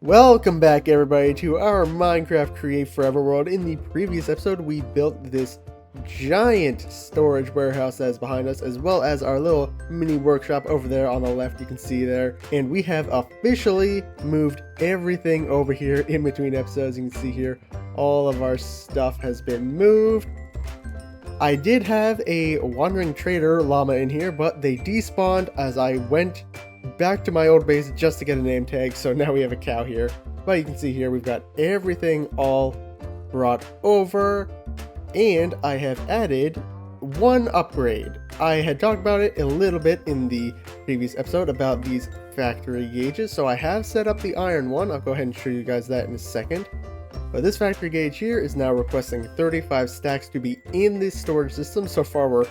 Welcome back, everybody, to our Minecraft Create Forever world. In the previous episode, we built this giant storage warehouse that is behind us, as well as our little mini workshop over there on the left, you can see there. And we have officially moved everything over here in between episodes. You can see here, all of our stuff has been moved. I did have a wandering trader llama in here, but they despawned as I went back to my old base just to get a name tag, so now we have a cow here. But you can see here we've got everything all brought over, and I have added one upgrade. I had talked about it a little bit in the previous episode about these factory gauges, so I have set up the iron one. I'll go ahead and show you guys that in a second. But this factory gauge here is now requesting 35 stacks to be in this storage system. So far we're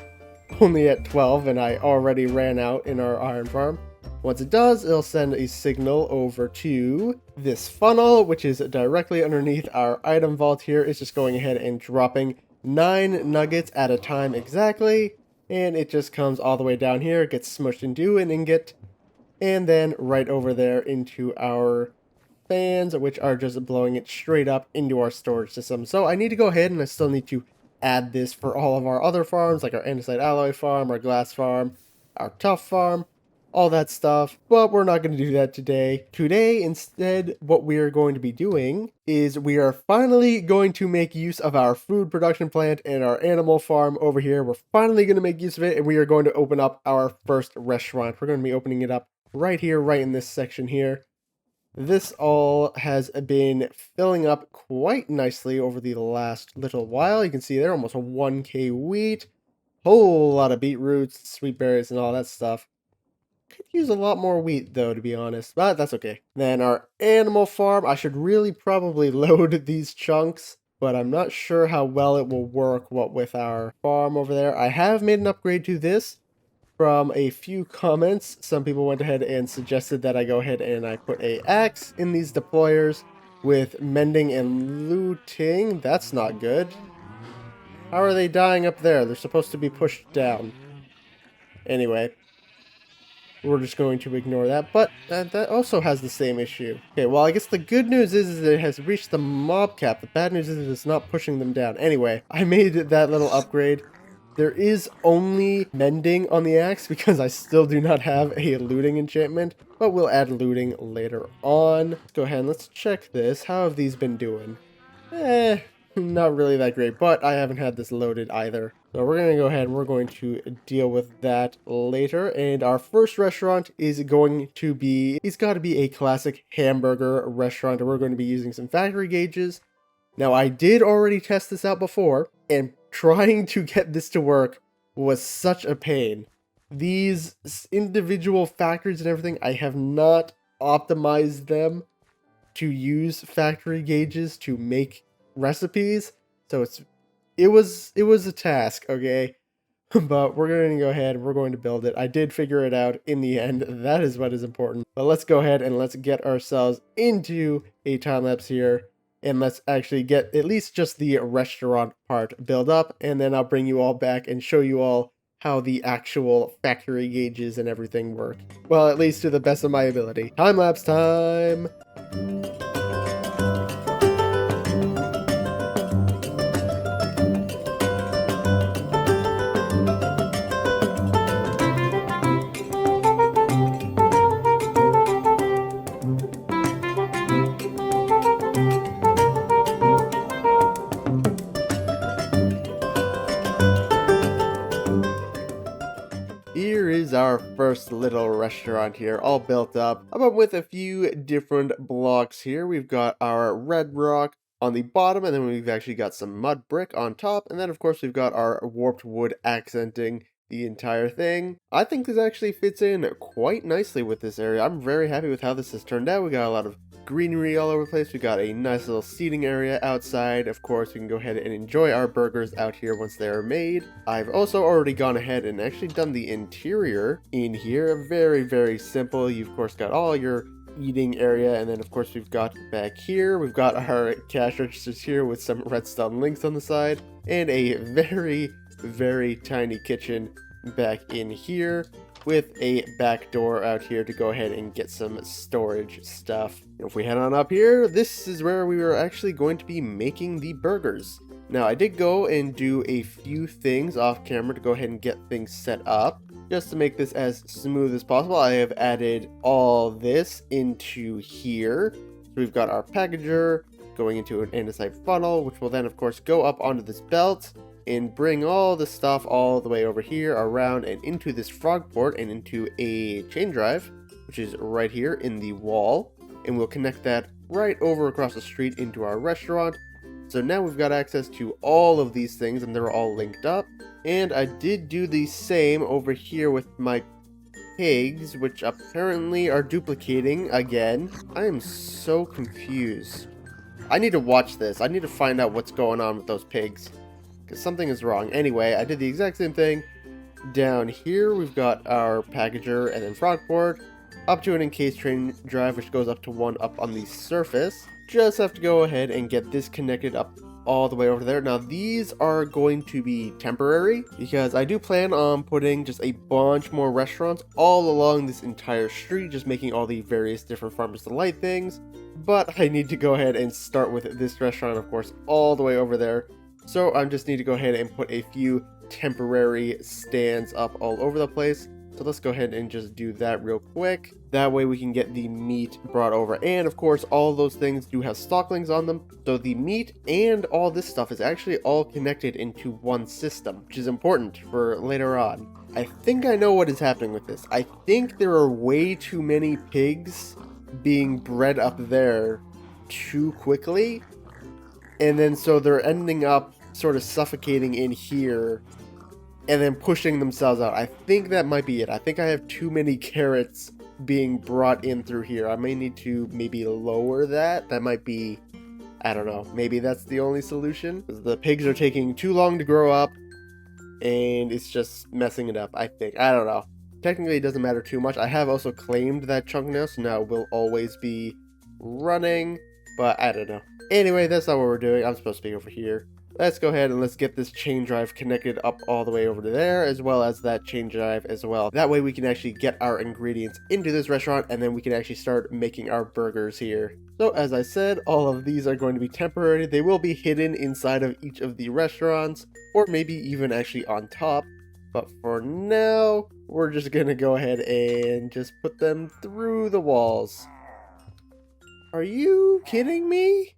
only at 12 and I already ran out in our iron farm. Once it does, it'll send a signal over to this funnel, which is directly underneath our item vault here. It's just going ahead and dropping 9 nuggets at a time exactly. And it just comes all the way down here, gets smushed into an ingot, and then right over there into our fans, which are just blowing it straight up into our storage system. So I need to go ahead and I still need to add this for all of our other farms, like our andesite alloy farm, our glass farm, our tough farm, all that stuff, but we're not going to do that today. Today, instead, what we are going to be doing is we are finally going to make use of our food production plant and our animal farm over here. We're finally going to make use of it, and we are going to open up our first restaurant. We're going to be opening it up right here, right in this section here. This all has been filling up quite nicely over the last little while. You can see there, almost a 1k wheat, whole lot of beetroots, sweet berries, and all that stuff. Could use a lot more wheat though, to be honest, but that's okay. Then our animal farm, I should really probably load these chunks, but I'm not sure how well it will work with our farm over there. I have made an upgrade to this from a few comments. Some people went ahead and suggested that I go ahead and I put a axe in these deployers with mending and looting. That's not good. How are they dying up there? They're supposed to be pushed down. Anyway, we're just going to ignore that, but that also has the same issue. Okay, well, I guess the good news is that it has reached the mob cap. The bad news is it's not pushing them down. Anyway, I made that little upgrade. There is only mending on the axe because I still do not have a looting enchantment, but we'll add looting later on. Let's go ahead and let's check this. How have these been doing? Not really that great, but I haven't had this loaded either. So we're going to go ahead and we're going to deal with that later. And our first restaurant is going to be, it's got to be a classic hamburger restaurant. And we're going to be using some factory gauges. Now, I did already test this out before, and trying to get this to work was such a pain. These individual factories and everything, I have not optimized them to use factory gauges to make recipes, so it was a task, okay? But we're going to go ahead and we're going to build it. I did figure it out in the end. That is what is important. But let's go ahead and let's get ourselves into a time lapse here, and let's actually get at least just the restaurant part built up, and then I'll bring you all back and show you all how the actual factory gauges and everything work. Well, at least to the best of my ability. Time lapse time. Here is our first little restaurant here, all built up, but with a few different blocks here. We've got our red rock on the bottom, and then we've actually got some mud brick on top, and then of course we've got our warped wood accenting the entire thing. I think this actually fits in quite nicely with this area. I'm very happy with how this has turned out. We got a lot of greenery all over the place. We got a nice little seating area outside. Of course, we can go ahead and enjoy our burgers out here once they are made. I've also already gone ahead and actually done the interior in here. Very, very simple. You've of course got all your eating area, and then of course we've got back here, we've got our cash registers here with some redstone links on the side, and a very, very tiny kitchen back in here. with a back door out here to go ahead and get some storage stuff. If we head on up here, this is where we are actually going to be making the burgers. Now, I did go and do a few things off camera to go ahead and get things set up. Just to make this as smooth as possible, I have added all this into here. So we've got our packager going into an andesite funnel, which will then, of course, go up onto this belt and bring all the stuff all the way over here, around, and into this frog port and into a chain drive, which is right here in the wall. And we'll connect that right over across the street into our restaurant. So now we've got access to all of these things, and they're all linked up. And I did do the same over here with my pigs, which apparently are duplicating again. I am so confused. I need to watch this. I need to find out what's going on with those pigs, because something is wrong. Anyway, I did the exact same thing. Down here, we've got our packager and then frog port, up to an encased train drive, which goes up to one up on the surface. Just have to go ahead and get this connected up all the way over there. Now, these are going to be temporary because I do plan on putting just a bunch more restaurants all along this entire street, just making all the various different Farmers Delight things. But I need to go ahead and start with this restaurant, of course, all the way over there. So I just need to go ahead and put a few temporary stands up all over the place. So let's go ahead and just do that real quick. That way we can get the meat brought over. And of course, all those things do have stocklings on them. So the meat and all this stuff is actually all connected into one system, which is important for later on. I think I know what is happening with this. I think there are way too many pigs being bred up there too quickly. And then so they're ending up sort of suffocating in here and then pushing themselves out. I think that might be it. I think I have too many carrots being brought in through here. I may need to maybe lower that. That might be, I don't know. Maybe that's the only solution. The pigs are taking too long to grow up and it's just messing it up, I think. I don't know. Technically, it doesn't matter too much. I have also claimed that chunk now, so now it will always be running, but I don't know. Anyway, that's not what we're doing. I'm supposed to be over here. Let's go ahead and let's get this chain drive connected up all the way over to there, as well as that chain drive as well. That way we can actually get our ingredients into this restaurant, and then we can actually start making our burgers here. So as I said, all of these are going to be temporary. They will be hidden inside of each of the restaurants, or maybe even actually on top. But for now, we're just gonna go ahead and just put them through the walls. Are you kidding me?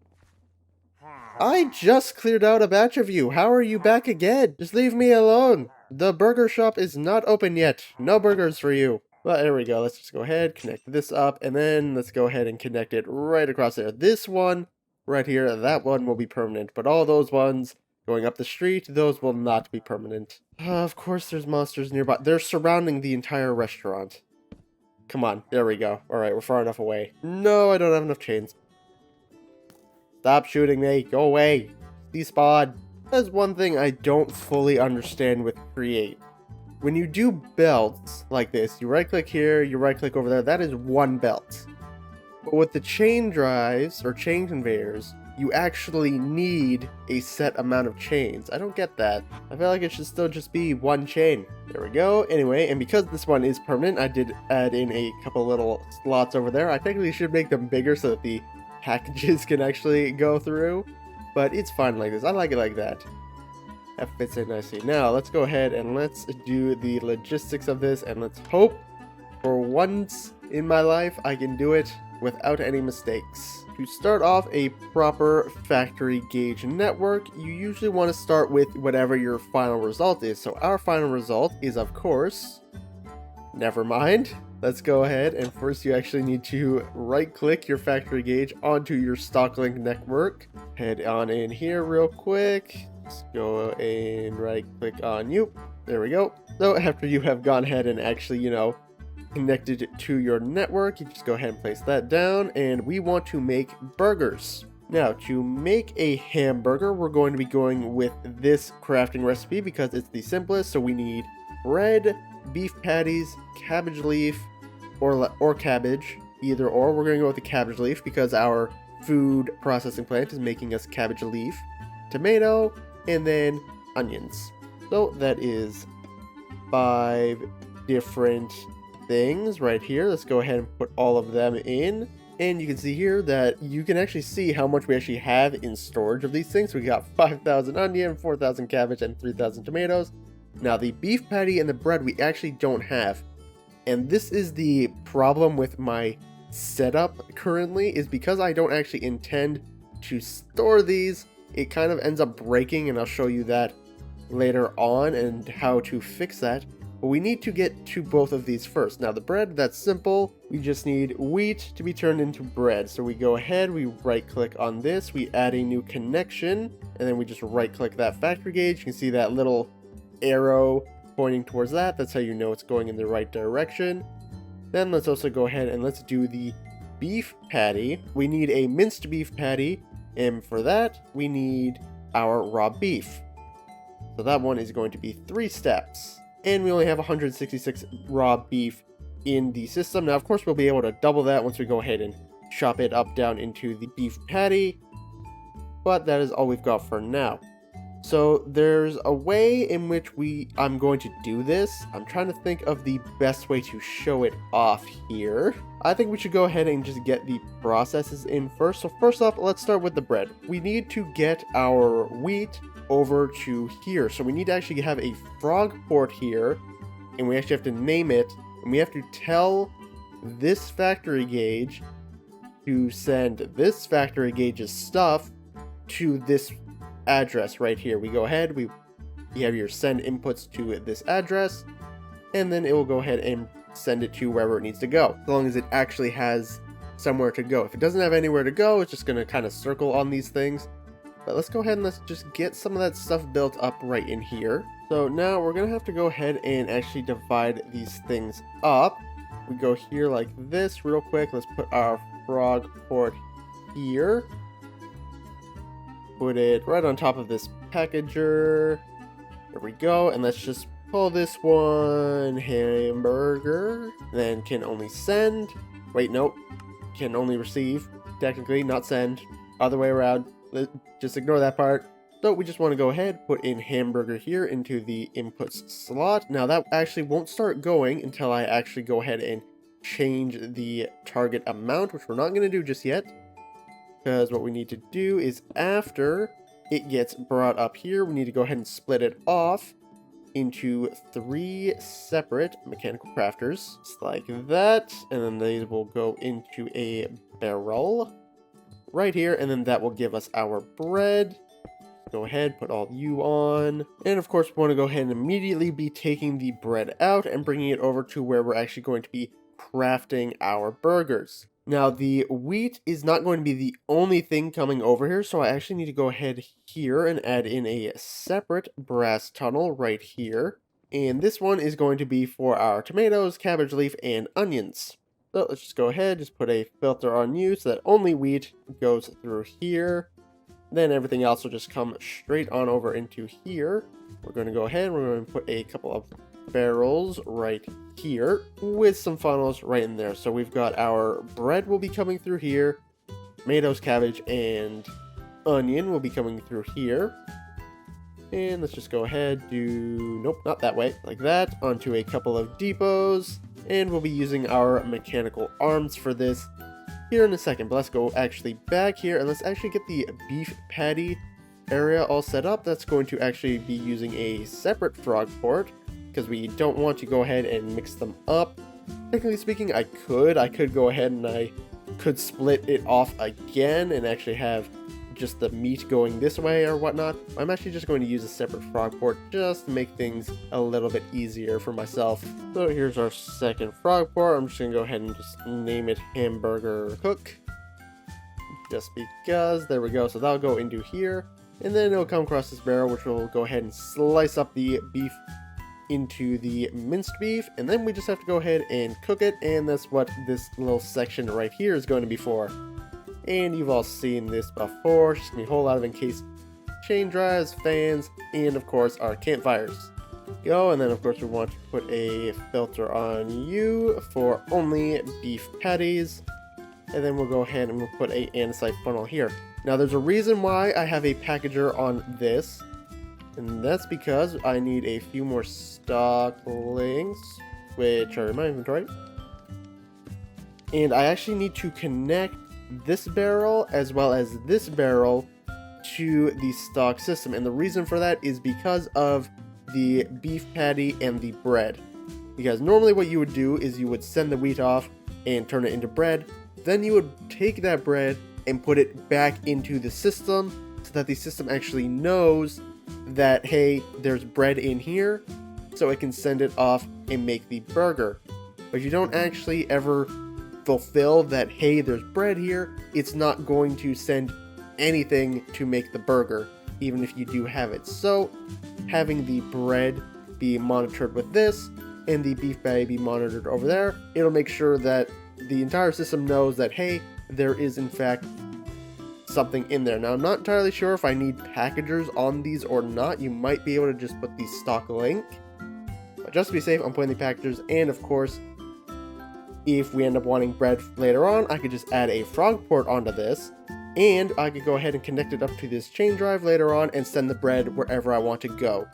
I just cleared out a batch of you. How are you back again? Just leave me alone. The burger shop is not open yet. No burgers for you. Well, there we go. Let's just go ahead, connect this up, and then let's go ahead and connect it right across there. This one right here, that one will be permanent, but all those ones going up the street, those will not be permanent. Of course, there's monsters nearby. They're surrounding the entire restaurant. Come on. There we go. All right, we're far enough away. No, I don't have enough chains. Stop shooting me. Go away. Despawn. That's one thing I don't fully understand with Create. When you do belts like this, you right-click here, you right-click over there, that is one belt. But with the chain drives, or chain conveyors, you actually need a set amount of chains. I don't get that. I feel like it should still just be one chain. There we go. Anyway, and because this one is permanent, I did add in a couple little slots over there. I technically should make them bigger so that the packages can actually go through, but it's fine like this. I like it like that. That fits in nicely. Now let's go ahead and let's do the logistics of this, and let's hope for once in my life I can do it without any mistakes. To start off a proper factory gauge network, you usually want to start with whatever your final result is. So our final result is, of course, never mind. Let's go ahead, and first you actually need to right-click your factory gauge onto your stocklink network. Head on in here real quick. Let's go and right-click on you. There we go. So after you have gone ahead and actually, connected to your network, you just go ahead and place that down, and we want to make burgers. Now, to make a hamburger, we're going to be going with this crafting recipe because it's the simplest. So we need bread, beef patties, cabbage leaf, or cabbage, either or. We're going to go with the cabbage leaf because our food processing plant is making us cabbage leaf, tomato, and then onions. So that is 5 different things right here. Let's go ahead and put all of them in. And you can see here that you can actually see how much we actually have in storage of these things. We got 5,000 onion, 4,000 cabbage, and 3,000 tomatoes. Now the beef patty and the bread we actually don't have. And this is the problem with my setup currently, is because I don't actually intend to store these, it kind of ends up breaking, and I'll show you that later on and how to fix that. But we need to get to both of these first. Now the bread, that's simple. We just need wheat to be turned into bread. So we go ahead, we right click on this, we add a new connection, and then we just right click that factory gauge. You can see that little arrow pointing towards that. That's how you know it's going in the right direction. Then let's also go ahead and let's do the beef patty. We need a minced beef patty, and for that we need our raw beef. So that one is going to be 3 steps, and we only have 166 raw beef in the system. Now of course we'll be able to double that once we go ahead and chop it up down into the beef patty, but that is all we've got for now. So there's a way in which I'm going to do this. I'm trying to think of the best way to show it off here. I think we should go ahead and just get the processes in first. So first off, let's start with the bread. We need to get our wheat over to here. So we need to actually have a frog port here, and we actually have to name it, and we have to tell this factory gauge to send this factory gauge's stuff to this address right here. We go ahead, you have your send inputs to this address, and then it will go ahead and send it to wherever it needs to go, as long as it actually has somewhere to go. If it doesn't have anywhere to go, it's just going to kind of circle on these things. But let's go ahead and let's just get some of that stuff built up right in here. So now we're going to have to go ahead and actually divide these things up. We go here like this real quick. Let's put our frog port here. Put it right on top of this packager. There we go. And let's just call this one hamburger. Then can only send. Wait, nope. Can only receive. Technically, not send. Other way around. Just ignore that part. So we just want to go ahead, put in hamburger here into the inputs slot. Now that actually won't start going until I actually go ahead and change the target amount, which we're not going to do just yet. Because what we need to do is after it gets brought up here, we need to go ahead and split it off into 3 separate mechanical crafters, just like that. And then these will go into a barrel right here, and then that will give us our bread. Go ahead, put all you on. And of course, we want to go ahead and immediately be taking the bread out and bringing it over to where we're actually going to be crafting our burgers. Now, the wheat is not going to be the only thing coming over here, so I actually need to go ahead here and add in a separate brass tunnel right here. And this one is going to be for our tomatoes, cabbage leaf, and onions. So let's just go ahead, just put a filter on you so that only wheat goes through here. Then everything else will just come straight on over into here. We're going to go ahead, we're going to put a couple of barrels right here with some funnels right in there. So we've got our bread will be coming through here, tomatoes, cabbage, and onion will be coming through here. And let's just go ahead, nope, not that way, like that, onto a couple of depots. And we'll be using our mechanical arms for this here in a second. But let's go actually back here and let's actually get the beef patty area all set up. That's going to actually be using a separate frog port, because we don't want to go ahead and mix them up. Technically speaking, I could go ahead and I could split it off again and actually have just the meat going this way or whatnot. I'm actually just going to use a separate frog port just to make things a little bit easier for myself. So here's our second frog port. I'm just going to go ahead and just name it Hamburger Cook, just because. There we go. So that'll go into here, and then it'll come across this barrel, which will go ahead and slice up the beef into the minced beef, and then we just have to go ahead and cook it, and that's what this little section right here is going to be for. And you've all seen this before, just gonna be a whole lot of encased chain drives, fans, and of course our campfires. Go, and then of course we want to put a filter on you for only beef patties, and then we'll go ahead and we'll put a andesite funnel here. Now there's a reason why I have a packager on this, and that's because I need a few more stocklings which are in my inventory. And I actually need to connect this barrel as well as this barrel to the stock system. And the reason for that is because of the beef patty and the bread. Because normally what you would do is you would send the wheat off and turn it into bread. Then you would take that bread and put it back into the system so that the system actually knows that, hey, there's bread in here, so it can send it off and make the burger. But if you don't actually ever fulfill that, hey, there's bread here, it's not going to send anything to make the burger, even if you do have it. So having the bread be monitored with this and the beef patty be monitored over there, it'll make sure that the entire system knows that, hey, there is in fact something in there. Now, I'm not entirely sure if I need packagers on these or not. You might be able to just put the stock link, but just to be safe, I'm putting the packagers. And of course, if we end up wanting bread later on, I could just add a frog port onto this, and I could go ahead and connect it up to this chain drive later on and send the bread wherever I want to go.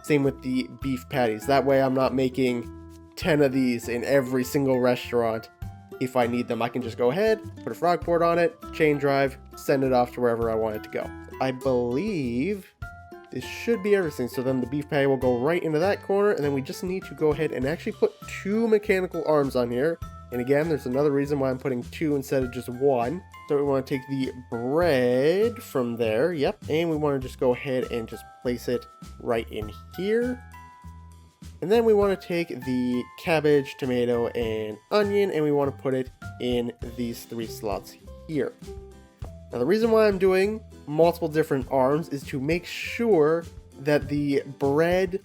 Same with the beef patties. That way I'm not making 10 of these in every single restaurant. If I need them, I can just go ahead, put a frog port on it, chain drive, send it off to wherever I want it to go. I believe this should be everything. So then the beef patty will go right into that corner, and then we just need to go ahead and actually put 2 mechanical arms on here. And again, there's another reason why I'm putting 2 instead of just 1. So we want to take the bread from there, yep, and we want to just go ahead and just place it right in here. And then we want to take the cabbage, tomato, and onion, and we want to put it in these 3 slots here. Now, the reason why I'm doing multiple different arms is to make sure that the bread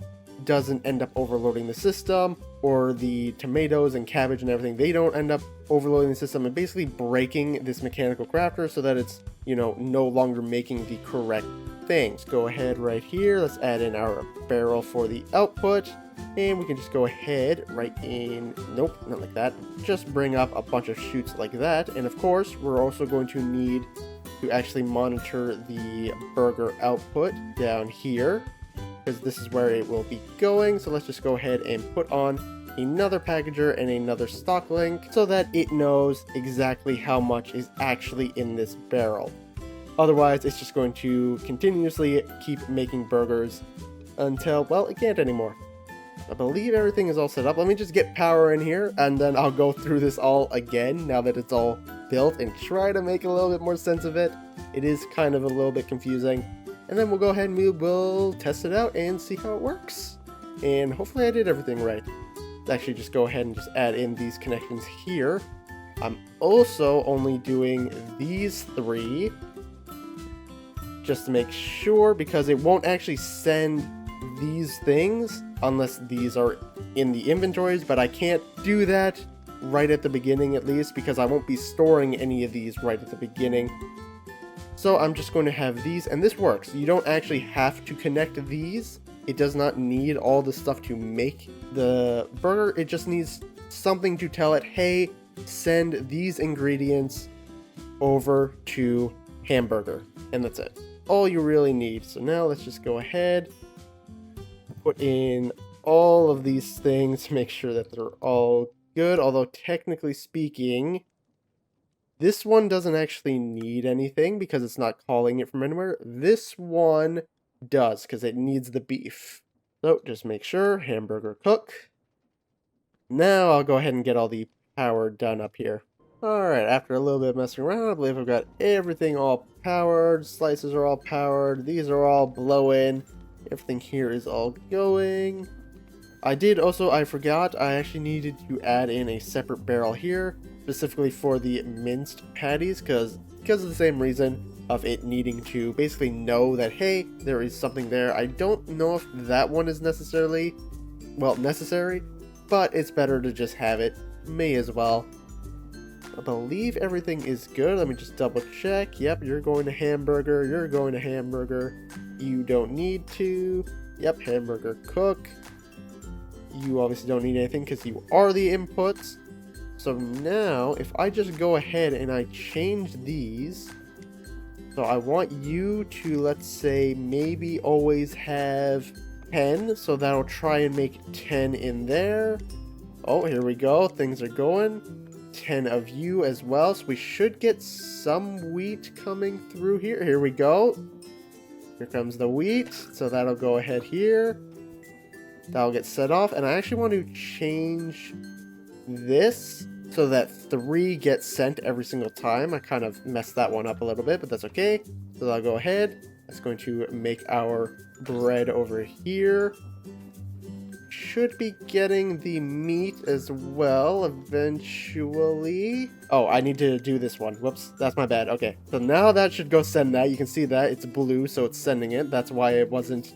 doesn't end up overloading the system, or the tomatoes and cabbage and everything, they don't end up overloading the system and basically breaking this mechanical crafter so that it's, you know, no longer making the correct things. Go ahead right here, let's add in our barrel for the output, and we can just go ahead right in, nope, not like that, just bring up a bunch of chutes like that. And of course, we're also going to need to actually monitor the burger output down here, because this is where it will be going. So let's just go ahead and put on another packager and another stock link so that it knows exactly how much is actually in this barrel. Otherwise, it's just going to continuously keep making burgers until, well, it can't anymore. I believe everything is all set up. Let me just get power in here, and then I'll go through this all again now that it's all built and try to make a little bit more sense of it. It is kind of a little bit confusing. And then we'll go ahead and we will test it out and see how it works. And hopefully I did everything right. Let's actually just go ahead and just add in these connections here. I'm also only doing these 3 just to make sure, because it won't actually send these things unless these are in the inventories, but I can't do that right at the beginning, at least, because I won't be storing any of these right at the beginning. So I'm just going to have these, and this works. You don't actually have to connect these. It does not need all the stuff to make the burger. It just needs something to tell it, hey, send these ingredients over to hamburger. And that's it. All you really need. So now let's just go ahead, put in all of these things to make sure that they're all good. Although technically speaking, this one doesn't actually need anything because it's not calling it from anywhere. This one does, because it needs the beef. So just make sure, hamburger cook. Now I'll go ahead and get all the power done up here. Alright, after a little bit of messing around, I believe I've got everything all powered. Slices are all powered. These are all blowing. Everything here is all going. I forgot, I actually needed to add in a separate barrel here, specifically for the minced patties, because of the same reason of it needing to basically know that, hey, there is something there. I don't know if that one is necessary, but it's better to just have it. May as well. I believe everything is good. Let me just double check. Yep, you're going to hamburger. You're going to hamburger. You don't need to. Yep, hamburger cook. You obviously don't need anything because you are the inputs. So now, if I just go ahead and I change these, so I want you to, let's say, maybe always have 10, so that'll try and make 10 in there. Oh, here we go. Things are going. 10 of you as well. So we should get some wheat coming through here. Here we go. Here comes the wheat. So that'll go ahead here. That'll get set off. And I actually want to change this so that 3 gets sent every single time. I kind of messed that one up a little bit, but that's okay. So I'll go ahead. That's going to make our bread over here. Should be getting the meat as well eventually. Oh, I need to do this one. Whoops, that's my bad. Okay, so now that should go send that. You can see that it's blue, so it's sending it. That's why it wasn't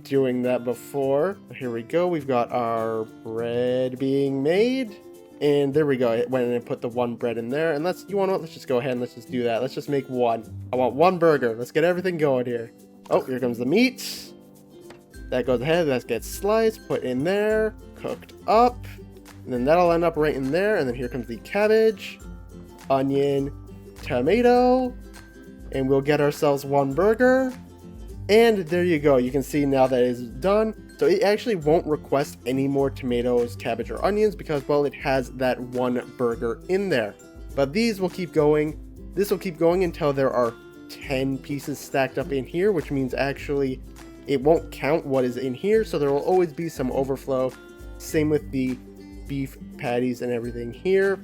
doing that before. Here we go. We've got our bread being made. And there we go. It went in and put the 1 bread in there. And let's just go ahead and let's just do that. Let's just make 1. I want 1 burger. Let's get everything going here. Oh, here comes the meat. That goes ahead. That gets sliced, put in there, cooked up. And then that'll end up right in there. And then here comes the cabbage, onion, tomato. And we'll get ourselves 1 burger. And there you go. You can see now that it is done. So it actually won't request any more tomatoes, cabbage, or onions because, well, it has that 1 burger in there. But these will keep going. This will keep going until there are 10 pieces stacked up in here, which means actually it won't count what is in here. So there will always be some overflow. Same with the beef patties and everything here.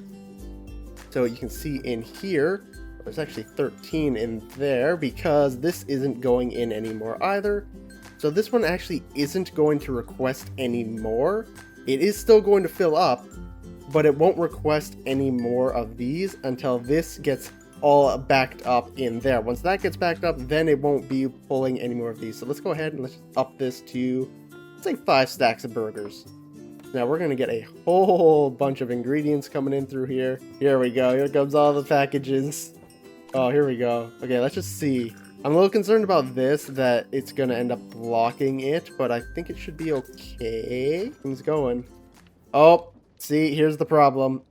So you can see in here, there's actually 13 in there because this isn't going in anymore either. So this one actually isn't going to request any more. It is still going to fill up, but it won't request any more of these until this gets all backed up in there. Once that gets backed up, then it won't be pulling any more of these. So let's go ahead and let's up this to, let's say 5 stacks of burgers. Now we're going to get a whole bunch of ingredients coming in through here. Here we go. Here comes all the packages. Oh, here we go. Okay, let's just see. I'm a little concerned about this, that it's going to end up blocking it, but I think it should be okay. Things going. Oh, see, here's the problem.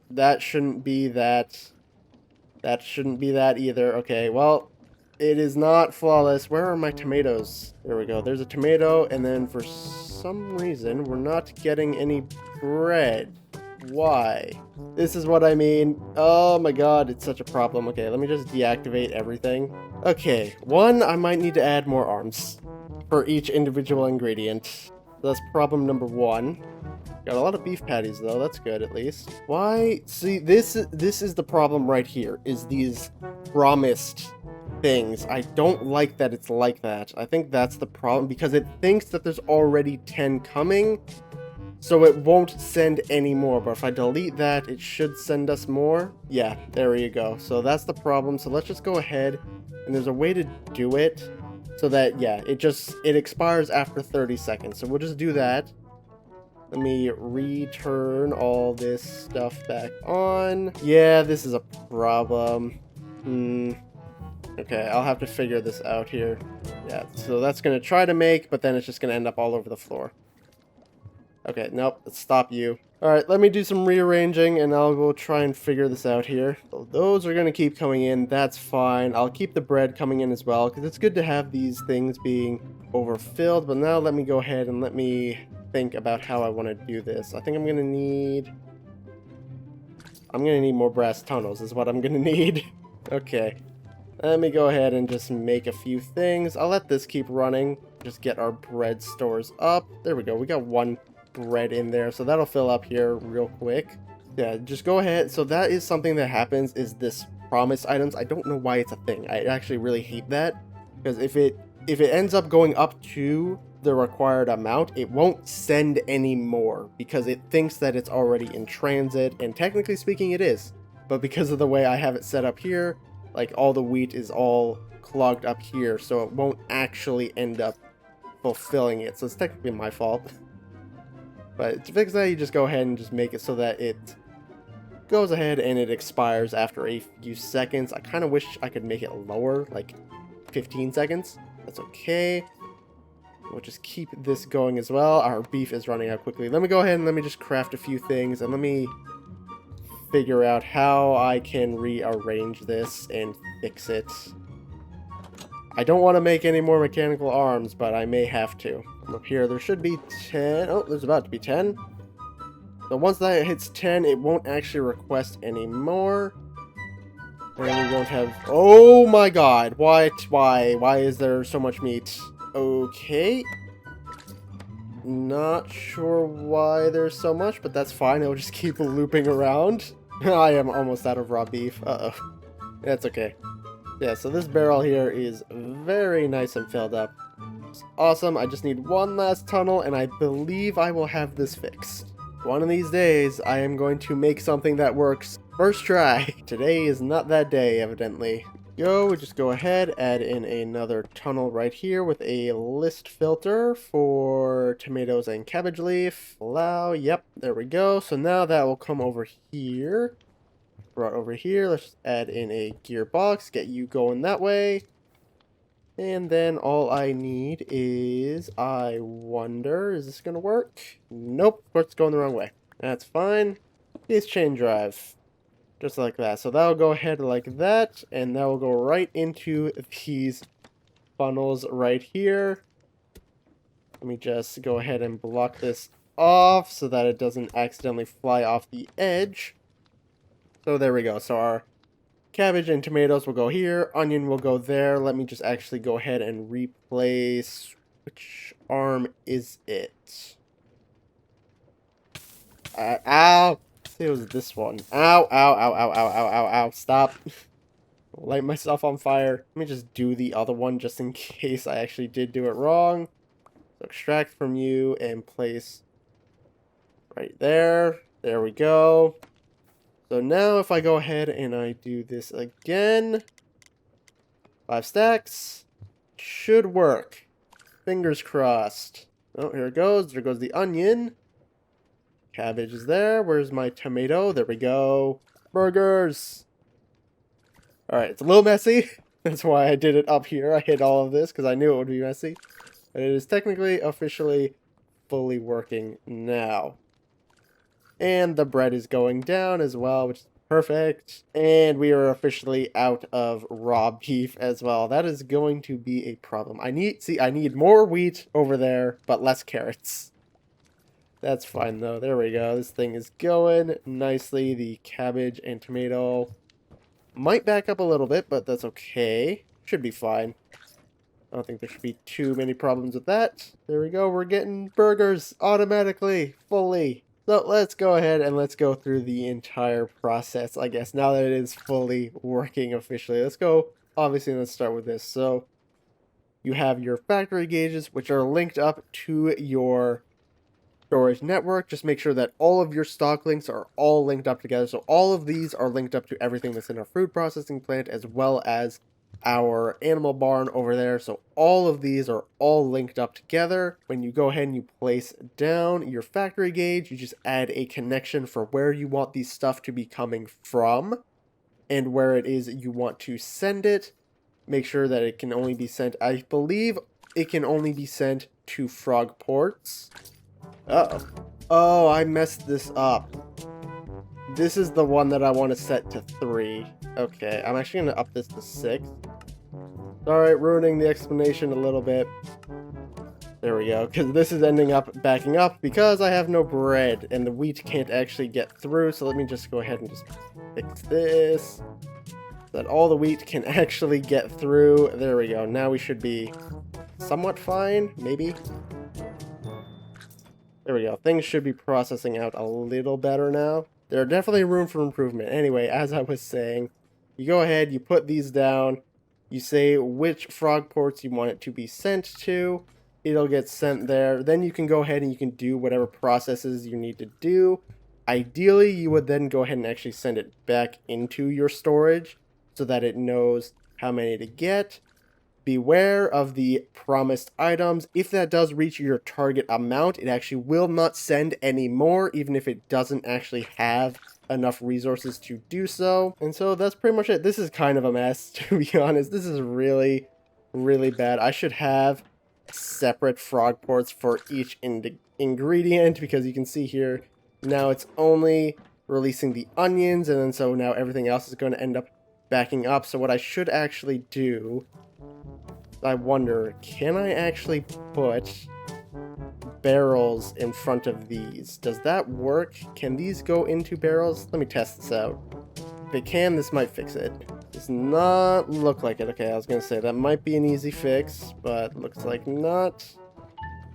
That shouldn't be that. That shouldn't be that either. Okay, well, it is not flawless. Where are my tomatoes? There we go. There's a tomato, and then for some reason, we're not getting any bread. Why? This is what I mean. Oh my god, it's such a problem. Okay, let me just deactivate everything. Okay, 1, I might need to add more arms for each individual ingredient. That's problem number 1. Got a lot of beef patties though, that's good at least. Why? See, this is the problem right here, is these promised things. I don't like that it's like that. I think that's the problem, because it thinks that there's already 10 coming, so it won't send any more. But if I delete that, it should send us more. Yeah, there you go. So that's the problem. So let's just go ahead, and there's a way to do it so that, yeah, it expires after 30 seconds. So we'll just do that. Let me return all this stuff back on. Yeah, this is a problem. Okay, I'll have to figure this out here. Yeah, so that's going to try to make, but then it's just going to end up all over the floor. Okay, nope, let's stop you. Alright, let me do some rearranging, and I'll go try and figure this out here. So those are going to keep coming in, that's fine. I'll keep the bread coming in as well, because it's good to have these things being overfilled. But now let me go ahead and let me think about how I want to do this. I think I'm going to need more brass tunnels is what I'm going to need. Okay, let me go ahead and just make a few things. I'll let this keep running, just get our bread stores up. There we go, we got 1 bread in there, so that'll fill up here real quick. Yeah, just go ahead. So that is something that happens, is this promised items. I don't know why it's a thing. I actually really hate that, because if it ends up going up to the required amount, it won't send any more because it thinks that it's already in transit, and technically speaking it is, but because of the way I have it set up here, like all the wheat is all clogged up here, so it won't actually end up fulfilling it. So it's technically my fault. But to fix that, you just go ahead and just make it so that it goes ahead and it expires after a few seconds. I kind of wish I could make it lower, like 15 seconds. That's okay. We'll just keep this going as well. Our beef is running out quickly. Let me go ahead and let me just craft a few things, and let me figure out how I can rearrange this and fix it. I don't want to make any more mechanical arms, but I may have to. Up here, there should be 10. Oh, there's about to be 10. So once that hits 10, it won't actually request anymore. And we won't have... Oh my god, what? Why is there so much meat? Okay. Not sure why there's so much, but that's fine. It'll just keep looping around. I am almost out of raw beef. Uh-oh. That's okay. Yeah, so this barrel here is very nice and filled up. It's awesome. I just need one last tunnel, and I believe I will have this fixed. One of these days, I am going to make something that works first try. Today is not that day, evidently. We just go ahead, add in another tunnel right here with a list filter for tomatoes and cabbage leaf. Allow, yep, there we go. So now that will come over here. Brought over here, let's just add in a gearbox, get you going that way. And then all I need is, I wonder, is this gonna work? Nope, of course it's going the wrong way. That's fine. It's chain drive. Just like that. So that'll go ahead like that, and that will go right into these funnels right here. Let me just go ahead and block this off so that it doesn't accidentally fly off the edge. So there we go. So our cabbage and tomatoes will go here. Onion will go there. Let me just actually go ahead and replace... Which arm is it? Ow! It was this one. Ow, ow, ow, ow, ow, ow, ow, ow. Stop. Light myself on fire. Let me just do the other one just in case I actually did do it wrong. So extract from you and place right there. There we go. So now if I go ahead and I do this again, 5 stacks, should work. Fingers crossed. Oh, here it goes. There goes the onion. Cabbage is there. Where's my tomato? There we go. Burgers. Alright, it's a little messy. That's why I did it up here. I hid all of this because I knew it would be messy. But it is technically, officially, fully working now. And the bread is going down as well, which is perfect. And we are officially out of raw beef as well. That is going to be a problem. I need more wheat over there, but less carrots. That's fine, though. There we go. This thing is going nicely. The cabbage and tomato might back up a little bit, but that's okay. Should be fine. I don't think there should be too many problems with that. There we go. We're getting burgers automatically, fully. So let's go ahead and let's go through the entire process, I guess, now that it is fully working officially. Let's go. Obviously, let's start with this. So you have your factory gauges, which are linked up to your storage network. Just make sure that all of your stock links are all linked up together. So all of these are linked up to everything that's in our food processing plant, as well as our animal barn over there. So all of these are all linked up together. When you go ahead and you place down your factory gauge, you just add a connection for where you want these stuff to be coming from and where it is you want to send it. Make sure that it can only be sent, I believe it can only be sent to frog ports. Uh-oh. Oh, I messed this up. This is the one that I want to set to 3. Okay, I'm actually going to up this to 6. Alright, ruining the explanation a little bit. There we go, because this is ending up backing up because I have no bread and the wheat can't actually get through. So let me just go ahead and just fix this so that all the wheat can actually get through. There we go. Now we should be somewhat fine, maybe. There we go. Things should be processing out a little better now. There are definitely room for improvement. Anyway, as I was saying, you go ahead, you put these down, you say which frog ports you want it to be sent to, it'll get sent there. Then you can go ahead and you can do whatever processes you need to do. Ideally, you would then go ahead and actually send it back into your storage so that it knows how many to get. Beware of the promised items. If that does reach your target amount, it actually will not send any more, even if it doesn't actually have enough resources to do so. And so that's pretty much it. This is kind of a mess, to be honest. This is really, really bad. I should have separate frog ports for each ingredient, because you can see here, now it's only releasing the onions, and then so now everything else is going to end up backing up. So what I should actually do, I wonder, can I actually put barrels in front of these. Does that work? Can these go into barrels? Let me test this out. If it can, this might fix it. Does not look like it. Okay, I was gonna say that might be an easy fix, but looks like not.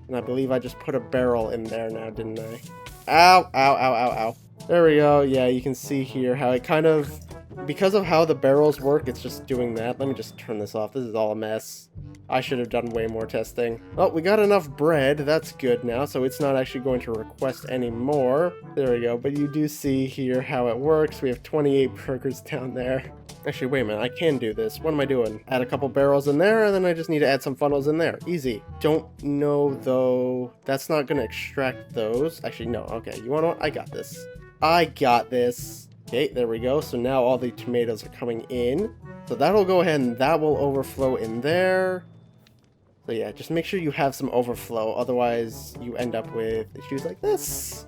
And I believe I just put a barrel in there now, didn't I? Ow, ow, ow, ow, ow. There we go. Yeah, you can see here how it kind of, because of how the barrels work, it's just doing that. Let me just turn this off. This is all a mess. I should have done way more testing. Well, we got enough bread. That's good now, so it's not actually going to request any more. There we go. But you do see here how it works. We have 28 burgers down there. Actually, wait a minute. I can do this. What am I doing? Add a couple barrels in there, and then I just need to add some funnels in there. Easy. Don't know, though. That's not going to extract those. Actually, no. Okay, you want to know what? I got this. I got this. Okay, there we go. So now all the tomatoes are coming in. So that'll go ahead and that will overflow in there. So yeah, just make sure you have some overflow. Otherwise, you end up with issues like this.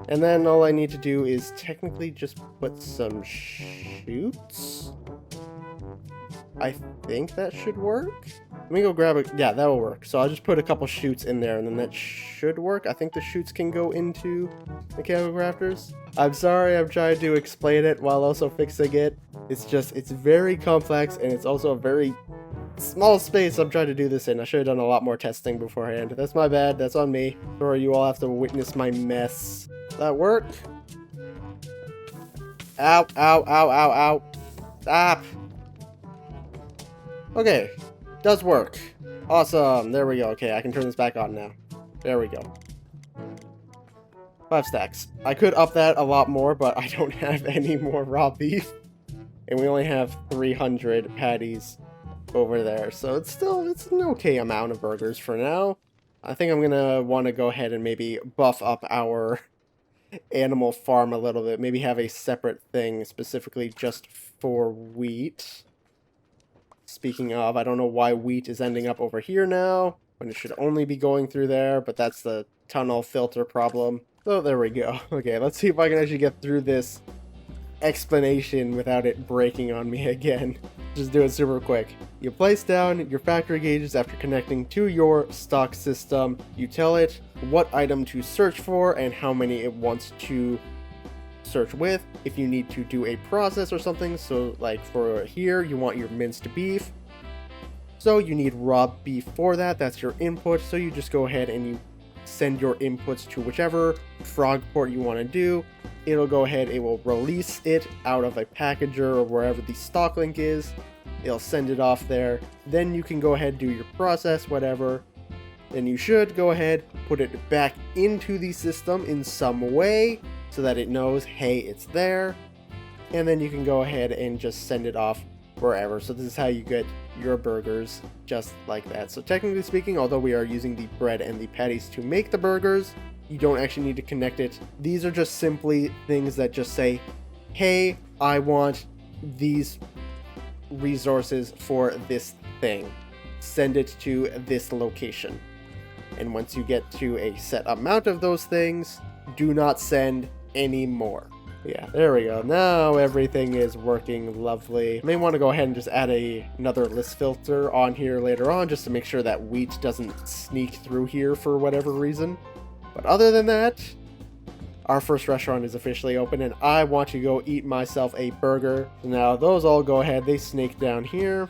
And then all I need to do is technically just put some shoots. I think that should work. Let me go grab it. Yeah, that will work. So I'll just put a couple shoots in there and then that should work. I think the shoots can go into mechanical rafters. I'm sorry, I'm trying to explain it while also fixing it. It's just, it's very complex and it's also a very small space I'm trying to do this in. I should have done a lot more testing beforehand. That's my bad. That's on me. Sorry, you all have to witness my mess. Does that work? Ow, ow, ow, ow, ow. Stop. Okay. Does work. Awesome. There we go. Okay, I can turn this back on now. There we go. 5 stacks. I could up that a lot more, but I don't have any more raw beef. And we only have 300 patties over there. So it's an okay amount of burgers for now. I think I'm gonna want to go ahead and maybe buff up our animal farm a little bit. Maybe have a separate thing specifically just for wheat. Speaking of, I don't know why wheat is ending up over here now, when it should only be going through there, but that's the tunnel filter problem. So there we go. Okay, let's see if I can actually get through this explanation without it breaking on me again. Just do it super quick. You place down your factory gauges after connecting to your stock system. You tell it what item to search for and how many it wants to search with. If you need to do a process or something, so like for here you want your minced beef, so you need raw beef for that. That's your input. So you just go ahead and you send your inputs to whichever frog port you want to do. It'll go ahead, it will release it out of a packager or wherever the stock link is. It'll send it off there. Then you can go ahead and do your process, whatever. Then you should go ahead, put it back into the system in some way so that it knows, hey, it's there. And then you can go ahead and just send it off wherever. So this is how you get your burgers, just like that. So technically speaking, although we are using the bread and the patties to make the burgers, you don't actually need to connect it. These are just simply things that just say, hey, I want these resources for this thing. Send it to this location. And once you get to a set amount of those things, do not send any more. Yeah, there we go. Now everything is working lovely. I may want to go ahead and just add another list filter on here later on just to make sure that wheat doesn't sneak through here for whatever reason. But other than that, our first restaurant is officially open and I want to go eat myself a burger. Now those all go ahead, they snake down here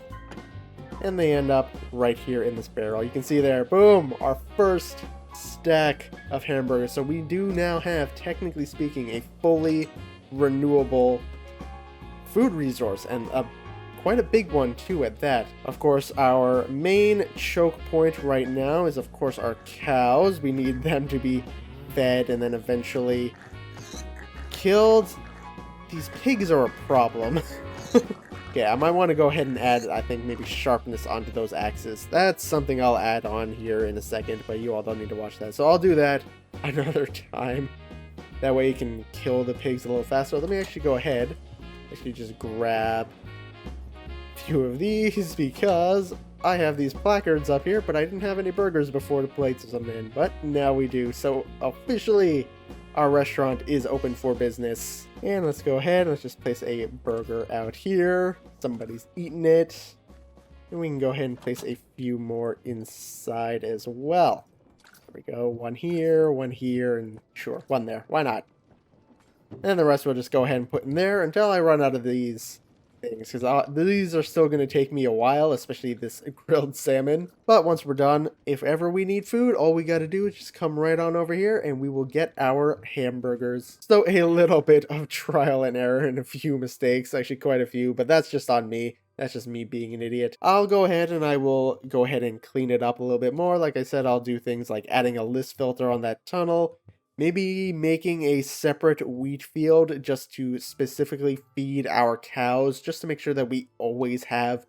and they end up right here in this barrel. You can see there, boom, our first stack of hamburgers. So we do now have, technically speaking, a fully renewable food resource, and quite a big one too at that. Of course, our main choke point right now is of course our cows. We need them to be fed and then eventually killed. These pigs are a problem. Okay, I might want to go ahead and add, I think, maybe sharpness onto those axes. That's something I'll add on here in a second, but you all don't need to watch that. So I'll do that another time. That way you can kill the pigs a little faster. Let me actually go ahead. Actually just grab a few of these because I have these placards up here, but I didn't have any burgers before the plates of them in. But now we do. So officially, our restaurant is open for business. And let's go ahead and let's just place a burger out here. Somebody's eating it. And we can go ahead and place a few more inside as well. There we go. One here, and sure, one there. Why not? And the rest we'll just go ahead and put in there until I run out of these things, because these are still going to take me a while, especially this grilled salmon. But once we're done, if ever we need food, all we got to do is just come right on over here and we will get our hamburgers. So a little bit of trial and error and a few mistakes, actually quite a few, but that's just on me. That's just me being an idiot. I'll go ahead and I will go ahead and clean it up a little bit more. Like I said, I'll do things like adding a list filter on that tunnel. Maybe making a separate wheat field just to specifically feed our cows, just to make sure that we always have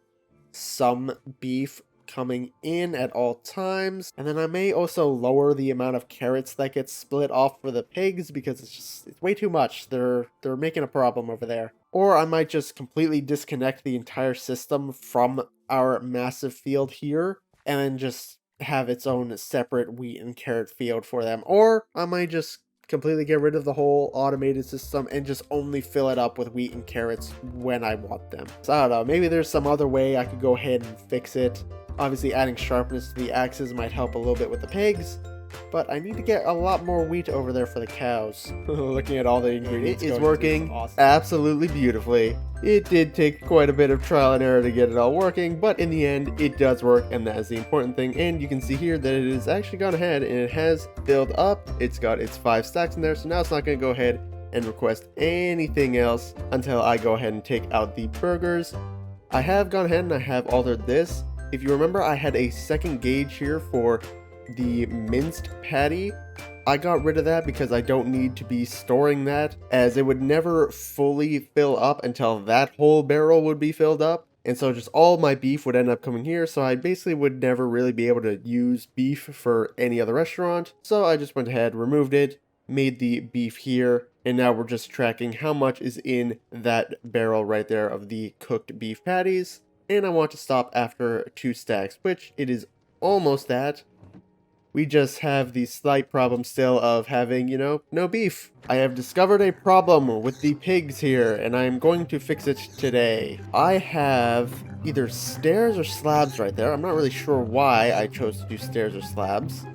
some beef coming in at all times. And then I may also lower the amount of carrots that gets split off for the pigs, because it's way too much. They're making a problem over there. Or I might just completely disconnect the entire system from our massive field here and then just have its own separate wheat and carrot field for them. Or I might just completely get rid of the whole automated system and just only fill it up with wheat and carrots when I want them. So I don't know, maybe there's some other way I could go ahead and fix it. Obviously adding sharpness to the axes might help a little bit with the pigs, but I need to get a lot more wheat over there for the cows. Looking at all the ingredients, it is working absolutely beautifully. It did take quite a bit of trial and error to get it all working, but in the end, it does work, and that is the important thing. And you can see here that it has actually gone ahead and it has filled up. It's got its 5 stacks in there, so now it's not going to go ahead and request anything else until I go ahead and take out the burgers. I have gone ahead and I have altered this. If you remember, I had a second gauge here for the minced patty. I got rid of that because I don't need to be storing that, as it would never fully fill up until that whole barrel would be filled up. And so just all my beef would end up coming here, so I basically would never really be able to use beef for any other restaurant. So I just went ahead, removed it, made the beef here, and now we're just tracking how much is in that barrel right there of the cooked beef patties. And I want to stop after 2 stacks, which it is almost at. We just have the slight problem still of having, no beef. I have discovered a problem with the pigs here, and I am going to fix it today. I have either stairs or slabs right there. I'm not really sure why I chose to do stairs or slabs.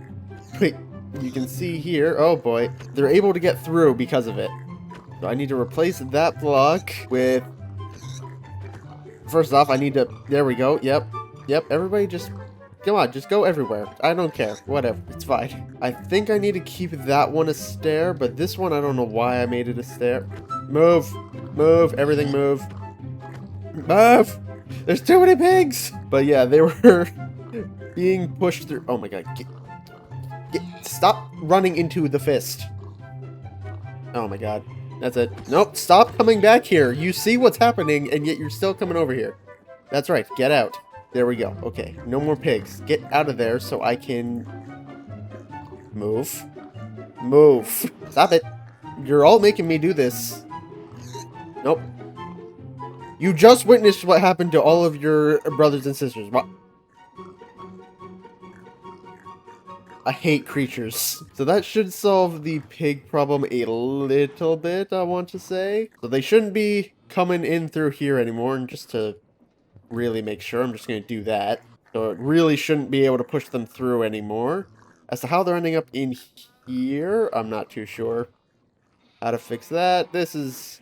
But you can see here, oh boy, they're able to get through because of it. So I need to replace that block with... First off, I need to... There we go. Yep, everybody just... Come on, just go everywhere. I don't care. Whatever. It's fine. I think I need to keep that one a stair, but this one, I don't know why I made it a stair. Move. Move. Everything move. Move! There's too many pigs! But yeah, they were being pushed through. Oh my god. Stop running into the fist. Oh my god. That's it. Nope. Stop coming back here. You see what's happening, and yet you're still coming over here. That's right. Get out. There we go. Okay, no more pigs. Get out of there so I can... Move. Move. Stop it. You're all making me do this. Nope. You just witnessed what happened to all of your brothers and sisters. What? I hate creatures. So that should solve the pig problem a little bit, I want to say. So they shouldn't be coming in through here anymore, and just to... really make sure, I'm just going to do that. So it really shouldn't be able to push them through anymore. As to how they're ending up in here, I'm not too sure how to fix that. This is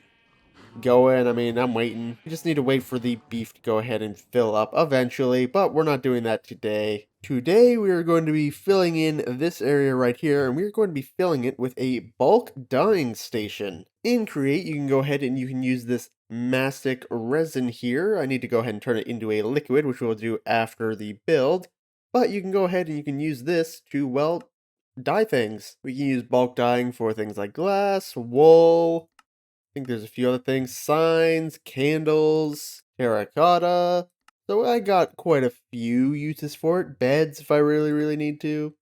going, I mean, I'm waiting. We just need to wait for the beef to go ahead and fill up eventually, but we're not doing that today. Today we are going to be filling in this area right here, and we're going to be filling it with a bulk dyeing station. In Create, you can go ahead and you can use this mastic resin here. I need to go ahead and turn it into a liquid, which we'll do after the build. But you can go ahead and you can use this to, well, dye things. We can use bulk dyeing for things like glass, wool, I think there's a few other things, signs, candles, terracotta. So I got quite a few uses for it. Beds if I really need to.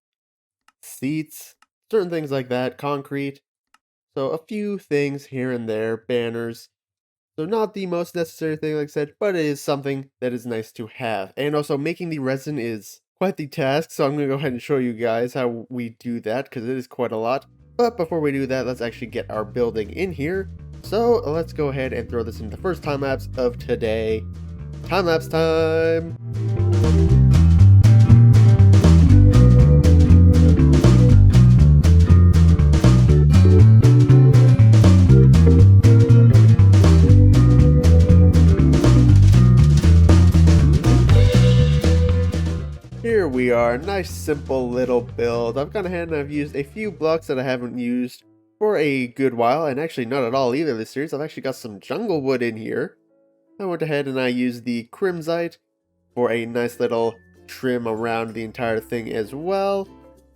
Seats, certain things like that, concrete. So a few things here and there, banners. So not the most necessary thing, like I said, but it is something that is nice to have. And also making the resin is quite the task, so I'm going to go ahead and show you guys how we do that, because it is quite a lot. But before we do that, let's actually get our building in here. So let's go ahead and throw this into the first time lapse of today. Time lapse time! here we are. Nice, simple little build. I've gone ahead and I've used a few blocks that I haven't used for a good while, and actually not at all either this series. I've actually got some jungle wood in here. I went ahead and I used the crimsite for a nice little trim around the entire thing as well.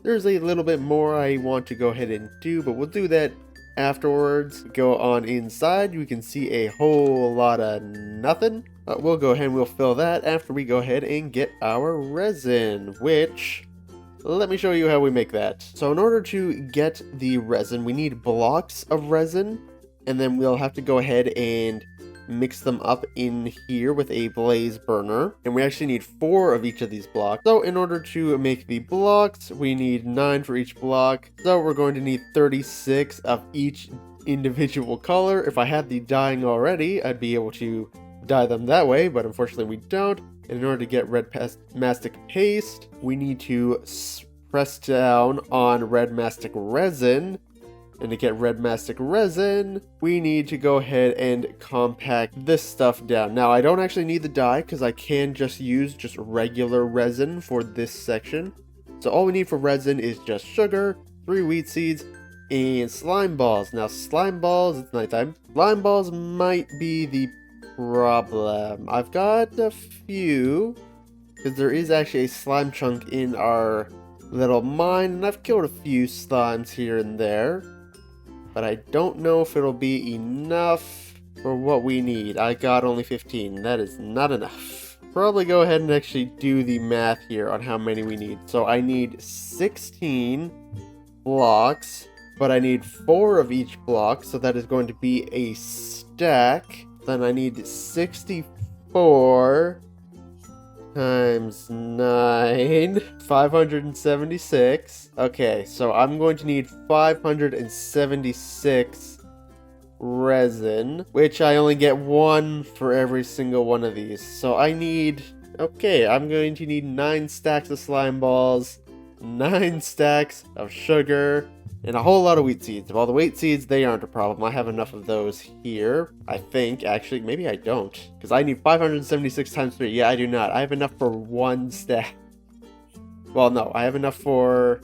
There's a little bit more I want to go ahead and do, but we'll do that afterwards. Go on inside, you can see a whole lot of nothing. We'll go ahead and we'll fill that after we go ahead and get our resin, which, let me show you how we make that. So in order to get the resin, we need blocks of resin, and then we'll have to go ahead and mix them up in here with a blaze burner, and we actually need 4 of each of these blocks. So in order to make the blocks, we need 9 for each block, so we're going to need 36 of each individual color. If I had the dyeing already, I'd be able to dye them that way, but unfortunately we don't. And in order to get red mastic paste, we need to press down on red mastic resin. And to get red mastic resin, we need to go ahead and compact this stuff down. Now, I don't actually need the dye because I can just use regular resin for this section. So all we need for resin is just sugar, 3 wheat seeds, and slime balls. Now, slime balls, it's nighttime. Slime balls might be the problem. I've got a few, because there is actually a slime chunk in our little mine, and I've killed a few slimes here and there. But I don't know if it'll be enough for what we need. I got only 15. That is not enough. Probably go ahead and actually do the math here on how many we need. So I need 16 blocks, but I need 4 of each block. So that is going to be a stack. Then I need 64 times 9, 576. Okay, so I'm going to need 576 resin, which I only get 1 for every single one of these. So I need, okay, I'm going to need 9 stacks of slime balls, 9 stacks of sugar, and a whole lot of wheat seeds. Well, the wheat seeds, they aren't a problem. I have enough of those here, I think. Actually, maybe I don't, because I need 576 times 3. Yeah, I do not. I have enough for 1 stack. Well, no, I have enough for...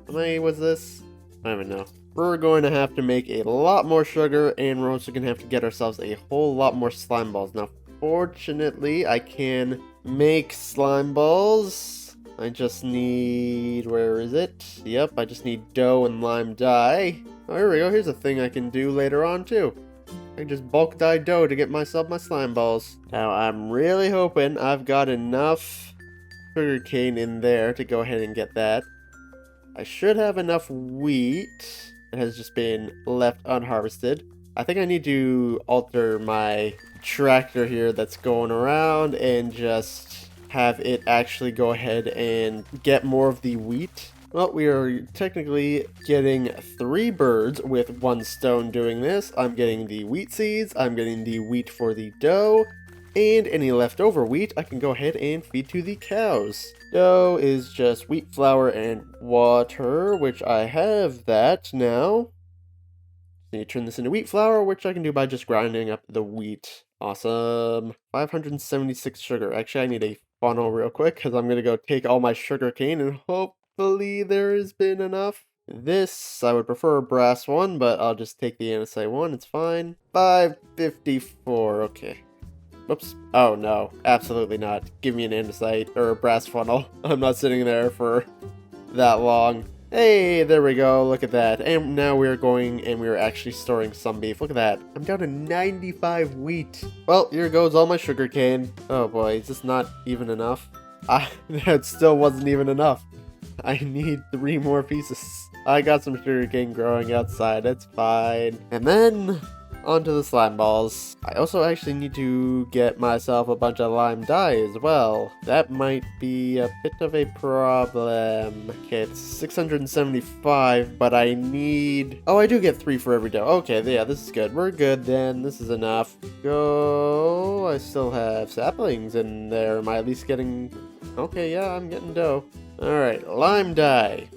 How many was this? I don't even know. We're going to have to make a lot more sugar, and we're also going to have to get ourselves a whole lot more slime balls. Now, fortunately, I can make slime balls. I just need, where is it? Yep, I just need dough and lime dye. Oh, here we go. Here's a thing I can do later on, too. I can just bulk dye dough to get myself my slime balls. Now, I'm really hoping I've got enough sugarcane in there to go ahead and get that. I should have enough wheat that has just been left unharvested. I think I need to alter my tractor here that's going around and just have it actually go ahead and get more of the wheat. Well, we are technically getting 3 birds with 1 stone doing this. I'm getting the wheat seeds, I'm getting the wheat for the dough, and any leftover wheat I can go ahead and feed to the cows. Dough is just wheat flour and water, which I have that now. Need to turn this into wheat flour, which I can do by just grinding up the wheat. Awesome. 576 sugar. Actually, I need a funnel real quick because I'm going to go take all my sugar cane and hopefully there has been enough. This, I would prefer a brass one, but I'll just take the andesite one. It's fine. 554. Okay. Whoops. Oh, no. Absolutely not. Give me an andesite or a brass funnel. I'm not sitting there for that long. Hey, there we go. Look at that. And now we're going and we're actually storing some beef. Look at that. I'm down to 95 wheat. Well, here goes all my sugar cane. Oh boy, is this not even enough? That still wasn't even enough. I need 3 more pieces. I got some sugar cane growing outside. That's fine. And then onto the slime balls. I also actually need to get myself a bunch of lime dye as well. That might be a bit of a problem. Okay, it's 675, but I need... Oh, I do get 3 for every dough. Okay, yeah, this is good. We're good then. This is enough. Go. I still have saplings in there. Am I at least getting... Okay, yeah, I'm getting dough. Alright, lime dye.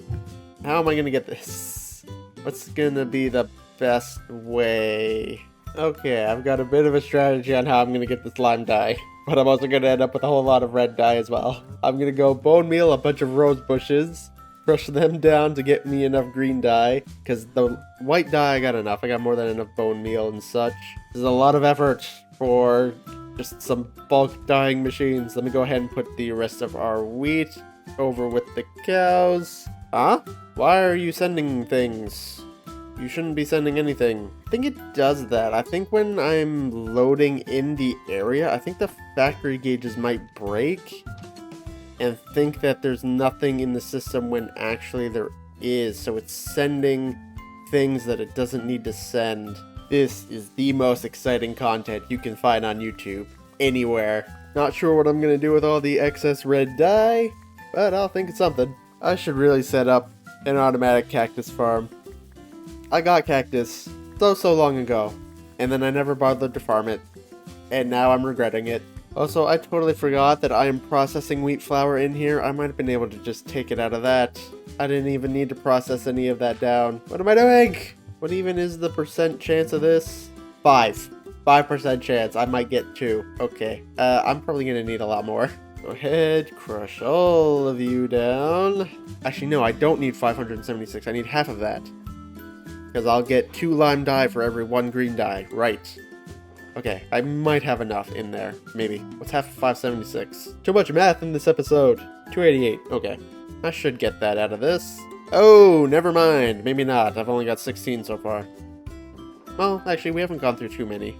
How am I gonna get this? What's gonna be the best way? Okay, I've got a bit of a strategy on how I'm gonna get this lime dye. but I'm also going to end up with a whole lot of red dye as well. I'm going to go bone meal a bunch of rose bushes, crush them down to get me enough green dye, because the white dye I got enough. I got more than enough bone meal and such. This is a lot of effort for just some bulk dyeing machines. Let me go ahead and put the rest of our wheat over with the cows. Huh? Why are you sending things? You shouldn't be sending anything. I think it does that. I think when I'm loading in the area, I think the factory gauges might break and think that there's nothing in the system when actually there is. So it's sending things that it doesn't need to send. This is the most exciting content you can find on YouTube, anywhere. Not sure what I'm going to do with all the excess red dye, but I'll think of something. I should really set up an automatic cactus farm. I got cactus so long ago, and then I never bothered to farm it, and now I'm regretting it. Also, I totally forgot that I am processing wheat flour in here. I might have been able to just take it out of that. I didn't even need to process any of that down. What am I doing? What even is the percent chance of this? 5% chance. I might get 2. Okay. I'm probably gonna need a lot more. Go ahead, crush all of you down. Actually, no, I don't need 576. I need half of that. Because I'll get 2 lime dye for every 1 green dye. Right. Okay, I might have enough in there. Maybe. What's half of 576? Too much math in this episode. 288. Okay. I should get that out of this. Oh, never mind. Maybe not. I've only got 16 so far. Well, actually, we haven't gone through too many.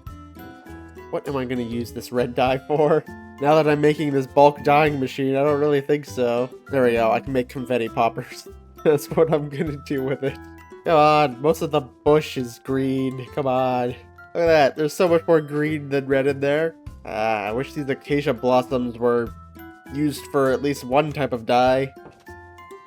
What am I going to use this red dye for? Now that I'm making this bulk dyeing machine, I don't really think so. There we go. I can make confetti poppers. That's what I'm going to do with it. Come on, most of the bush is green. Come on. Look at that. There's so much more green than red in there. I wish these acacia blossoms were used for at least one type of dye.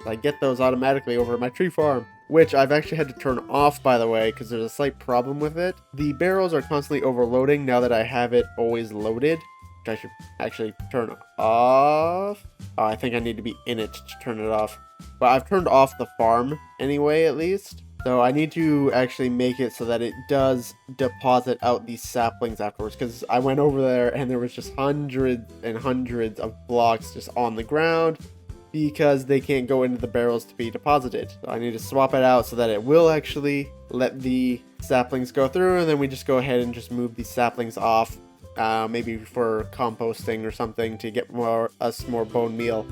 I get those automatically over at my tree farm, which I've actually had to turn off, by the way, because there's a slight problem with it. The barrels are constantly overloading now that I have it always loaded, which I should actually turn off. Oh, I think I need to be in it to turn it off. But I've turned off the farm anyway, at least. So I need to actually make it so that it does deposit out these saplings afterwards, because I went over there and there was just hundreds and hundreds of blocks just on the ground because they can't go into the barrels to be deposited. So I need to swap it out so that it will actually let the saplings go through, and then we just go ahead and just move these saplings off, maybe for composting or something to get us more bone meal.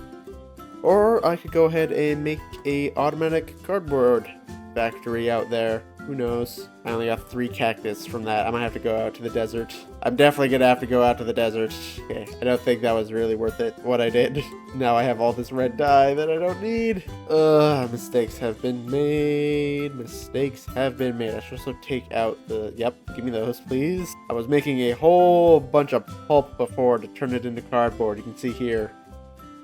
Or I could go ahead and make a automatic cardboard factory out there. Who knows? I only got 3 cactus from that. I might have to go out to the desert. I'm definitely gonna have to go out to the desert. Okay, I don't think that was really worth it, what I did. Now I have all this red dye that I don't need. Mistakes have been made. Mistakes have been made. I should also take out the... Yep, give me those, please. I was making a whole bunch of pulp before to turn it into cardboard. You can see here.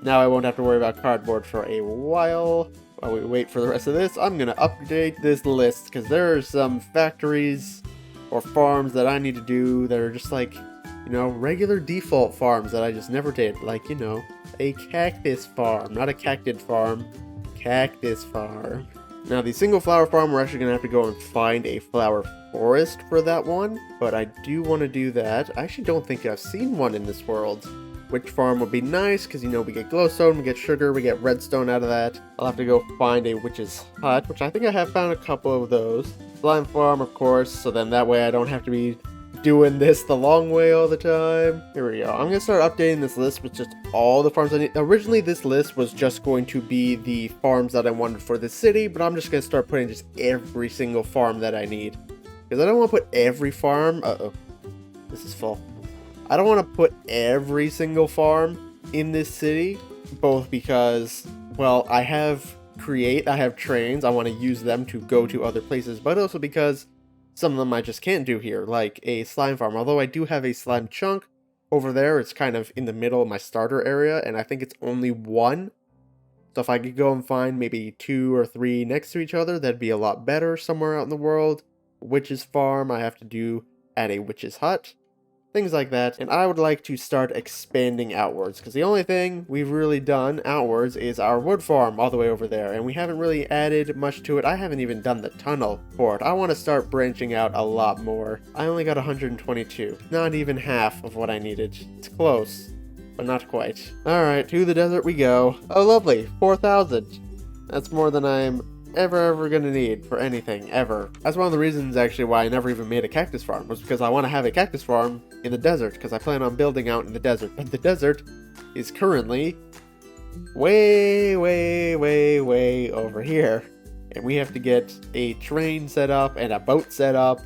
Now I won't have to worry about cardboard for a while. While we wait for the rest of this, I'm going to update this list because there are some factories or farms that I need to do that are just like, you know, regular default farms that I just never did. Like, you know, a cactus farm, not a cactid farm, cactus farm. Now, the single flower farm, we're actually going to have to go and find a flower forest for that one, but I do want to do that. I actually don't think I've seen one in this world. Which farm would be nice, because, you know, we get glowstone, we get sugar, we get redstone out of that. I'll have to go find a witch's hut, which I think I have found a couple of those. Slime farm, of course, so then that way I don't have to be doing this the long way all the time. Here we go. I'm going to start updating this list with just all the farms I need. Originally, this list was just going to be the farms that I wanted for the city, but I'm just going to start putting just every single farm that I need. Because I don't want to put every farm... Uh-oh. This is full. I don't want to put every single farm in this city, both because, well, I have trains, I want to use them to go to other places, but also because some of them I just can't do here, like a slime farm. Although I do have a slime chunk over there, it's kind of in the middle of my starter area, and I think it's only 1. So if I could go and find maybe 2 or 3 next to each other, that'd be a lot better somewhere out in the world. Witch's farm I have to do at a witch's hut. things like that. And I would like to start expanding outwards, because the only thing we've really done outwards is our wood farm all the way over there, and we haven't really added much to it. I haven't even done the tunnel for it. I want to start branching out a lot more. I only got 122, not even half of what I needed. It's close, but not quite. Alright, to the desert we go. Oh lovely, 4,000. That's more than I'm ever gonna need for anything, ever. That's one of the reasons actually why I never even made a cactus farm, was because I want to have a cactus farm in the desert, because I plan on building out in the desert. But the desert is currently way over here, and we have to get a train set up and a boat set up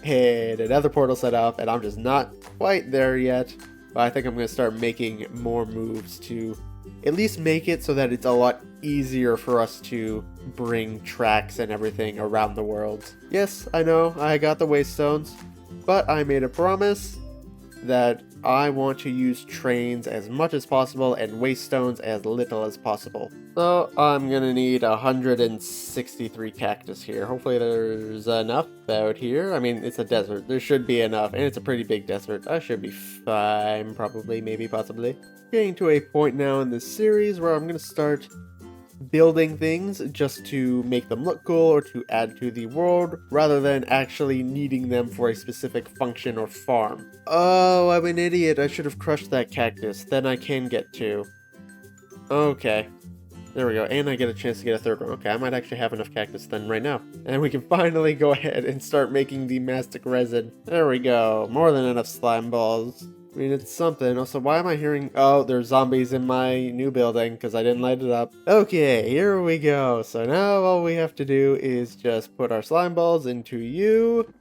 and another portal set up, and I'm just not quite there yet. But I think I'm gonna start making more moves to at least make it so that it's a lot easier for us to bring tracks and everything around the world. Yes, I know, I got the waste stones, but I made a promise that I want to use trains as much as possible and waste stones as little as possible. So I'm gonna need 163 cactus here. Hopefully there's enough out here. I mean, it's a desert. There should be enough, and it's a pretty big desert. I should be fine, probably, maybe, possibly. Getting to a point now in this series where I'm gonna start building things just to make them look cool or to add to the world, rather than actually needing them for a specific function or farm. Oh, I'm an idiot. I should have crushed that cactus. Then I can get two. Okay. There we go. And I get a chance to get a third one. Okay, I might actually have enough cactus then right now. And we can finally go ahead and start making the mastic resin. There we go. More than enough slime balls. I mean, it's something. Also, why am I hearing... Oh, there's zombies in my new building because I didn't light it up. Okay, here we go. So now all we have to do is just put our slime balls into you.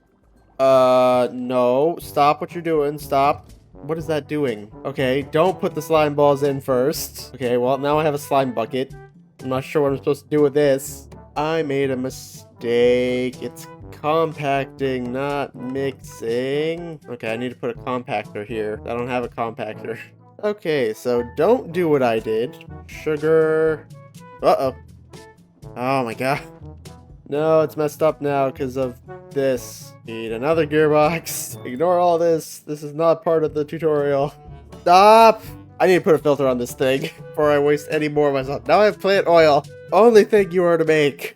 No. Stop what you're doing. Stop. What is that doing? Okay, don't put the slime balls in first. Okay, well, now I have a slime bucket. I'm not sure what I'm supposed to do with this. I made a mistake. It's compacting, not mixing. Okay, I need to put a compactor here. I don't have a compactor. Okay, so don't do what I did. Sugar. Uh-oh. Oh my god. No, it's messed up now because of this. Need another gearbox. Ignore all this. This is not part of the tutorial. Stop! I need to put a filter on this thing before I waste any more of myself. Now I have plant oil. Only thing you are to make.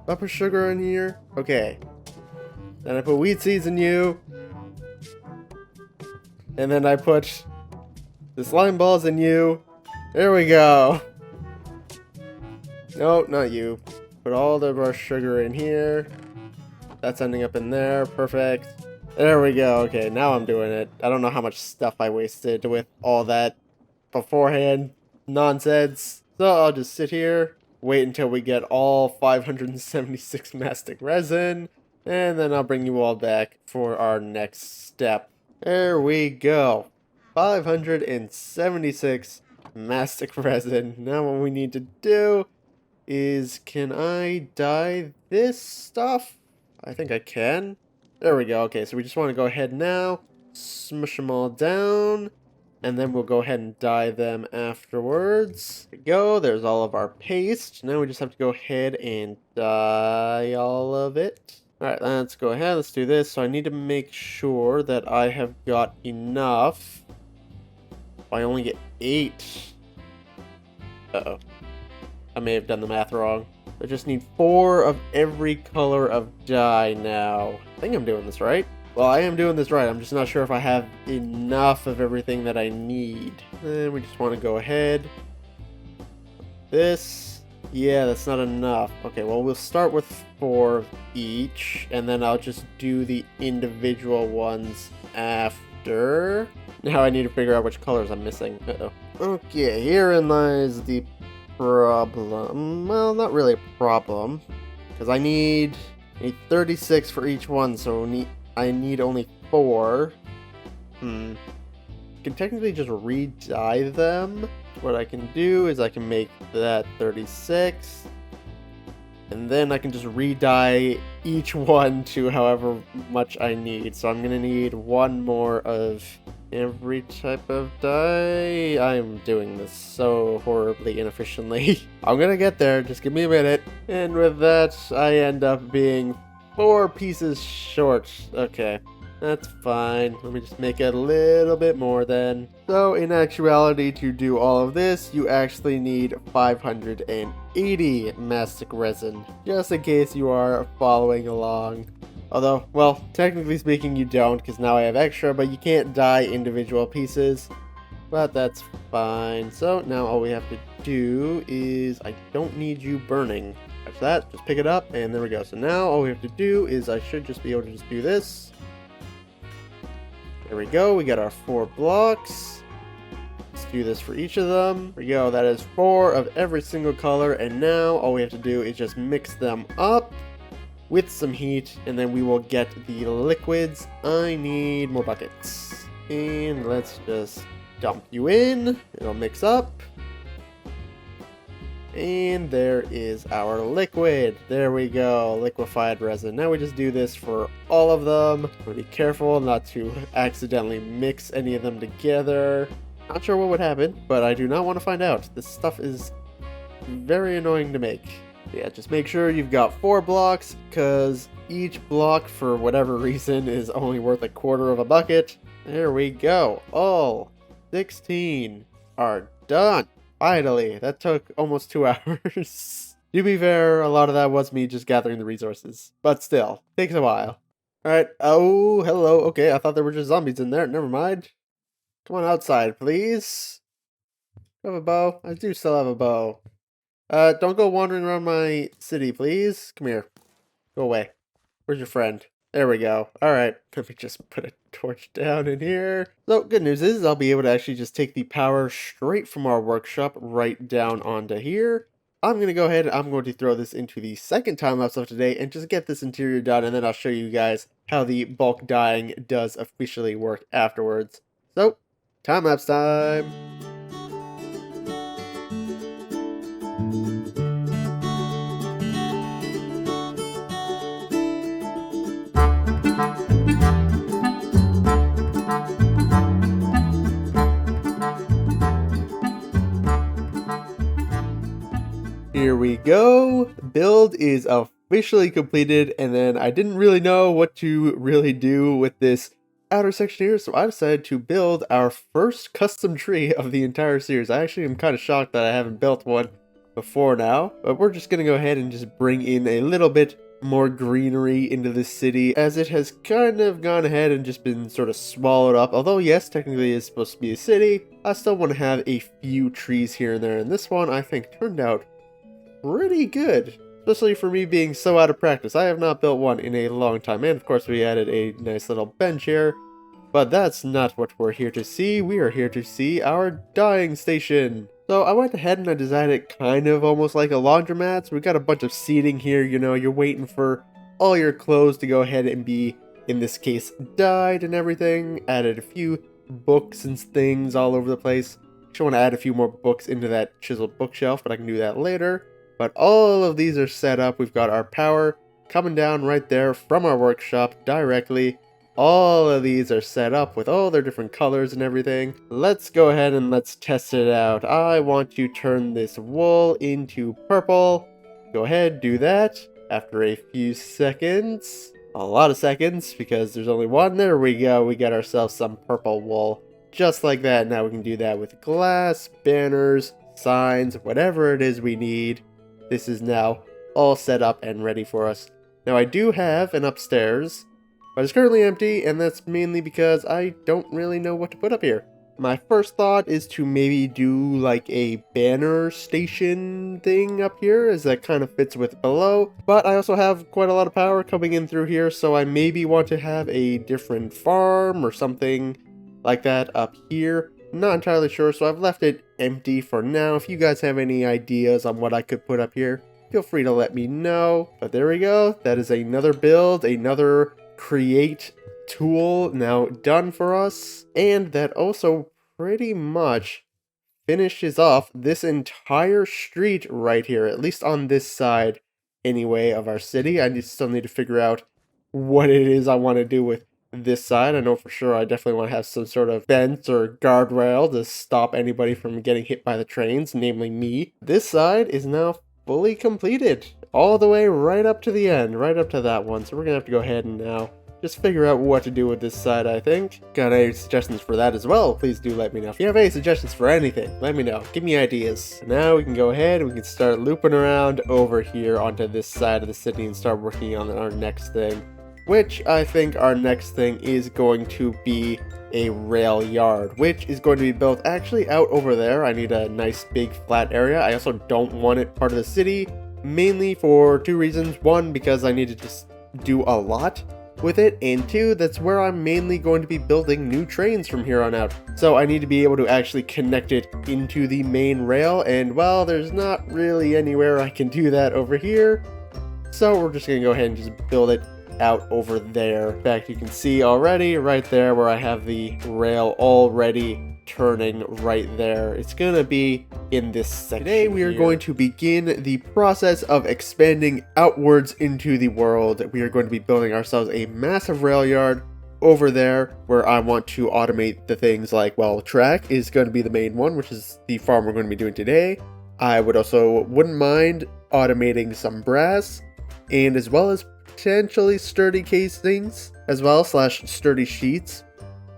I put sugar in here. Okay. Then I put wheat seeds in you. And then I put the slime balls in you. There we go. No, not you. Put all of our sugar in here. That's ending up in there. Perfect. There we go. Okay, now I'm doing it. I don't know how much stuff I wasted with all that beforehand nonsense. So I'll just sit here. Wait until we get all 576 mastic resin, and then I'll bring you all back for our next step. There we go. 576 mastic resin. Now what we need to do is, can I dye this stuff? I think I can. There we go. Okay, so we just want to go ahead now, smush them all down, and then we'll go ahead and dye them afterwards. There we go. There's all of our paste. Now we just have to go ahead and dye all of it. Alright, let's go ahead. Let's do this. So I need to make sure that I have got enough. I only get 8. Uh-oh. I may have done the math wrong. I just need 4 of every color of dye now. I think I'm doing this right. Well, I am doing this right. I'm just not sure if I have enough of everything that I need. And we just want to go ahead. This. Yeah, that's not enough. Okay, well, we'll start with 4 of each. And then I'll just do the individual ones after. Now I need to figure out which colors I'm missing. Uh-oh. Okay, herein lies the problem. Well, not really a problem. Because I need 36 for each one, so I need only 4. I can technically just re-dye them. What I can do is I can make that 36. And then I can just re-dye each one to however much I need. So I'm going to need 1 more of every type of dye. I'm doing this so horribly inefficiently. I'm going to get there. Just give me a minute. And with that, I end up being 4 pieces short. Okay. That's fine. Let me just make it a little bit more then. So in actuality, to do all of this, you actually need 580 mastic resin, just in case you are following along. Although, well, technically speaking you don't, because now I have extra, but you can't dye individual pieces. But that's fine. So now all we have to do is, I don't need you burning. After that, just pick it up, and there we go. So now all we have to do is, I should just be able to just do this. There we go, we got our 4 blocks. Let's do this for each of them. There we go, that is 4 of every single color, and now all we have to do is just mix them up with some heat, and then we will get the liquids. I need more buckets. And let's just dump you in. It'll mix up. And there is our liquid. There we go, liquefied resin. Now we just do this for all of them. Be careful not to accidentally mix any of them together. Not sure what would happen, but I do not want to find out. This stuff is very annoying to make. Yeah, just make sure you've got 4 blocks, because each block, for whatever reason, is only worth a quarter of a bucket. There we go. All 16 are done. Finally, that took almost 2 hours. To be fair, a lot of that was me just gathering the resources. But still, takes a while. Alright, oh, hello. Okay, I thought there were just zombies in there. Never mind. Come on outside, please. Do I have a bow? I do still have a bow. Don't go wandering around my city, please. Come here. Go away. Where's your friend? There we go. Alright, let me just put a torch down in here. So, good news is I'll be able to actually just take the power straight from our workshop right down onto here. I'm going to go ahead and I'm going to throw this into the second time lapse of today and just get this interior done, and then I'll show you guys how the bulk dyeing does officially work afterwards. So, time lapse time! Here we go. Build is officially completed, and then I didn't really know what to really do with this outer section here, so I decided to build our first custom tree of the entire series. I actually am kind of shocked that I haven't built one before now, but we're just gonna go ahead and just bring in a little bit more greenery into this city, as it has kind of gone ahead and just been sort of swallowed up. Although yes, technically it's supposed to be a city, I still want to have a few trees here and there, and this one I think turned out pretty good, especially for me being so out of practice. I have not built one in a long time, and of course we added a nice little bench here, but that's not what we're here to see. We are here to see our dyeing station. So I went ahead and I designed it kind of almost like a laundromat. So we got a bunch of seating here, you know, you're waiting for all your clothes to go ahead and be, in this case, dyed and everything. Added a few books and things all over the place. Just want to add a few more books into that chiseled bookshelf, but I can do that later. But all of these are set up. We've got our power coming down right there from our workshop directly. All of these are set up with all their different colors and everything. Let's go ahead and let's test it out. I want to turn this wool into purple. Go ahead, do that. After a few seconds, a lot of seconds, because there's only one. There we go. We got ourselves some purple wool. Just like that. Now we can do that with glass, banners, signs, whatever it is we need. This is now all set up and ready for us. Now I do have an upstairs, but it's currently empty, and that's mainly because I don't really know what to put up here. My first thought is to maybe do like a banner station thing up here, as that kind of fits with below. But I also have quite a lot of power coming in through here, so I maybe want to have a different farm or something like that up here. Not entirely sure, so I've left it empty for now. If you guys have any ideas on what I could put up here, feel free to let me know. But there we go. That is another build, another create tool now done for us. And that also pretty much finishes off this entire street right here, at least on this side anyway of our city. I still need to figure out what it is I want to do with this side. I know for sure I definitely want to have some sort of fence or guardrail to stop anybody from getting hit by the trains, namely me. This side is now fully completed, all the way right up to the end, right up to that one. So we're gonna have to go ahead and now just figure out what to do with this side, I think. Got any suggestions for that as well? Please do let me know. If you have any suggestions for anything, let me know. Give me ideas. Now we can go ahead and we can start looping around over here onto this side of the city and start working on our next thing. Which I think our next thing is going to be a rail yard, which is going to be built actually out over there. I need a nice big flat area. I also don't want it part of the city, mainly for two reasons. One, because I need to just do a lot with it, and two, that's where I'm mainly going to be building new trains from here on out. So I need to be able to actually connect it into the main rail, and well, there's not really anywhere I can do that over here. So we're just gonna go ahead and just build it out over there. In fact, you can see already right there where I have the rail already turning right there. It's gonna be in this section. Today we are going to begin the process of expanding outwards into the world. We are going to be building ourselves a massive rail yard over there where I want to automate the things like, well, track is going to be the main one, which is the farm we're going to be doing today. I wouldn't mind automating some brass, and as well as potentially sturdy casings as well / sturdy sheets,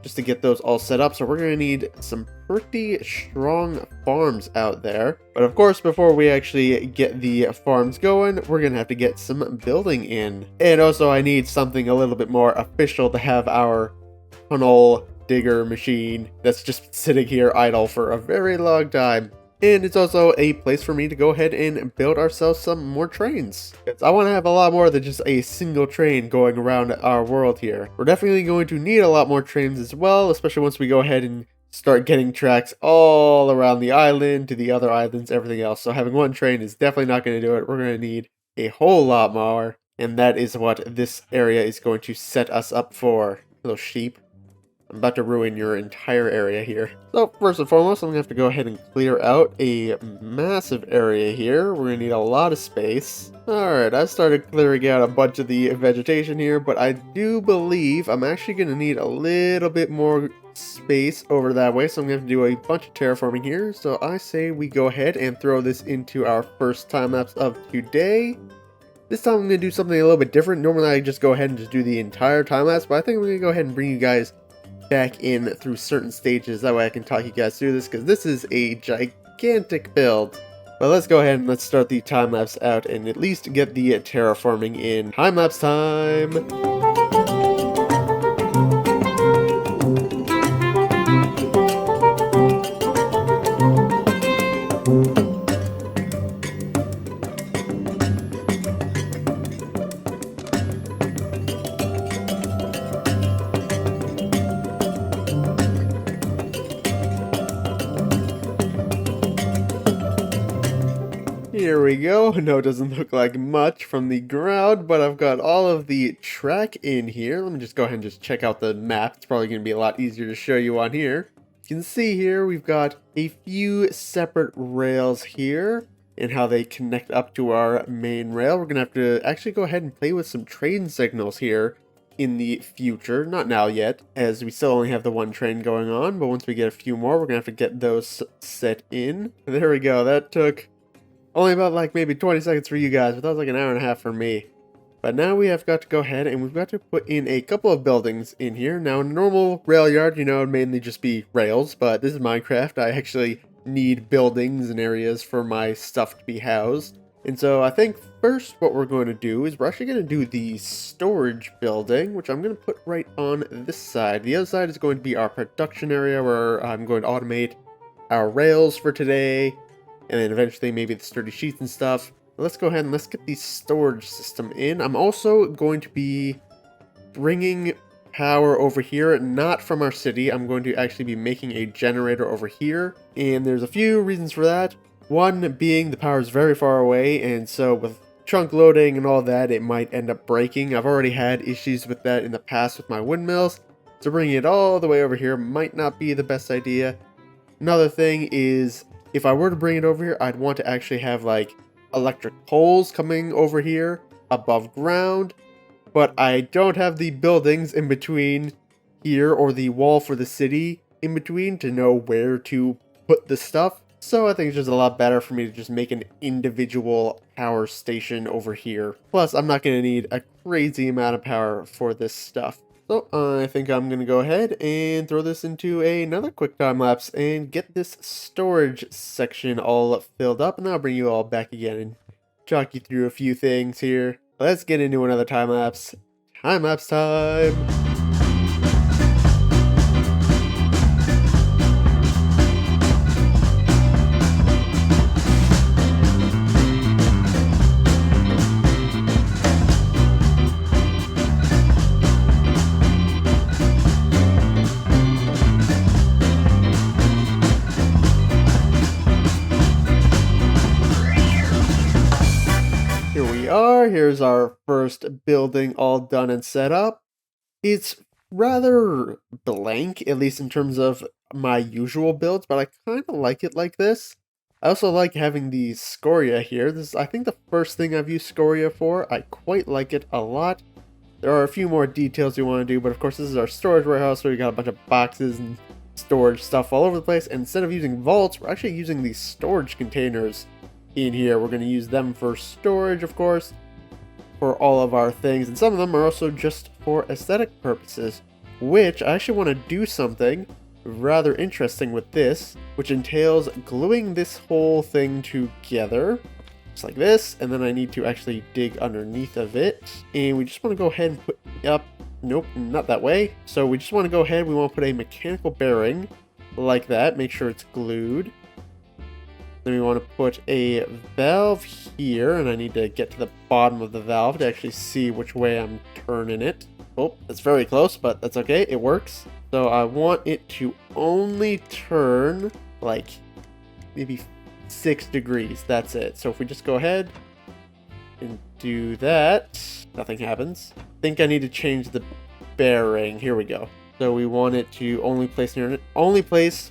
just to get those all set up. So we're going to need some pretty strong farms out there. But of course, before we actually get the farms going, we're going to have to get some building in. And also I need something a little bit more official to have our tunnel digger machine that's just sitting here idle for a very long time. And it's also a place for me to go ahead and build ourselves some more trains. I want to have a lot more than just a single train going around our world here. We're definitely going to need a lot more trains as well, especially once we go ahead and start getting tracks all around the island, to the other islands, everything else. So having one train is definitely not going to do it. We're going to need a whole lot more. And that is what this area is going to set us up for. Little sheep. I'm about to ruin your entire area here. So first and foremost, I'm going to have to go ahead and clear out a massive area here. We're going to need a lot of space. Alright, I started clearing out a bunch of the vegetation here, but I do believe I'm actually going to need a little bit more space over that way. So I'm going to have to do a bunch of terraforming here. So I say we go ahead and throw this into our first time lapse of today. This time I'm going to do something a little bit different. Normally I just go ahead and just do the entire time lapse, but I think I'm going to go ahead and bring you guys back in through certain stages. That way I can talk you guys through this, because this is a gigantic build. But let's go ahead and let's start the time lapse out and at least get the terraforming in. Time lapse time! Here we go. No, it doesn't look like much from the ground, but I've got all of the track in here. Let me just go ahead and just check out the map. It's probably going to be a lot easier to show you on here. You can see here we've got a few separate rails here and how they connect up to our main rail. We're going to have to actually go ahead and play with some train signals here in the future. Not now yet, as we still only have the one train going on, but once we get a few more, we're going to have to get those set in. There we go. That took only about like maybe 20 seconds for you guys, but that was like an hour and a half for me. But now we have got to go ahead and we've got to put in a couple of buildings in here. Now in a normal rail yard, you know, it'd mainly just be rails, but this is Minecraft. I actually need buildings and areas for my stuff to be housed. And so I think first what we're going to do is we're actually going to do the storage building, which I'm going to put right on this side. The other side is going to be our production area where I'm going to automate our rails for today. And then eventually maybe the sturdy sheets and stuff. Let's go ahead and let's get the storage system in. I'm also going to be bringing power over here, not from our city. I'm going to actually be making a generator over here. And there's a few reasons for that. One being the power is very far away, and so with chunk loading and all that, it might end up breaking. I've already had issues with that in the past with my windmills. So bringing it all the way over here might not be the best idea. Another thing is, if I were to bring it over here, I'd want to actually have like electric poles coming over here above ground, but I don't have the buildings in between here or the wall for the city in between to know where to put the stuff. So I think it's just a lot better for me to just make an individual power station over here. Plus, I'm not going to need a crazy amount of power for this stuff. So I think I'm going to go ahead and throw this into another quick time lapse and get this storage section all filled up. And then I'll bring you all back again and talk you through a few things here. Let's get into another time lapse. Time lapse time! Here's our first building all done and set up. It's rather blank, at least in terms of my usual builds, but I kind of like it like this. I also like having the scoria here. This is, I think, the first thing I've used scoria for. I quite like it a lot. There are a few more details we want to do, but of course this is our storage warehouse where we got a bunch of boxes and storage stuff all over the place. And instead of using vaults, we're actually using these storage containers in here. We're going to use them for storage, of course, for all of our things, and some of them are also just for aesthetic purposes, which I actually want to do something rather interesting with this, which entails gluing this whole thing together, just like this, and then I need to actually dig underneath of it, and we just want to go ahead and put up, nope, not that way, so we just want to go ahead, we want to put a mechanical bearing like that, make sure it's glued. Then we want to put a valve here, and I need to get to the bottom of the valve to actually see which way I'm turning it. Oh, that's very close, but that's okay, it works. So I want it to only turn like maybe 6 degrees, that's it. So if we just go ahead and do that, nothing happens. I think I need to change the bearing, here we go. So we want it to only place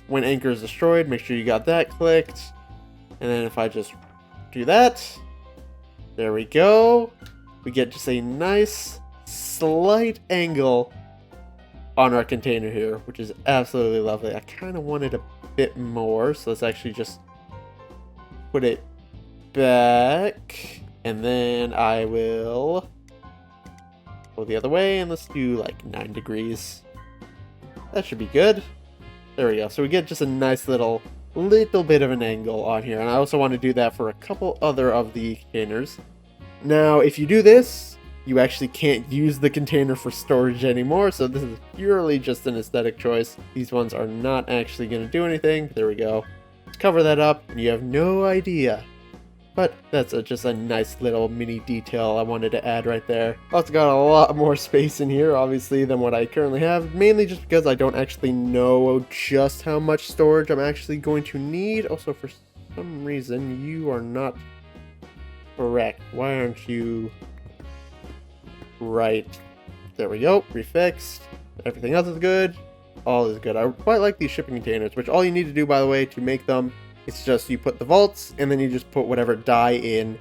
when anchor is destroyed, make sure you got that clicked. And then if I just do that, there we go. We get just a nice slight angle on our container here, which is absolutely lovely. I kind of wanted a bit more, so let's actually just put it back. And then I will go the other way, and let's do like 9 degrees. That should be good. There we go. So we get just a nice little bit of an angle on here, and I also want to do that for a couple other of the containers. Now if you do this, you actually can't use the container for storage anymore, so this is purely just an aesthetic choice. These ones are not actually going to do anything. There we go. Let's cover that up and you have no idea, but that's just a nice little mini detail I wanted to add right there. Also got a lot more space in here, obviously, than what I currently have, mainly just because I don't actually know just how much storage I'm actually going to need. Also, for some reason, you are not correct. Why aren't you right? There we go, refixed. Everything else is good. All is good. I quite like these shipping containers, which all you need to do, by the way, to make them, it's just you put the vaults and then you just put whatever dye in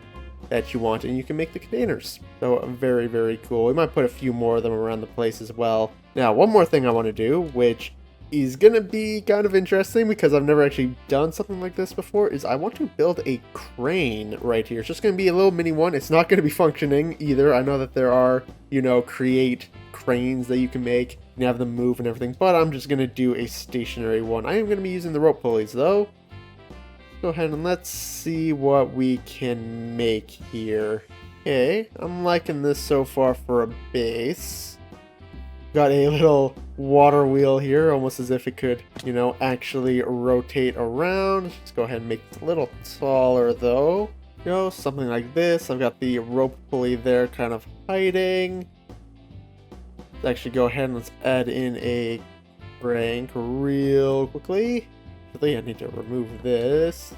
that you want and you can make the containers. So very, very cool. We might put a few more of them around the place as well. Now, one more thing I want to do, which is going to be kind of interesting because I've never actually done something like this before, is I want to build a crane right here. It's just going to be a little mini one. It's not going to be functioning either. I know that there are, you know, create cranes that you can make and have them move and everything, but I'm just going to do a stationary one. I am going to be using the rope pulleys though. Go ahead and let's see what we can make here. Okay, I'm liking this so far for a base. Got a little water wheel here, almost as if it could, you know, actually rotate around. Let's go ahead and make it a little taller though. Go, something like this. I've got the rope pulley there kind of hiding. Let's actually go ahead and let's add in a crank real quickly. I need to remove this.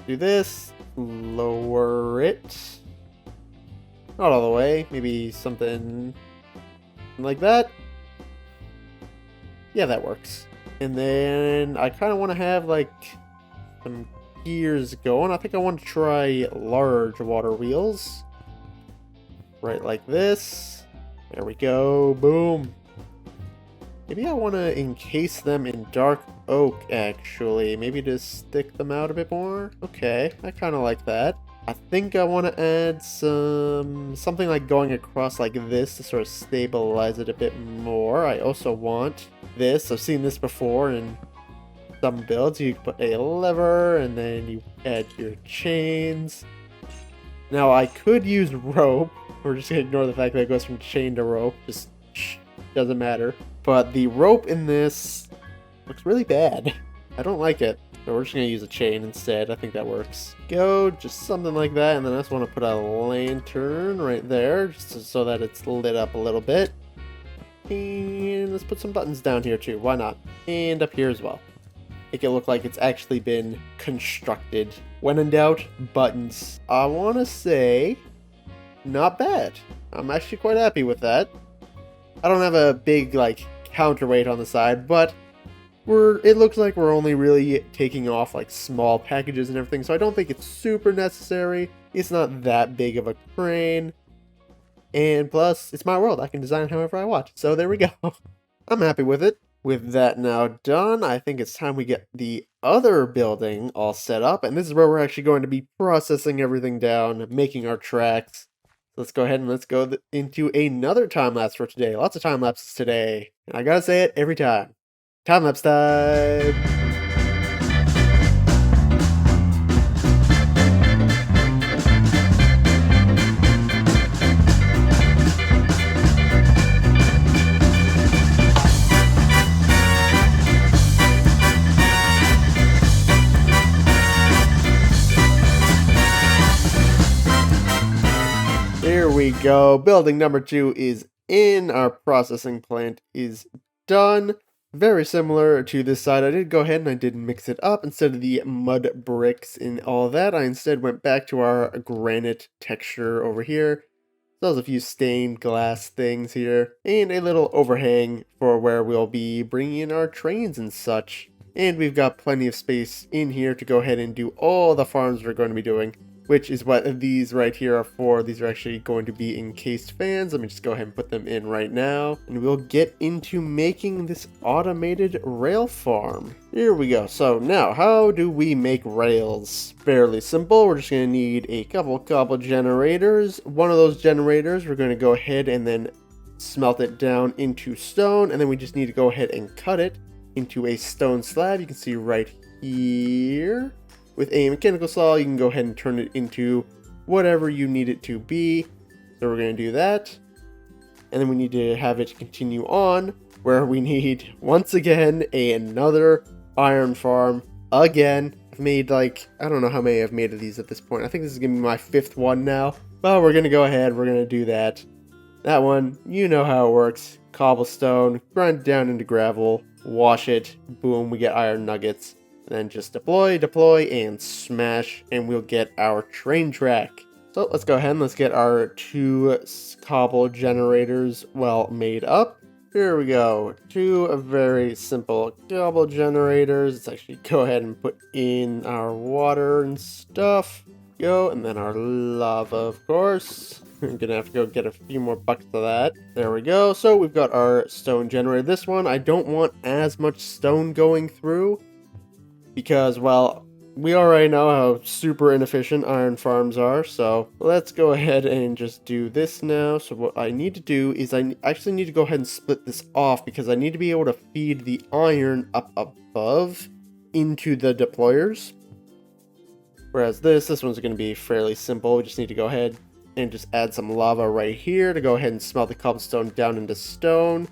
Do this. Lower it. Not all the way. Maybe something like that. Yeah, that works. And then I kind of want to have like some gears going. I think I want to try large water wheels. Right like this. There we go. Boom. Maybe I want to encase them in dark oak, actually. Maybe just stick them out a bit more. Okay, I kind of like that. I think I want to add something like going across like this to sort of stabilize it a bit more. I also want this. I've seen this before in some builds. You put a lever and then you add your chains. Now I could use rope. We're just gonna ignore the fact that it goes from chain to rope. Just doesn't matter. But the rope in this looks really bad. I don't like it. So we're just going to use a chain instead. I think that works. Go, just something like that. And then I just want to put a lantern right there, just so that it's lit up a little bit. And let's put some buttons down here too. Why not? And up here as well. Make it look like it's actually been constructed. When in doubt, buttons. I want to say, not bad. I'm actually quite happy with that. I don't have a big, like, counterweight on the side, but it looks like we're only really taking off like small packages and everything, so I don't think it's super necessary. It's not that big of a crane, and plus it's my world. I can design however I want, so there we go. I'm happy with it. With that now done, I think it's time we get the other building all set up, and this is where we're actually going to be processing everything down, making our tracks. Let's go ahead and let's go into another time lapse for today. Lots of time lapses today, and I gotta say it every time. Time lapse time! Here we go. Building number 2 is in. Our processing plant is done. Very similar to this side. I did go ahead and I did mix it up. Instead of the mud bricks and all that, I instead went back to our granite texture over here. So there's a few stained glass things here, and a little overhang for where we'll be bringing in our trains and such. And we've got plenty of space in here to go ahead and do all the farms we're going to be doing, which is what these right here are for. These are actually going to be encased fans. Let me just go ahead and put them in right now, and we'll get into making this automated rail farm. Here we go. So now, how do we make rails? Fairly simple. We're just going to need a couple generators. One of those generators, we're going to go ahead and then smelt it down into stone, and then we just need to go ahead and cut it into a stone slab. You can see right here. With a mechanical saw, you can go ahead and turn it into whatever you need it to be. So we're going to do that. And then we need to have it continue on, where we need, once again, another iron farm. Again, I've made like, I don't know how many I've made of these at this point. I think this is going to be my 5th one now. Well, we're going to go ahead, we're going to do that. That one, you know how it works. Cobblestone, grind it down into gravel, wash it, boom, we get iron nuggets. And then just deploy, and smash, and we'll get our train track. So let's go ahead and let's get our 2 cobble generators well made up. Here we go. 2 very simple cobble generators. Let's actually go ahead and put in our water and stuff. Go, and then our lava, of course. I'm gonna have to go get a few more buckets of that. There we go. So we've got our stone generator. This one, I don't want as much stone going through, because, well, we already know how super inefficient iron farms are, so let's go ahead and just do this now. So what I need to do is I actually need to go ahead and split this off, because I need to be able to feed the iron up above into the deployers. Whereas this one's going to be fairly simple. We just need to go ahead and just add some lava right here to go ahead and smelt the cobblestone down into stone.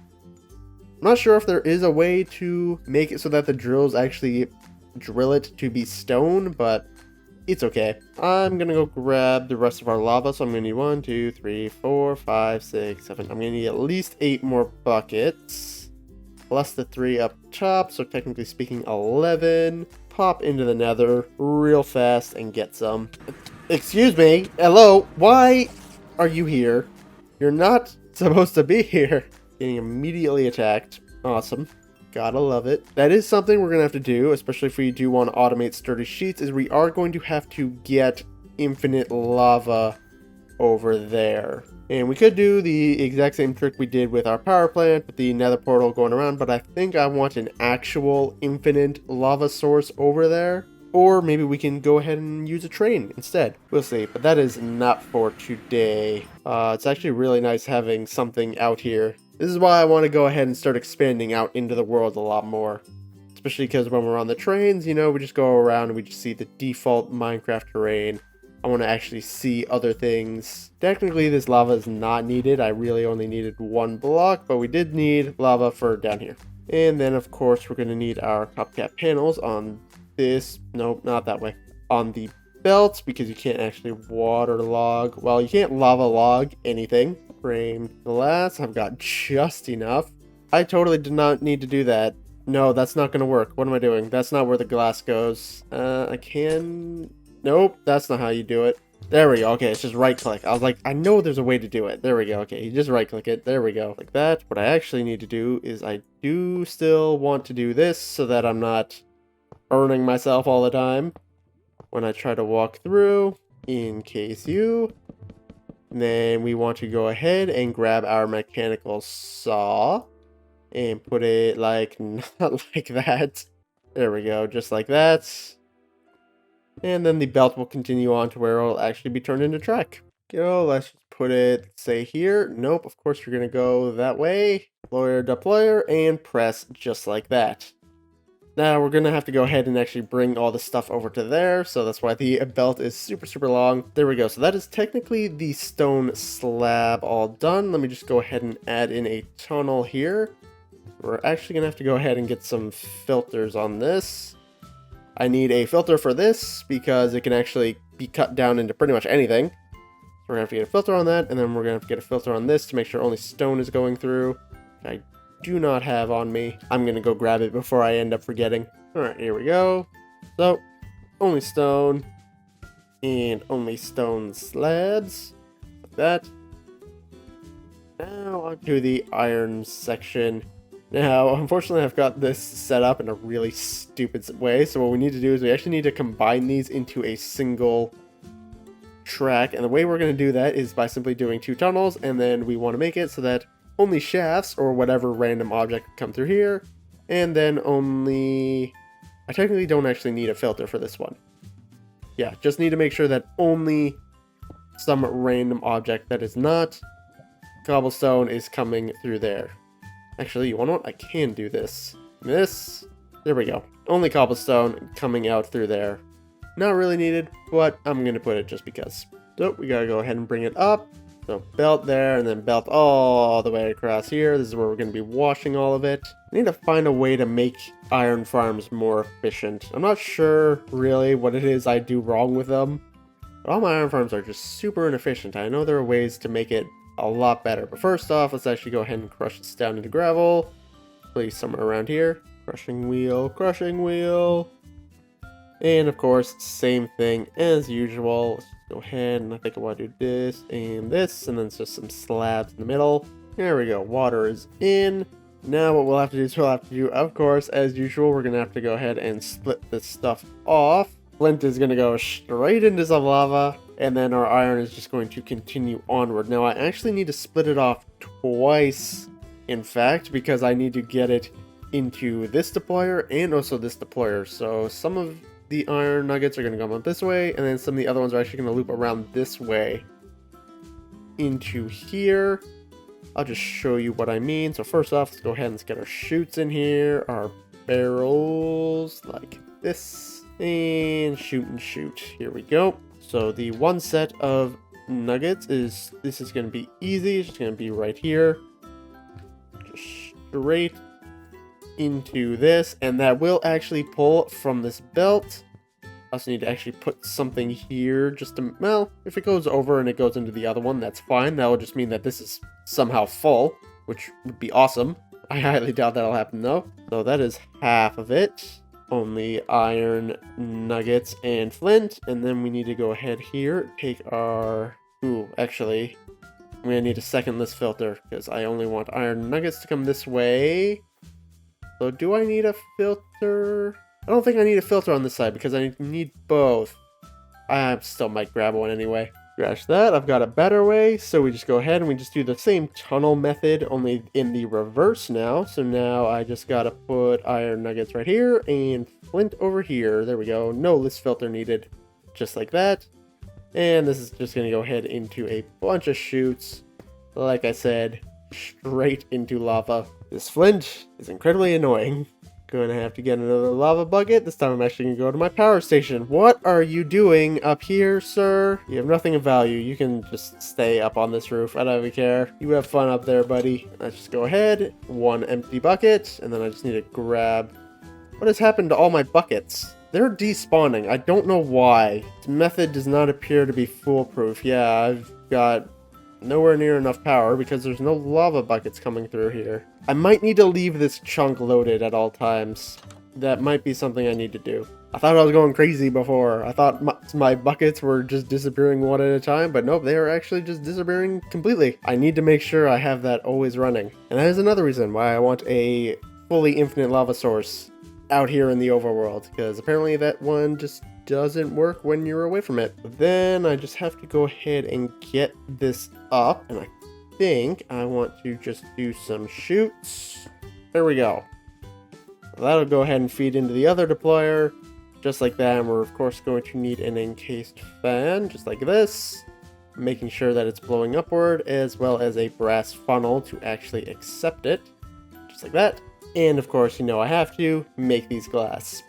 I'm not sure if there is a way to make it so that the drills actually drill it to be stone, but it's okay. I'm gonna go grab the rest of our lava, so I'm gonna need 1, 2, 3, 4, 5, 6, 7. I'm gonna need at least 8 more buckets, plus the 3 up top, so technically speaking 11. Pop into the nether real fast and get some. Excuse me, hello, why are you here? You're not supposed to be here. Getting immediately attacked. Awesome. Gotta love it. That is something we're gonna have to do, especially if we do want to automate sturdy sheets, is we are going to have to get infinite lava over there. And we could do the exact same trick we did with our power plant with the nether portal going around, but I think I want an actual infinite lava source over there. Or maybe we can go ahead and use a train instead. We'll see, but that is not for today. It's actually really nice having something out here. This is why I want to go ahead and start expanding out into the world a lot more. Especially because when we're on the trains, you know, we just go around and we just see the default Minecraft terrain. I want to actually see other things. Technically, this lava is not needed. I really only needed one block, but we did need lava for down here. And then, of course, we're going to need our copcat panels on this. Nope, not that way. On the belt, because you can't actually waterlog. Well, you can't lava log anything. Framed glass. I've got just enough. I totally did not need to do that. No, that's not going to work. What am I doing? That's not where the glass goes. I can... Nope, that's not how you do it. There we go. Okay, it's just right click. I was like, I know there's a way to do it. There we go. Okay, you just right click it. There we go. Like that. What I actually need to do is I do still want to do this so that I'm not burning myself all the time when I try to walk through. In case you... Then we want to go ahead and grab our mechanical saw and put it like, not like that. There we go. Just like that. And then the belt will continue on to where it'll actually be turned into track. Go, let's just put it, say here. Nope, of course you're going to go that way. Deployer, and press just like that. Now we're going to have to go ahead and actually bring all the stuff over to there. So that's why the belt is super, super long. There we go. So that is technically the stone slab all done. Let me just go ahead and add in a tunnel here. We're actually going to have to go ahead and get some filters on this. I need a filter for this because it can actually be cut down into pretty much anything. So we're going to have to get a filter on that, and then we're going to have to get a filter on this to make sure only stone is going through. I do not have on me. I'm going to go grab it before I end up forgetting. Alright, here we go. So, only stone, and only stone slabs, like that. Now onto the iron section. Now, unfortunately, I've got this set up in a really stupid way, so what we need to do is we actually need to combine these into a single track, and the way we're going to do that is by simply doing 2 tunnels, and then we want to make it so that only shafts, or whatever random object come through here, and then only... I technically don't actually need a filter for this one. Yeah, just need to make sure that only some random object that is not cobblestone is coming through there. Actually, you want to know what? I can do this. This. There we go. Only cobblestone coming out through there. Not really needed, but I'm going to put it just because. So we got to go ahead and bring it up. So belt there, and then belt all the way across here. This is where we're going to be washing all of it. I need to find a way to make iron farms more efficient. I'm not sure really what it is I do wrong with them. But all my iron farms are just super inefficient. I know there are ways to make it a lot better. But first off, let's actually go ahead and crush this down into gravel. Place somewhere around here. Crushing wheel, crushing wheel. And of course, same thing as usual. Let's go ahead and I think I want to do this, and then it's just some slabs in the middle. There we go. Water is in. Now what we'll have to do is of course, as usual, we're going to have to go ahead and split this stuff off. Flint is going to go straight into some lava, and then our iron is just going to continue onward. Now I actually need to split it off twice, in fact, because I need to get it into this deployer and also this deployer. So some of the iron nuggets are going to come up this way, and then some of the other ones are actually going to loop around this way into here. I'll just show you what I mean. So first off, let's go ahead and get our chutes in here, our barrels like this. And shoot and shoot. Here we go. So the one set of nuggets is going to be easy. It's just going to be right here. Just straight into this. And that will actually pull from this belt. I also need to actually put something here just to, well, if it goes over and it goes into the other one, that's fine. That will just mean that this is somehow full, which would be awesome. I highly doubt that'll happen though. So that is half of it. Only iron nuggets and flint, and then we need to go ahead here, take our... Ooh, actually, I'm going to need a second list filter, because I only want iron nuggets to come this way. So do I need a filter? I don't think I need a filter on this side, because I need both. I still might grab one anyway. Scratch that. I've got a better way. So we just go ahead and we just do the same tunnel method, only in the reverse now. So now I just got to put iron nuggets right here and flint over here. There we go. No list filter needed. Just like that. And this is just going to go ahead into a bunch of chutes. Like I said, straight into lava. This flint is incredibly annoying. Going to have to get another lava bucket. This time I'm actually going to go to my power station. What are you doing up here, sir? You have nothing of value. You can just stay up on this roof. I don't even care. You have fun up there, buddy. Let's just go ahead. One empty bucket. And then I just need to grab... What has happened to all my buckets? They're despawning. I don't know why. This method does not appear to be foolproof. Yeah, I've got nowhere near enough power because there's no lava buckets coming through here. I might need to leave this chunk loaded at all times. That might be something I need to do. I thought I was going crazy before. I thought my buckets were just disappearing one at a time, but nope, they are actually just disappearing completely. I need to make sure I have that always running. And that is another reason why I want a fully infinite lava source out here in the overworld, because apparently that one just doesn't work when you're away from it. But then I just have to go ahead and get this up, and I think I want to just do some chutes. There we go. That'll go ahead and feed into the other deployer, just like that. And we're of course going to need an encased fan, just like this, making sure that it's blowing upward, as well as a brass funnel to actually accept it, just like that. And of course, you know, I have to make these glass.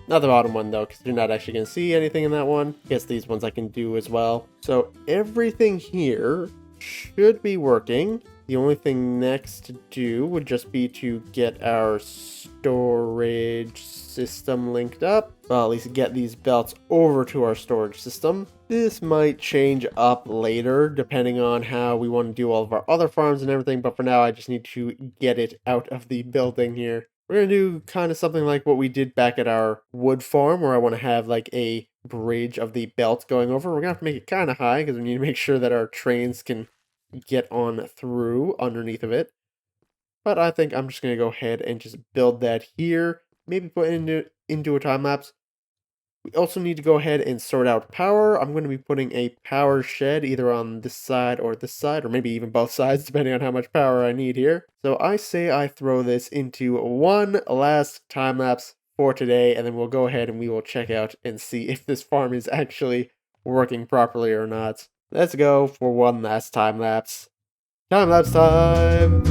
Not the bottom one though, because you're not actually going to see anything in that one. I guess these ones I can do as well. So everything here should be working. The only thing next to do would just be to get our storage system linked up. Well, at least get these belts over to our storage system. This might change up later, depending on how we want to do all of our other farms and everything. But for now, I just need to get it out of the building here. We're going to do kind of something like what we did back at our wood farm, where I want to have like a bridge of the belt going over. We're going to have to make it kind of high because we need to make sure that our trains can get on through underneath of it. But I think I'm just going to go ahead and just build that here. Maybe put it into a time lapse. We also need to go ahead and sort out power. I'm going to be putting a power shed either on this side, or maybe even both sides, depending on how much power I need here. So I say I throw this into one last time lapse for today, and then we'll go ahead and we will check out and see if this farm is actually working properly or not. Let's go for one last time lapse. Time lapse time!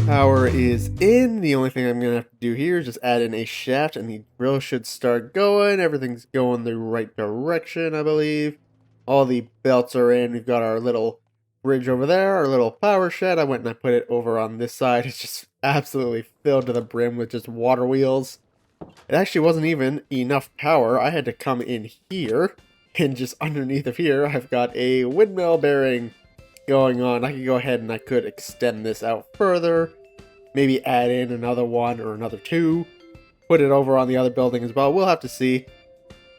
Power is in. The only thing I'm going to have to do here is just add in a shaft and the drill should start going. Everything's going the right direction, I believe. All the belts are in. We've got our little bridge over there, our little power shed. I went and I put it over on this side. It's just absolutely filled to the brim with just water wheels. It actually wasn't even enough power. I had to come in here, and just underneath of here, I've got a windmill bearing going on. I could go ahead and I could extend this out further. Maybe add in another one or another two. Put it over on the other building as well. We'll have to see.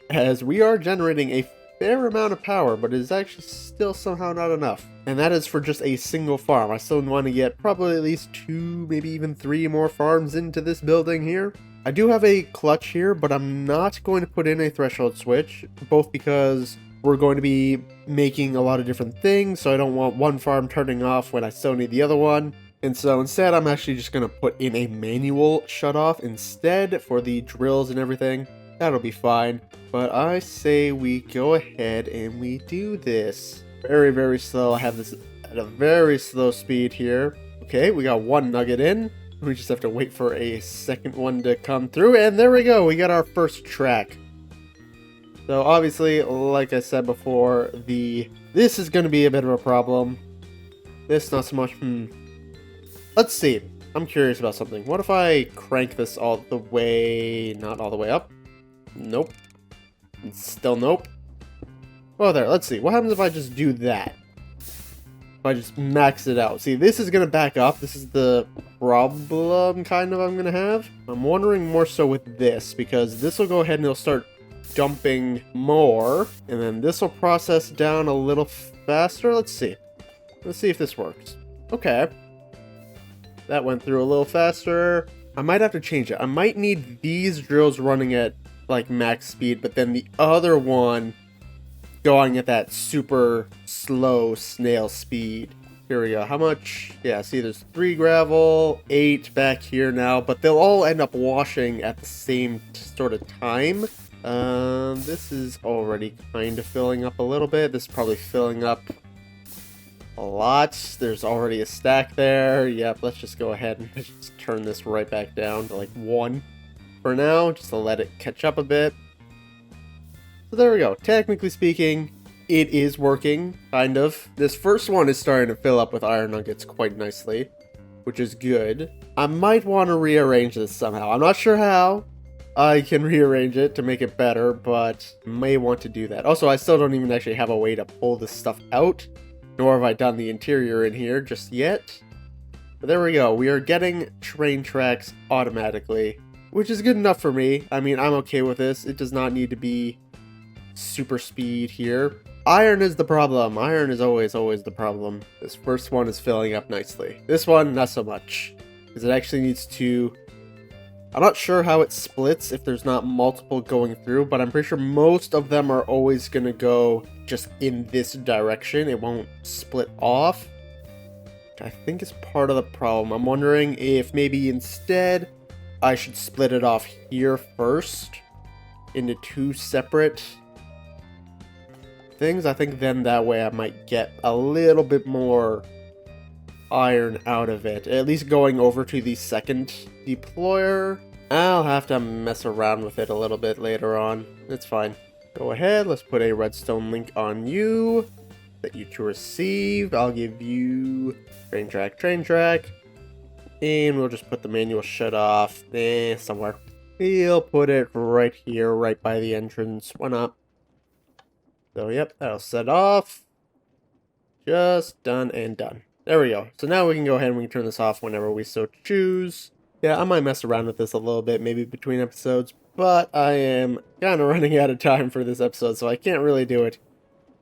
As we are generating a fair amount of power, but it is actually still somehow not enough. And that is for just a single farm. I still want to get probably at least 2, maybe even 3 more farms into this building here. I do have a clutch here, but I'm not going to put in a threshold switch. Both because we're going to be making a lot of different things, so I don't want one farm turning off when I still need the other one. And so instead, I'm actually just going to put in a manual shutoff instead for the drills and everything. That'll be fine. But I say we go ahead and we do this. Very, very slow. I have this at a very slow speed here. Okay, we got one nugget in. We just have to wait for a second one to come through. And there we go. We got our first track. So obviously, like I said before, this is going to be a bit of a problem. This not so much. Let's see. I'm curious about something. What if I crank this all the way... Not all the way up? Nope. Still nope. Well, there. Let's see. What happens if I just do that? If I just max it out. See, this is going to back up. This is the problem, kind of, I'm going to have. I'm wondering more so with this, because this will go ahead and it'll start dumping more. And then this will process down a little faster. Let's see. Let's see if this works. Okay. That went through a little faster. I might have to change it. I might need these drills running at like max speed, but then the other one going at that super slow snail speed. Here we go. How much? Yeah, see, there's 3 gravel, 8 back here now, but they'll all end up washing at the same sort of time. This is already kind of filling up a little bit. This is probably filling up a lot. There's already a stack there. Yep, let's just go ahead and just turn this right back down to like 1 for now, just to let it catch up a bit. So there we go. Technically speaking, it is working, kind of. This first one is starting to fill up with iron nuggets quite nicely, which is good. I might want to rearrange this somehow. I'm not sure how I can rearrange it to make it better, but may want to do that. Also, I still don't even actually have a way to pull this stuff out, nor have I done the interior in here just yet. But there we go. We are getting train tracks automatically, which is good enough for me. I mean, I'm okay with this. It does not need to be super speed here. Iron is the problem. Iron is always the problem. This first one is filling up nicely. This one, not so much, because it actually needs to... I'm not sure how it splits if there's not multiple going through, but I'm pretty sure most of them are always going to go just in this direction. It won't split off, which I think is part of the problem. I'm wondering if maybe instead I should split it off here first into 2 separate things. I think then that way I might get a little bit more iron out of it. At least going over to the second deployer. I'll have to mess around with it a little bit later on. It's fine. Go ahead, let's put a redstone link on you that you to receive. I'll give you train track, and we'll just put the manual shut off somewhere. We'll put it right here, right by the entrance. Why not? So yep, that'll set off. Just done and done. There we go. So now we can go ahead and we can turn this off whenever we so choose. Yeah, I might mess around with this a little bit, maybe between episodes, but I am kind of running out of time for this episode, so I can't really do it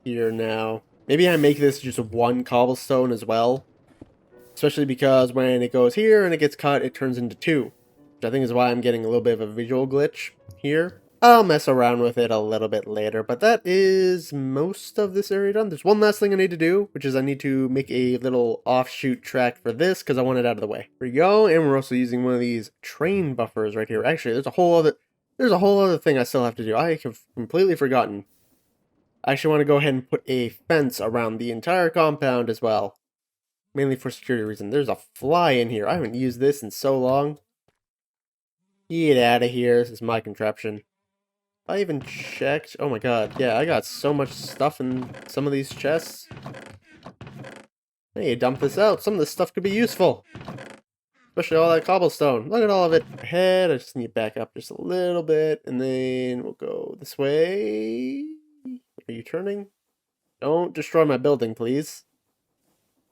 here now. Maybe I make this just 1 cobblestone as well, especially because when it goes here and it gets cut, it turns into 2, which I think is why I'm getting a little bit of a visual glitch here. I'll mess around with it a little bit later, but that is most of this area done. There's one last thing I need to do, which is I need to make a little offshoot track for this because I want it out of the way. Here we go, and we're also using one of these train buffers right here. Actually, there's a whole other thing I still have to do. I have completely forgotten. I actually want to go ahead and put a fence around the entire compound as well, mainly for security reasons. There's a fly in here. I haven't used this in so long. Get out of here. This is my contraption. I even checked. Oh my god, yeah, I got so much stuff in some of these chests. Hey, dump this out. Some of this stuff could be useful. Especially all that cobblestone. Look at all of it. Ahead, I just need to back up just a little bit, and then we'll go this way. Are you turning? Don't destroy my building, please.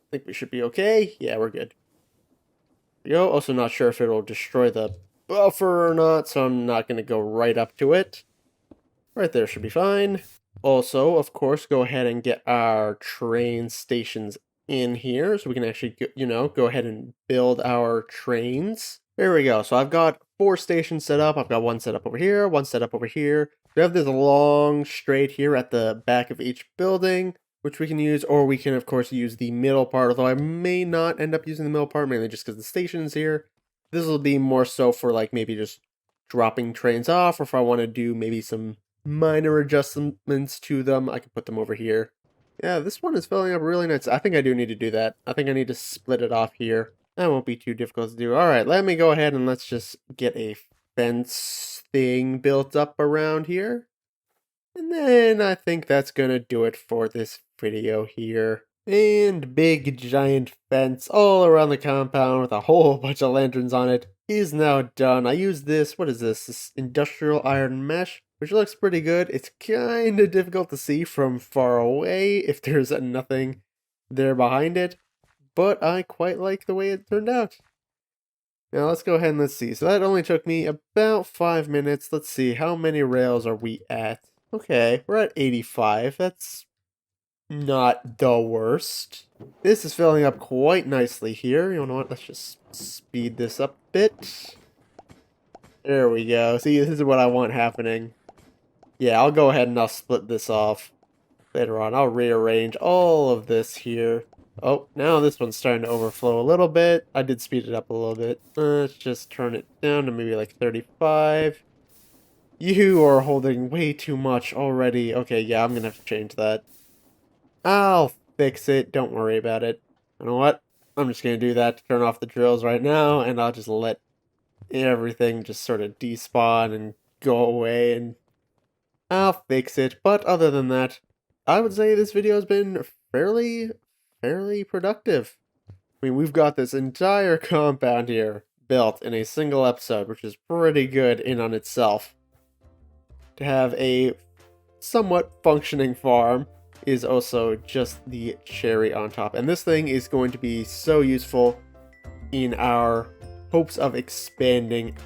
I think we should be okay. Yeah, we're good. There you go. Also not sure if it'll destroy the buffer or not, so I'm not going to go right up to it. Right there should be fine. Also, of course, go ahead and get our train stations in here so we can actually, go ahead and build our trains. There we go. So I've got 4 stations set up. I've got 1 set up over here, 1 set up over here. We have this long straight here at the back of each building, which we can use, or we can, of course, use the middle part, although I may not end up using the middle part, mainly just because the station's here. This will be more so for, like, maybe just dropping trains off, or if I want to do maybe some minor adjustments to them, I can put them over here. Yeah, this one is filling up really nice. I think I do need to do that. I think I need to split it off here. That won't be too difficult to do. Alright, let me go ahead and let's just get a fence thing built up around here. And then I think that's gonna do it for this video here. And big giant fence all around the compound with a whole bunch of lanterns on it is now done. I used this, what is this? This industrial iron mesh, which looks pretty good. It's kind of difficult to see from far away if there's nothing there behind it, but I quite like the way it turned out. Now let's go ahead and let's see. So that only took me about 5 minutes. Let's see, how many rails are we at? Okay, we're at 85. That's not the worst. This is filling up quite nicely here. You know what? Let's just speed this up a bit. There we go. See, this is what I want happening. Yeah, I'll go ahead and I'll split this off later on. I'll rearrange all of this here. Oh, now this one's starting to overflow a little bit. I did speed it up a little bit. Let's just turn it down to maybe like 35. You are holding way too much already. Okay, yeah, I'm gonna have to change that. I'll fix it. Don't worry about it. You know what? I'm just gonna do that to turn off the drills right now, and I'll just let everything just sort of despawn and go away, and I'll fix it. But other than that, I would say this video has been fairly productive. I mean, we've got this entire compound here built in a single episode, which is pretty good in on itself. To have a somewhat functioning farm is also just the cherry on top. And this thing is going to be so useful in our hopes of expanding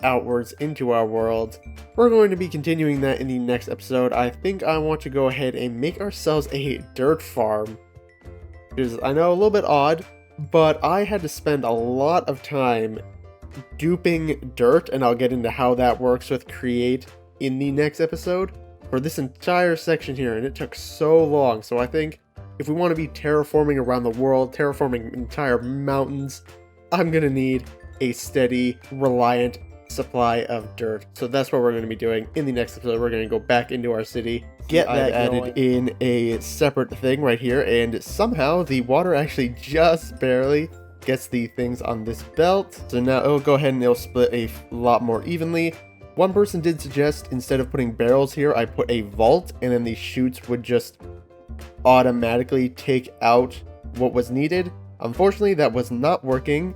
outwards into our world. We're going to be continuing that in the next episode. I think I want to go ahead and make ourselves a dirt farm. Which is, I know, a little bit odd, but I had to spend a lot of time duping dirt, and I'll get into how that works with Create in the next episode, for this entire section here, and it took so long. So I think if we want to be terraforming around the world, terraforming entire mountains, I'm going to need a steady, reliant supply of dirt. So that's what we're going to be doing in the next episode. We're going to go back into our city, get that added in a separate thing right here, and somehow the water actually just barely gets the things on this belt. So now it'll go ahead and it'll split a lot more evenly. One person did suggest, instead of putting barrels here, I put a vault, and then the chutes would just automatically take out what was needed. Unfortunately, that was not working.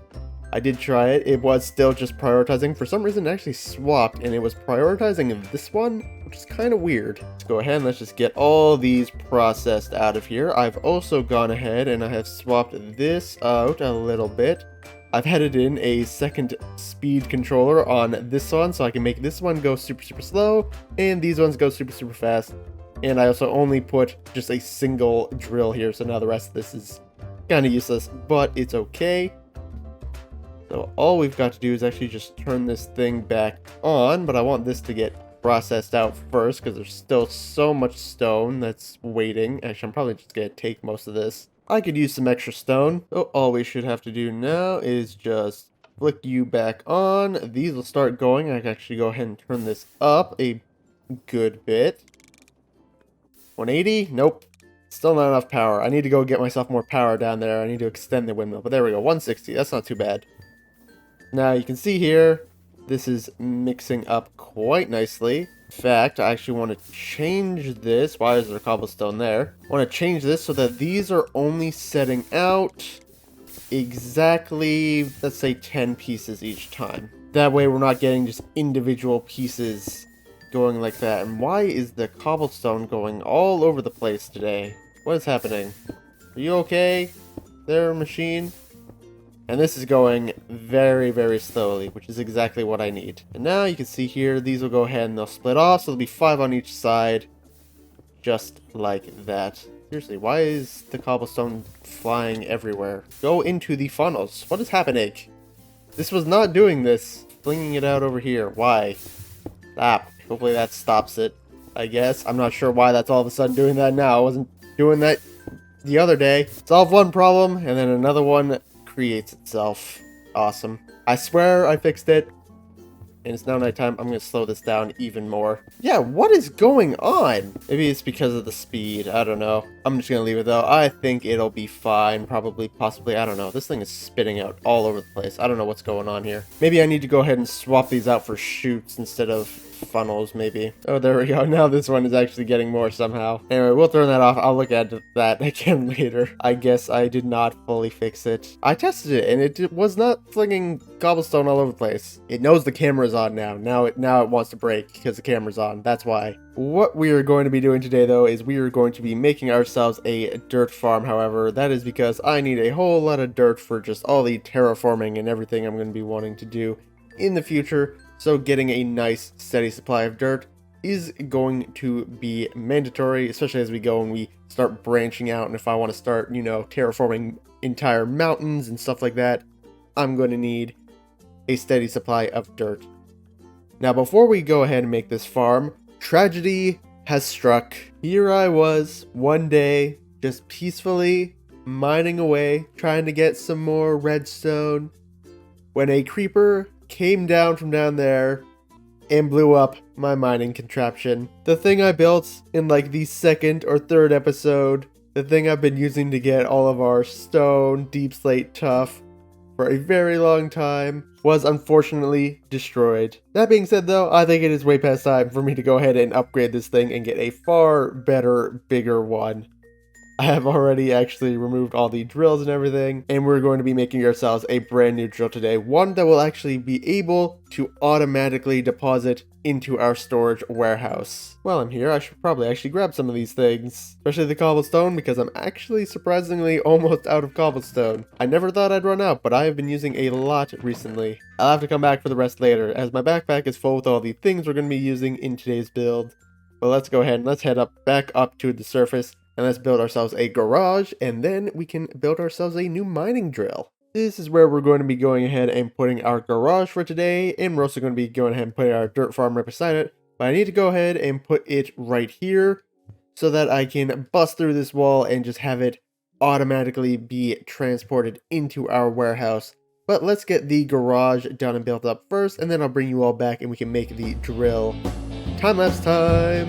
I did try it. It was still just prioritizing. For some reason, it actually swapped, and it was prioritizing this one, which is kind of weird. Let's go ahead and let's just get all these processed out of here. I've also gone ahead and I have swapped this out a little bit. I've headed in a second speed controller on this one, so I can make this one go super slow, and these ones go super fast. And I also only put just a single drill here, so now the rest of this is kind of useless, but it's okay. So all we've got to do is actually just turn this thing back on, but I want this to get processed out first, because there's still so much stone that's waiting. Actually, I'm probably just going to take most of this. I could use some extra stone. So all we should have to do now is just flick you back on. These will start going. I can actually go ahead and turn this up a good bit. 180? Nope. Still not enough power. I need to go get myself more power down there. I need to extend the windmill. But there we go. 160. That's not too bad. Now you can see here, this is mixing up quite nicely. In fact, I actually want to change this. Why is there cobblestone there? I want to change this so that these are only setting out exactly, let's say, 10 pieces each time. That way we're not getting just individual pieces going like that. And why is the cobblestone going all over the place today? What is happening? Are you okay there, machine? And this is going very slowly, which is exactly what I need. And now you can see here, these will go ahead and they'll split off, so there'll be 5 on each side, just like that. Seriously, why is the cobblestone flying everywhere? Go into the funnels. What is happening? This was not doing this. Flinging it out over here. Why? Stop. Hopefully that stops it, I guess. I'm not sure why that's all of a sudden doing that now. I wasn't doing that the other day. Solve one problem, and then another one creates itself. Awesome. I swear I fixed it. And it's now nighttime. I'm going to slow this down even more. Yeah, what is going on? Maybe it's because of the speed. I don't know. I'm just going to leave it though. I think it'll be fine. Probably, possibly. I don't know. This thing is spitting out all over the place. I don't know what's going on here. Maybe I need to go ahead and swap these out for chutes instead of funnels, maybe. Oh, there we go. Now this one is actually getting more somehow. Anyway, we'll turn that off. I'll look at that again later. I guess I did not fully fix it. I tested it, and it was not flinging cobblestone all over the place. It knows the camera is on now. Now it wants to break because the camera's on. That's why. What we are going to be doing today, though, is we are going to be making ourselves a dirt farm. However, that is because I need a whole lot of dirt for just all the terraforming and everything I'm going to be wanting to do in the future. So getting a nice steady supply of dirt is going to be mandatory, especially as we go and we start branching out. And if I want to start, you know, terraforming entire mountains and stuff like that, I'm going to need a steady supply of dirt. Now, before we go ahead and make this farm, tragedy has struck. Here I was one day, just peacefully mining away, trying to get some more redstone, when a creeper came down from down there and blew up my mining contraption. The thing I built in like the second or third episode, the thing I've been using to get all of our stone, deep slate, tough for a very long time, was unfortunately destroyed. That being said though, I think it is way past time for me to go ahead and upgrade this thing and get a far better, bigger one. I have already actually removed all the drills and everything, and we're going to be making ourselves a brand new drill today. One that will actually be able to automatically deposit into our storage warehouse. While I'm here, I should probably actually grab some of these things, especially the cobblestone, because I'm actually surprisingly almost out of cobblestone. I never thought I'd run out, but I have been using a lot recently. I'll have to come back for the rest later, as my backpack is full with all the things we're going to be using in today's build. But let's go ahead and let's head back up to the surface. And let's build ourselves a garage, and then we can build ourselves a new mining drill. This is where we're going to be going ahead and putting our garage for today, and we're also going to be going ahead and putting our dirt farm right beside it. But I need to go ahead and put it right here so that I can bust through this wall and just have it automatically be transported into our warehouse. But let's get the garage done and built up first, and then I'll bring you all back and we can make the drill. Time-lapse time!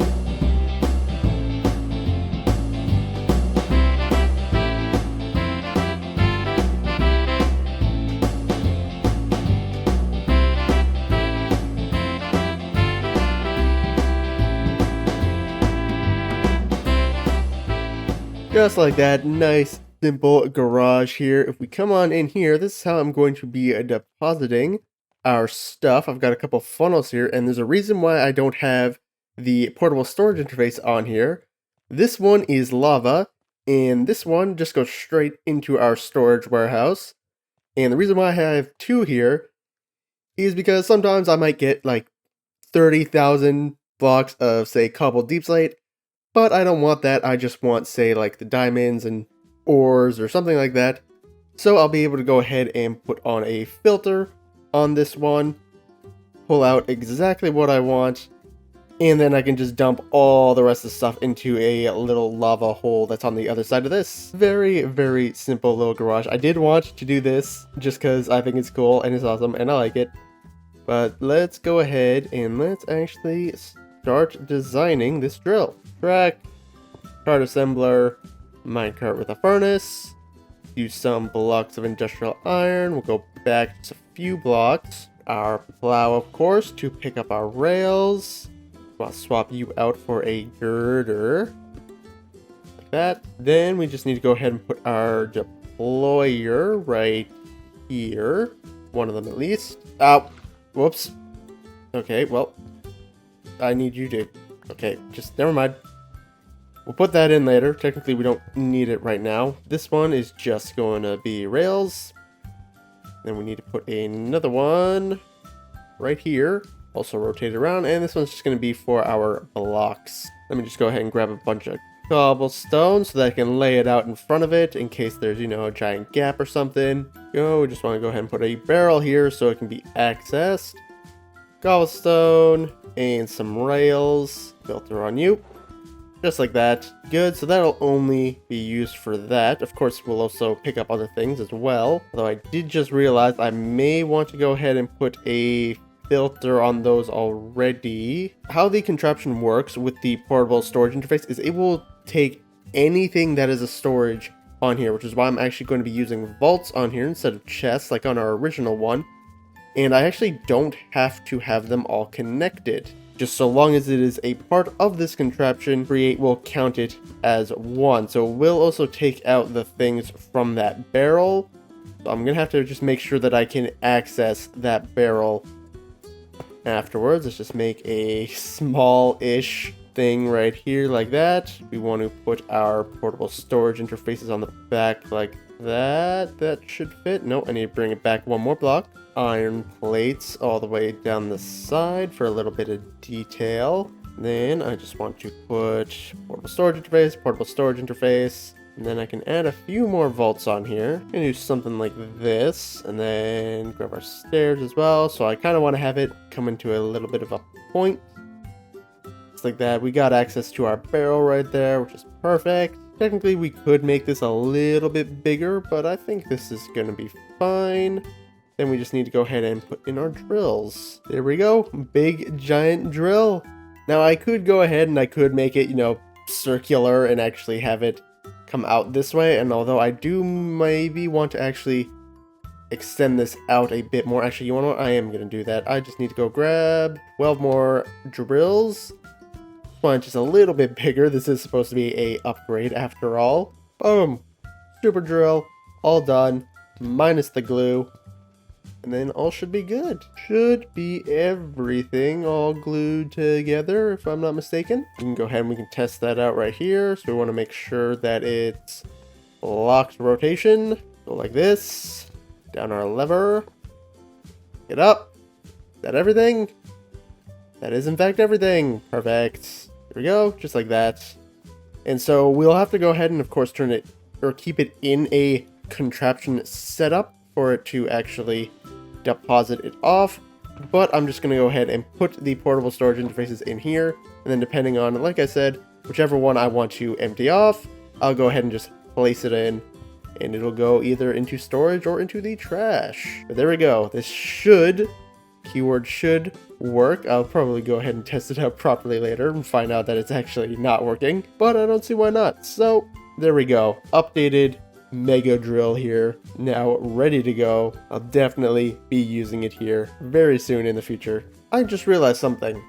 Just like that, nice simple garage here. If we come on in here, this is how I'm going to be depositing our stuff. I've got a couple funnels here, and there's a reason why I don't have the portable storage interface on here. This one is lava, and this one just goes straight into our storage warehouse. And the reason why I have two here is because sometimes I might get like 30,000 blocks of, say, cobble deep slate. But I don't want that, I just want, say, like the diamonds and ores or something like that. So I'll be able to go ahead and put on a filter on this one, pull out exactly what I want, and then I can just dump all the rest of the stuff into a little lava hole that's on the other side of this. Very, very simple little garage. I did want to do this just because I think it's cool and it's awesome and I like it. But let's go ahead and let's actually start designing this drill. Track, cart assembler, minecart with a furnace, use some blocks of industrial iron, we'll go back just a few blocks, our plow of course to pick up our rails, I'll swap you out for a girder, like that. Then we just need to go ahead and put our deployer right here, one of them at least. Oh, whoops. Okay, well, I need you to, okay, just never mind. We'll put that in later. Technically, we don't need it right now. This one is just going to be rails. Then we need to put another one right here. Also rotate it around. And this one's just going to be for our blocks. Let me just go ahead and grab a bunch of cobblestone so that I can lay it out in front of it in case there's, you know, a giant gap or something. We just want to go ahead and put a barrel here so it can be accessed. Cobblestone and some rails. Filter on you. Just like that. Good, so that'll only be used for that. Of course, we'll also pick up other things as well. Although I did just realize I may want to go ahead and put a filter on those already. How the contraption works with the portable storage interface is it will take anything that is a storage on here, which is why I'm actually going to be using vaults on here instead of chests like on our original one. And I actually don't have to have them all connected. Just so long as it is a part of this contraption, Create will count it as one. So we'll also take out the things from that barrel. So I'm going to have to just make sure that I can access that barrel afterwards, let's just make a small-ish thing right here like that. We want to put our portable storage interfaces on the back like that. That should fit. No, I need to bring it back one more block. Iron plates all the way down the side for a little bit of detail. Then I just want to put portable storage interface, and then I can add a few more vaults on here. I'm gonna do something like this, and then grab our stairs as well. So I kind of want to have it come into a little bit of a point. Just like that. We got access to our barrel right there, which is perfect. Technically, we could make this a little bit bigger, but I think this is gonna be fine. Then we just need to go ahead and put in our drills. There we go. Big, giant drill. Now, I could go ahead and I could make it, circular and actually have it come out this way. And although I do maybe want to actually extend this out a bit more. Actually, you want to know what? I am going to do that. I just need to go grab 12 more drills. One just a little bit bigger. This is supposed to be a upgrade after all. Boom. Super drill. All done. Minus the glue. And then all should be good. Should be everything all glued together, if I'm not mistaken. We can go ahead and we can test that out right here. So we want to make sure that it's locked rotation. Go like this. Down our lever. Get up. Is that everything? That is in fact everything. Perfect. There we go. Just like that. And so we'll have to go ahead and of course turn it or keep it in a contraption setup for it to actually deposit it off, but I'm just going to go ahead and put the portable storage interfaces in here, and then depending on, like I said, whichever one I want to empty off, I'll go ahead and just place it in, and it'll go either into storage or into the trash. But there we go. This should, keyword should, work. I'll probably go ahead and test it out properly later and find out that it's actually not working, but I don't see why not. So there we go. Updated mega drill here, now ready to go. I'll definitely be using it here very soon in the future. I just realized something.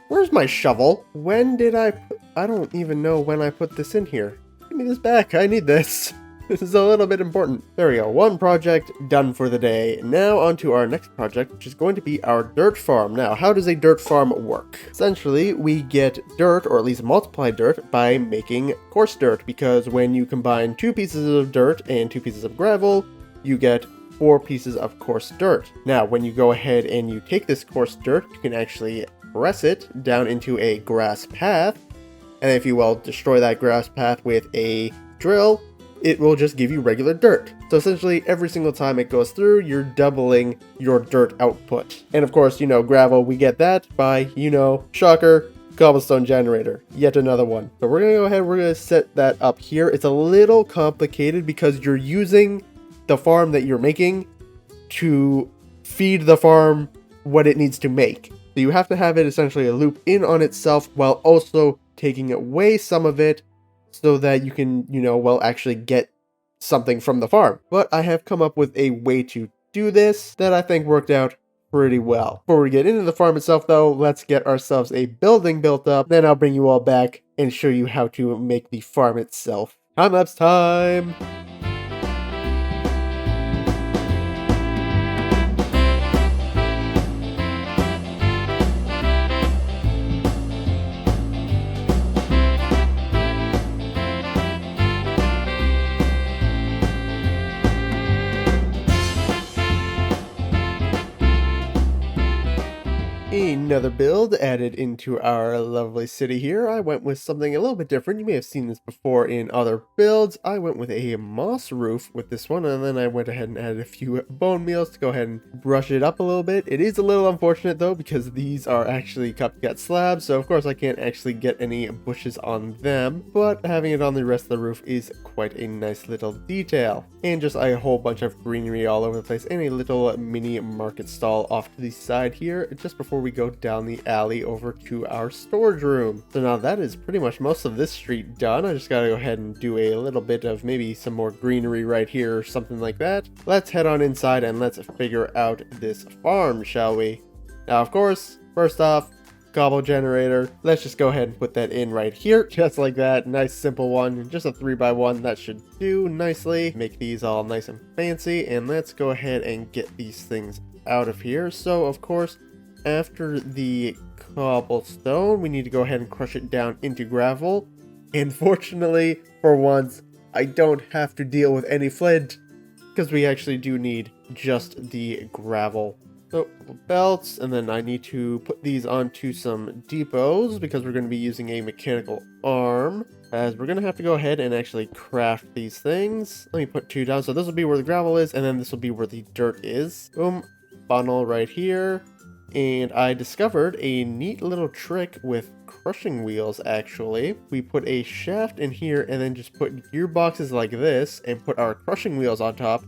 Where's my shovel? When did I don't even know when I put this in here. Give me this back. I need this. This is a little bit important. There we go. One project done for the day. Now on to our next project, which is going to be our dirt farm. Now, how does a dirt farm work? Essentially, we get dirt, or at least multiply dirt, by making coarse dirt, because when you combine 2 pieces of dirt and 2 pieces of gravel, you get 4 pieces of coarse dirt. Now, when you go ahead and you take this coarse dirt, you can actually press it down into a grass path, and if you will destroy that grass path with a drill, it will just give you regular dirt. So essentially, every single time it goes through, you're doubling your dirt output. And of course, gravel, we get that by, shocker, cobblestone generator. Yet another one. So we're gonna go ahead, we're gonna set that up here. It's a little complicated because you're using the farm that you're making to feed the farm what it needs to make. So you have to have it essentially a loop in on itself while also taking away some of it, so that you can, actually get something from the farm. But I have come up with a way to do this that I think worked out pretty well. Before we get into the farm itself though, let's get ourselves a building built up. Then I'll bring you all back and show you how to make the farm itself. Time-lapse time! Another build added into our lovely city here. I went with something a little bit different. You may have seen this before in other builds. I went with a moss roof with this one, and then I went ahead and added a few bone meals to go ahead and brush it up a little bit. It is a little unfortunate though, because these are actually copycat slabs, so of course I can't actually get any bushes on them, but having it on the rest of the roof is quite a nice little detail. And just a whole bunch of greenery all over the place, and a little mini market stall off to the side here, just before we go down the alley over to our storage room. So now that is pretty much most of this street done. I just gotta go ahead and do a little bit of maybe some more greenery right here or something like that. Let's head on inside and let's figure out this farm, shall we? Now, of course, first off, cobble generator. Let's just go ahead and put that in right here, just like that. Nice simple one, just a 3x1. That should do nicely. Make these all nice and fancy, and let's go ahead and get these things out of here. So of course, after the cobblestone, we need to go ahead and crush it down into gravel. And fortunately, for once, I don't have to deal with any flint, because we actually do need just the gravel. So, belts, and then I need to put these onto some depots, because we're going to be using a mechanical arm, as we're going to have to go ahead and actually craft these things. Let me put 2 down, so this will be where the gravel is, and then this will be where the dirt is. Boom, funnel right here. And I discovered a neat little trick with crushing wheels, actually. We put a shaft in here and then just put gearboxes like this and put our crushing wheels on top.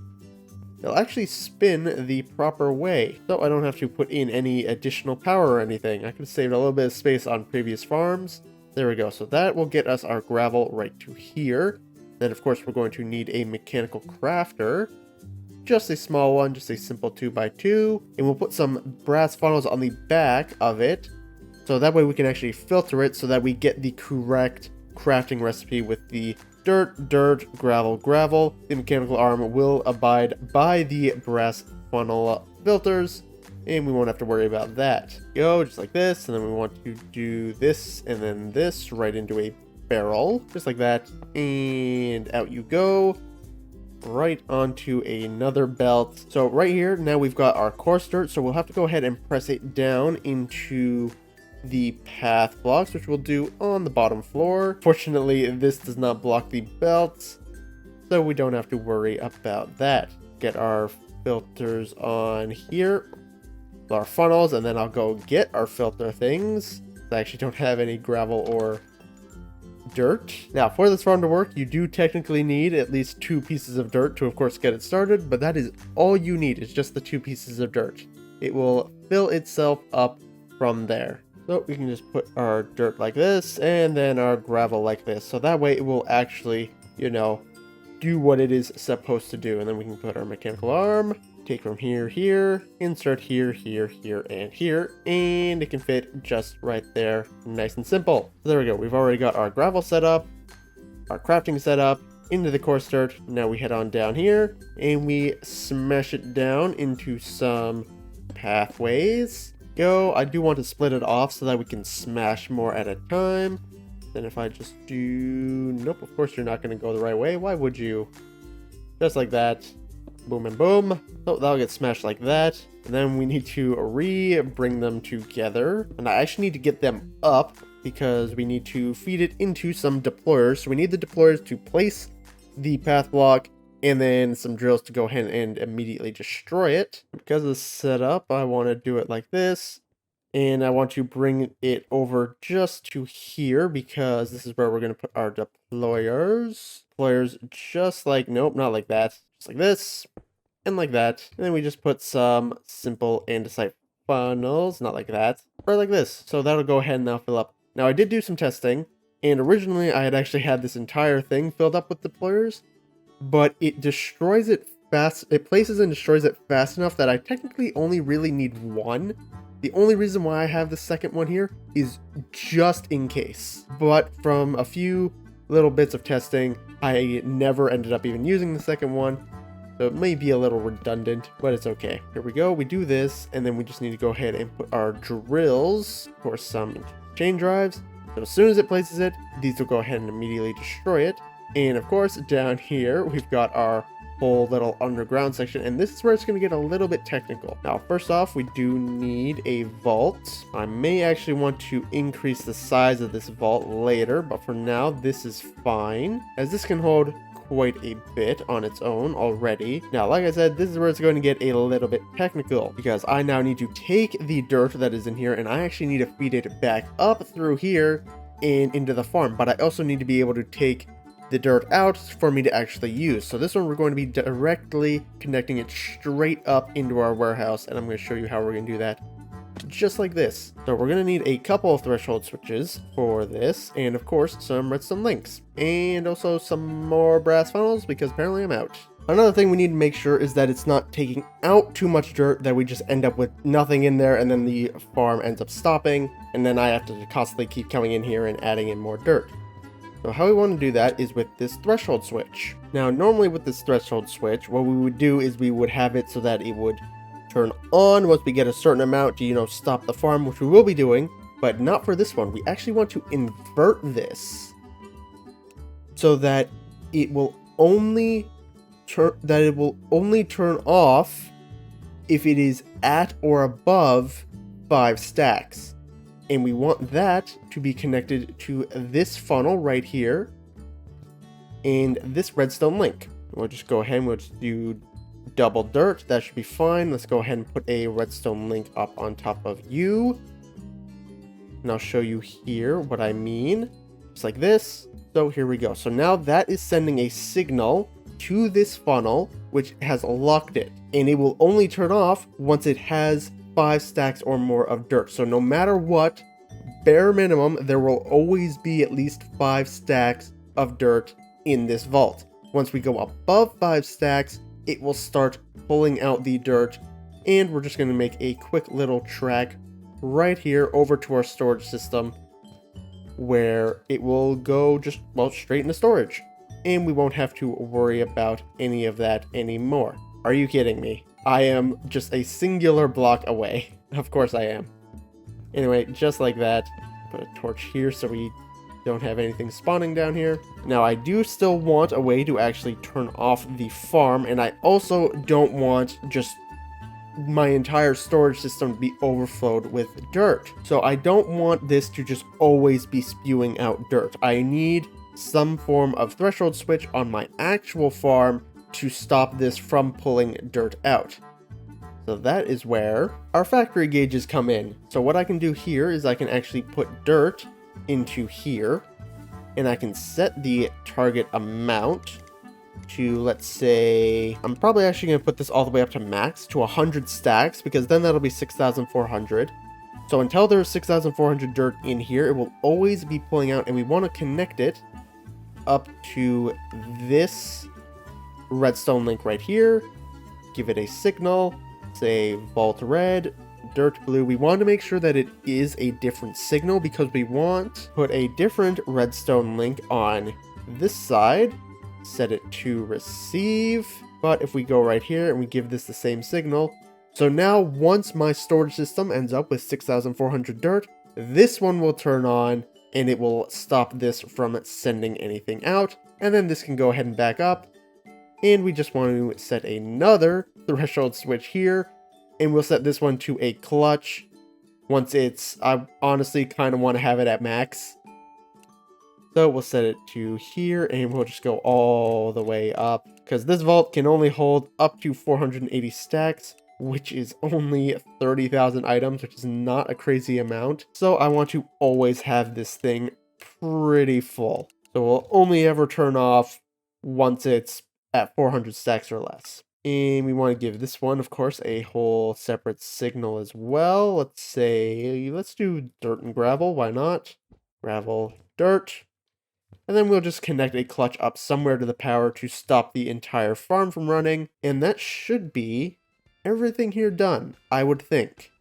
They'll actually spin the proper way, so I don't have to put in any additional power or anything. I could have saved a little bit of space on previous farms. There we go, so that will get us our gravel right to here. Then of course we're going to need a mechanical crafter. Just a small one, just a simple 2x2, and we'll put some brass funnels on the back of it, so that way we can actually filter it so that we get the correct crafting recipe with the dirt, gravel, gravel. The mechanical arm will abide by the brass funnel filters, and we won't have to worry about that. Go just like this, and then we want to do this and then this right into a barrel, just like that, and out you go. Right onto another belt. So right here, now we've got our coarse dirt, so we'll have to go ahead and press it down into the path blocks, which we'll do on the bottom floor. Fortunately, this does not block the belts, so we don't have to worry about that. Get our filters on here, our funnels, and then I'll go get our filter things. I actually don't have any gravel or dirt. Now, for this farm to work, you do technically need at least 2 pieces of dirt to, of course, get it started, but that is all you need. It's just the 2 pieces of dirt. It will fill itself up from there. So we can just put our dirt like this, and then our gravel like this. So that way it will actually, you know, do what it is supposed to do. And then we can put our mechanical arm, take from here, here, insert here, here, here, and here, and it can fit just right there, nice and simple. So there we go, we've already got our gravel set up, our crafting set up, into the coarse dirt. Now we head on down here, and we smash it down into some pathways. Go, I do want to split it off so that we can smash more at a time. Then if I just do, nope, of course you're not going to go the right way, why would you? Just like that. Boom and boom. So that'll get smashed like that. And then we need to bring them together. And I actually need to get them up because we need to feed it into some deployers. So we need the deployers to place the path block and then some drills to go ahead and immediately destroy it. Because of the setup, I want to do it like this. And I want to bring it over just to here because this is where we're going to put our deployers. Deployers just like, nope, not like that. Just like this, and like that. And then we just put some simple andesite funnels, not like that, or like this. So that'll go ahead and now fill up. Now I did do some testing, and originally I had actually had this entire thing filled up with deployers, but it destroys it fast. It places and destroys it fast enough that I technically only really need 1. The only reason why I have the second one here is just in case. But from a few little bits of testing, I never ended up even using the second one, so it may be a little redundant, but it's okay. Here we go, we do this, and then we just need to go ahead and put our drills for some chain drives. So as soon as it places it, these will go ahead and immediately destroy it. And of course, down here, we've got our whole little underground section, and this is where it's going to get a little bit technical. Now, first off, we do need a vault. I may actually want to increase the size of this vault later, but for now, this is fine, as this can hold quite a bit on its own already. Now, like I said, this is where it's going to get a little bit technical, because I now need to take the dirt that is in here, and I actually need to feed it back up through here and into the farm, but I also need to be able to take the dirt out for me to actually use. So this one we're going to be directly connecting it straight up into our warehouse, and I'm going to show you how we're going to do that just like this. So we're going to need a couple of threshold switches for this, and of course some redstone links, and also some more brass funnels because apparently I'm out. Another thing we need to make sure is that it's not taking out too much dirt that we just end up with nothing in there and then the farm ends up stopping, and then I have to constantly keep coming in here and adding in more dirt. So how we want to do that is with this threshold switch. Now, normally with this threshold switch, what we would do is we would have it so that it would turn on once we get a certain amount to, stop the farm, which we will be doing, but not for this one. We actually want to invert this so that it will only turn off if it is at or above 5 stacks. And we want that to be connected to this funnel right here and this redstone link. We'll just go ahead and we'll just do double dirt. That should be fine. Let's go ahead and put a redstone link up on top of you. And I'll show you here what I mean. Just like this. So here we go. So now that is sending a signal to this funnel, which has locked it. And it will only turn off once it has 5 stacks or more of dirt. So no matter what, bare minimum, there will always be at least 5 stacks of dirt in this vault. Once we go above 5 stacks, it will start pulling out the dirt, and we're just going to make a quick little track right here over to our storage system where it will go just, well, straight into storage, and we won't have to worry about any of that anymore. Are you kidding me? I am just a singular block away. Of course I am. Anyway, just like that, put a torch here so we don't have anything spawning down here. Now, I do still want a way to actually turn off the farm, and I also don't want just my entire storage system to be overflowed with dirt. So I don't want this to just always be spewing out dirt. I need some form of threshold switch on my actual farm to stop this from pulling dirt out. So that is where our factory gauges come in. So what I can do here is I can actually put dirt into here, and I can set the target amount to, let's say, I'm probably actually going to put this all the way up to max to 100 stacks, because then that'll be 6,400. So until there's 6,400 dirt in here, it will always be pulling out, and we want to connect it up to this redstone link right here. Give it a signal, say vault red, dirt blue. We want to make sure that it is a different signal because we want to put a different redstone link on this side, set it to receive. But if we go right here and we give this the same signal, so now once my storage system ends up with 6,400 dirt, this one will turn on and it will stop this from sending anything out, and then this can go ahead and back up. And we just want to set another threshold switch here, and we'll set this one to a clutch once it's, I honestly kind of want to have it at max. So we'll set it to here, and we'll just go all the way up, because this vault can only hold up to 480 stacks, which is only 30,000 items, which is not a crazy amount. So I want to always have this thing pretty full. So we'll only ever turn off once it's at 400 stacks or less. And we want to give this one, of course, a whole separate signal as well. Let's do dirt and gravel. Why not? Gravel, dirt. And then we'll just connect a clutch up somewhere to the power to stop the entire farm from running. And that should be everything here done, I would think.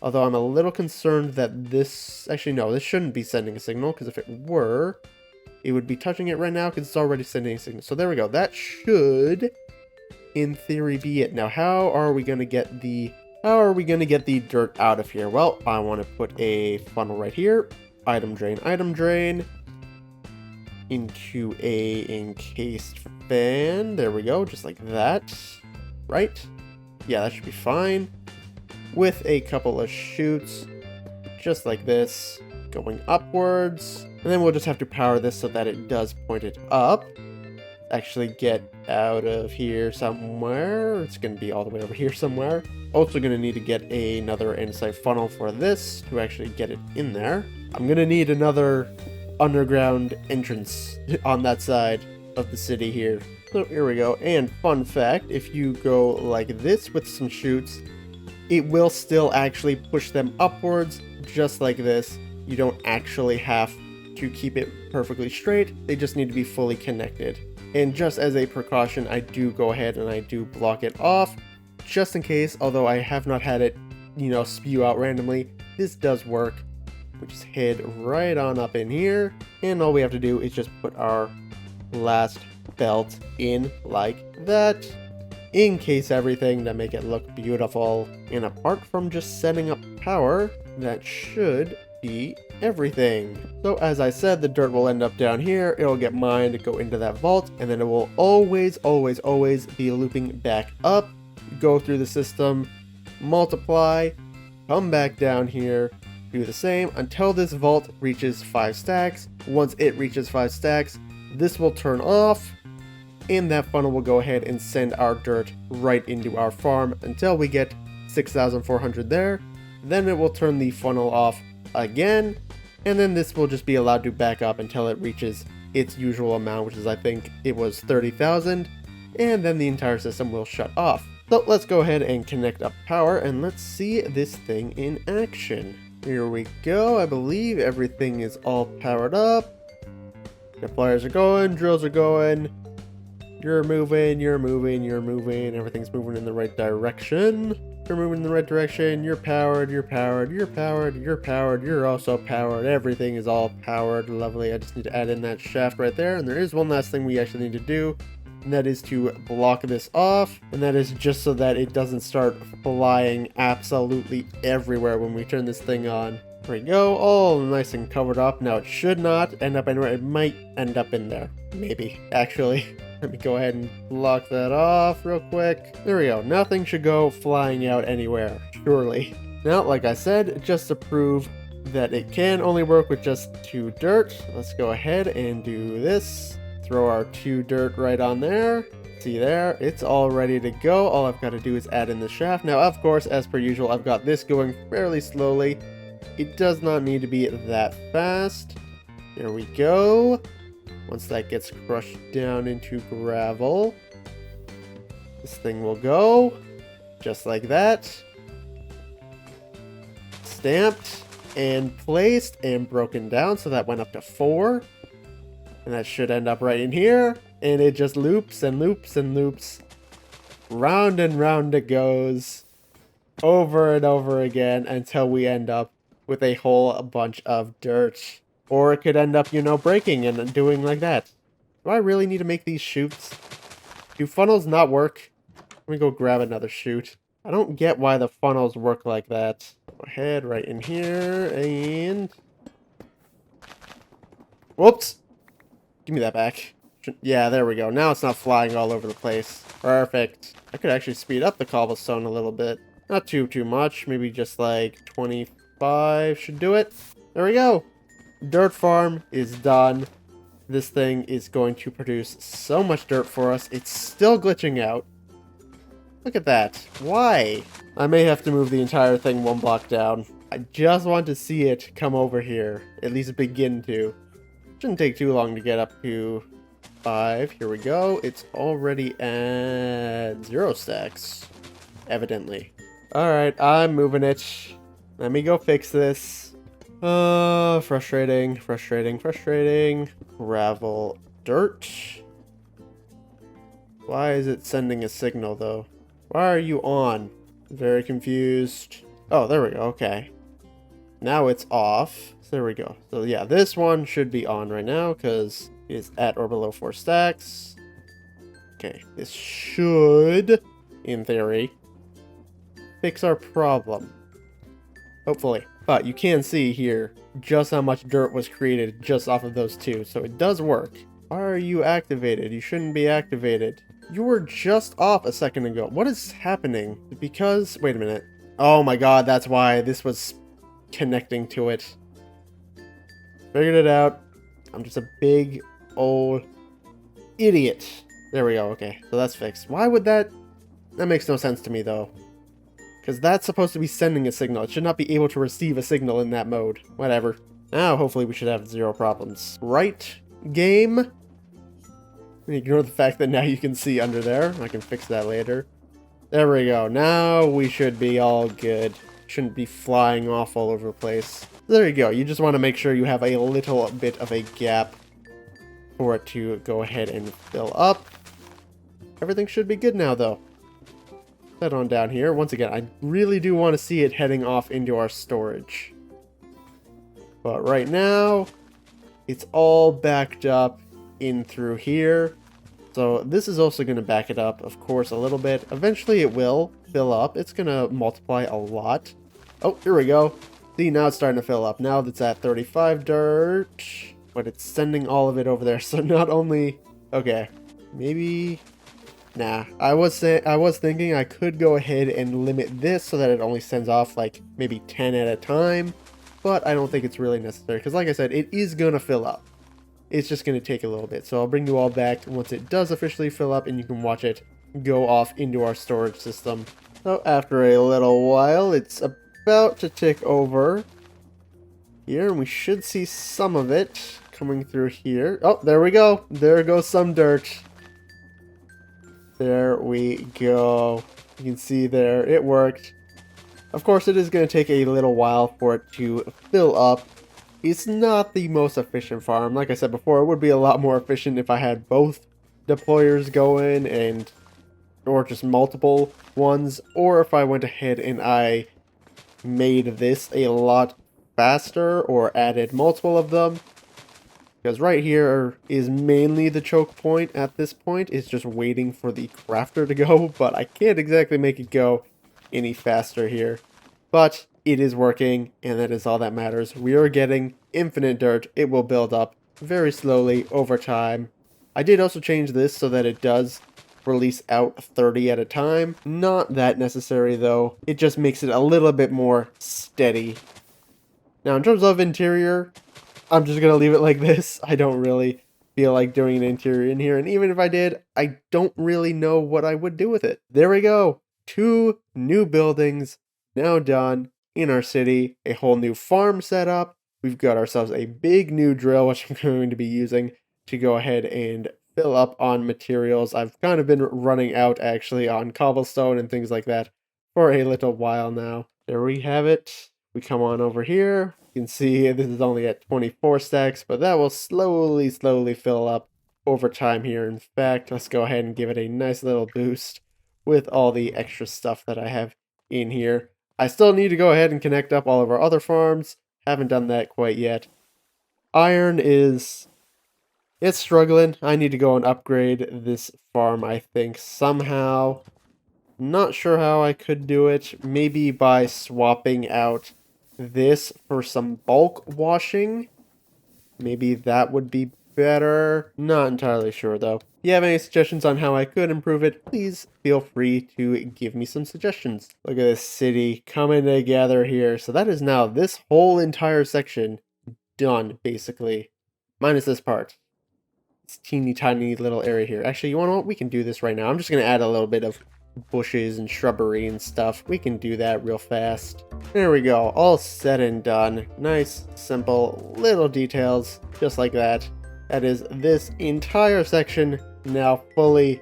Although I'm a little concerned that this... Actually, no, this shouldn't be sending a signal, because if it were, it would be touching it right now because it's already sending a signal. So there we go. That should, in theory, be it. Now, how are we going to get the dirt out of here? Well, I want to put a funnel right here. Item drain, into a encased fan. There we go, just like that. Right? Yeah, that should be fine. With a couple of chutes, just like this, going upwards. And then we'll just have to power this so that it does point it up. Actually get out of here somewhere. It's going to be all the way over here somewhere. Also going to need to get another andesite funnel for this to actually get it in there. I'm going to need another underground entrance on that side of the city here. So here we go. And fun fact, if you go like this with some chutes, it will still actually push them upwards just like this. You don't actually have to keep it perfectly straight. They just need to be fully connected. And just as a precaution, I do go ahead and I do block it off just in case, although I have not had it, spew out randomly. This does work. We just head right on up in here, and all we have to do is just put our last belt in like that. encase everything to make it look beautiful. And apart from just setting up power, that should be everything. So as I said, the dirt will end up down here, it'll get mined, go into that vault, and then it will always be looping back up, go through the system, multiply, come back down here, do the same until this vault reaches 5 stacks. Once it reaches 5 stacks, this will turn off, and that funnel will go ahead and send our dirt right into our farm until we get 6,400 there. Then it will turn the funnel off again, and then this will just be allowed to back up until it reaches its usual amount, which is, I think it was 30,000, and then the entire system will shut off. So let's go ahead and connect up power, and let's see this thing in action. Here we go. I believe everything is all powered up. The pliers are going, drills are going. You're moving, you're moving, you're moving. Everything's moving in the right direction. You're moving in the right direction. You're powered, you're powered, you're powered, you're powered, you're also powered. Everything is all powered. Lovely. I just need to add in that shaft right there. And there is one last thing we actually need to do, and that is to block this off, and that is just so that it doesn't start flying absolutely everywhere when we turn this thing on. There we go, all nice and covered up. Now it should not end up anywhere. It might end up in there, maybe, actually. Let me go ahead and block that off real quick. There we go, nothing should go flying out anywhere, surely. Now, like I said, just to prove that it can only work with just 2 dirt, let's go ahead and do this. Throw our 2 dirt right on there. See there, it's all ready to go. All I've got to do is add in the shaft. Now, of course, as per usual, I've got this going fairly slowly. It does not need to be that fast. There we go. Once that gets crushed down into gravel, this thing will go just like that. Stamped and placed and broken down, so that went up to 4. And that should end up right in here, and it just loops and loops and loops. Round and round it goes, over and over again, until we end up with a whole bunch of dirt. Or it could end up, you know, breaking and doing like that. Do I really need to make these chutes? Do funnels not work? Let me go grab another chute. I don't get why the funnels work like that. Go ahead right in here, and... Whoops! Give me that back. Yeah, there we go. Now it's not flying all over the place. Perfect. I could actually speed up the cobblestone a little bit. Not too much. Maybe just like 25 should do it. There we go. Dirt farm is done. This thing is going to produce so much dirt for us. It's still glitching out. Look at that. Why? I may have to move the entire thing 1 block down. I just want to see it come over here. At least begin to. Shouldn't take too long to get up to 5. Here we go. It's already at 0 stacks, evidently. Alright, I'm moving it. Let me go fix this. Frustrating. Gravel, dirt. Why is it sending a signal, though? Why are you on? Very confused. Oh, there we go. Okay. Now it's off. So there we go. So yeah, this one should be on right now because it's at or below 4 stacks. Okay, this should, in theory, fix our problem. Hopefully. But you can see here just how much dirt was created just off of those 2. So it does work. Why are you activated? You shouldn't be activated. You were just off a second ago. What is happening? Because, wait a minute. Oh my god, that's why this was connecting to it. Figured it out. I'm just a big old idiot. There we go. Okay, so that's fixed. Why would that... That makes no sense to me, though. Because that's supposed to be sending a signal. It should not be able to receive a signal in that mode. Whatever. Now, hopefully, we should have 0 problems. Right, game? Ignore the fact that now you can see under there. I can fix that later. There we go. Now we should be all good. Shouldn't be flying off all over the place. There you go. You just want to make sure you have a little bit of a gap for it to go ahead and fill up. Everything should be good now, though. Head on down here. Once again, I really do want to see it heading off into our storage. But right now, it's all backed up in through here. So this is also going to back it up, of course, a little bit. Eventually it will fill up. It's going to multiply a lot. Oh, here we go. See, now it's starting to fill up. Now that's at 35 dirt, but it's sending all of it over there. So not only... Okay, maybe... Nah, I was thinking I could go ahead and limit this so that it only sends off like maybe 10 at a time, but I don't think it's really necessary because like I said, it is going to fill up. It's just going to take a little bit. So I'll bring you all back once it does officially fill up and you can watch it go off into our storage system. So after a little while, it's about to tick over here and we should see some of it coming through here. Oh, there we go. There goes some dirt. There we go. You can see there, it worked. Of course, it is going to take a little while for it to fill up. It's not the most efficient farm. Like I said before, it would be a lot more efficient if I had both deployers going or just multiple ones, or if I went ahead and I made this a lot faster or added multiple of them. Because right here is mainly the choke point at this point. It's just waiting for the crafter to go, but I can't exactly make it go any faster here. But it is working, and that is all that matters. We are getting infinite dirt. It will build up very slowly over time. I did also change this so that it does release out 30 at a time. Not that necessary, though. It just makes it a little bit more steady. Now, in terms of interior, I'm just going to leave it like this. I don't really feel like doing an interior in here, and even if I did, I don't really know what I would do with it. There we go. 2 new buildings now done in our city, a whole new farm set up. We've got ourselves a big new drill, which I'm going to be using to go ahead and fill up on materials. I've kind of been running out actually on cobblestone and things like that for a little while now. There we have it. We come on over here. You can see this is only at 24 stacks, but that will slowly fill up over time here. In fact, let's go ahead and give it a nice little boost with all the extra stuff that I have in here. I still need to go ahead and connect up all of our other farms. Haven't done that quite yet. Iron it's struggling. I need to go and upgrade this farm, I think, somehow. Not sure how I could do it. Maybe by swapping out this for some bulk washing. Maybe that would be better. Not entirely sure, though. If you have any suggestions on how I could improve it, please feel free to give me some suggestions. Look at this city coming together here. So that is now this whole entire section done, basically. Minus this part. This teeny tiny little area here. Actually, you want to know what? We can do this right now. I'm just going to add a little bit of bushes and shrubbery and stuff. We can do that real fast. There we go. All said and done. Nice, simple, little details. Just like that. That is this entire section now fully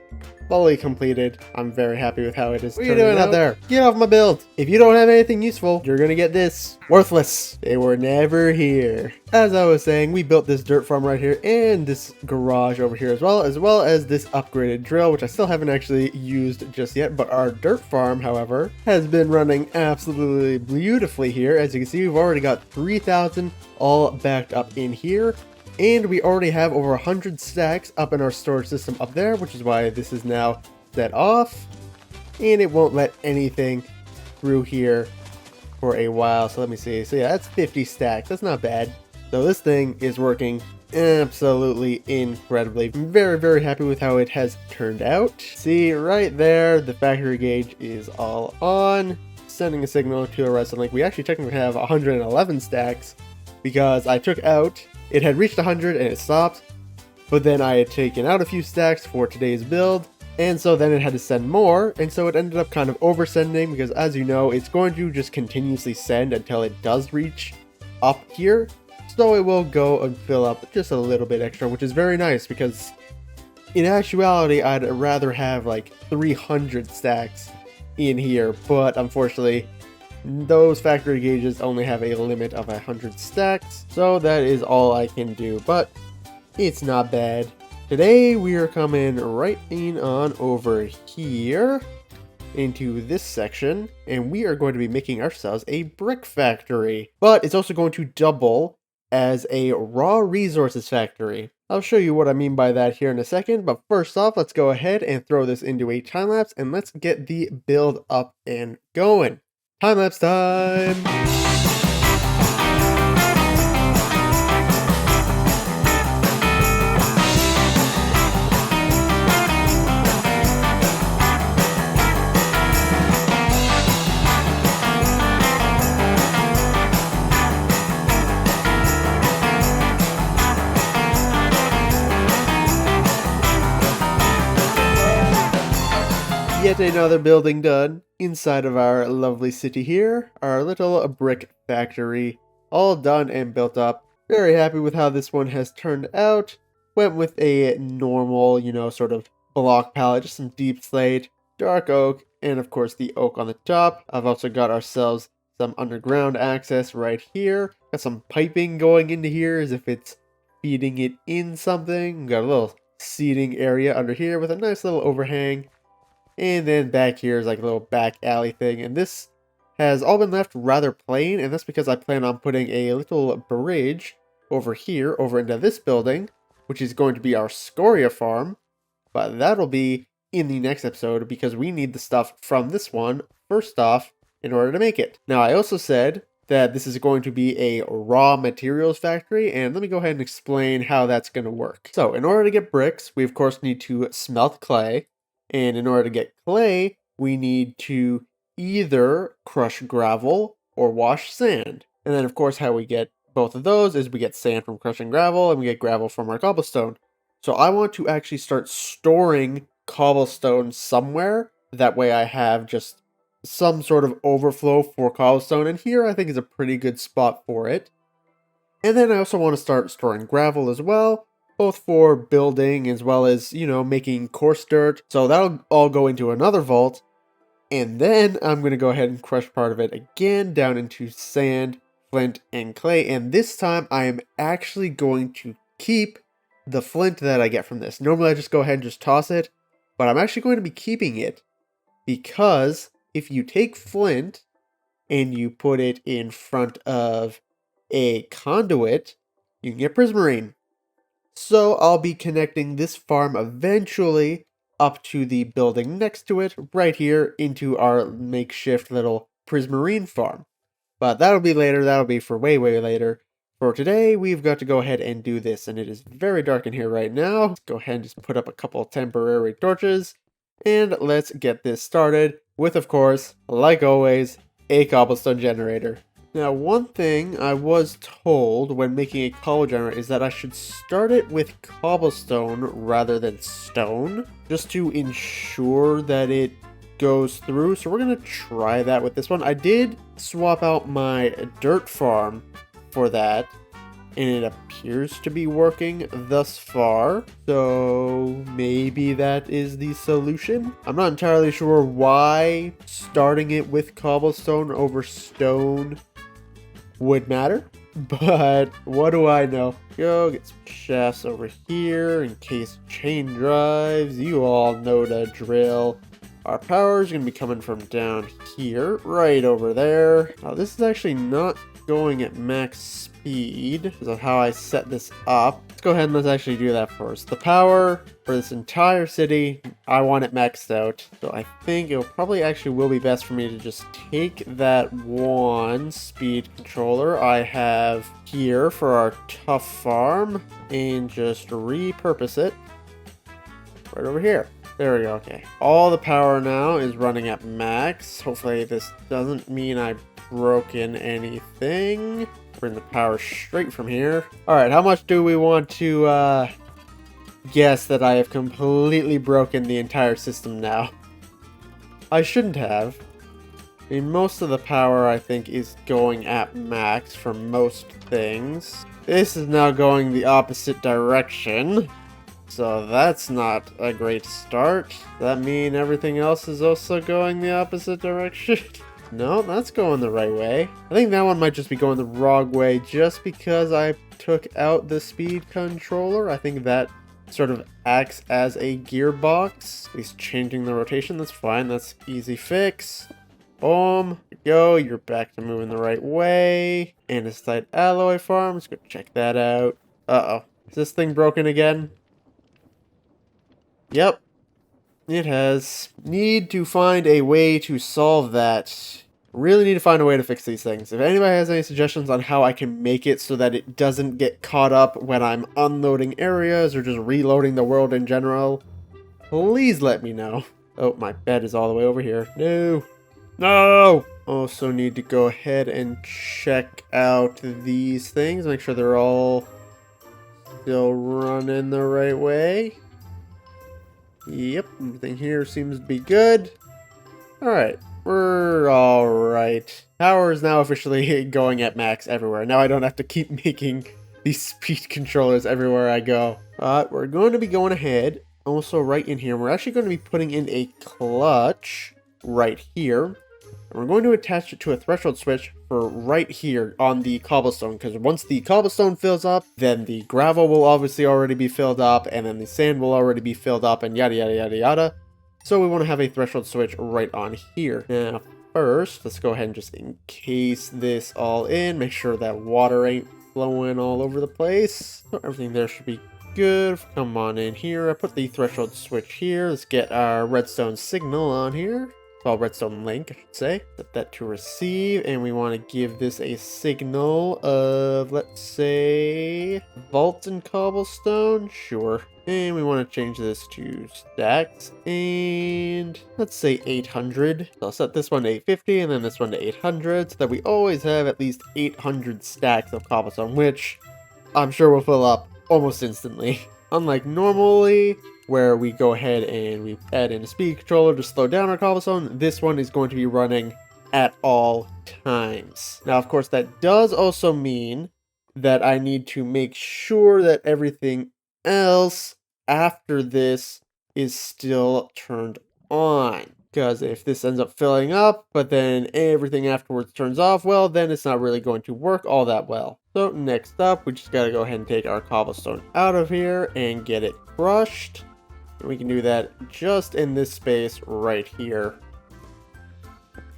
completed. I'm very happy with how it is turning out. What are you doing out there? Get off my build. If you don't have anything useful, you're gonna get this. Worthless. They were never here. As I was saying, we built this dirt farm right here and this garage over here as well as this upgraded drill, which I still haven't actually used just yet. But our dirt farm, however, has been running absolutely beautifully here. As you can see, we've already got 3,000 all backed up in here. And we already have over 100 stacks up in our storage system up there, which is why this is now set off. And it won't let anything through here for a while. So let me see. So yeah, that's 50 stacks. That's not bad. So this thing is working absolutely incredibly. I'm very happy with how it has turned out. See right there, the factory gauge is all on, sending a signal to a redstone link. We actually technically have 111 stacks because I took out... It had reached 100 and it stopped, but then I had taken out a few stacks for today's build, and so then it had to send more, and so it ended up kind of oversending because, as you know, it's going to just continuously send until it does reach up here, so it will go and fill up just a little bit extra, which is very nice because in actuality, I'd rather have like 300 stacks in here, but unfortunately, those factory gauges only have a limit of 100 stacks, so that is all I can do, but it's not bad. Today we are coming right in on over here into this section, and we are going to be making ourselves a brick factory, but it's also going to double as a raw resources factory. I'll show you what I mean by that here in a second, but first off, let's go ahead and throw this into a time lapse and let's get the build up and going. Time lapse time! Yet another building done inside of our lovely city here, our little brick factory, all done and built up. Very happy with how this one has turned out. Went with a normal, sort of block palette, just some deep slate, dark oak, and of course the oak on the top. I've also got ourselves some underground access right here. Got some piping going into here as if it's feeding it in something. Got a little seating area under here with a nice little overhang. And then back here is like a little back alley thing. And this has all been left rather plain. And that's because I plan on putting a little bridge over here, over into this building, which is going to be our scoria farm. But that'll be in the next episode because we need the stuff from this one first off in order to make it. Now, I also said that this is going to be a raw materials factory. And let me go ahead and explain how that's going to work. So in order to get bricks, we of course need to smelt clay. And in order to get clay, we need to either crush gravel or wash sand. And then, of course, how we get both of those is we get sand from crushing gravel and we get gravel from our cobblestone. So I want to actually start storing cobblestone somewhere. That way I have just some sort of overflow for cobblestone. And here I think is a pretty good spot for it. And then I also want to start storing gravel as well, both for building as well as, making coarse dirt. So that'll all go into another vault. And then I'm going to go ahead and crush part of it again down into sand, flint, and clay. And this time I am actually going to keep the flint that I get from this. Normally I just go ahead and just toss it, but I'm actually going to be keeping it because if you take flint and you put it in front of a conduit, you can get prismarine. So I'll be connecting this farm eventually up to the building next to it, right here into our makeshift little prismarine farm. But that'll be later, that'll be for way, way later. For today, we've got to go ahead and do this, and it is very dark in here right now. Let's go ahead and just put up a couple temporary torches, and let's get this started with, of course, like always, a cobblestone generator. Now, one thing I was told when making a cobble generator is that I should start it with cobblestone rather than stone, just to ensure that it goes through. So we're going to try that with this one. I did swap out my dirt farm for that, and it appears to be working thus far. So maybe that is the solution. I'm not entirely sure why starting it with cobblestone over stone would matter, but what do I know? Go get some shafts over here in case chain drives. You all know the drill. Our power is going to be coming from down here, right over there. Now, this is actually not going at max speed because of how I set this up. Let's go ahead and let's actually do that first. The power for this entire city, I want it maxed out. So I think it probably actually will be best for me to just take that one speed controller I have here for our tough farm and just repurpose it right over here. There we go, okay. All the power now is running at max. Hopefully this doesn't mean I've broken anything. Bring the power straight from here. Alright, how much do we want to guess that I have completely broken the entire system now? I shouldn't have. I mean, most of the power I think is going at max for most things. This is now going the opposite direction. So that's not a great start. Does that mean everything else is also going the opposite direction? No, that's going the right way. I think that one might just be going the wrong way just because I took out the speed controller. I think that sort of acts as a gearbox. At least changing the rotation, that's fine. That's easy fix. Boom. Go. You're back to moving the right way. Andesite alloy farm. Let's go check that out. Uh-oh. Is this thing broken again? Yep, it has. Need to find a way to solve that. Really need to find a way to fix these things. If anybody has any suggestions on how I can make it so that it doesn't get caught up when I'm unloading areas or just reloading the world in general, please let me know. Oh, my bed is all the way over here. No. No! Also need to go ahead and check out these things. Make sure they're all still running the right way. Yep, everything here seems to be good. Alright, we're alright. Power is now officially going at max everywhere. Now I don't have to keep making these speed controllers everywhere I go. We're going to be going ahead. Also right in here, we're actually going to be putting in a clutch right here. And we're going to attach it to a threshold switch for right here on the cobblestone, because once the cobblestone fills up, then the gravel will obviously already be filled up, and then the sand will already be filled up, and yada yada yada yada. So we want to have a threshold switch right on here. Now first, let's go ahead and just encase this all in, make sure that water ain't flowing all over the place. So everything there should be good. Come on in here. I put the threshold switch here. Let's get our redstone signal on here. Well, redstone link, I should say. Set that to receive, and we want to give this a signal of, let's say, vault and cobblestone. Sure. And we want to change this to stacks, and let's say 800. So I'll set this one to 850, and then this one to 800, so that we always have at least 800 stacks of cobblestone, which I'm sure will fill up almost instantly. Unlike normally, where we go ahead and we add in a speed controller to slow down our cobblestone, this one is going to be running at all times. Now, of course, that does also mean that I need to make sure that everything else after this is still turned on. Because if this ends up filling up, but then everything afterwards turns off, well, then it's not really going to work all that well. So next up, we just got to go ahead and take our cobblestone out of here and get it crushed. And we can do that just in this space right here.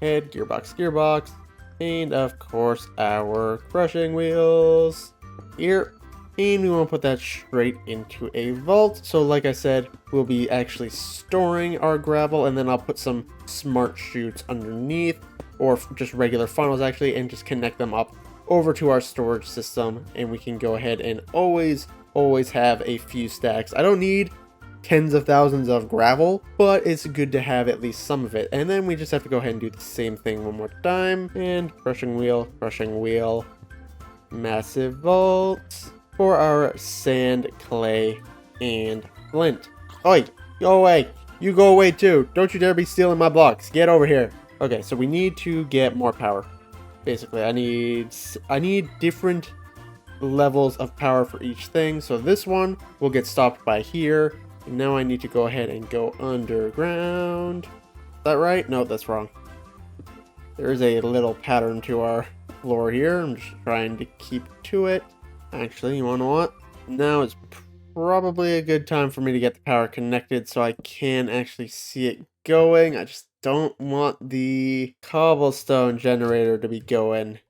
Head, gearbox, and of course our crushing wheels here. And we want to put that straight into a vault. So like I said, we'll be actually storing our gravel, and then I'll put some smart chutes underneath, or just regular funnels actually, and just connect them up over to our storage system. And we can go ahead and always have a few stacks. I don't need tens of thousands of gravel, but it's good to have at least some of it. And then we just have to go ahead and do the same thing one more time. And crushing wheel, massive vault for our sand, clay, and flint. Oi, go away. You go away too. Don't you dare be stealing my blocks. Get over here. Okay, so we need to get more power. Basically, I need different levels of power for each thing. So this one will get stopped by here. And now I need to go ahead and go underground. Is that right? No, that's wrong. There's a little pattern to our floor here. I'm just trying to keep to it. Actually, you wanna know what? Now is probably a good time for me to get the power connected so I can actually see it going. I just don't want the cobblestone generator to be going.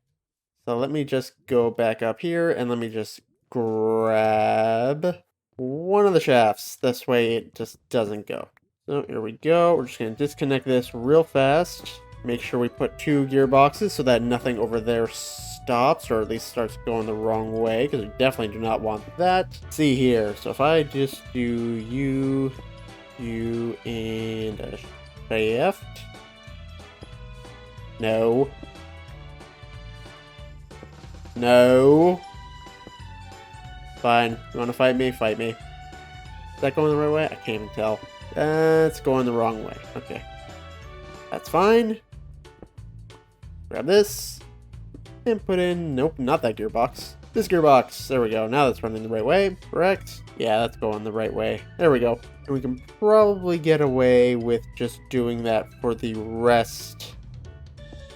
So let me just go back up here and let me just grab one of the shafts. This way it just doesn't go. So here we go. We're just gonna disconnect this real fast. Make sure we put 2 gearboxes so that nothing over there stops, or at least starts going the wrong way, because we definitely do not want that. Let's see here. So if I just do you, and a shaft. No. No. Fine. You want to fight me? Fight me. Is that going the right way? I can't even tell. That's going the wrong way. Okay. That's fine. Grab this. And put in... Nope, not that gearbox. This gearbox. There we go. Now that's running the right way. Correct? Yeah, that's going the right way. There we go. And we can probably get away with just doing that for the rest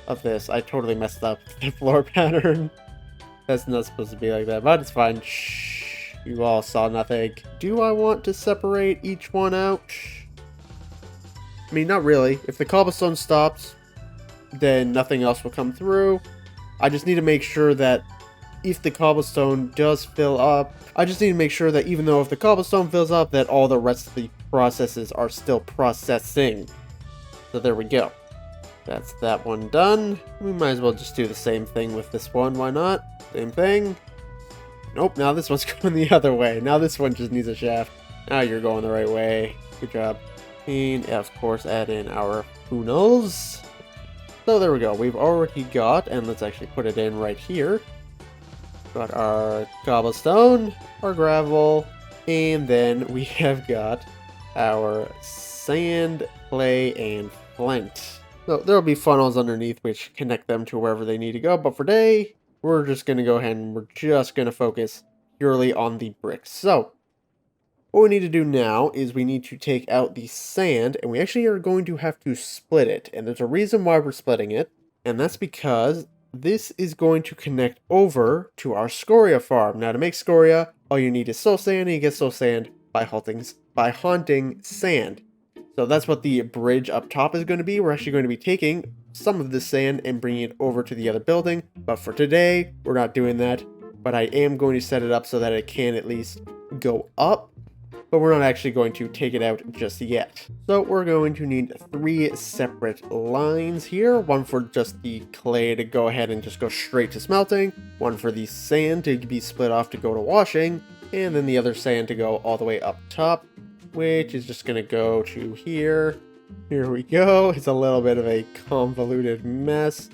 of this. I totally messed up the floor pattern. That's not supposed to be like that, but it's fine. Shh. You all saw nothing. Do I want to separate each one out? I mean, not really. If the cobblestone stops, then nothing else will come through. I just need to make sure that if the cobblestone does fill up, I just need to make sure that even though if the cobblestone fills up, that all the rest of the processes are still processing. So there we go. That's that one done. We might as well just do the same thing with this one. Why not? Same thing. Nope, now this one's going the other way. Now this one just needs a shaft. Now you're going the right way. Good job. And of course add in our funnels. So there we go. We've already got, and let's actually put it in right here. Got our cobblestone, our gravel, and then we have got our sand, clay, and flint. So there'll be funnels underneath which connect them to wherever they need to go, but for today, we're just going to go ahead and we're just going to focus purely on the bricks. So what we need to do now is we need to take out the sand, and we actually are going to have to split it. And there's a reason why we're splitting it, and that's because this is going to connect over to our scoria farm. Now to make scoria, all you need is soul sand, and you get soul sand by haunting sand. So that's what the bridge up top is going to be. We're actually going to be taking some of the sand and bringing it over to the other building. But for today, we're not doing that. But I am going to set it up so that it can at least go up. But we're not actually going to take it out just yet. So we're going to need 3 separate lines here. One for just the clay to go ahead and just go straight to smelting. One for the sand to be split off to go to washing. And then the other sand to go all the way up top, which is just going to go to here. Here we go. It's a little bit of a convoluted mess,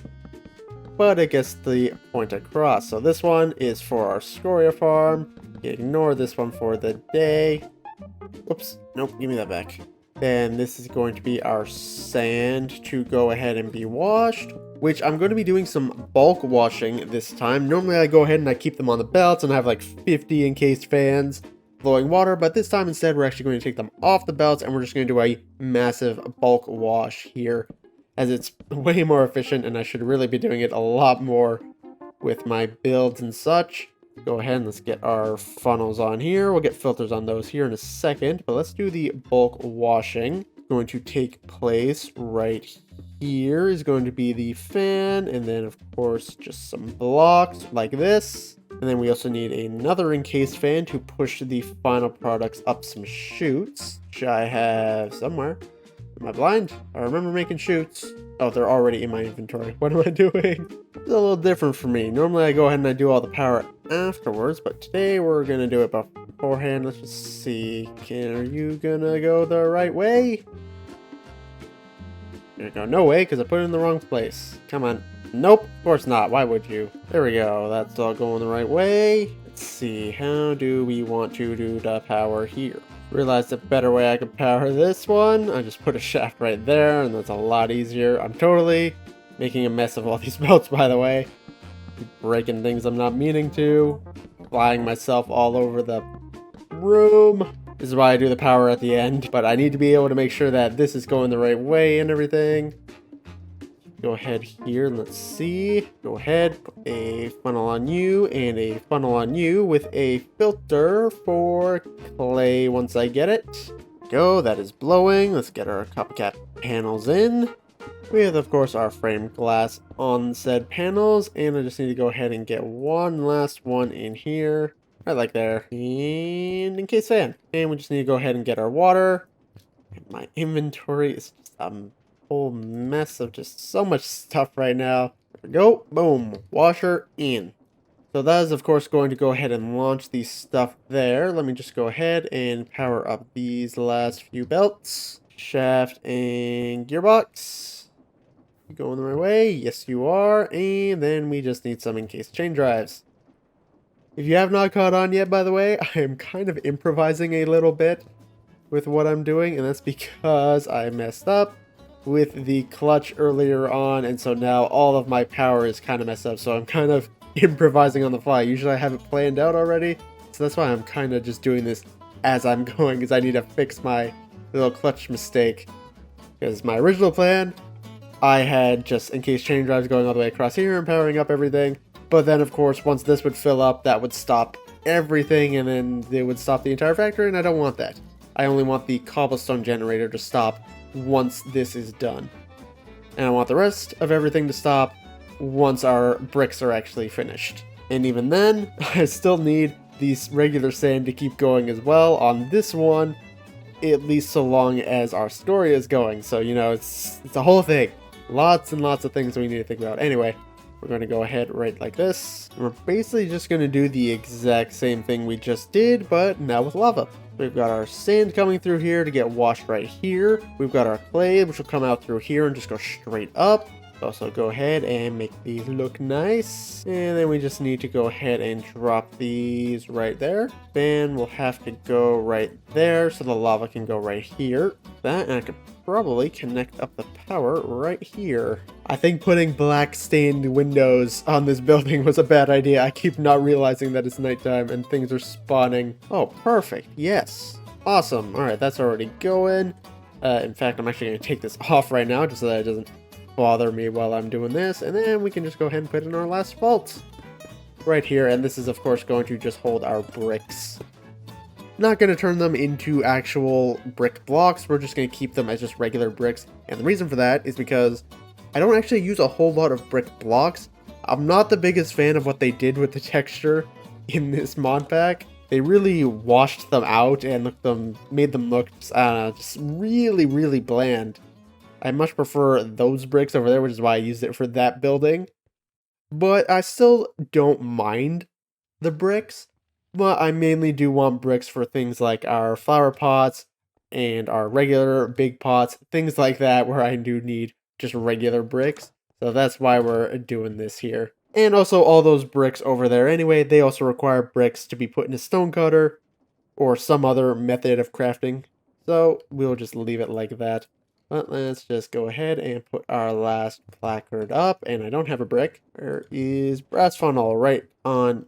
but it gets the point across. So this one is for our scoria farm. Ignore this one for the day. Whoops, nope, give me that back. Then this is going to be our sand to go ahead and be washed, which I'm going to be doing some bulk washing this time. Normally I go ahead and I keep them on the belts and I have like 50 encased fans flowing water, but this time instead we're actually going to take them off the belts and we're just going to do a massive bulk wash here, as it's way more efficient and I should really be doing it a lot more with my builds and such. Go ahead and let's get our funnels on here. We'll get filters on those here in a second, but let's do the bulk washing. Going to take place right here is going to be the fan, and then of course just some blocks like this. And then we also need another encased fan to push the final products up some chutes, which I have somewhere. Am I blind? I remember making chutes. Oh, they're already in my inventory. What am I doing? It's a little different for me. Normally I go ahead and I do all the power afterwards, but today we're gonna do it beforehand. Let's just see. Are you gonna go the right way? You're gonna go no way because I put it in the wrong place. Come on. Nope, of course not. Why would you? There we go. That's all going the right way. Let's see. How do we want to do the power here? Realized a better way I could power this one. I just put a shaft right there, and that's a lot easier. I'm totally making a mess of all these belts, by the way. Breaking things I'm not meaning to. Flying myself all over the room. This is why I do the power at the end, but I need to be able to make sure that this is going the right way and everything. Go ahead here, let's see. Go ahead, put a funnel on you and a funnel on you with a filter for clay once I get it. Go, that is blowing. Let's get our copycat panels in. We have, of course, our framed glass on said panels, and I just need to go ahead and get one last one in here. Right like there. And encased fan. And we just need to go ahead and get our water. My inventory is just whole mess of just so much stuff right now. There we go. Boom. Washer in. So that is of course going to go ahead and launch the stuff there. Let me just go ahead and power up these last few belts. Shaft and gearbox. You going the right way? Yes you are. And then we just need some encased chain drives. If you have not caught on yet, by the way, I am kind of improvising a little bit with what I'm doing, and that's because I messed up with the clutch earlier on, and so now all of my power is kind of messed up, so I'm kind of improvising on the fly. Usually I have it planned out already, so that's why I'm kind of just doing this as I'm going, because I need to fix my little clutch mistake. Because my original plan, I had just encased chain drives going all the way across here and powering up everything, but then of course once this would fill up, that would stop everything, and then it would stop the entire factory, and I don't want that. I only want the cobblestone generator to stop once this is done. And I want the rest of everything to stop once our bricks are actually finished. And even then, I still need these regular sand to keep going as well on this one, at least so long as our scoria is going. So, you know, it's a whole thing. Lots and lots of things we need to think about. Anyway, we're going to go ahead right like this. We're basically just going to do the exact same thing we just did, but now with lava. We've got our sand coming through here to get washed right here. We've got our clay, which will come out through here and just go straight up. Also go ahead and make these look nice. And then we just need to go ahead and drop these right there. Then we'll have to go right there so the lava can go right here. That, and I could probably connect up the power right here. I think putting black stained windows on this building was a bad idea. I keep not realizing that it's nighttime and things are spawning. Oh, perfect. Yes. Awesome. All right, that's already going. In fact, I'm actually going to take this off right now just so that it doesn't bother me while I'm doing this, and then we can just go ahead and put in our last vault right here. And this is of course going to just hold our bricks. Not going to turn them into actual brick blocks, we're just going to keep them as just regular bricks. And the reason for that is because I don't actually use a whole lot of brick blocks. I'm not the biggest fan of what they did with the texture in this mod pack. They really washed them out and made them look just really bland. I much prefer those bricks over there, which is why I used it for that building. But I still don't mind the bricks. But I mainly do want bricks for things like our flower pots and our regular big pots, things like that where I do need just regular bricks. So that's why we're doing this here. And also all those bricks over there anyway, they also require bricks to be put in a stone cutter or some other method of crafting. So we'll just leave it like that. But let's just go ahead and put our last placard up. And I don't have a brick. There is brass funnel right on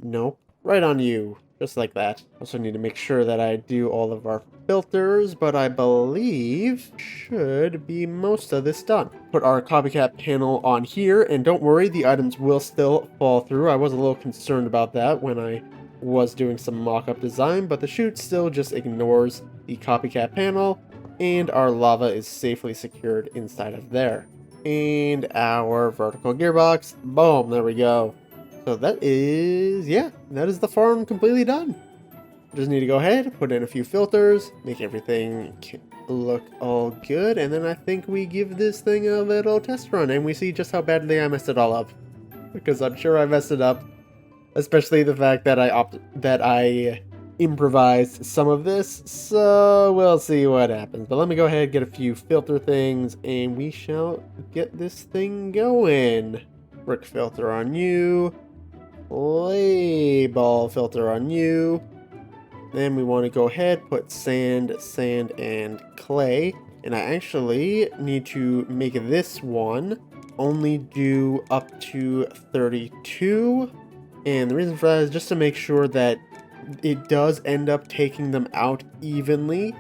you. Just like that. Also need to make sure that I do all of our filters, but I believe should be most of this done. Put our copycat panel on here, and don't worry, the items will still fall through. I was a little concerned about that when I was doing some mock-up design, but the chute still just ignores the copycat panel, and our lava is safely secured inside of there. And our vertical gearbox, boom, there we go. So that is the farm completely done. Just need to go ahead, put in a few filters, make everything look all good, and then I think we give this thing a little test run, and we see just how badly I messed it all up. Because I'm sure I messed it up, especially the fact that I improvised some of this, so we'll see what happens. But let me go ahead and get a few filter things, and we shall get this thing going. Brick filter on you. Clay ball filter on you. Then we want to go ahead, put sand, and clay. And I actually need to make this one only do up to 32. And the reason for that is just to make sure that it does end up taking them out evenly,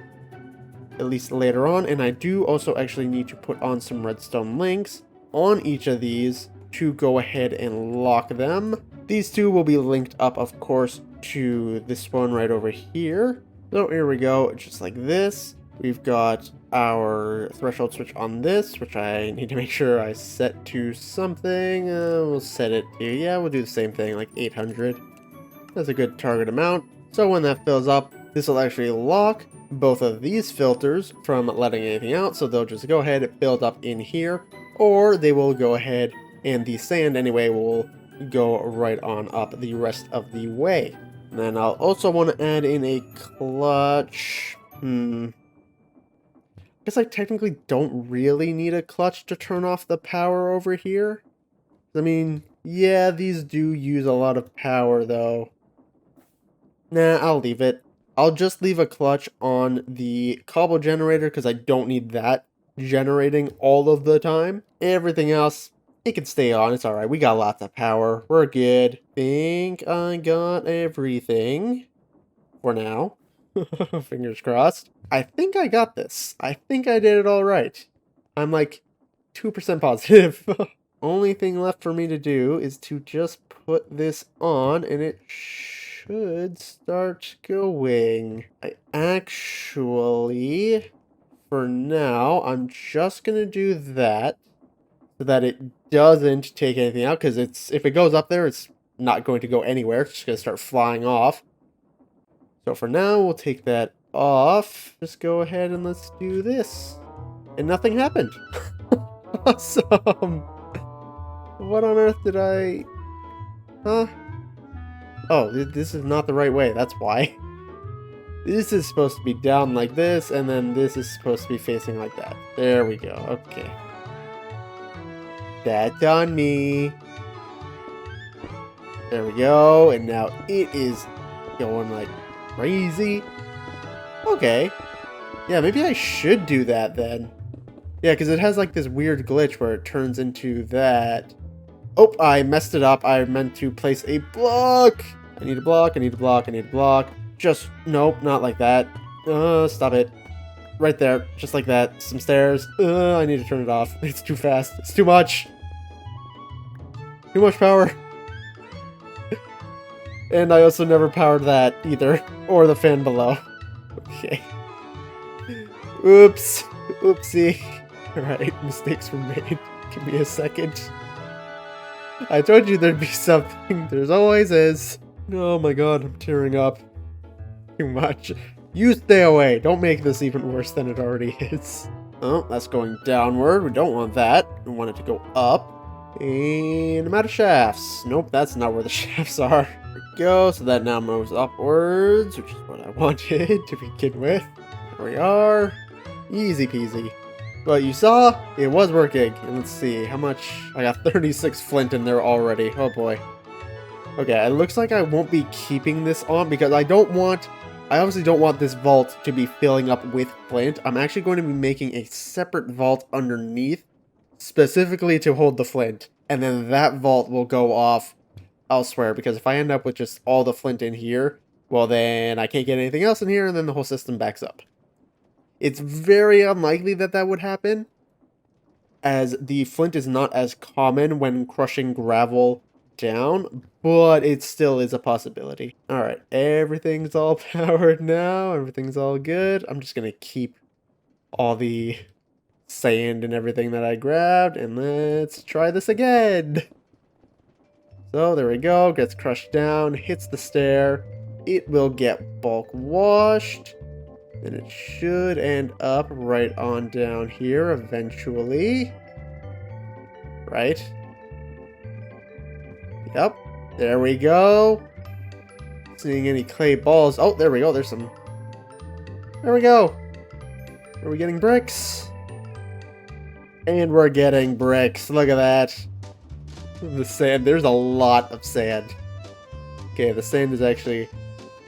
at least later on. And I do also actually need to put on some redstone links on each of these to go ahead and lock them. These two will be linked up, of course, to this one right over here. So here we go, just like this. We've got our threshold switch on this, which I need to make sure I set to something. We'll set it to, we'll do the same thing, like 800. That's a good target amount. So when that fills up, this will actually lock both of these filters from letting anything out. So they'll just go ahead and build up in here, or they will go ahead and the sand anyway will go right on up the rest of the way. And then I'll also want to add in a clutch. I guess I technically don't really need a clutch to turn off the power over here. I mean, yeah, these do use a lot of power though. Nah, I'll leave it. I'll just leave a clutch on the cobble generator because I don't need that generating all of the time. Everything else, it can stay on. It's alright. We got lots of power. We're good. Think I got everything for now. Fingers crossed. I think I got this. I think I did it all right. I'm like 2% positive. Only thing left for me to do is to just put this on and it should start going. I actually, for now, I'm just going to do that so that it doesn't take anything out, because if it goes up there, it's not going to go anywhere. It's just going to start flying off. So for now, we'll take that off. Just go ahead and let's do this. And nothing happened. Awesome. What on earth did I... Huh? Oh, this is not the right way. That's why. This is supposed to be down like this, and then this is supposed to be facing like that. There we go. Okay. That's on me. There we go. And now it is going like crazy. Okay. Yeah, maybe I should do that then. Yeah, because it has like this weird glitch where it turns into that. Oh, I messed it up. I meant to place a block. I need a block, I need a block, I need a block. Just, nope, not like that. Stop it. Right there, just like that. Some stairs. I need to turn it off. It's too fast. It's too much. Too much power. And I also never powered that either. Or the fan below. Okay. Oops. Oopsie. Alright, mistakes were made. Give me a second. I told you there'd be something. There's always is. Oh my god, I'm tearing up. Too much. You stay away. Don't make this even worse than it already is. Oh, that's going downward. We don't want that. We want it to go up. And I'm out of shafts. Nope, that's not where the shafts are. There we go. So that now moves upwards, which is what I wanted to begin with. There we are. Easy peasy. But you saw, it was working. And let's see, how much? I got 36 flint in there already. Oh boy. Okay, it looks like I won't be keeping this on because I obviously don't want this vault to be filling up with flint. I'm actually going to be making a separate vault underneath, specifically to hold the flint. And then that vault will go off elsewhere, because if I end up with just all the flint in here, well then I can't get anything else in here, and then the whole system backs up. It's very unlikely that that would happen, as the flint is not as common when crushing gravel down, but it still is a possibility. Alright, everything's all powered now, everything's all good. I'm just gonna keep all the sand and everything that I grabbed, and let's try this again. So there we go, gets crushed down, hits the stair, it will get bulk washed, and it should end up right on down here eventually. Right? Yep, there we go. Seeing any clay balls. Oh, there we go, there's some. There we go. Are we getting bricks? And we're getting bricks, look at that. The sand, there's a lot of sand. Okay, the sand is actually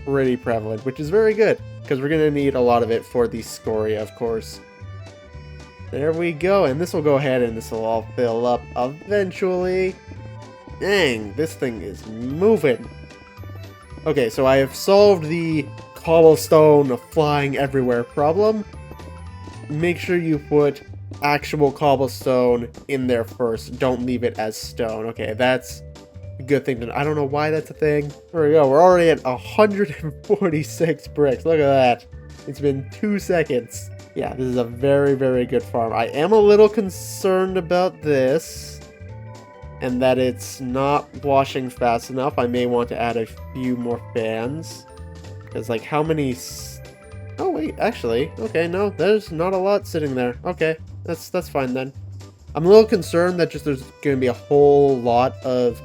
pretty prevalent, which is very good, because we're going to need a lot of it for the scoria, of course. There we go, and this will go ahead and this will all fill up eventually. Dang, this thing is moving. Okay, so I have solved the cobblestone flying everywhere problem. Make sure you put actual cobblestone in there first. Don't leave it as stone. Okay, that's a good thing to... I don't know why that's a thing. There we go. We're already at 146 bricks. Look at that. It's been 2 seconds. Yeah, this is a very, very good farm. I am a little concerned about this, and that it's not washing fast enough. I may want to add a few more fans. Because, like, how many... Oh, wait, actually. Okay, no, there's not a lot sitting there. Okay, that's fine then. I'm a little concerned that just there's going to be a whole lot of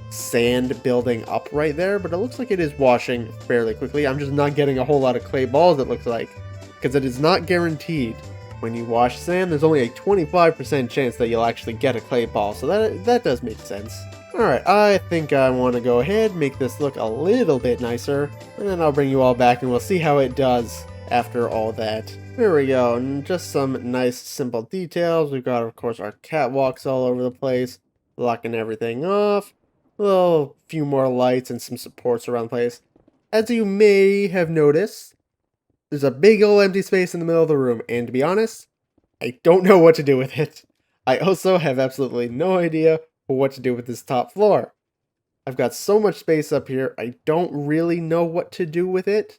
sand building up right there, but it looks like it is washing fairly quickly. I'm just not getting a whole lot of clay balls, it looks like. Because it is not guaranteed. When you wash sand, there's only a 25% chance that you'll actually get a clay ball, so that does make sense. Alright, I think I want to go ahead, make this look a little bit nicer, and then I'll bring you all back and we'll see how it does after all that. There we go, and just some nice simple details. We've got, of course, our catwalks all over the place, blocking everything off. A little few more lights and some supports around the place. As you may have noticed, there's a big old empty space in the middle of the room, and to be honest, I don't know what to do with it. I also have absolutely no idea what to do with this top floor. I've got so much space up here, I don't really know what to do with it.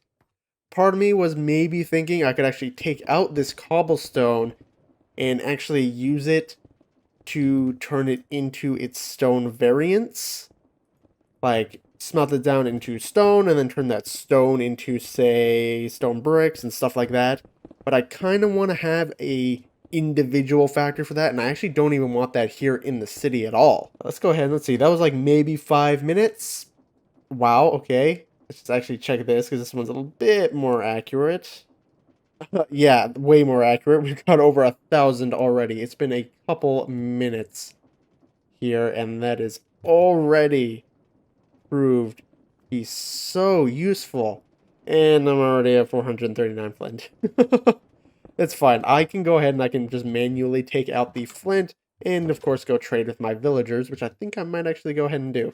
Part of me was maybe thinking I could actually take out this cobblestone and actually use it to turn it into its stone variants. like smelt it down into stone and then turn that stone into, say, stone bricks and stuff like that. But I kind of want to have a individual factory for that, and I actually don't even want that here in the city at all. Let's go ahead and let's see. That was like maybe 5 minutes. Wow, okay. Let's just actually check this because this one's a little bit more accurate. Yeah, way more accurate. We've got over 1,000 already. It's been a couple minutes here, and that is already proved to be so useful. And I'm already at 439 flint. That's fine. I can go ahead and I can just manually take out the flint and, of course, go trade with my villagers, which I think I might actually go ahead and do.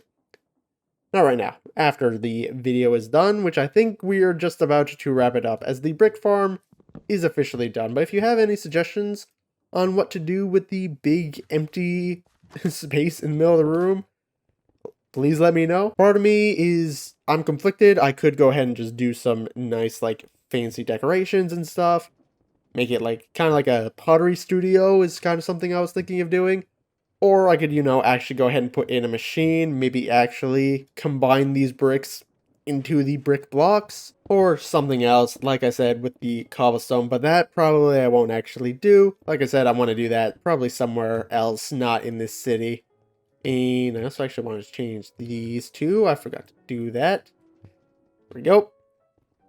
Not right now, after the video is done, which I think we are just about to wrap it up, as the brick farm is officially done. But if you have any suggestions on what to do with the big empty space in the middle of the room, please let me know. Part of me is, I'm conflicted. I could go ahead and just do some nice, like, fancy decorations and stuff. Make it like, kind of like a pottery studio is kind of something I was thinking of doing. Or I could, actually go ahead and put in a machine, maybe actually combine these bricks into the brick blocks, or something else, like I said, with the cobblestone, but that probably I won't actually do. Like I said, I want to do that probably somewhere else, not in this city. And I also actually want to change these two. I forgot to do that. There we go.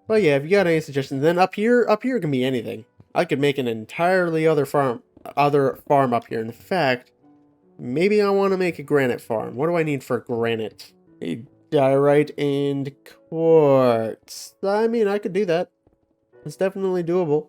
But yeah, if you got any suggestions, then up here can be anything. I could make an entirely other farm up here. In fact, maybe I want to make a granite farm. What do I need for granite? A diorite and quartz. I mean, I could do that. It's definitely doable.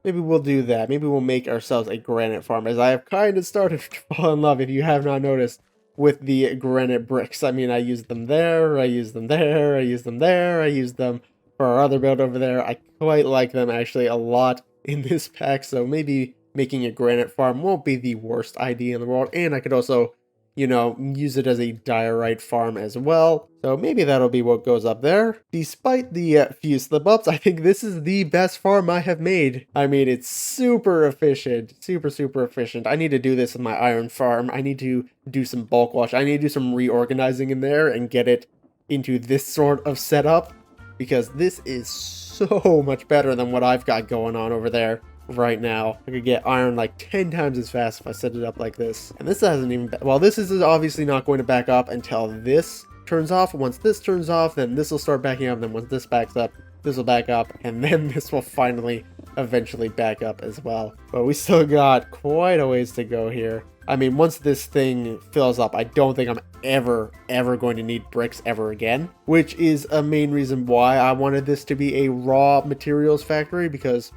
Maybe we'll do that. Maybe we'll make ourselves a granite farm, as I have kind of started to fall in love, if you have not noticed, with the granite bricks. I mean, I use them there, I use them there, I use them there, I use them for our other build over there. I quite like them actually a lot in this pack, so maybe making a granite farm won't be the worst idea in the world. And I could also, use it as a diorite farm as well. So maybe that'll be what goes up there. Despite the few slip-ups, I think this is the best farm I have made. I mean, it's super efficient. Super, super efficient. I need to do this with my iron farm. I need to do some bulk wash. I need to do some reorganizing in there and get it into this sort of setup, because this is so much better than what I've got going on over there right now. I could get iron like 10 times as fast if I set it up like this. And this hasn't even, well, this is obviously not going to back up until this turns off. Once this turns off, then this will start backing up. And then once this backs up, this will back up. And then this will finally eventually back up as well. But we still got quite a ways to go here. I mean, once this thing fills up, I don't think I'm ever going to need bricks ever again, which is a main reason why I wanted this to be a raw materials factory, because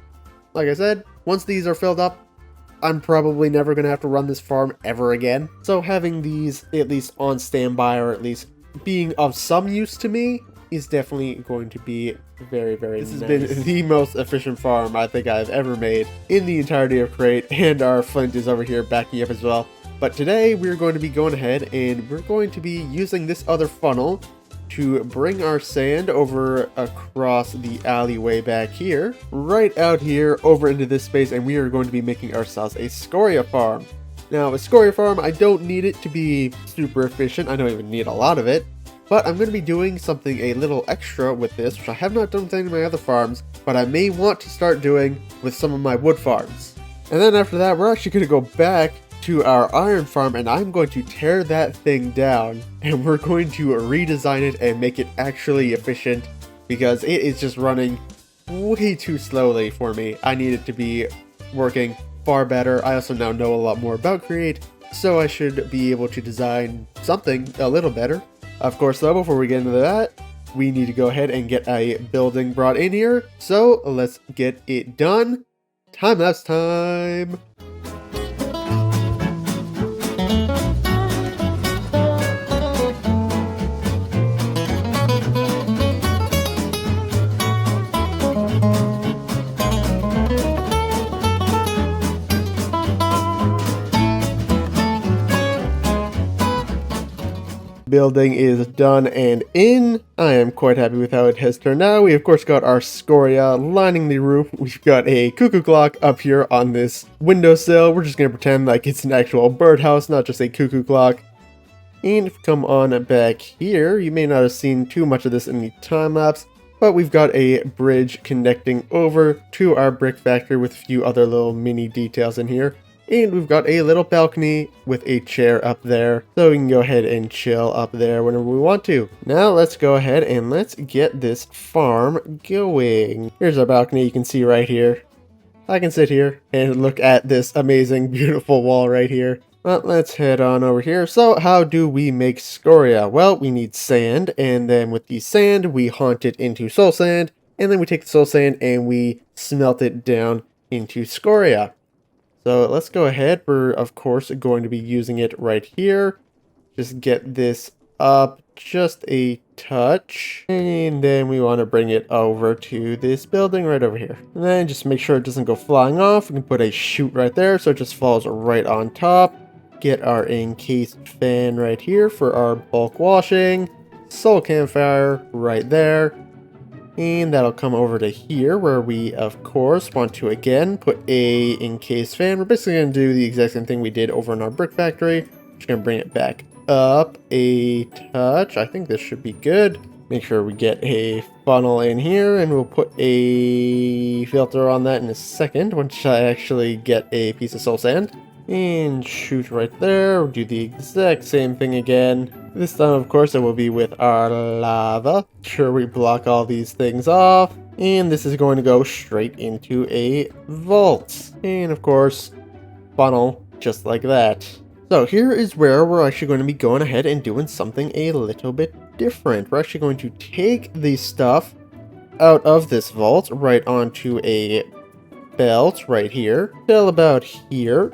like I said, once these are filled up, I'm probably never going to have to run this farm ever again. So having these at least on standby, or at least being of some use to me, is definitely going to be very, very nice. This has been the most efficient farm I think I've ever made in the entirety of Crate, and our flint is over here backing up as well. But today we're going to be going ahead and we're going to be using this other funnel to bring our sand over across the alleyway back here, right out here over into this space, and we are going to be making ourselves a scoria farm. Now, a scoria farm, I don't need it to be super efficient. I don't even need a lot of it, but I'm going to be doing something a little extra with this, which I have not done with any of my other farms, but I may want to start doing with some of my wood farms. And then after that, we're actually going to go back to our iron farm, and I'm going to tear that thing down, and we're going to redesign it and make it actually efficient, because it is just running way too slowly for me. I need it to be working far better. I also now know a lot more about Create, so I should be able to design something a little better. Of course though, before we get into that, we need to go ahead and get a building brought in here, so let's get it done. Time-lapse time! Building is done and in. I am quite happy with how it has turned out. We of course got our scoria lining the roof. We've got a cuckoo clock up here on this windowsill. We're just gonna pretend like it's an actual birdhouse, not just a cuckoo clock. And if you come on back here, you may not have seen too much of this in the time lapse, but we've got a bridge connecting over to our brick factory with a few other little mini details in here. And we've got a little balcony with a chair up there, so we can go ahead and chill up there whenever we want to. Now let's go ahead and let's get this farm going. Here's our balcony, you can see right here. I can sit here and look at this amazing, beautiful wall right here. But let's head on over here. So how do we make scoria? Well, we need sand, and then with the sand, we haunt it into soul sand, and then we take the soul sand and we smelt it down into scoria. So let's go ahead. We're, of course, going to be using it right here. Just get this up just a touch. And then we want to bring it over to this building right over here. And then just make sure it doesn't go flying off. We can put a chute right there so it just falls right on top. Get our encased fan right here for our bulk washing. Soul campfire right there. And that'll come over to here where we, of course, want to again put a encased fan. We're basically going to do the exact same thing we did over in our brick factory. Just going to bring it back up a touch. I think this should be good. Make sure we get a funnel in here, and we'll put a filter on that in a second once I actually get a piece of soul sand. And shoot right there. We'll do the exact same thing again. This time, of course, it will be with our lava. Make sure we block all these things off. And this is going to go straight into a vault. And of course, funnel just like that. So here is where we're actually going to be going ahead and doing something a little bit different. We're actually going to take the stuff out of this vault right onto a belt right here till about here.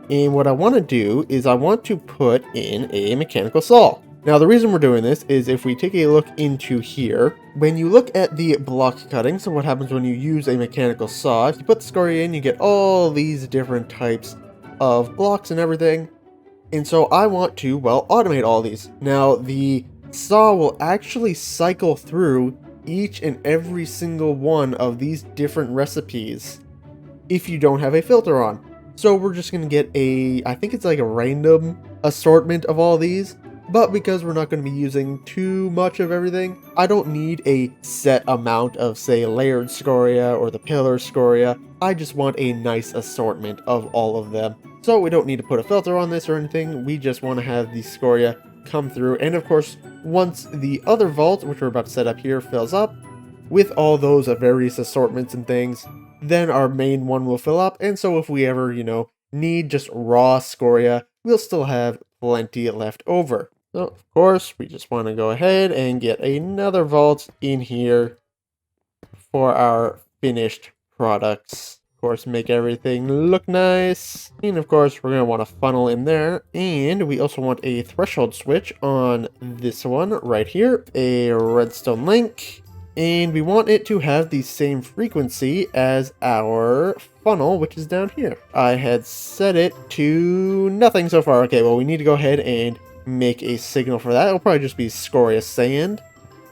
And what I want to do is I want to put in a mechanical saw. Now the reason we're doing this is if we take a look into here, when you look at the block cutting, so what happens when you use a mechanical saw, if you put the scoria in, you get all these different types of blocks and everything. And so I want to, well, automate all these. Now the saw will actually cycle through each and every single one of these different recipes if you don't have a filter on. So we're just going to get I think it's like a random assortment of all these, but because we're not going to be using too much of everything, I don't need a set amount of, say, layered scoria or the pillar scoria. I just want a nice assortment of all of them. So we don't need to put a filter on this or anything, we just want to have the scoria come through. And of course, once the other vault, which we're about to set up here, fills up with all those various assortments and things, then our main one will fill up, and so if we ever, need just raw scoria, we'll still have plenty left over. So, of course, we just want to go ahead and get another vault in here for our finished products. Of course, make everything look nice. And of course, we're going to want a funnel in there, and we also want a threshold switch on this one right here, a redstone link. And we want it to have the same frequency as our funnel, which is down here. I had set it to nothing so far. Okay, well, we need to go ahead and make a signal for that. It'll probably just be scoria sand,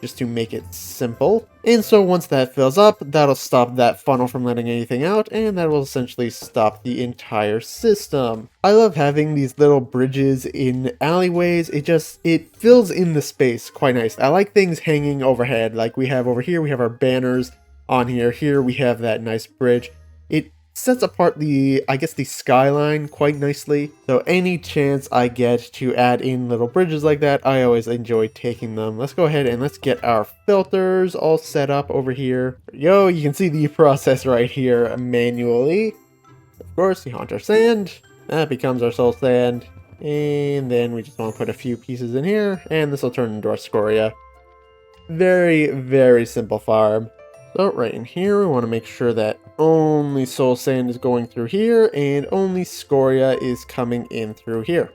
just to make it simple. And so once that fills up, that'll stop that funnel from letting anything out, and that will essentially stop the entire system. I love having these little bridges in alleyways. It fills in the space quite nice. I like things hanging overhead, like we have over here. We have our banners on here. Here we have that nice bridge. It sets apart the skyline quite nicely. So any chance I get to add in little bridges like that, I always enjoy taking them. Let's go ahead and let's get our filters all set up over here. There we go, you can see the process right here manually. Of course, we haunt our sand. That becomes our soul sand. And then we just want to put a few pieces in here, and this will turn into our scoria. Very, very simple farm. So right in here, we want to make sure that only soul sand is going through here and only scoria is coming in through here.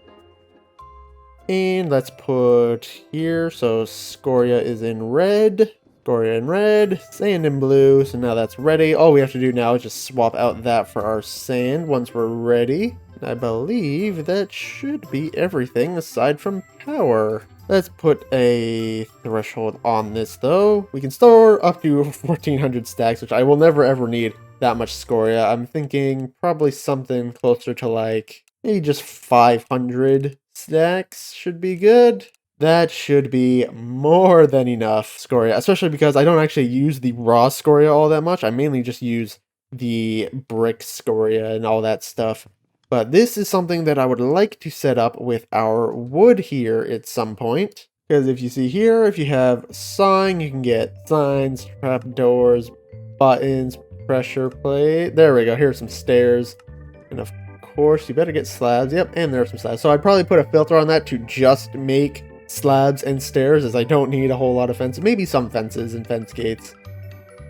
And let's put here, so scoria is in red, scoria in red, sand in blue, so now that's ready. All we have to do now is just swap out that for our sand once we're ready. I believe that should be everything aside from power. Let's put a threshold on this though. We can store up to 1400 stacks, which I will never ever need that much scoria. I'm thinking probably something closer to like maybe just 500 stacks should be good. That should be more than enough scoria, especially because I don't actually use the raw scoria all that much. I mainly just use the brick scoria and all that stuff. But this is something that I would like to set up with our wood here at some point. Because if you see here, if you have sawing, you can get signs, trapdoors, buttons, pressure plate. There we go. Here's some stairs. And of course, you better get slabs. Yep, and there are some slabs. So I'd probably put a filter on that to just make slabs and stairs, as I don't need a whole lot of fences. Maybe some fences and fence gates,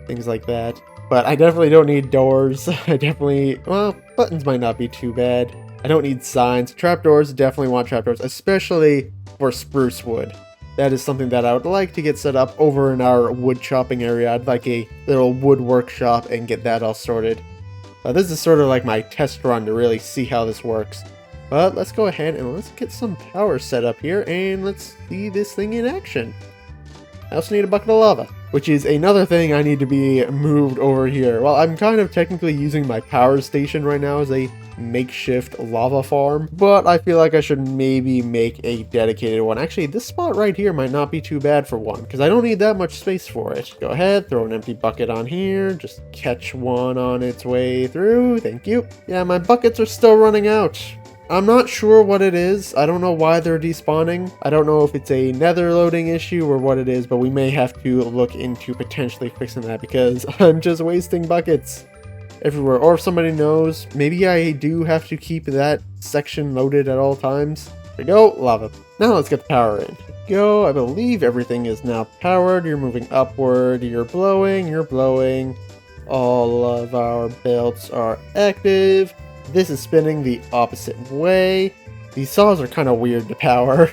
things like that. But I definitely don't need doors. I definitely, well, buttons might not be too bad. I don't need signs. Trapdoors, definitely want trapdoors, especially for spruce wood. That is something that I would like to get set up over in our wood chopping area. I'd like a little wood workshop and get that all sorted. This is sort of like my test run to really see how this works. But let's go ahead and let's get some power set up here and let's see this thing in action. I also need a bucket of lava, which is another thing I need to be moved over here. Well, I'm kind of technically using my power station right now as a makeshift lava farm, but I feel like I should maybe make a dedicated one. Actually, this spot right here might not be too bad for one, because I don't need that much space for it. Go ahead, throw an empty bucket on here, just catch one on its way through. Thank you. Yeah, my buckets are still running out. I'm not sure what it is. I don't know why they're despawning. I don't know if it's a nether loading issue or what it is, but we may have to look into potentially fixing that because I'm just wasting buckets everywhere. Or if somebody knows, maybe I do have to keep that section loaded at all times. There we go, lava. Now let's get the power in. Go, I believe everything is now powered. You're moving upward, you're blowing. All of our belts are active. This is spinning the opposite way. These saws are kind of weird to power.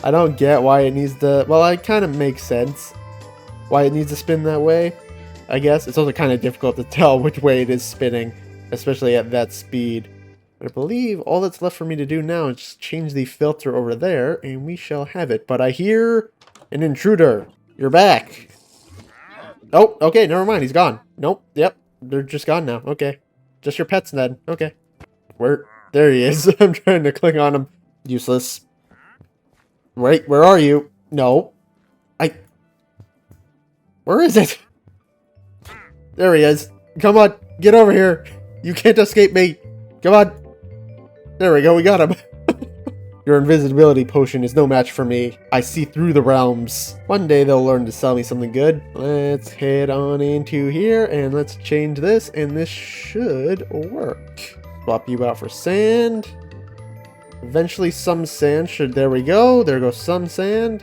I don't get why it needs to, well, it kind of makes sense why it needs to spin that way. I guess it's also kind of difficult to tell which way it is spinning, especially at that speed. But I believe all that's left for me to do now is just change the filter over there, and we shall have it. But I hear an intruder. You're back. Oh, okay, never mind. He's gone. Nope. Yep, they're just gone now. Okay. Just your pets, Ned. Okay. Where? There he is. I'm trying to click on him. Useless. Wait, where are you? No. Where is it? There he is. Come on, get over here. You can't escape me. Come on. There we go, we got him. Your invisibility potion is no match for me. I see through the realms. One day they'll learn to sell me something good. Let's head on into here and let's change this and this should work. Swap you out for sand. Eventually some sand should, there we go. There goes some sand.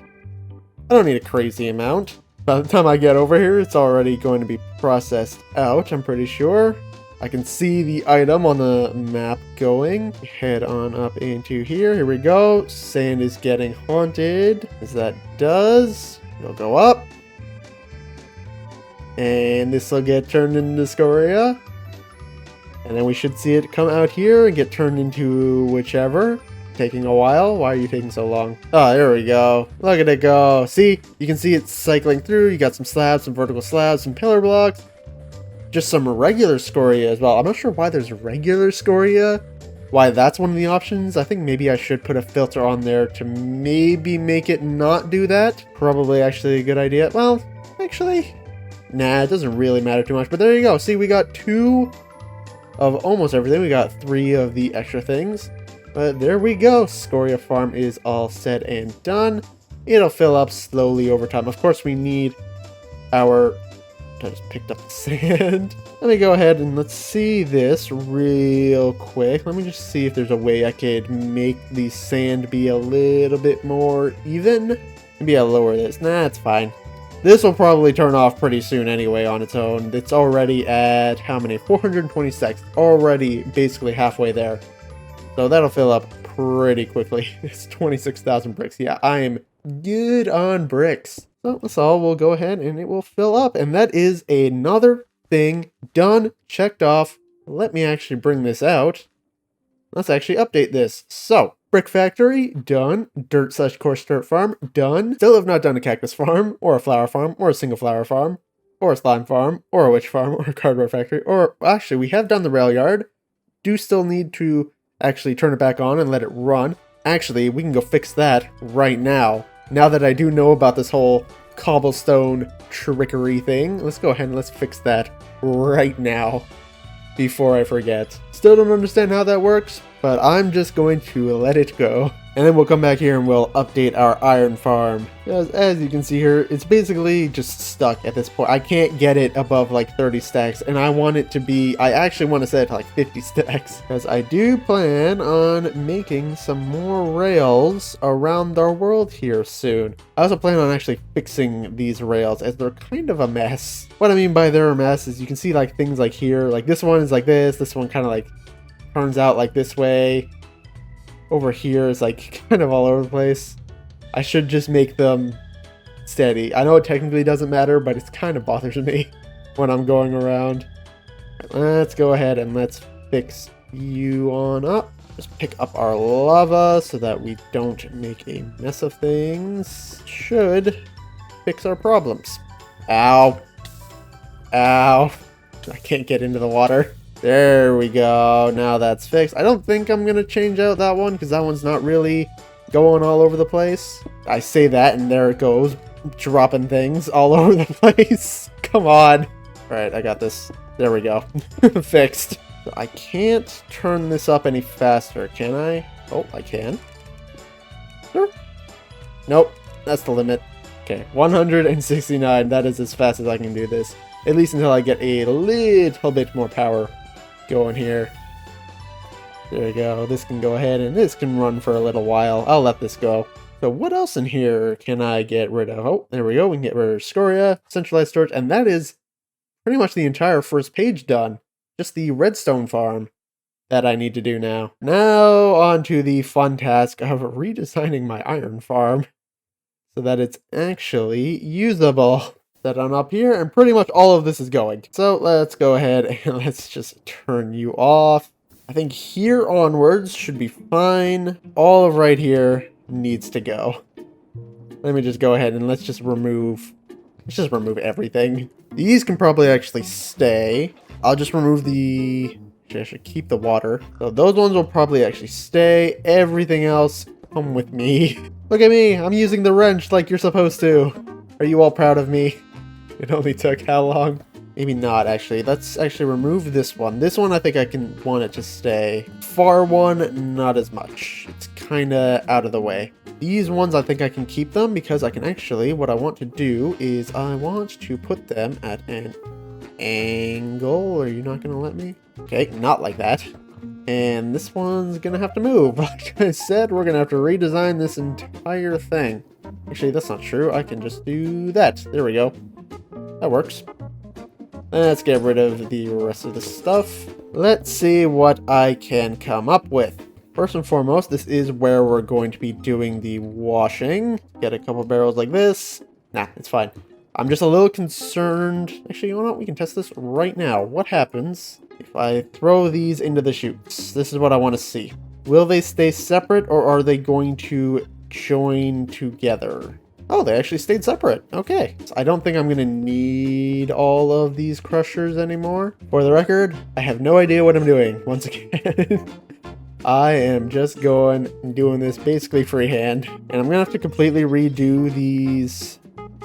I don't need a crazy amount. By the time I get over here, it's already going to be processed out, I'm pretty sure. I can see the item on the map going. Head on up into here. Here we go. Sand is getting haunted. As that does, it'll go up. And this will get turned into scoria. And then we should see it come out here and get turned into whichever. Taking a while. Why are you taking so long? Oh, there we go. Look at it go. See? You can see it cycling through. You got some slabs, some vertical slabs, some pillar blocks. Just some regular scoria as well. I'm not sure why there's regular scoria. Why that's one of the options. I think maybe I should put a filter on there to maybe make it not do that. Probably actually a good idea. Well, actually, nah, it doesn't really matter too much. But there you go. See, we got 2 of almost everything. We got 3 of the extra things. But there we go. Scoria farm is all set and done. It'll fill up slowly over time. Of course, we need our... I just picked up the sand. Let me go ahead and let's see this real quick. Let me just see if there's a way I could make the sand be a little bit more even. Maybe I'll lower this. Nah, it's fine. This will probably turn off pretty soon anyway on its own. It's already at, how many? 426. Already basically halfway there. So that'll fill up pretty quickly. It's 26,000 bricks. Yeah, I am good on bricks. So that's all. We'll go ahead and it will fill up. And that is another thing done, checked off. Let me actually bring this out. Let's actually update this. So, brick factory, done. Dirt/coarse dirt farm, done. Still have not done a cactus farm, or a flower farm, or a single flower farm, or a slime farm, or a witch farm, or a cardboard factory, or actually we have done the rail yard. Do still need to actually turn it back on and let it run. Actually, we can go fix that right now. Now that I do know about this whole cobblestone trickery thing, let's go ahead and let's fix that right now before I forget. Still don't understand how that works, but I'm just going to let it go. And then we'll come back here and we'll update our iron farm. Because as you can see here, it's basically just stuck at this point. I can't get it above like 30 stacks, and I want it to be, I actually want to set it to like 50 stacks. Because I do plan on making some more rails around our world here soon. I also plan on actually fixing these rails as they're kind of a mess. What I mean by they're a mess is you can see like things like here, like this one is like this one kind of like turns out like this way. Over here is like kind of all over the place. I should just make them steady. I know it technically doesn't matter, but it kind of bothers me when I'm going around. Let's go ahead and let's fix you on up. Just pick up our lava so that we don't make a mess of things. Should fix our problems. Ow. Ow. I can't get into the water. There we go. Now that's fixed. I don't think I'm going to change out that one because that one's not really going all over the place. I say that and there it goes. Dropping things all over the place. Come on. Alright, I got this. There we go. Fixed. I can't turn this up any faster, can I? Oh, I can. Sure. Nope. That's the limit. Okay, 169. That is as fast as I can do this. At least until I get a little bit more power going here. There we go. This can go ahead and this can run for a little while. I'll let this go. So what else in here can I get rid of? Oh, there we go. We can get rid of scoria, centralized storage, and that is pretty much the entire first page done. Just the redstone farm that I need to do now. Now on to the fun task of redesigning my iron farm so that it's actually usable. That on up here, and pretty much all of this is going. So let's go ahead and let's just turn you off. I think here onwards should be fine. All of right here needs to go. Let me just go ahead and let's just remove everything. These can probably actually stay. I'll just remove the, actually I should keep the water. So those ones will probably actually stay. Everything else, come with me. Look at me, I'm using the wrench like you're supposed to. Are you all proud of me? It only took how long? Maybe not, actually. Let's actually remove this one. This one, I think I can want it to stay. Far one, not as much. It's kind of out of the way. These ones, I think I can keep them because I can actually, what I want to do is I want to put them at an angle. Are you not going to let me? Okay, not like that. And this one's going to have to move. Like I said, we're going to have to redesign this entire thing. Actually, that's not true. I can just do that. There we go. That works. Let's get rid of the rest of the stuff. Let's see what I can come up with. First and foremost, this is where we're going to be doing the washing. Get a couple barrels like this. Nah, it's fine. I'm just a little concerned. Actually, you know what? We can test this right now. What happens if I throw these into the chutes? This is what I want to see. Will they stay separate or are they going to join together? Oh, they actually stayed separate. Okay. So I don't think I'm going to need all of these crushers anymore. For the record, I have no idea what I'm doing, once again. I am just going and doing this basically freehand. And I'm going to have to completely redo these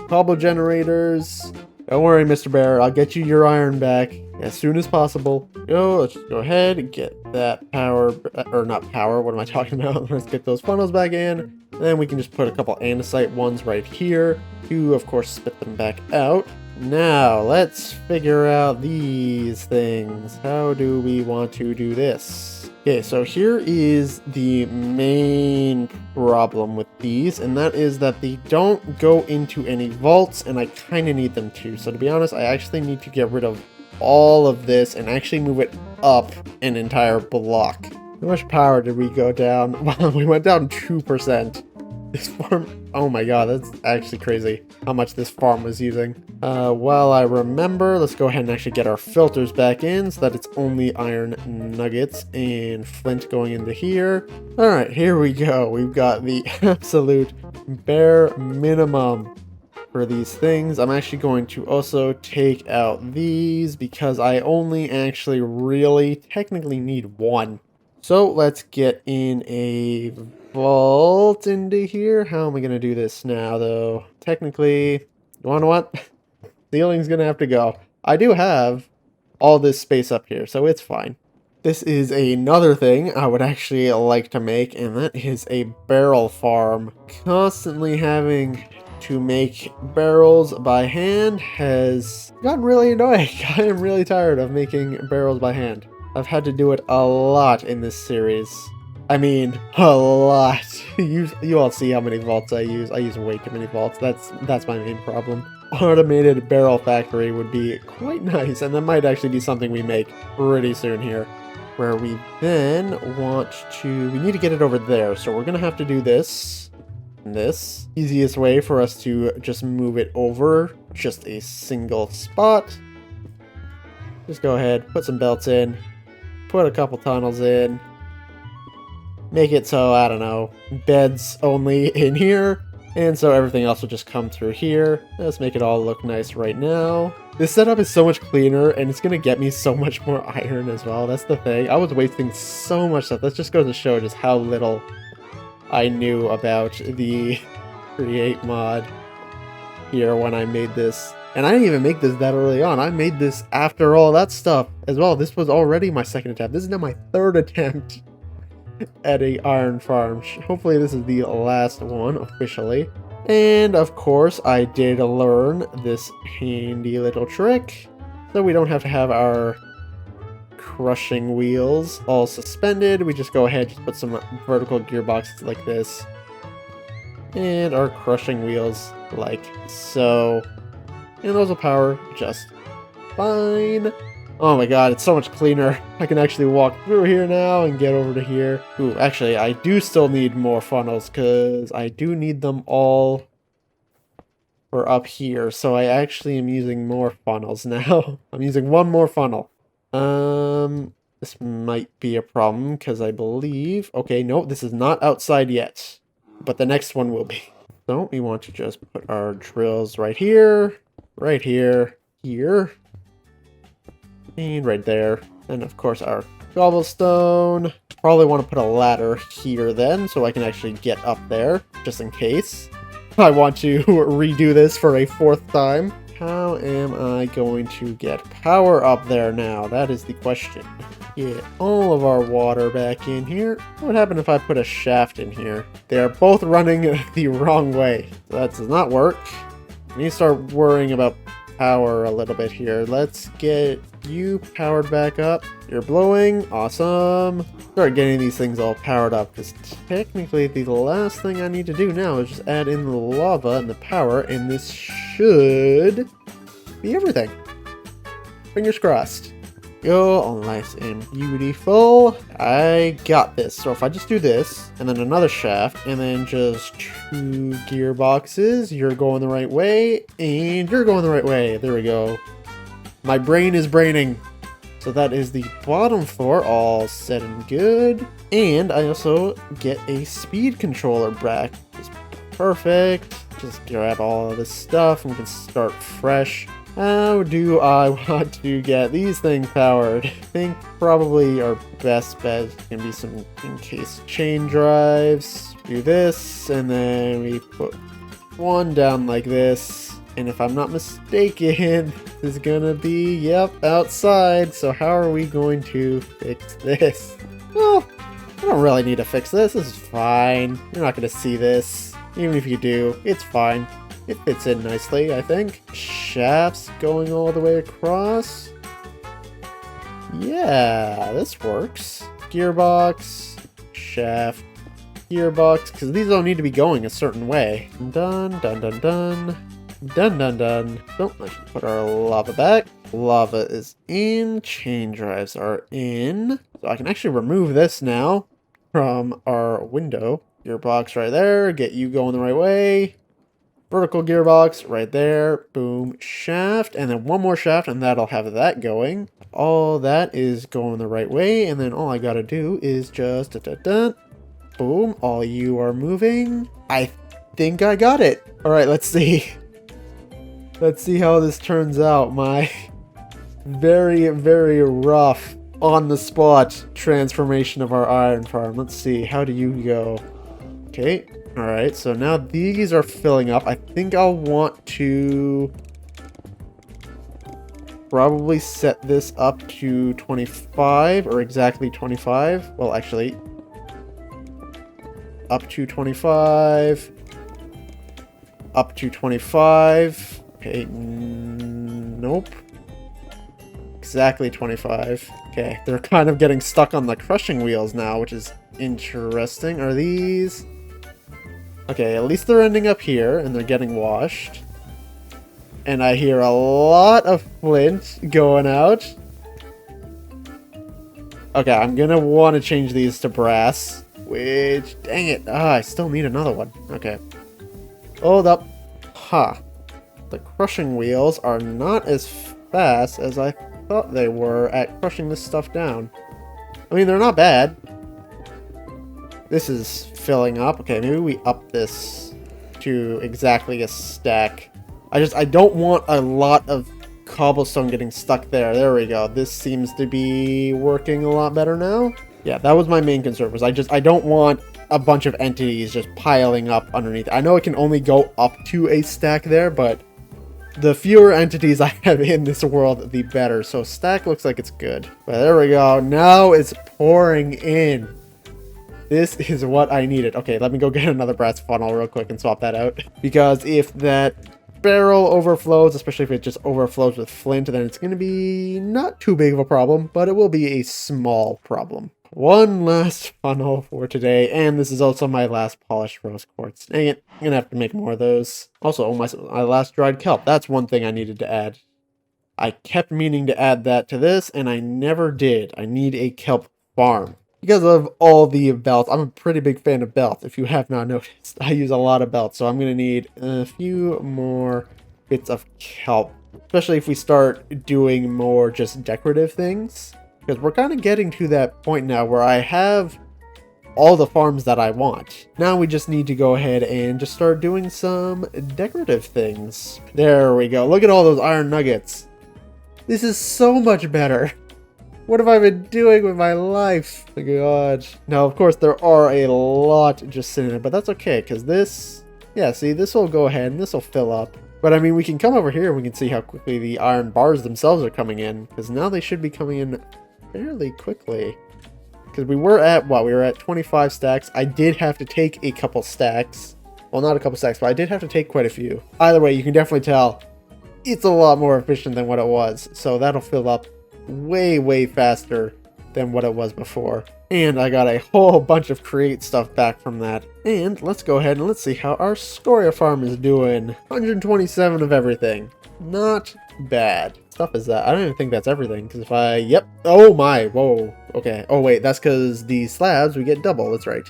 cobble generators. Don't worry, Mr. Bear. I'll get you your iron back as soon as possible. Let's just go ahead and get that power, or not power, what am I talking about? Let's get those funnels back in. And then we can just put a couple andesite ones right here to, of course, spit them back out. Now, let's figure out these things. How do we want to do this? Okay, so here is the main problem with these, and that is that they don't go into any vaults, and I kind of need them to. So to be honest, I actually need to get rid of all of this and actually move it up an entire block. How much power did we go down? Well, we went down 2%. This farm, oh my god, that's actually crazy how much this farm was using. While I remember, let's go ahead and actually get our filters back in so that it's only iron nuggets and flint going into here. Alright, here we go. We've got the absolute bare minimum for these things. I'm actually going to also take out these because I only actually really technically need one. So let's get in a vault into here. How am I going to do this now, though? Technically, you want to what? Ceiling's going to have to go. I do have all this space up here, so it's fine. This is another thing I would actually like to make, and that is a barrel farm. Constantly having to make barrels by hand has gotten really annoying. I am really tired of making barrels by hand. I've had to do it a lot in this series. I mean, a lot. You all see how many vaults I use. I use way too many vaults. That's my main problem. Automated barrel factory would be quite nice, and that might actually be something we make pretty soon here. Where we then we need to get it over there, so we're gonna have to do this and this. Easiest way for us to just move it over, just a single spot. Just go ahead, put some belts in, put a couple tunnels in, make it so, I don't know, beds only in here, and so everything else will just come through here. Let's make it all look nice right now. This setup is so much cleaner, and it's going to get me so much more iron as well. That's the thing. I was wasting so much stuff. That just goes to show just how little I knew about the create mod here when I made this. And I didn't even make this that early on. I made this after all that stuff as well. This was already my second attempt. This is now my third attempt at a iron farm. Hopefully this is the last one officially. And of course I did learn this handy little trick, so we don't have to have our crushing wheels all suspended. We just go ahead, just put some vertical gearboxes like this, and our crushing wheels like so, and those will power just fine. Oh my god, it's so much cleaner. I can actually walk through here now and get over to here. Ooh, actually, I do still need more funnels, because I do need them all for up here. So I actually am using more funnels now. I'm using one more funnel. This might be a problem, because I believe... Okay, no, this is not outside yet. But the next one will be. So we want to just put our drills right here, here, and right there. And of course our cobblestone. Probably want to put a ladder here then, so I can actually get up there, just in case I want to redo this for a fourth time. How am I going to get power up there now? That is the question. Get all of our water back in here. What would happen if I put a shaft in here? They are both running the wrong way. So that does not work. I need to start worrying about power a little bit here. Let's get you powered back up. You're blowing. Awesome. Start getting these things all powered up, because technically the last thing I need to do now is just add in the lava and the power, and this should be everything. Fingers crossed. Go all nice and beautiful. I got this. So if I just do this, and then another shaft, and then just 2 gearboxes, you're going the right way, and you're going the right way. There we go. My brain is braining. So that is the bottom floor, all set and good. And I also get a speed controller back. Just perfect. Just grab all of this stuff and we can start fresh. How do I want to get these things powered? I think probably our best bet can be some encased chain drives. Do this, and then we put one down like this. And if I'm not mistaken, this is gonna be, yep, outside. So how are we going to fix this? Well, I don't really need to fix this. This is fine. You're not gonna see this. Even if you do, it's fine. It fits in nicely, I think. Shafts going all the way across. Yeah, this works. Gearbox, shaft, gearbox, because these don't need to be going a certain way. Done, done, done, done. Done, done, done. So let's put our lava back. Lava is in. Chain drives are in. So I can actually remove this now from our window. Gearbox right there. Get you going the right way. Vertical gearbox right there. Boom. Shaft. And then one more shaft, and that'll have that going. All that is going the right way. And then all I gotta do is just boom. All you are moving. I think I got it. All right, let's see. Let's see how this turns out. My very, very rough on the spot transformation of our iron farm. Let's see, how do you go? Okay, all right, so now these are filling up. I think I'll want to probably set this up to 25, or exactly 25. Well, actually, up to 25, up to 25. Okay, nope. Exactly 25. Okay, they're kind of getting stuck on the crushing wheels now, which is interesting. Are these... Okay, at least they're ending up here, and they're getting washed. And I hear a lot of flint going out. Okay, I'm gonna want to change these to brass. Which, dang it. I still need another one. Okay. Hold up. Ha. Huh. The crushing wheels are not as fast as I thought they were at crushing this stuff down. I mean, they're not bad. This is filling up. Okay, maybe we up this to exactly a stack. I don't want a lot of cobblestone getting stuck there. There we go. This seems to be working a lot better now. Yeah, that was my main concern, was I don't want a bunch of entities just piling up underneath. I know it can only go up to a stack there, but the fewer entities I have in this world, the better. So stack looks like it's good. But there we go. Now it's pouring in. This is what I needed. Okay, let me go get another brass funnel real quick and swap that out. Because if that barrel overflows, especially if it just overflows with flint, then it's going to be not too big of a problem, but it will be a small problem. One last funnel for today, and this is also my last polished rose quartz. Dang it, I'm going to have to make more of those. Also, my last dried kelp. That's one thing I needed to add. I kept meaning to add that to this, and I never did. I need a kelp farm. Because of all the belts, I'm a pretty big fan of belts, if you have not noticed. I use a lot of belts, so I'm going to need a few more bits of kelp. Especially if we start doing more just decorative things. Because we're kind of getting to that point now where I have all the farms that I want. Now we just need to go ahead and just start doing some decorative things. There we go. Look at all those iron nuggets. This is so much better. What have I been doing with my life? Oh my god. Now, of course, there are a lot just sitting there, but that's okay, because this... Yeah, see, this will go ahead and this will fill up. But, I mean, we can come over here and we can see how quickly the iron bars themselves are coming in, because now they should be coming in fairly quickly. Because we were at, what? We were at 25 stacks. I did have to take a couple stacks. Well, not a couple stacks, but I did have to take quite a few. Either way, you can definitely tell it's a lot more efficient than what it was. So that'll fill up way faster than what it was before. And I got a whole bunch of create stuff back from that. And let's go ahead and let's see how our scoria farm is doing. 127 of everything. Not bad. Stuff is that. I don't even think that's everything. Because if I... Yep. Oh my. Whoa. Okay. Oh wait. That's because these slabs, we get double. That's right.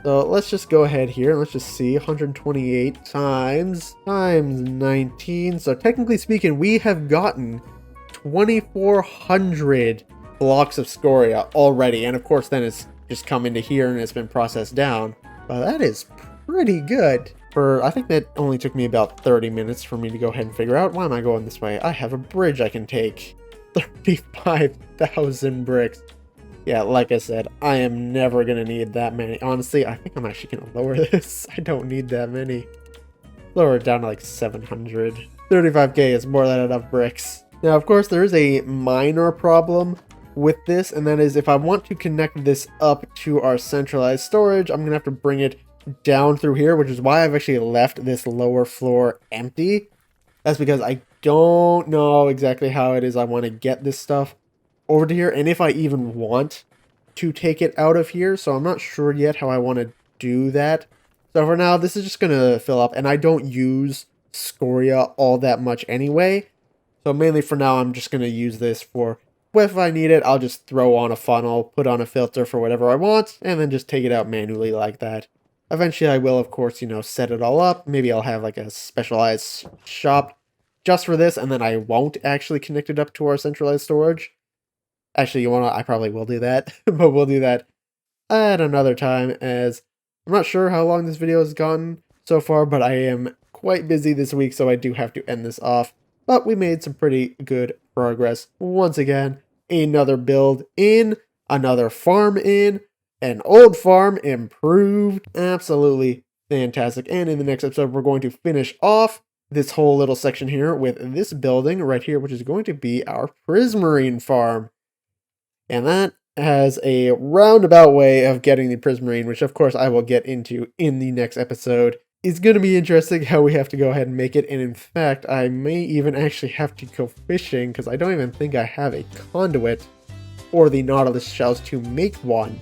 So let's just go ahead here and let's just see. 128 times 19. So technically speaking, we have gotten 2,400 blocks of scoria already, and of course then it's just come into here and it's been processed down. Well, that is pretty good. I think that only took me about 30 minutes for me to go ahead and figure out. Why am I going this way? I have a bridge I can take. 35,000 bricks. Yeah, like I said, I am never gonna need that many. Honestly, I think I'm actually gonna lower this. I don't need that many. Lower it down to like 700. 35k is more than enough bricks. Now, of course, there is a minor problem with this, and that is if I want to connect this up to our centralized storage, I'm going to have to bring it down through here, which is why I've actually left this lower floor empty. That's because I don't know exactly how it is I want to get this stuff over to here, and if I even want to take it out of here, so I'm not sure yet how I want to do that. So for now, this is just going to fill up, and I don't use scoria all that much anyway. So mainly for now, I'm just going to use this for, if I need it, I'll just throw on a funnel, put on a filter for whatever I want, and then just take it out manually like that. Eventually I will, of course, you know, set it all up. Maybe I'll have like a specialized shop just for this, and then I won't actually connect it up to our centralized storage. Actually, you want to, I probably will do that, but we'll do that at another time, as I'm not sure how long this video has gotten so far, but I am quite busy this week, so I do have to end this off. But we made some pretty good progress once again. another build in, another farm in, an old farm improved. Absolutely fantastic. And in the next episode, we're going to finish off this whole little section here with this building right here, which is going to be our prismarine farm. And that has a roundabout way of getting the prismarine, which of course I will get into in the next episode. It's going to be interesting how we have to go ahead and make it, and in fact, I may even actually have to go fishing, because I don't even think I have a conduit or the nautilus shells to make one.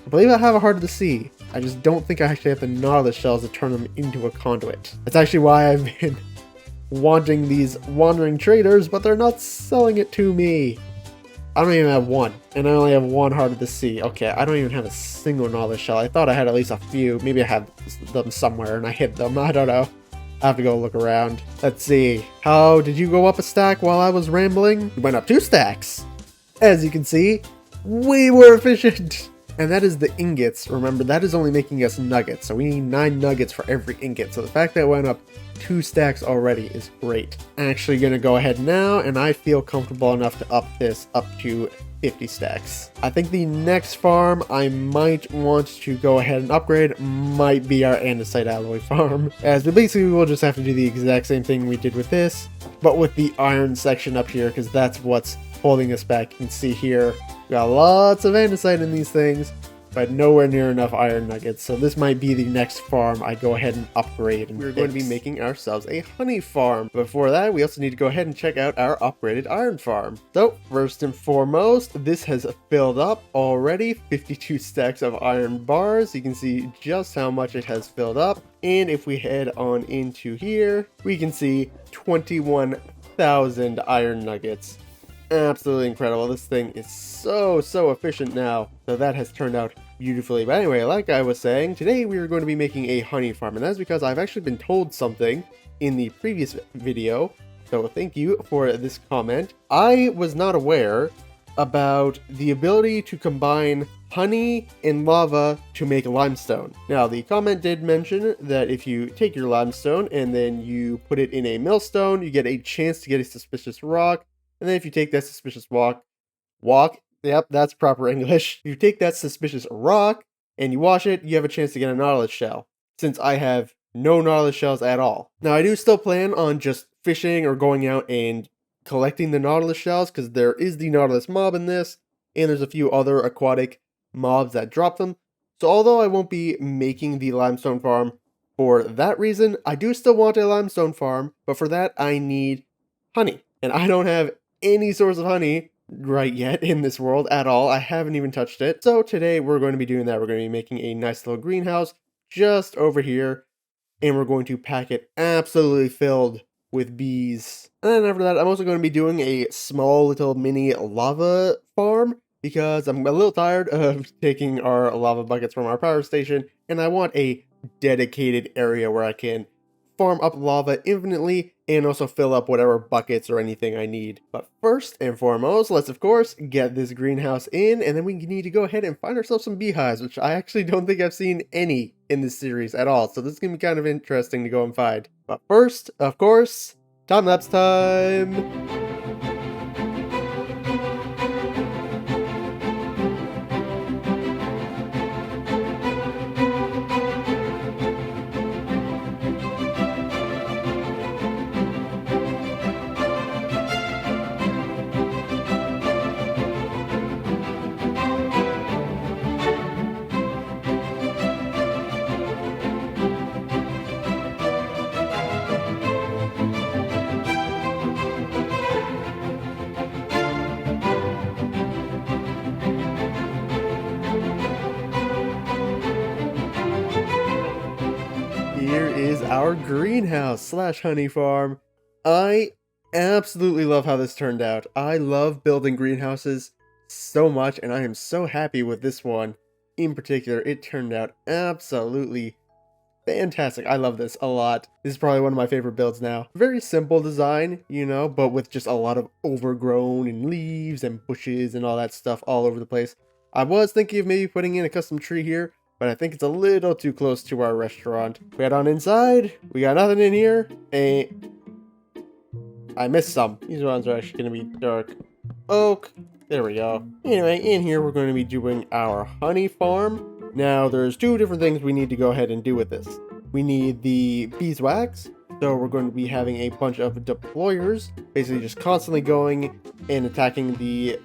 I believe I have a heart of the sea. I just don't think I actually have the nautilus shells to turn them into a conduit. That's actually why I've been wanting these wandering traders, but they're not selling it to me. I don't even have one, and I only have one heart of the sea. Okay, I don't even have a single nautilus shell. I thought I had at least a few. Maybe I have them somewhere and I hid them. I don't know. I have to go look around. Let's see. How did you go up a stack while I was rambling? You went up 2 stacks. As you can see, way more efficient. And that is the ingots. Remember, that is only making us nuggets. So we need 9 nuggets for every ingot. So the fact that it went up 2 stacks already is great. I'm actually going to go ahead now, and I feel comfortable enough to up this up to 50 stacks. I think the next farm I might want to go ahead and upgrade might be our andesite alloy farm, as we basically will just have to do the exact same thing we did with this, but with the iron section up here, because that's what's holding us back. You can see here, we got lots of andesite in these things, but nowhere near enough iron nuggets. So this might be the next farm I go ahead and upgrade. And we're going to be making ourselves a honey farm. Before that, we also need to go ahead and check out our upgraded iron farm. So first and foremost, this has filled up already. 52 stacks of iron bars. You can see just how much it has filled up. And if we head on into here, we can see 21,000 iron nuggets. Absolutely incredible. This thing is so efficient now. So that has turned out beautifully. But anyway, like I was saying, today we are going to be making a honey farm, and that's because I've actually been told something in the previous video. So thank you for this comment. I was not aware about the ability to combine honey and lava to make limestone. Now, the comment did mention that if you take your limestone and then you put it in a millstone, you get a chance to get a suspicious rock. And then if you take that suspicious yep, that's proper English. If you take that suspicious rock and you wash it, you have a chance to get a nautilus shell, since I have no nautilus shells at all. Now, I do still plan on just fishing or going out and collecting the nautilus shells, because there is the nautilus mob in this, and there's a few other aquatic mobs that drop them. So although I won't be making the limestone farm for that reason, I do still want a limestone farm, but for that I need honey. And I don't have any source of honey right yet in this world at all. I haven't even touched it. So today we're going to be doing that. We're going to be making a nice little greenhouse just over here, and we're going to pack it absolutely filled with bees. And then after that, I'm also going to be doing a small little mini lava farm, because I'm a little tired of taking our lava buckets from our power station, and I want a dedicated area where I can farm up lava infinitely and also fill up whatever buckets or anything I need. But first and foremost, let's of course get this greenhouse in, and then we need to go ahead and find ourselves some beehives, which I actually don't think I've seen any in this series at all. So this is going to be kind of interesting to go and find. But first, of course, time-lapse time! Here is our greenhouse slash honey farm. I absolutely love how this turned out. I love building greenhouses so much, and I am so happy with this one. In particular, it turned out absolutely fantastic. I love this a lot. This is probably one of my favorite builds now. Very simple design, you know, but with just a lot of overgrown and leaves and bushes and all that stuff all over the place. I was thinking of maybe putting in a custom tree here, but I think it's a little too close to our restaurant. We head on inside. We got nothing in here. I missed some. These ones are actually going to be dark oak. There we go. Anyway, in here we're going to be doing our honey farm. Now there's two different things we need to go ahead and do with this. We need the beeswax, so we're going to be having a bunch of deployers, basically just constantly going and attacking the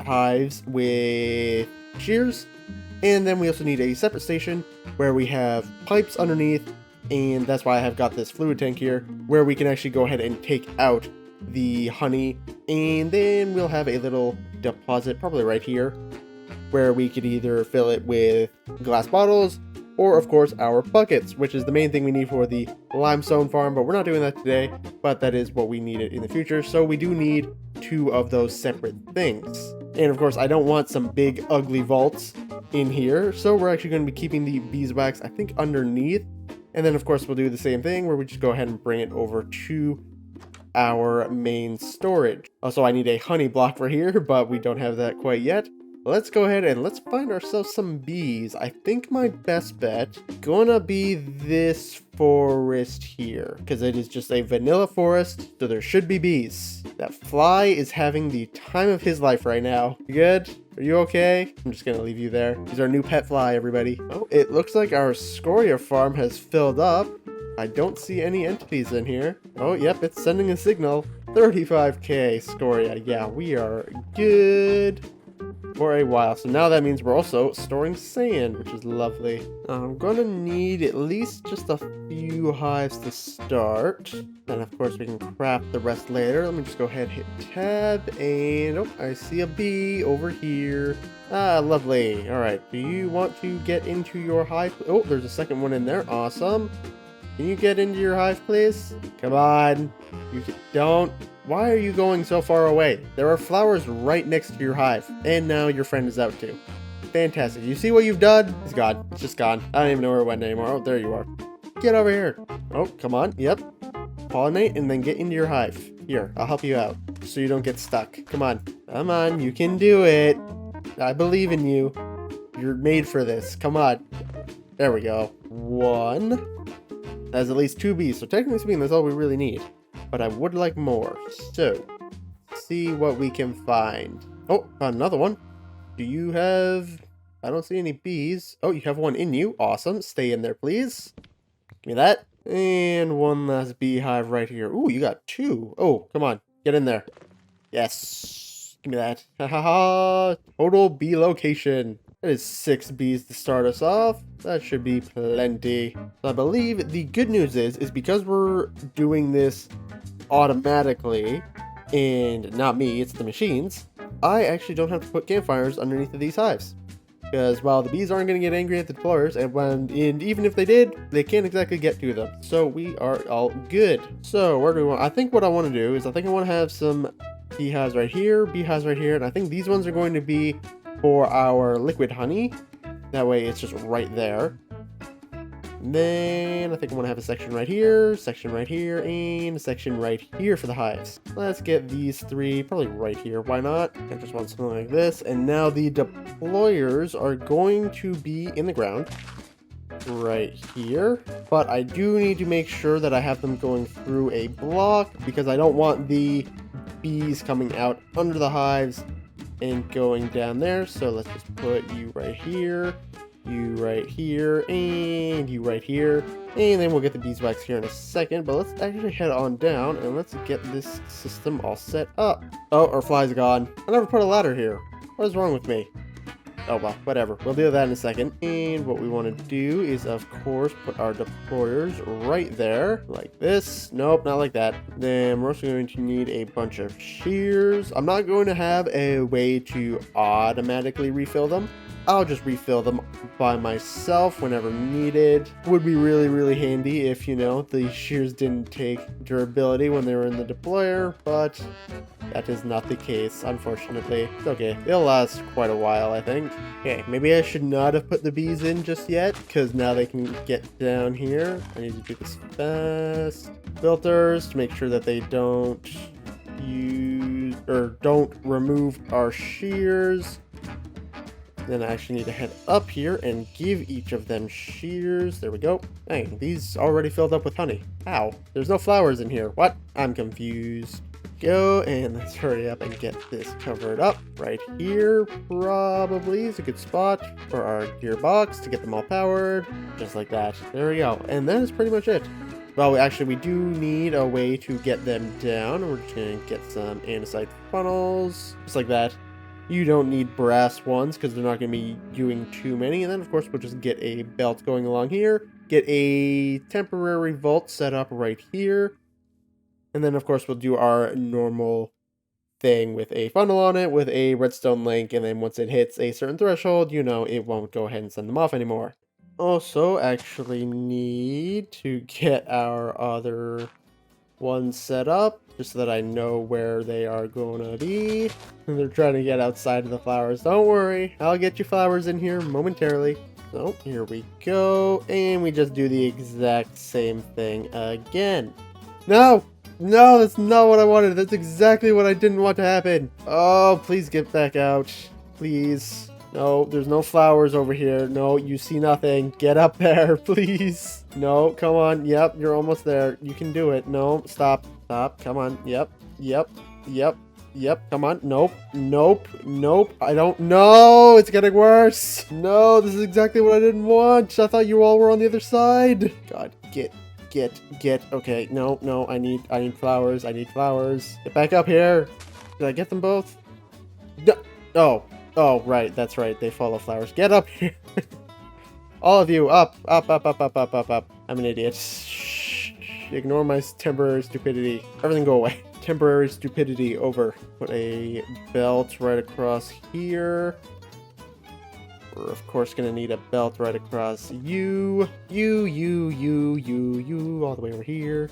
hives with shears. And then we also need a separate station where we have pipes underneath, and that's why I have got this fluid tank here, where we can actually go ahead and take out the honey, and then we'll have a little deposit probably right here where we could either fill it with glass bottles or of course our buckets, which is the main thing we need for the limestone farm, but we're not doing that today, but that is what we needed in the future. So we do need two of those separate things. And of course I don't want some big ugly vaults in here, so we're actually going to be keeping the beeswax I think underneath, and then of course we'll do the same thing where we just go ahead and bring it over to our main storage. Also, I need a honey block for here, but we don't have that quite yet. Let's go ahead and let's find ourselves some bees. I think my best bet gonna be this forest here, because it is just a vanilla forest, so there should be bees. That fly is having the time of his life right now. You good? Are you okay? I'm just gonna leave you there. He's our new pet fly, everybody. Oh, it looks like our scoria farm has filled up. I don't see any entities in here. Oh, yep, it's sending a signal. 35k scoria. Yeah, we are good for a while. So now that means we're also storing sand, which is lovely. I'm gonna need at least just a few hives to start. And of course we can craft the rest later. Let me just go ahead and hit tab, and oh, I see a bee over here. Ah, lovely. All right, do you want to get into your hive? Oh, there's a second one in there. Awesome. Can you get into your hive, please? Come on. Don't. Why are you going so far away? There are flowers right next to your hive. And now your friend is out too. Fantastic. You see what you've done? It's gone. It's just gone. I don't even know where it went anymore. Oh, there you are. Get over here. Oh, come on. Yep. Pollinate and then get into your hive. Here, I'll help you out so you don't get stuck. Come on. Come on. You can do it. I believe in you. You're made for this. Come on. There we go. One. Has at least 2 bees, so technically speaking, that's all we really need. But I would like more, so let's see what we can find. Oh, found another one. Do you have... I don't see any bees. Oh, you have one in you. Awesome. Stay in there, please. Give me that. And one last beehive right here. Ooh, you got 2. Oh, come on. Get in there. Yes. Give me that. Ha ha ha. Total bee location. That is 6 bees to start us off. That should be plenty. So I believe the good news is because we're doing this automatically, and not me, it's the machines, I actually don't have to put campfires underneath of these hives. Because while the bees aren't going to get angry at the deployers, and even if they did, they can't exactly get to them. So we are all good. So where do we want? I think what I want to do is I think I want to have some beehives right here, and I think these ones are going to be for our liquid honey. That way it's just right there. And then I think I want to have a section right here, and a section right here for the hives. Let's get these 3 probably right here. Why not? I just want something like this. And now the deployers are going to be in the ground right here. But I do need to make sure that I have them going through a block, because I don't want the bees coming out under the hives and going down there. So let's just put you right here, you right here, and you right here, and then we'll get the beeswax here in a second. But let's actually head on down and let's get this system all set up. Oh, our fly's gone. I never put a ladder here. What is wrong with me? Oh well, whatever. We'll do that in a second. And what we want to do is, of course, put our deployers right there, like this. Nope, not like that. Then we're also going to need a bunch of shears. I'm not going to have a way to automatically refill them. I'll just refill them by myself whenever needed. Would be really, really handy if, you know, the shears didn't take durability when they were in the deployer, but that is not the case, unfortunately. It's okay. They'll last quite a while, I think. Okay, maybe I should not have put the bees in just yet, because now they can get down here. I need to do this fast. Filters to make sure that they don't use or don't remove our shears. Then I actually need to head up here and give each of them shears. There we go. Dang, these already filled up with honey. Ow, there's no flowers in here. What? I'm confused. go, and let's hurry up and get this covered up right here. Probably is a good spot for our gearbox to get them all powered, just like that. There we go, and that is pretty much it. Well, actually, we do need a way to get them down. We're just gonna get some andesite funnels, just like that. You don't need brass ones because they're not going to be doing too many. And then, of course, we'll just get a belt going along here. Get a temporary vault set up right here. And then, of course, we'll do our normal thing with a funnel on it with a redstone link. And then once it hits a certain threshold, you know, it won't go ahead and send them off anymore. Also, actually need to get our other one set up just so that I know where they are going to be. And they're trying to get outside of the flowers. Don't worry, I'll get you flowers in here momentarily. So here we go, and we just do the exact same thing again. No, that's not what I wanted. That's exactly what I didn't want to happen. Oh, please get back out, please. No, there's no flowers over here. No, you see nothing. Get up there, please. No, come on. Yep, you're almost there. You can do it. No, stop. Come on. Yep. Come on. Nope. I don't know. It's getting worse. No, this is exactly what I didn't want. I thought you all were on the other side. God, get. Okay, no. I need flowers. Get back up here. Did I get them both? No. Oh, right, that's right. They follow flowers. Get up here. All of you, up. I'm an idiot. Shh. Ignore my temporary stupidity. Everything go away. Temporary stupidity over. Put a belt right across here. We're, of course, going to need a belt right across you. You, all the way over here.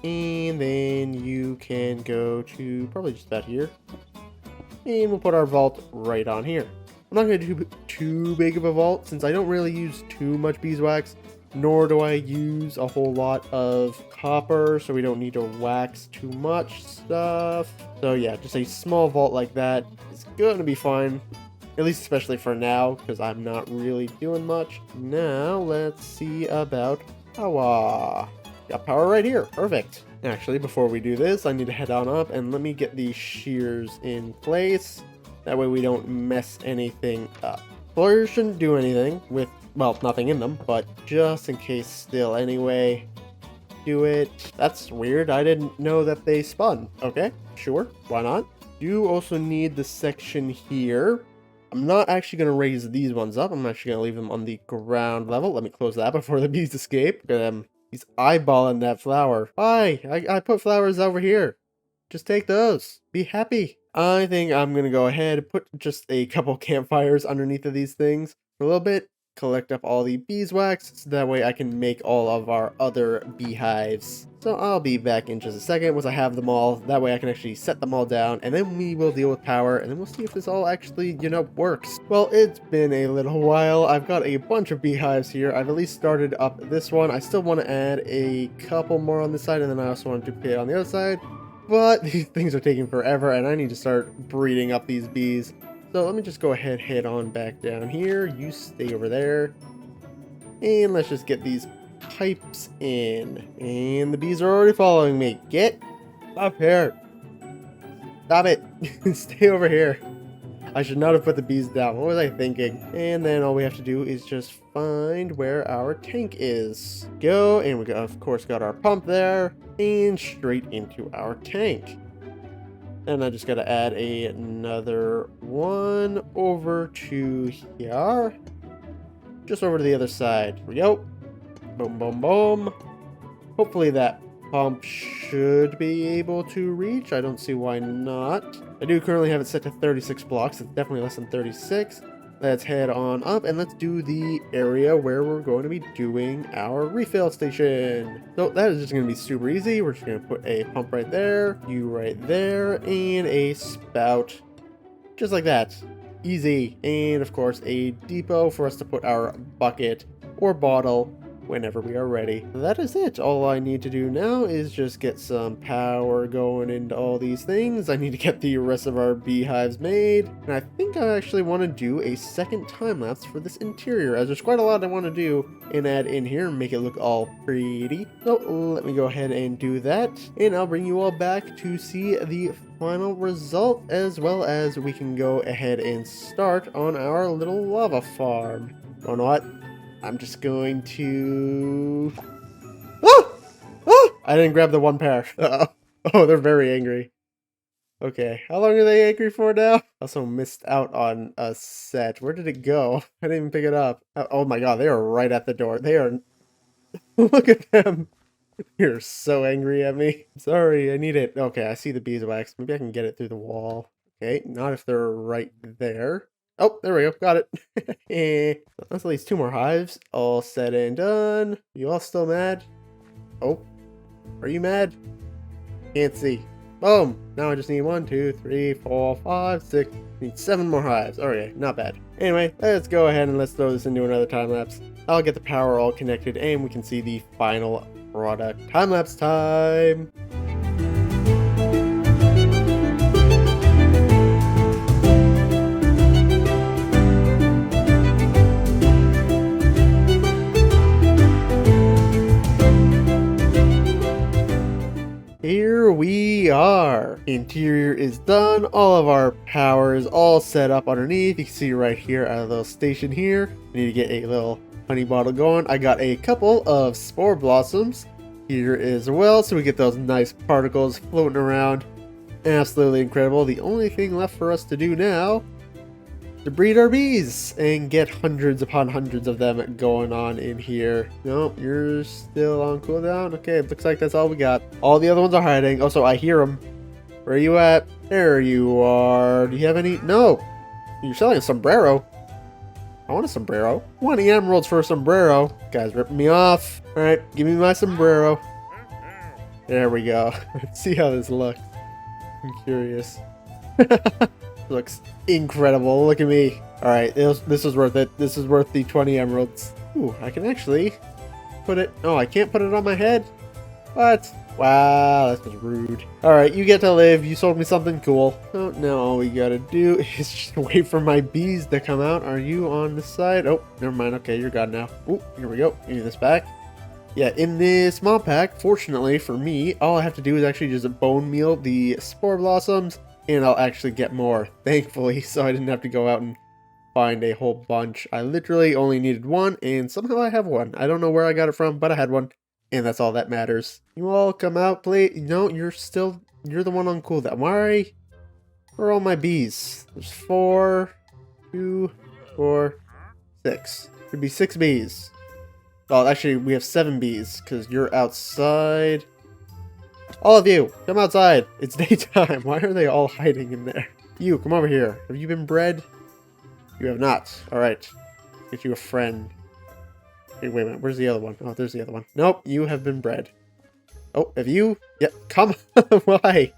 And then you can go to probably just about here. And we'll put our vault right on here. I'm not going to do too big of a vault since I don't really use too much beeswax, nor do I use a whole lot of copper, so we don't need to wax too much stuff. So yeah, just a small vault like that is going to be fine, at least especially for now, because I'm not really doing much. Now let's see about power. Got power right here. Perfect. Actually, before we do this, I need to head on up and let me get these shears in place. That way we don't mess anything up. Floors shouldn't do anything with, well, nothing in them, but just in case still anyway, do it. That's weird. I didn't know that they spun. Okay, sure. Why not? You also need the section here. I'm not actually going to raise these ones up. I'm actually going to leave them on the ground level. Let me close that before the bees escape. Look at them. He's eyeballing that flower. Why? I put flowers over here. Just take those. Be happy. I think I'm going to go ahead and put just a couple campfires underneath of these things for a little bit. Collect up all the beeswax so that way I can make all of our other beehives. So I'll be back in just a second once I have them all. That way I can actually set them all down, and then we will deal with power, and then we'll see if this all actually, you know, works. Well, it's been a little while. I've got a bunch of beehives here. I've at least started up this one. I still want to add a couple more on this side, and then I also want to duplicate on the other side. But these things are taking forever, and I need to start breeding up these bees. So let me just go ahead, head on back down here. You stay over there. And let's just get these pipes in. And the bees are already following me. Get up here. Stop it. Stay over here. I should not have put the bees down. What was I thinking? And then all we have to do is just find where our tank is. Go, and we got, of course, got our pump there. And straight into our tank. And I just got to add another one over to here. Just over to the other side. Here we go. Boom. Hopefully that pump should be able to reach. I don't see why not. I do currently have it set to 36 blocks. It's definitely less than 36. Let's head on up and let's do the area where we're going to be doing our refill station. So that is just going to be super easy. We're just going to put a pump right there, you right there, and a spout just like that. Easy. And of course a depot for us to put our bucket or bottle whenever we are ready. That is it. All I need to do now is just get some power going into all these things. I need to get the rest of our beehives made. And I think I actually want to do a second time lapse for this interior, as there's quite a lot I want to do and add in here and make it look all pretty. So let me go ahead and do that, and I'll bring you all back to see the final result, as well as we can go ahead and start on our little lava farm. You know what? I'm just going to... Oh! Oh! I didn't grab the one pair. Uh-oh. Oh, they're very angry. Okay, how long are they angry for now? Also missed out on a set. Where did it go? I didn't even pick it up. Oh my god, they are right at the door. They are... Look at them. You're so angry at me. Sorry, I need it. Okay, I see the beeswax. Maybe I can get it through the wall. Okay, not if they're right there. Oh, there we go. Got it. That's at least 2 more hives. All said and done. You all still mad? Oh, are you mad? Can't see. Boom. Now I just need 1, 2, 3, 4, 5, 6. Need 7 more hives. Okay, not bad. Anyway, let's go ahead and let's throw this into another time lapse. I'll get the power all connected and we can see the final product. Time lapse time. Here we are. Interior is done. All of our power is all set up underneath. You can see right here at a little station here. I need to get a little honey bottle going. I got a couple of spore blossoms here as well, so we get those nice particles floating around. Absolutely incredible. The only thing left for us to do now to breed our bees and get hundreds upon hundreds of them going on in here. Nope, you're still on cooldown. Okay, looks like that's all we got. All the other ones are hiding. Also, I hear them. Where are you at? There you are. Do you have any? No. You're selling a sombrero. I want a sombrero. 20 emeralds for a sombrero. Guys ripping me off. All right, give me my sombrero. There we go. Let's see how this looks. I'm curious. Looks incredible. Look at me. All right, this is worth it. This is worth the 20 emeralds. Ooh, I can actually put it. Oh, I can't put it on my head. What? Wow, that's just rude. All right, you get to live. You sold me something cool. So now all we gotta do is just wait for my bees to come out. Are you on the side? Oh, never mind. Okay, you're gone now. Ooh, here we go. Give me this back. Yeah, in this mod pack, fortunately for me, all I have to do is actually just bone meal the spore blossoms, and I'll actually get more, thankfully, so I didn't have to go out and find a whole bunch. I literally only needed 1, and somehow I have 1. I don't know where I got it from, but I had 1, and that's all that matters. You all come out, please. No, you're the one on cooldown. Why? Where are all my bees? There's 4, 2, 4, 6. Should be 6 bees. Oh, actually, we have 7 bees, because you're outside. All of you, come outside. It's daytime. Why are they all hiding in there? You, come over here. Have you been bred? You have not. Alright. Get you a friend. Hey, wait a minute. Where's the other one? Oh, there's the other one. Nope, you have been bred. Oh, have you? Yep, come on. Why?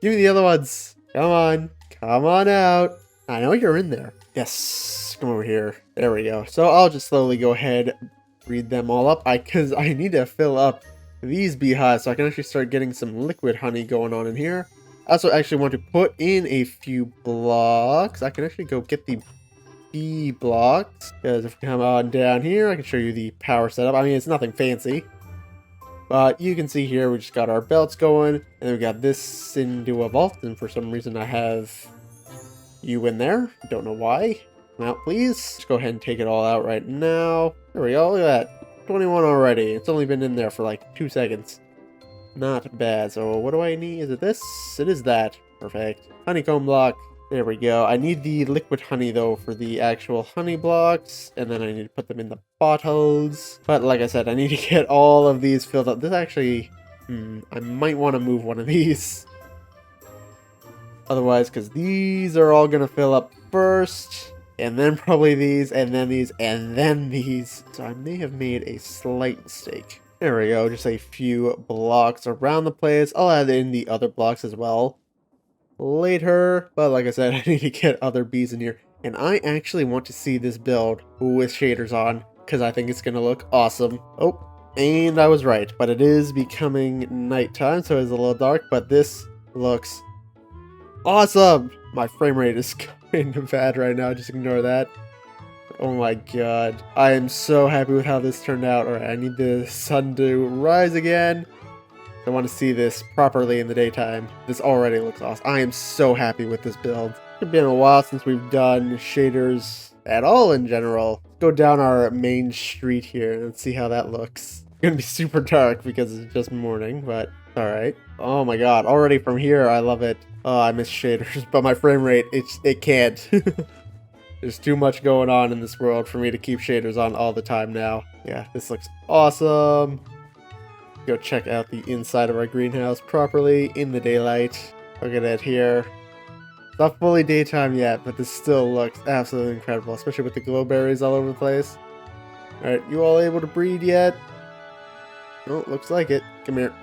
Give me the other ones. Come on. Come on out. I know you're in there. Yes. Come over here. There we go. So I'll just slowly go ahead, breed them all up. Because I need to fill up these beehives so I can actually start getting some liquid honey going on in here. I also actually want to put in a few blocks. I can actually go get the bee blocks, because if you come on down here, I can show you the power setup. I mean, it's nothing fancy, but you can see here we just got our belts going, and then we got this into a vault, and for some reason I have you in there. Don't know why. Come out, please. Just go ahead and take it all out right now. There we go. Look at that. 21 already. It's only been in there for like 2 seconds. Not bad. So what do I need? Is it this? It is that. Perfect. Honeycomb block. There we go. I need the liquid honey though for the actual honey blocks, and then I need to put them in the bottles. But like I said, I need to get all of these filled up. This actually, I might want to move one of these. Otherwise, because these are all going to fill up first. And then probably these, and then these, and then these. So I may have made a slight mistake. There we go, just a few blocks around the place. I'll add in the other blocks as well later. But like I said, I need to get other bees in here. And I actually want to see this build with shaders on. because I think it's going to look awesome. Oh, and I was right, but it is becoming nighttime, so it's a little dark, but this looks awesome. My frame rate is kind of bad right now, just ignore that. Oh my god, I am so happy with how this turned out. Alright, I need the sun to rise again. I want to see this properly in the daytime. This already looks awesome. I am so happy with this build. It's been a while since we've done shaders at all in general. Let's go down our main street here and see how that looks. It's gonna be super dark because it's just morning, but alright. Oh my god, already from here I love it. Oh, I miss shaders, but my frame rate, it can't. There's too much going on in this world for me to keep shaders on all the time now. Yeah, this looks awesome. Go check out the inside of our greenhouse properly in the daylight. Look at it here. It's not fully daytime yet, but this still looks absolutely incredible, especially with the glow berries all over the place. Alright, you all able to breed yet? Oh, looks like it. Come here.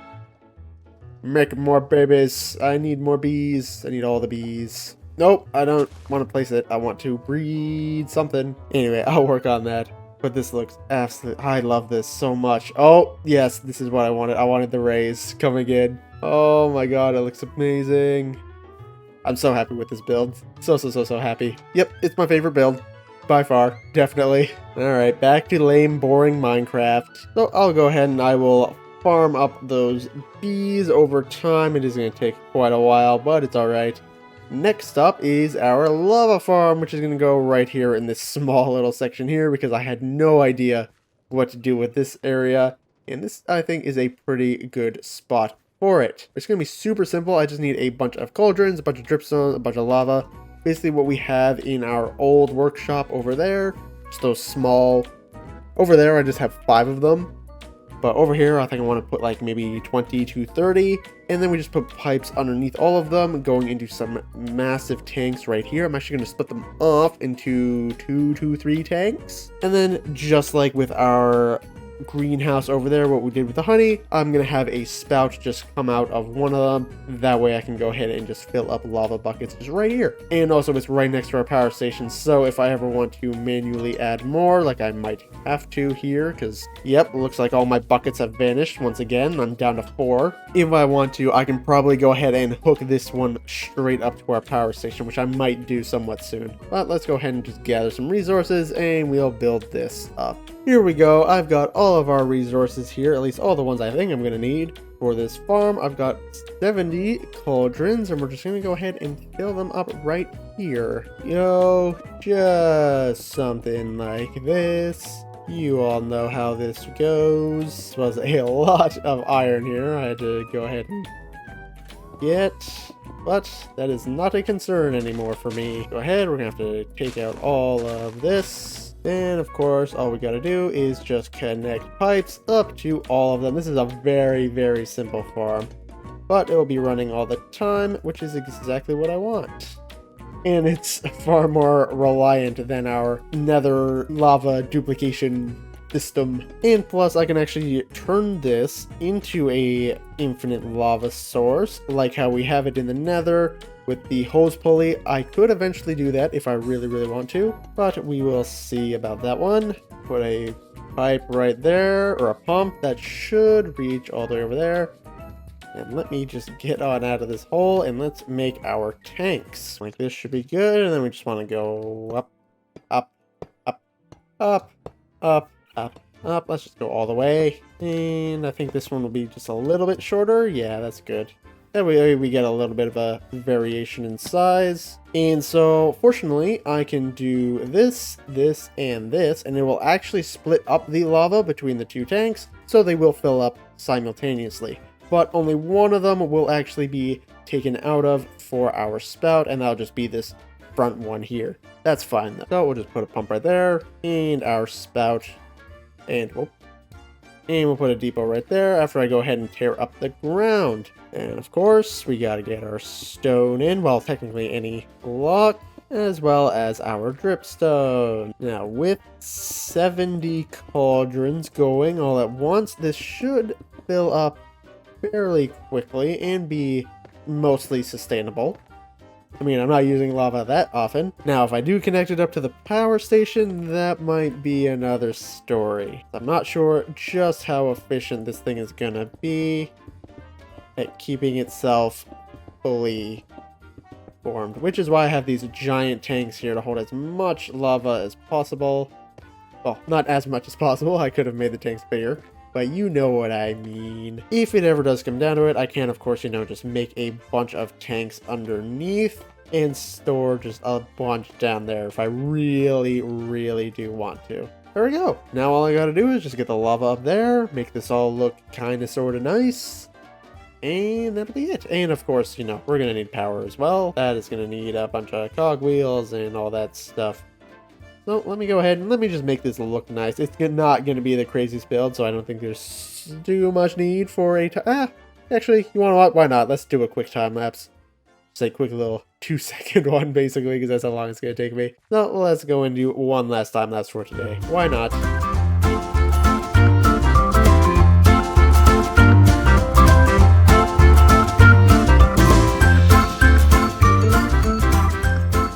Make more babies. I need more bees. I need all the bees. Nope, I don't want to place it. I want to breed something. Anyway, I'll work on that. But this looks absolutely... I love this so much. Oh, yes, this is what I wanted. I wanted the rays coming in. Oh my god, it looks amazing. I'm so happy with this build. So happy. Yep, it's my favorite build. By far. Definitely. Alright, back to lame, boring Minecraft. So I'll go ahead and I will farm up those bees over time. It is going to take quite a while, but it's alright. Next up is our lava farm, which is going to go right here in this small little section here because I had no idea what to do with this area. And this, I think, is a pretty good spot for it. It's going to be super simple. I just need a bunch of cauldrons, a bunch of dripstone, a bunch of lava. Basically what we have in our old workshop over there. Just those small... Over there, I just have 5 of them. But over here, I think I want to put like maybe 20 to 30. And then we just put pipes underneath all of them, going into some massive tanks right here. I'm actually going to split them off into 2 to 3 tanks. And then just like with our greenhouse over there, what we did with the honey, I'm going to have a spout just come out of one of them. That way I can go ahead and just fill up lava buckets just right here. And also it's right next to our power station, so if I ever want to manually add more, like I might have to here, because yep, looks like all my buckets have vanished once again. I'm down to 4. If I want to, I can probably go ahead and hook this one straight up to our power station, which I might do somewhat soon. But let's go ahead and just gather some resources and we'll build this up. Here we go. I've got all of our resources here, at least all the ones I think I'm going to need for this farm. I've got 70 cauldrons, and we're just going to go ahead and fill them up right here. Yo, just something like this. You all know how this goes. This was a lot of iron here. I had to go ahead and get, but that is not a concern anymore for me. Go ahead, we're going to have to take out all of this. And of course, all we gotta do is just connect pipes up to all of them. This is a very, very simple farm, but it will be running all the time, which is exactly what I want. And it's far more reliant than our nether lava duplication system. And plus, I can actually turn this into a infinite lava source, like how we have it in the nether. With the hose pulley, I could eventually do that if I really, really want to, but we will see about that one. Put a pipe right there, or a pump that should reach all the way over there. And let me just get on out of this hole, and let's make our tanks. Like this should be good, and then we just want to go up, up, up, up, up, up, up. Let's just go all the way. And I think this one will be just a little bit shorter. Yeah, that's good. That way we get a little bit of a variation in size. And so, fortunately, I can do this, this, and this, and it will actually split up the lava between the 2 tanks, so they will fill up simultaneously. But only one of them will actually be taken out of for our spout, and that'll just be this front one here. That's fine, though. So we'll just put a pump right there, and our spout, and whoop. And we'll put a depot right there after I go ahead and tear up the ground. And of course, we gotta get our stone in, well, technically any block, as well as our dripstone. Now, with 70 cauldrons going all at once, this should fill up fairly quickly and be mostly sustainable. I mean, I'm not using lava that often. Now, if I do connect it up to the power station, that might be another story. I'm not sure just how efficient this thing is gonna be at keeping itself fully formed, which is why I have these giant tanks here to hold as much lava as possible. Well, not as much as possible. I could have made the tanks bigger, but you know what I mean. If it ever does come down to it, I can, of course, just make a bunch of tanks underneath and store just a bunch down there if I really, really do want to. There we go. Now all I gotta do is just get the lava up there, make this all look kinda sorta nice, and that'll be it. And of course, we're gonna need power as well. That is gonna need a bunch of cogwheels and all that stuff. So let me go ahead and let me just make this look nice. It's not going to be the craziest build, so I don't think there's too much need for a actually, you want what? Why not? Let's do a quick time lapse. Just a quick little 2-second one, basically, because that's how long it's going to take me. So let's go and do one last time lapse for today. Why not?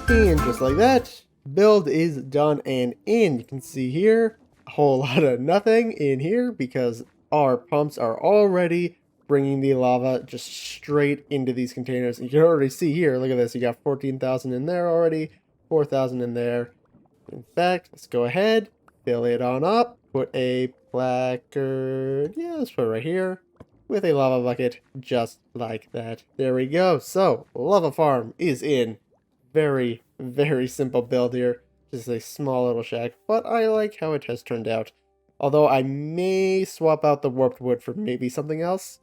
And just like that, build is done and in. You can see here a whole lot of nothing in here because our pumps are already bringing the lava just straight into these containers. You can already see here, look at this, you got 14,000 in there already, 4,000 in there. In fact, let's go ahead, fill it on up, put a placard, yeah, let's put it right here, with a lava bucket, just like that. There we go. So, lava farm is in. Very, very simple build here. Just a small little shack, but I like how it has turned out. Although I may swap out the warped wood for maybe something else.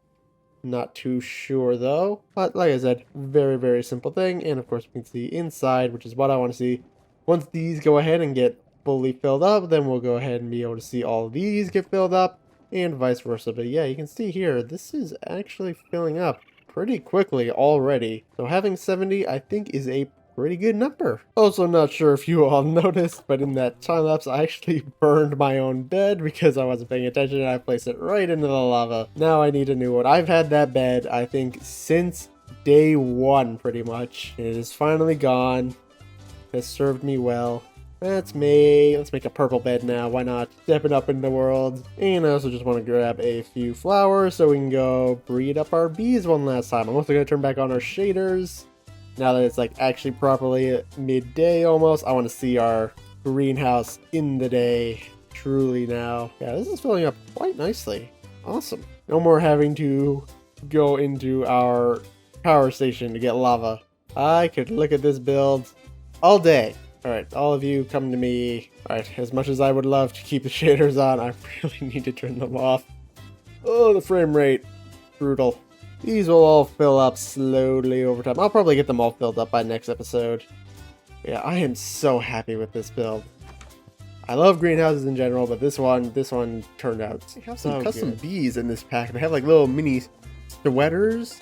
Not too sure though. But like I said, very, very simple thing. And of course we can see inside, which is what I want to see. Once these go ahead and get fully filled up, then we'll go ahead and be able to see all of these get filled up and vice versa. But yeah, you can see here, this is actually filling up pretty quickly already. So having 70, I think, is a pretty good number. Also, not sure if you all noticed, but in that time lapse, I actually burned my own bed because I wasn't paying attention and I placed it right into the lava. Now I need a new one. I've had that bed, I think, since day one, pretty much. It is finally gone. Has served me well. Let's make a purple bed now. Why not? Step it up in the world. And I also just want to grab a few flowers so we can go breed up our bees one last time. I'm also going to turn back on our shaders. Now that it's like actually properly midday almost, I want to see our greenhouse in the day truly now. Yeah, this is filling up quite nicely. Awesome. No more having to go into our power station to get lava. I could look at this build all day. Alright, all of you come to me. Alright, as much as I would love to keep the shaders on, I really need to turn them off. Oh, the frame rate. Brutal. These will all fill up slowly over time. I'll probably get them all filled up by next episode. Yeah, I am so happy with this build. I love greenhouses in general, but this one turned out so good. Some custom bees in this pack. They have like little mini sweaters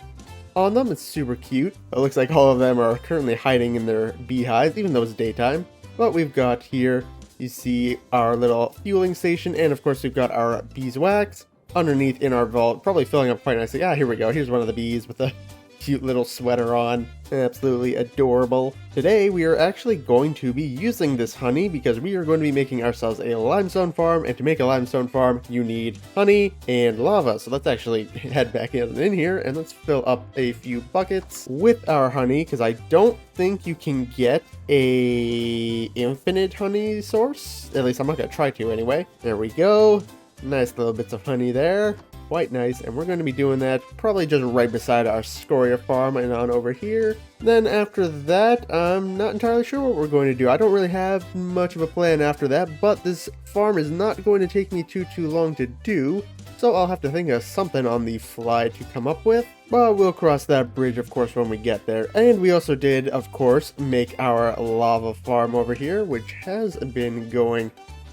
on them. It's super cute. It looks like all of them are currently hiding in their beehives, even though it's daytime. But we've got here, you see our little fueling station, and of course we've got our beeswax underneath in our vault, probably filling up quite nicely. Here we go. Here's one of the bees with a cute little sweater on. Absolutely adorable. Today we are actually going to be using this honey because we are going to be making ourselves a limestone farm, and to make a limestone farm you need honey and lava. So let's actually head back in here and let's fill up a few buckets with our honey, because I don't think you can get a infinite honey source. At least I'm not going to try to anyway. There we go. Nice little bits of honey there. Quite nice. And we're going to be doing that probably just right beside our scoria farm and on over here. Then after that, I'm not entirely sure what we're going to do. I don't really have much of a plan after that, but this farm is not going to take me too long to do. So I'll have to think of something on the fly to come up with. But we'll cross that bridge, of course, when we get there. And we also did, of course, make our lava farm over here, which has been going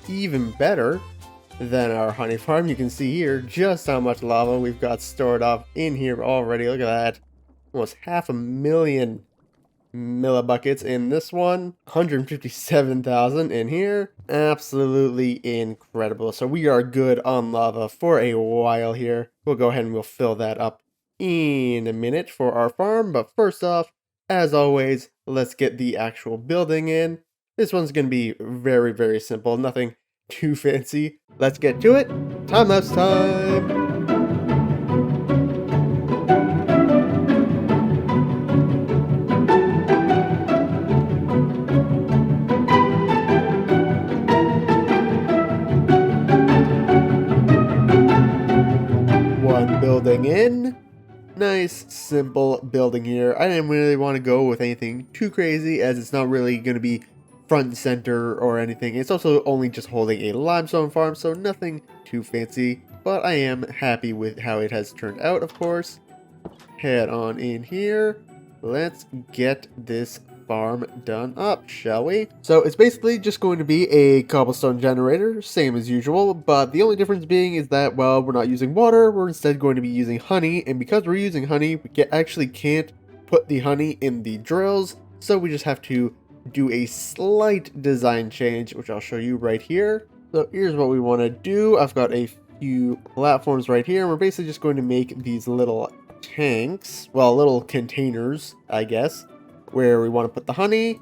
even better than our honey farm. You can see here just how much lava we've got stored up in here already. Look at that. Almost 500,000 millibuckets in this one. 157,000 in here. Absolutely incredible. So we are good on lava for a while here. We'll go ahead and we'll fill that up in a minute for our farm. But first off, as always, let's get the actual building in. This one's going to be very, very simple. Nothing too fancy. Let's get to it. Time-lapse time! One building in. Nice, simple building here. I didn't really want to go with anything too crazy, as it's not really going to be front and center or anything. It's also only just holding a limestone farm, so nothing too fancy. But I am happy with how it has turned out, of course. Head on in here. Let's get this farm done up, shall we? So it's basically just going to be a cobblestone generator, same as usual, but the only difference being is that, well, we're not using water, we're instead going to be using honey, and because we're using honey, we actually can't put the honey in the drills, so we just have to do a slight design change, which I'll show you right here. So here's what we want to do. I've got a few platforms right here, and we're basically just going to make these little tanks, well, little containers, I guess, where we want to put the honey.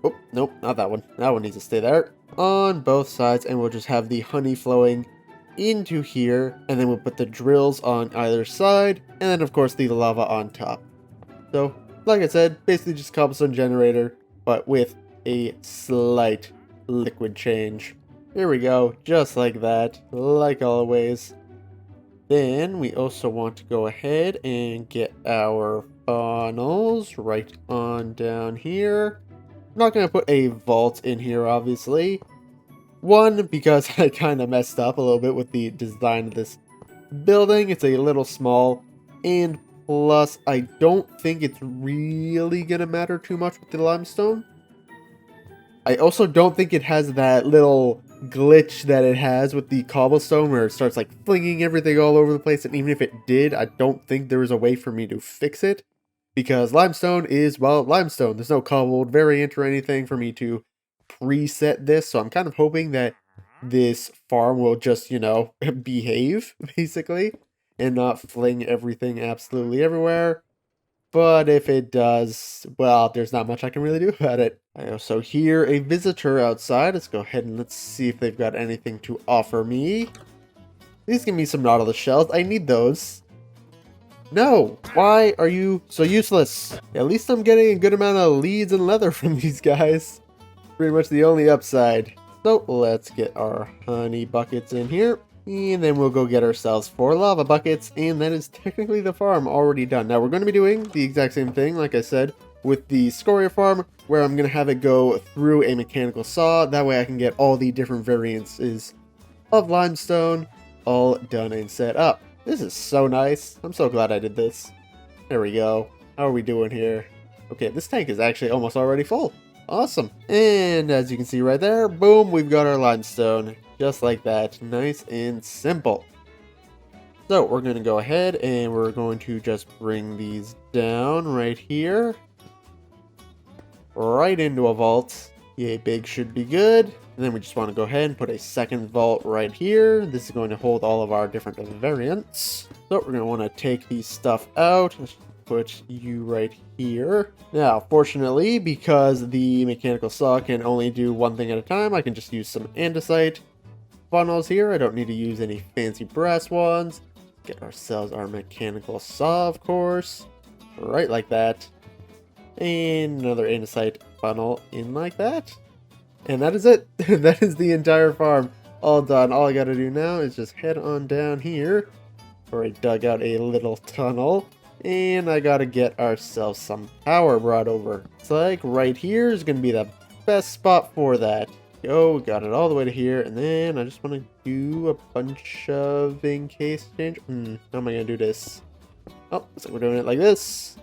Oh, nope, not that one. That one needs to stay there. On both sides, and we'll just have the honey flowing into here, and then we'll put the drills on either side, and then, of course, the lava on top. So, like I said, basically just cobblestone generator, but with a slight liquid change. Here we go, just like that, like always. Then we also want to go ahead and get our funnels right on down here. I'm not going to put a vault in here, obviously. One, because I kind of messed up a little bit with the design of this building. It's a little small, and plus, I don't think it's really going to matter too much with the limestone. I also don't think it has that little glitch that it has with the cobblestone where it starts like flinging everything all over the place, and even if it did, I don't think there is a way for me to fix it because limestone is, well, limestone. There's no cobbled variant or anything for me to preset this, so I'm kind of hoping that this farm will just, you know, behave basically and not fling everything absolutely everywhere. But if it does, well, there's not much I can really do about it. I also hear a visitor outside. Let's go ahead and let's see if they've got anything to offer me. Please give me some nautilus shells. I need those. No! Why are you so useless? At least I'm getting a good amount of leads and leather from these guys. Pretty much the only upside. So let's get our honey buckets in here. And then we'll go get ourselves 4 lava buckets, and that is technically the farm already done. Now we're going to be doing the exact same thing, like I said, with the scoria farm, where I'm going to have it go through a mechanical saw. That way I can get all the different variances of limestone all done and set up. This is so nice. I'm so glad I did this. There we go. How are we doing here? Okay, this tank is actually almost already full. Awesome. And as you can see right there, boom, we've got our limestone. Just like that. Nice and simple. So we're going to go ahead and we're going to just bring these down right here. Right into a vault. Yay, big should be good. And then we just want to go ahead and put a second vault right here. This is going to hold all of our different variants. So we're going to want to take these stuff out. Let's put you right here. Now, fortunately, because the mechanical saw can only do one thing at a time, I can just use some andesite funnels here. I don't need to use any fancy brass ones. Get ourselves our mechanical saw, of course. Right like that. And another andesite funnel in like that. And that is it. That is the entire farm all done. All I gotta do now is just head on down here, where I dug out a little tunnel. And I gotta get ourselves some power brought over. It's like right here is gonna be the best spot for that. Go, got it all the way to here, and then I just want to do a bunch of in case change. How am I gonna do this? Oh, so we're doing it like this.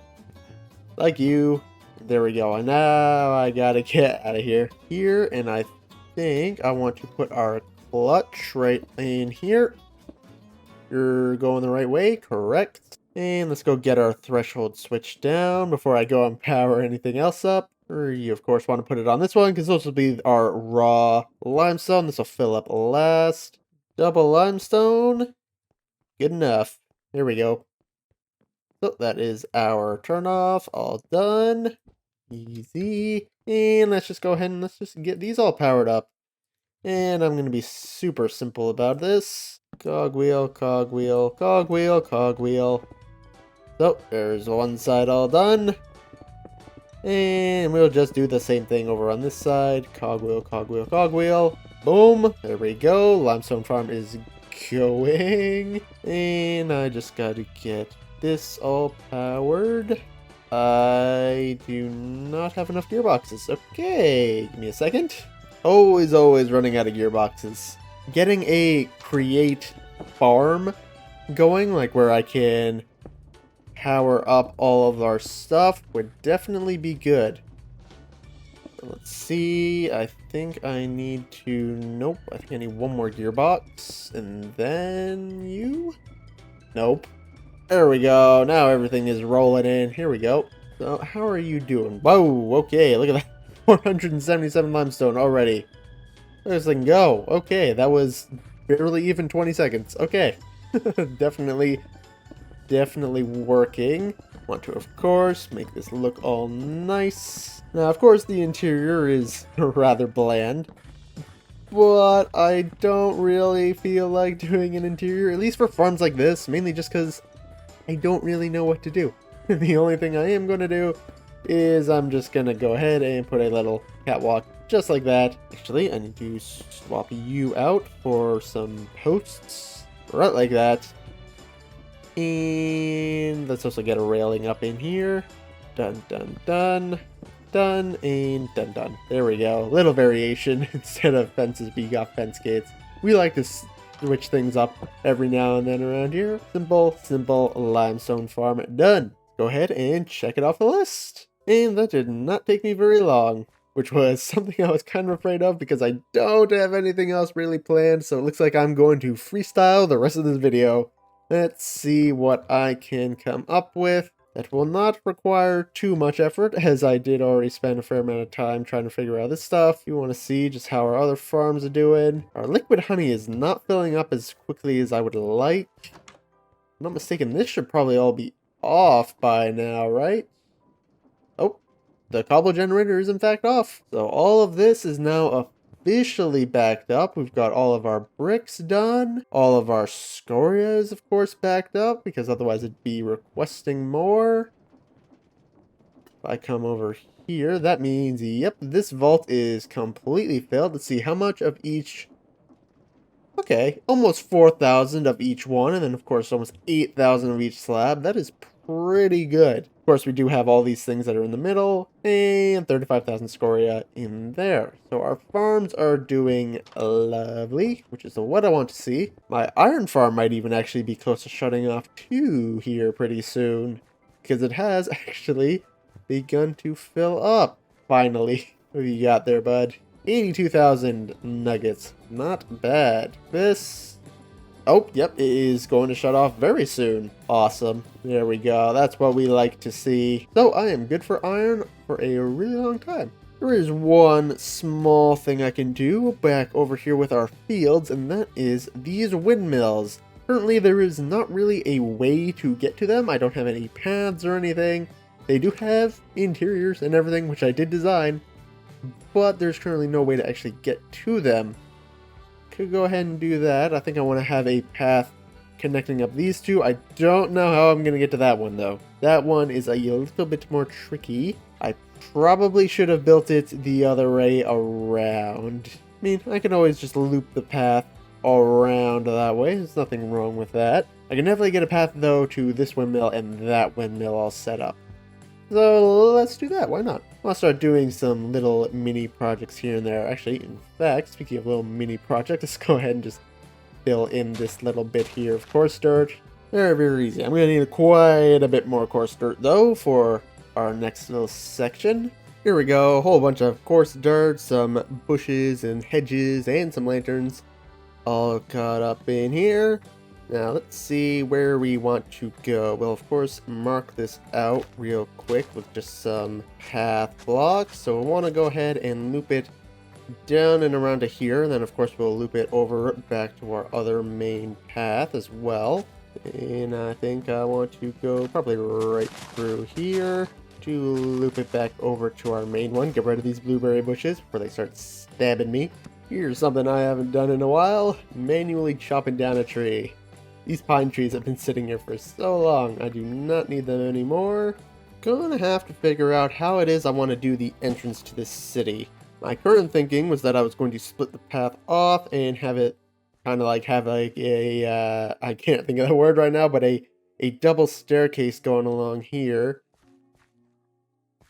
Like you. There we go. And now I gotta get out of here. Here, and I think I want to put our clutch right in here. You're going the right way, correct. And let's go get our threshold switch down before I go and power anything else up. You, of course, want to put it on this one because this will be our raw limestone. This will fill up last. Double limestone. Good enough. Here we go. So that is our turn off. All done. Easy. And let's just go ahead and let's just get these all powered up. And I'm going to be super simple about this. Cogwheel, cogwheel, cogwheel, cogwheel. So, there's one side all done. And we'll just do the same thing over on this side. Cogwheel, cogwheel, cogwheel. Boom. There we go. Limestone farm is going. And I just got to get this all powered. I do not have enough gearboxes. Okay, give me a second. Always running out of gearboxes. Getting a create farm going, like where I can power up all of our stuff, would definitely be good. Let's see, I think I need to, nope, I think I need one more gearbox, and then you? Nope. There we go, now everything is rolling in, here we go. So, how are you doing? Whoa, okay, look at that, 477 limestone already. Where does this thing go? Okay, that was barely even 20 seconds, okay. Definitely working. Want to, of course, make this look all nice. Now, of course, the interior is rather bland, but I don't really feel like doing an interior, at least for farms like this, mainly just because I don't really know what to do. The only thing I am going to do is I'm just going to go ahead and put a little catwalk just like that. Actually, I need to swap you out for some posts, right like that. And let's also get a railing up in here. Done, done, done. Done, and done, done. There we go. Little variation. Instead of fences, we got fence gates. We like to switch things up every now and then around here. Simple limestone farm done. Go ahead and check it off the list. And that did not take me very long, which was something I was kind of afraid of because I don't have anything else really planned. So it looks like I'm going to freestyle the rest of this video. Let's see what I can come up with that will not require too much effort, as I did already spend a fair amount of time trying to figure out this stuff. You want to see just how our other farms are doing. Our liquid honey is not filling up as quickly as I would like. If I'm not mistaken, this should probably all be off by now, right? Oh, the cobble generator is in fact off. So all of this is now officially backed up. We've got all of our bricks done. All of our scoria is of course backed up because otherwise it'd be requesting more. If I come over here, that means, yep, this vault is completely filled. Let's see how much of each. Okay, almost 4,000 of each one, and then of course almost 8,000 of each slab. That is pretty good. Of course, we do have all these things that are in the middle, and 35,000 scoria in there. So our farms are doing lovely, which is what I want to see. My iron farm might even actually be close to shutting off too here pretty soon, because it has actually begun to fill up. Finally. What have you got there, bud? 82,000 nuggets. Not bad. This... Oh, yep, it is going to shut off very soon. Awesome. There we go. That's what we like to see. So I am good for iron for a really long time. There is one small thing I can do back over here with our fields, and that is these windmills. Currently, there is not really a way to get to them. I don't have any paths or anything. They do have interiors and everything, which I did design, but there's currently no way to actually get to them. Could go ahead and do that. I think I want to have a path connecting up these two. I don't know how I'm going to get to that one, though. That one is a little bit more tricky. I probably should have built it the other way around. I mean, I can always just loop the path around that way. There's nothing wrong with that. I can definitely get a path, though, to this windmill and that windmill all set up. So let's do that. Why not? I'll start doing some little mini projects here and there. Actually, in fact, speaking of little mini projects, let's go ahead and just fill in this little bit here of coarse dirt. Very easy. I'm going to need quite a bit more coarse dirt, though, for our next little section. Here we go. A whole bunch of coarse dirt, some bushes and hedges, and some lanterns all caught up in here. Now, let's see where we want to go. Well, of course, mark this out real quick with just some path blocks. So we want to go ahead and loop it down and around to here. And then, of course, we'll loop it over back to our other main path as well. And I think I want to go probably right through here to loop it back over to our main one. Get rid of these blueberry bushes before they start stabbing me. Here's something I haven't done in a while. Manually chopping down a tree. These pine trees have been sitting here for so long. I do not need them anymore. Gonna have to figure out how it is I want to do the entrance to this city. My current thinking was that I was going to split the path off and have it kind of like have like a, I can't think of the word right now, but a double staircase going along here.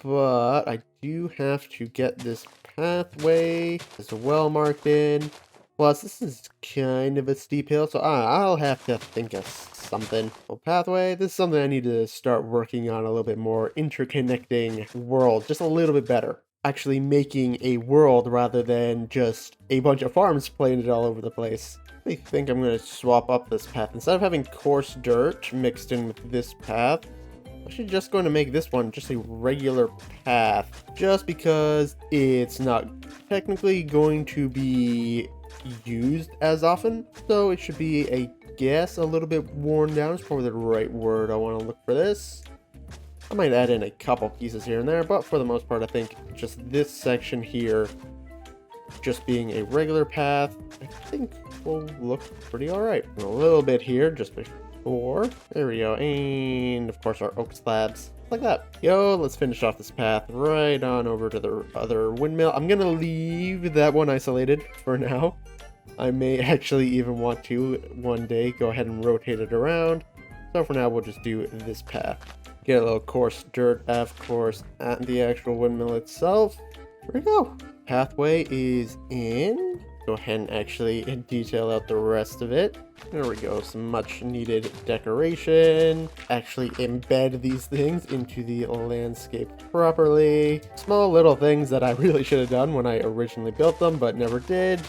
But I do have to get this pathway as well marked in. Plus, this is kind of a steep hill, so I'll have to think of something. Well, pathway, this is something I need to start working on a little bit more. Interconnecting world, just a little bit better. Actually making a world rather than just a bunch of farms planted all over the place. I think I'm going to swap up this path. Instead of having coarse dirt mixed in with this path, I'm actually just going to make this one just a regular path. Just because it's not technically going to be used as often. So it should be, I guess, a little bit worn down. Is probably the right word I want to look for this. I might add in a couple pieces here and there, but for the most part, I think just this section here, just being a regular path, I think will look pretty alright. A little bit here, just before. There we go. And, of course, our oak slabs. Like that. Yo, let's finish off this path right on over to the other windmill. I'm going to leave that one isolated for now. I may actually even want to, one day, go ahead and rotate it around. So for now, we'll just do this path. Get a little coarse dirt, of course, at the actual windmill itself. There we go. Pathway is in. Go ahead and actually detail out the rest of it. There we go. Some much needed decoration. Actually embed these things into the landscape properly. Small little things that I really should have done when I originally built them, but never did.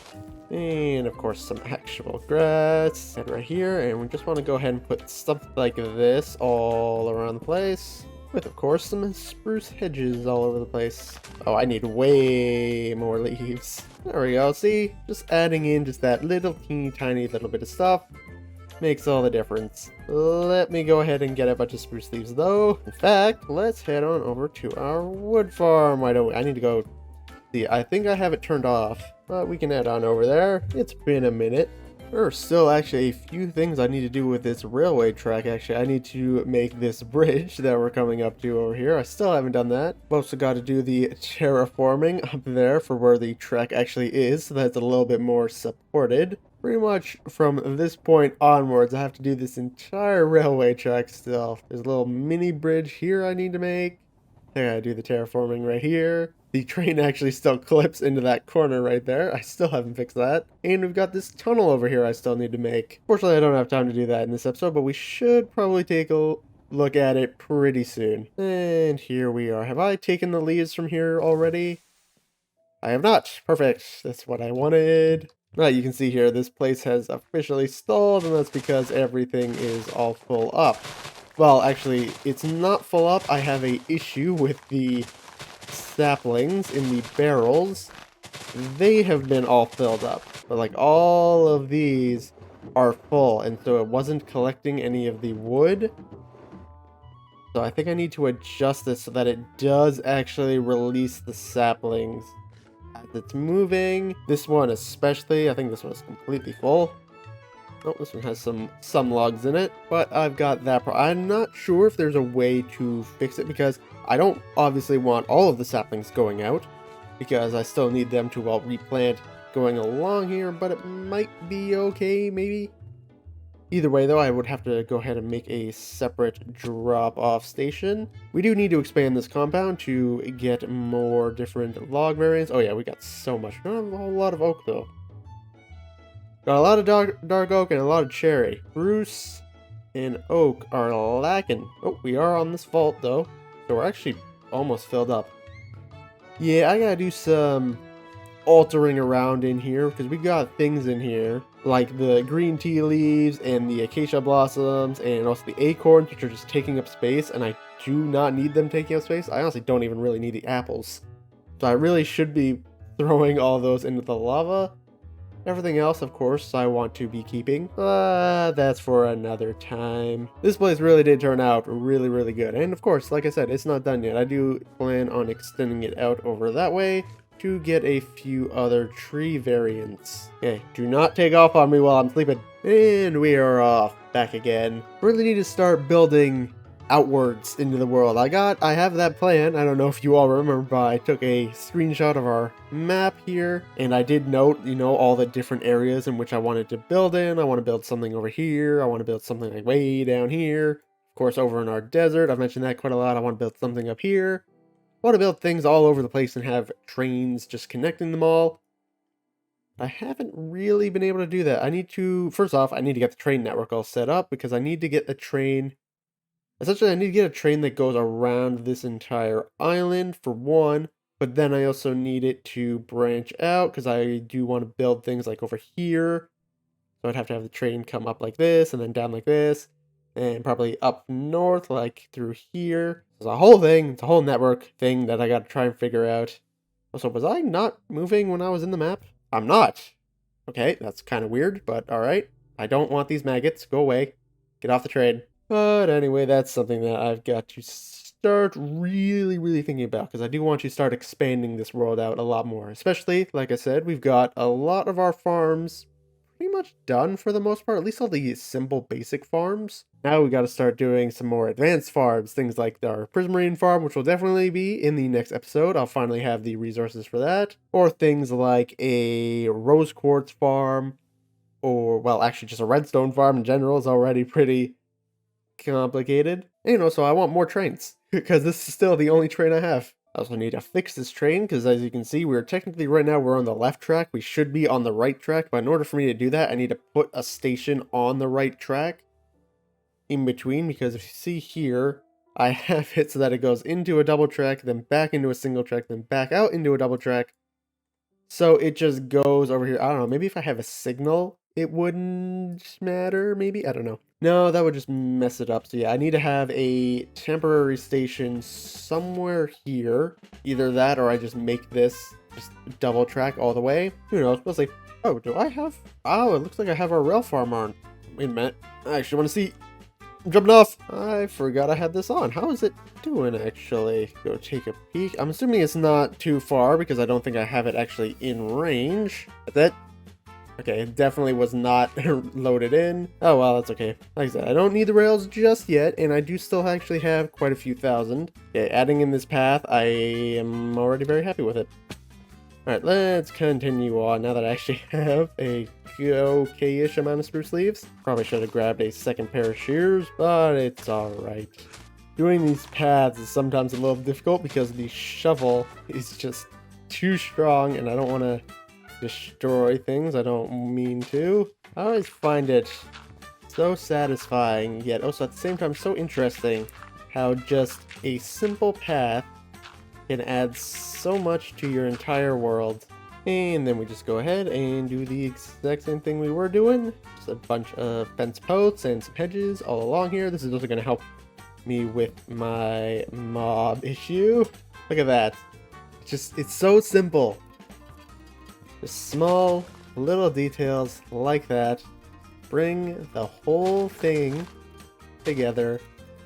And of course some actual grass right here, and we just want to go ahead and put something like this all around the place, with of course some spruce hedges all over the place. Oh, I need way more leaves. There we go. See, just adding in just that little teeny tiny little bit of stuff makes all the difference. Let me go ahead and get a bunch of spruce leaves though. In fact, let's head on over to our wood farm. Why don't we? I need to go see. I think I have it turned off. But we can head on over there. It's been a minute. There are still actually a few things I need to do with this railway track. Actually, I need to make this bridge that we're coming up to over here. I still haven't done that. Also got to do the terraforming up there for where the track actually is, so that's a little bit more supported. Pretty much from this point onwards, I have to do this entire railway track still. There's a little mini bridge here I need to make. I gotta do the terraforming right here. The train actually still clips into that corner right there. I still haven't fixed that. And we've got this tunnel over here I still need to make. Fortunately, I don't have time to do that in this episode, but we should probably take a look at it pretty soon. And here we are. Have I taken the leaves from here already? I have not. Perfect. That's what I wanted. Right, you can see here, this place has officially stalled, and that's because everything is all full up. Well, actually, it's not full up. I have an issue with the saplings in the barrels. They have been all filled up, but like all of these are full, and so it wasn't collecting any of the wood. So I think I need to adjust this so that it does actually release the saplings as it's moving. This one especially, I think this one is completely full. Oh, this one has some logs in it, but I've got that. I'm not sure if there's a way to fix it, because I don't obviously want all of the saplings going out, because I still need them to, well, replant going along here, but it might be okay, maybe. Either way, though, I would have to go ahead and make a separate drop-off station. We do need to expand this compound to get more different log variants. Oh yeah, we got so much. We don't have a whole lot of oak, though. Got a lot of dark oak and a lot of cherry. Spruce and oak are lacking. Oh, we are on this vault though, so we're actually almost filled up. Yeah, I gotta do some altering around in here, because we got things in here like the green tea leaves and the acacia blossoms and also the acorns, which are just taking up space, and I do not need them taking up space. I honestly don't even really need the apples, so I really should be throwing all those into the lava. Everything else, of course, I want to be keeping. That's for another time. This place really did turn out really, really good. And of course, like I said, it's not done yet. I do plan on extending it out over that way to get a few other tree variants. Okay, do not take off on me while I'm sleeping. And we are off. Back again. Really need to start building outwards into the world. I have that plan. I don't know if you all remember, but I took a screenshot of our map here, and I did note, all the different areas in which I wanted to build in. I want to build something over here. I want to build something like way down here. Of course, over in our desert, I've mentioned that quite a lot. I want to build something up here. I want to build things all over the place and have trains just connecting them all. I haven't really been able to do that. First off, I need to get the train network all set up because I need to get a train. Essentially, I need to get a train that goes around this entire island, for one, but then I also need it to branch out, because I do want to build things like over here. So I'd have to have the train come up like this, and then down like this, and probably up north, like through here. It's a whole thing, it's a whole network thing that I gotta try and figure out. Also, was I not moving when I was in the map? I'm not! Okay, that's kind of weird, but alright. I don't want these maggots, go away. Get off the train. But anyway, that's something that I've got to start really, really thinking about, because I do want to start expanding this world out a lot more. Especially, like I said, we've got a lot of our farms pretty much done for the most part, at least all the simple basic farms. Now we got to start doing some more advanced farms, things like our prismarine farm, which will definitely be in the next episode. I'll finally have the resources for that. Or things like a rose quartz farm, or, well, actually just a redstone farm in general is already pretty complicated. And so I want more trains, because this is still the only train I have. I also need to fix this train, because as you can see, we're technically right now we're on the left track. We should be on the right track, but in order for me to do that, I need to put a station on the right track in between, because if you see here, I have it so that it goes into a double track, then back into a single track, then back out into a double track. So it just goes over here. I don't know, maybe if I have a signal, it wouldn't matter, maybe? I don't know. No, that would just mess it up. So yeah, I need to have a temporary station somewhere here. Either that or I just make this just double track all the way. Who knows? We'll see. Oh, do I have... Oh, it looks like I have our rail farm on. Wait a minute. I actually want to see... I'm jumping off. I forgot I had this on. How is it doing, actually? Go take a peek. I'm assuming it's not too far because I don't think I have it actually in range. That's it. Okay, it definitely was not loaded in. Oh, well, that's okay. Like I said, I don't need the rails just yet, and I do still actually have quite a few thousand. Okay, adding in this path, I am already very happy with it. Alright, let's continue on now that I actually have a okay-ish amount of spruce leaves. Probably should have grabbed a second pair of shears, but it's alright. Doing these paths is sometimes a little difficult because the shovel is just too strong, and I don't want to destroy things. I don't mean to. I always find it so satisfying, yet also at the same time so interesting how just a simple path can add so much to your entire world. And then we just go ahead and do the exact same thing we were doing. Just a bunch of fence posts and some hedges all along here. This is also going to help me with my mob issue. Look at that. It's so simple. Just small little details like that bring the whole thing together,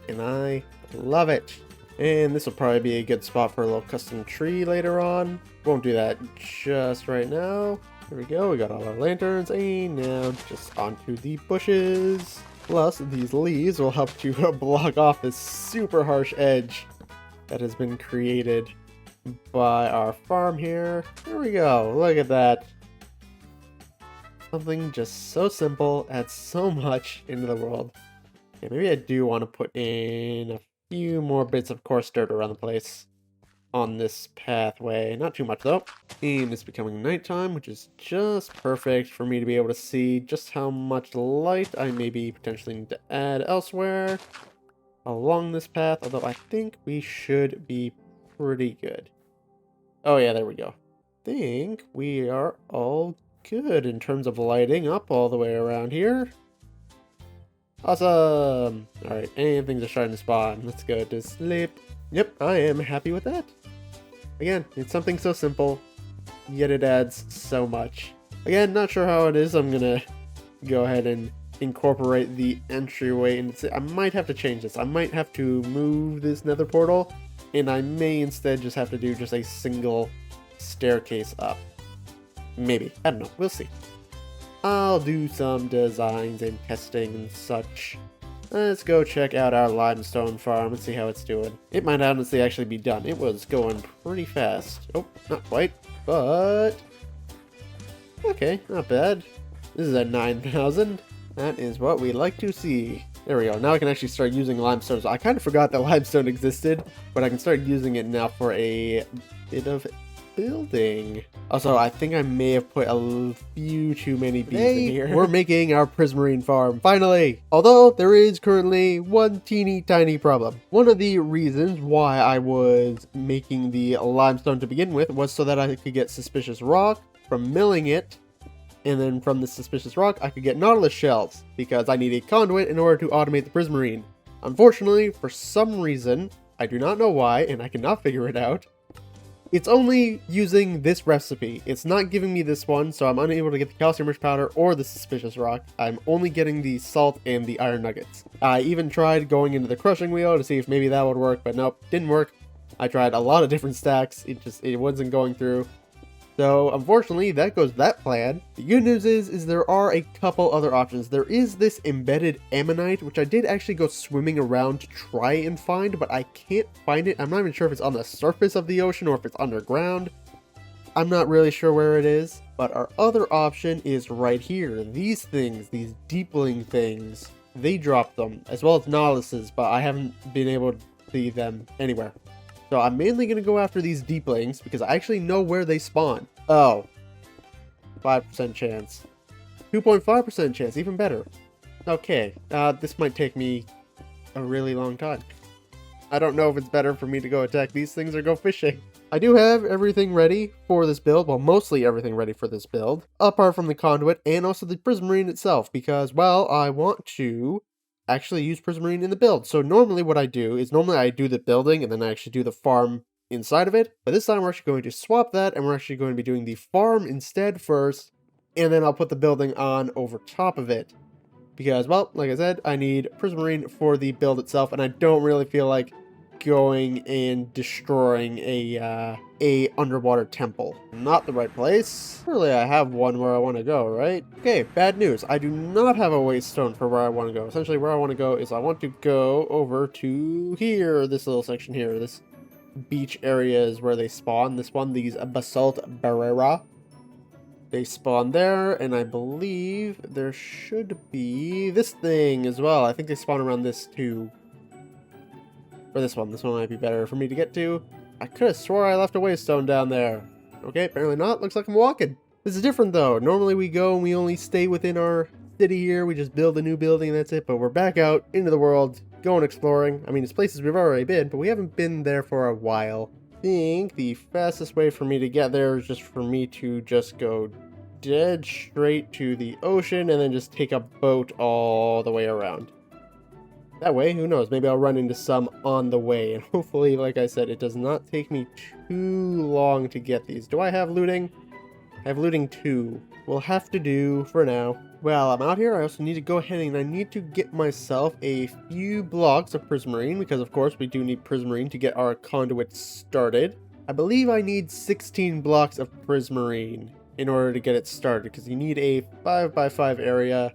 and I love it. And this will probably be a good spot for a little custom tree later on. Won't do that just right now. Here we go, we got all our lanterns, and now just onto the bushes. Plus, these leaves will help to block off this super harsh edge that has been created by our farm here. There we go, look at that. Something just so simple adds so much into the world. Okay, maybe I do want to put in a few more bits of coarse dirt around the place on this pathway. Not too much though. And it's becoming nighttime, which is just perfect for me to be able to see just how much light I maybe potentially need to add elsewhere along this path, although I think we should be pretty good. Oh yeah, there we go. I think we are all good in terms of lighting up all the way around here. Awesome! Alright, and things are starting to spawn. Let's go to sleep. Yep, I am happy with that. Again, it's something so simple, yet it adds so much. Again, not sure how it is. I'm gonna go ahead and incorporate the entryway, and I might have to change this. I might have to move this nether portal, and I may instead just have to do just a single staircase up. Maybe. I don't know. We'll see. I'll do some designs and testing and such. Let's go check out our limestone farm and see how it's doing. It might honestly actually be done. It was going pretty fast. Oh, not quite, but okay, not bad. This is at 9,000. That is what we like to see. There we go. Now I can actually start using limestone. So I kind of forgot that limestone existed, but I can start using it now for a bit of building. Also, I think I may have put a few too many bees in here. We're making our prismarine farm, finally! Although, there is currently one teeny tiny problem. One of the reasons why I was making the limestone to begin with was so that I could get suspicious rock from milling it, and then from the suspicious rock, I could get nautilus shells, because I need a conduit in order to automate the prismarine. Unfortunately, for some reason, I do not know why, and I cannot figure it out, it's only using this recipe. It's not giving me this one, so I'm unable to get the calcium rich powder or the suspicious rock. I'm only getting the salt and the iron nuggets. I even tried going into the crushing wheel to see if maybe that would work, but nope, didn't work. I tried a lot of different stacks, it wasn't going through. So unfortunately, that goes that plan. The good news is there are a couple other options. There is this embedded ammonite, which I did actually go swimming around to try and find, but I can't find it. I'm not even sure if it's on the surface of the ocean or if it's underground. I'm not really sure where it is, but our other option is right here. These things, these deepling things, they drop them, as well as nautiluses, but I haven't been able to see them anywhere. So I'm mainly going to go after these deeplings because I actually know where they spawn. Oh, 5% chance. 2.5% chance, even better. Okay, this might take me a really long time. I don't know if it's better for me to go attack these things or go fishing. I do have everything ready for this build, well, mostly everything ready for this build, apart from the conduit and also the prismarine itself, because, well, I want to actually use prismarine in the build. So normally what I do is I do the building and then I actually do the farm inside of it. But this time we're actually going to swap that and we're actually going to be doing the farm instead first. And then I'll put the building on over top of it. Because, well, like I said, I need prismarine for the build itself. And I don't really feel like going and destroying a underwater temple. Not the right place. Really, I have one where I want to go, right? Okay, bad news. I do not have a waystone for where I want to go. Essentially, where I want to go is I want to go over to here, this little section here. This beach area is where they spawn. This one, these basalt barrera. They spawn there, and I believe there should be this thing as well. I think they spawn around this too. Or this one might be better for me to get to. I could have swore I left a waystone down there. Okay, apparently not. Looks like I'm walking. This is different though. Normally we go and we only stay within our city here. We just build a new building and that's it. But we're back out into the world, going exploring. I mean, it's places we've already been, but we haven't been there for a while. I think the fastest way for me to get there is just for me to just go dead straight to the ocean and then just take a boat all the way around. That way, who knows, maybe I'll run into some on the way, and hopefully, like I said, it does not take me too long to get these. Do I have looting? I have looting 2. We'll have to do for now. Well, I'm out here, I also need to go ahead and I need to get myself a few blocks of prismarine, because of course we do need prismarine to get our conduit started. I believe I need 16 blocks of prismarine in order to get it started, because you need a 5x5 area.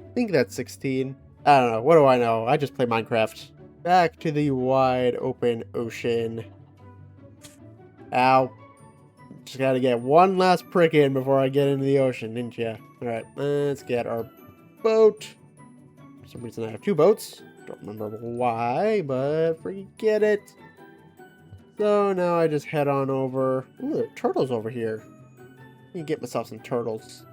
I think that's 16. I don't know. What do I know? I just play Minecraft. Back to the wide open ocean. Ow. Just gotta get one last prick in before I get into the ocean, didn't ya? Alright, let's get our boat. For some reason I have 2 boats. Don't remember why, but forget it. So now I just head on over. Ooh, there are turtles over here. Let me get myself some turtles.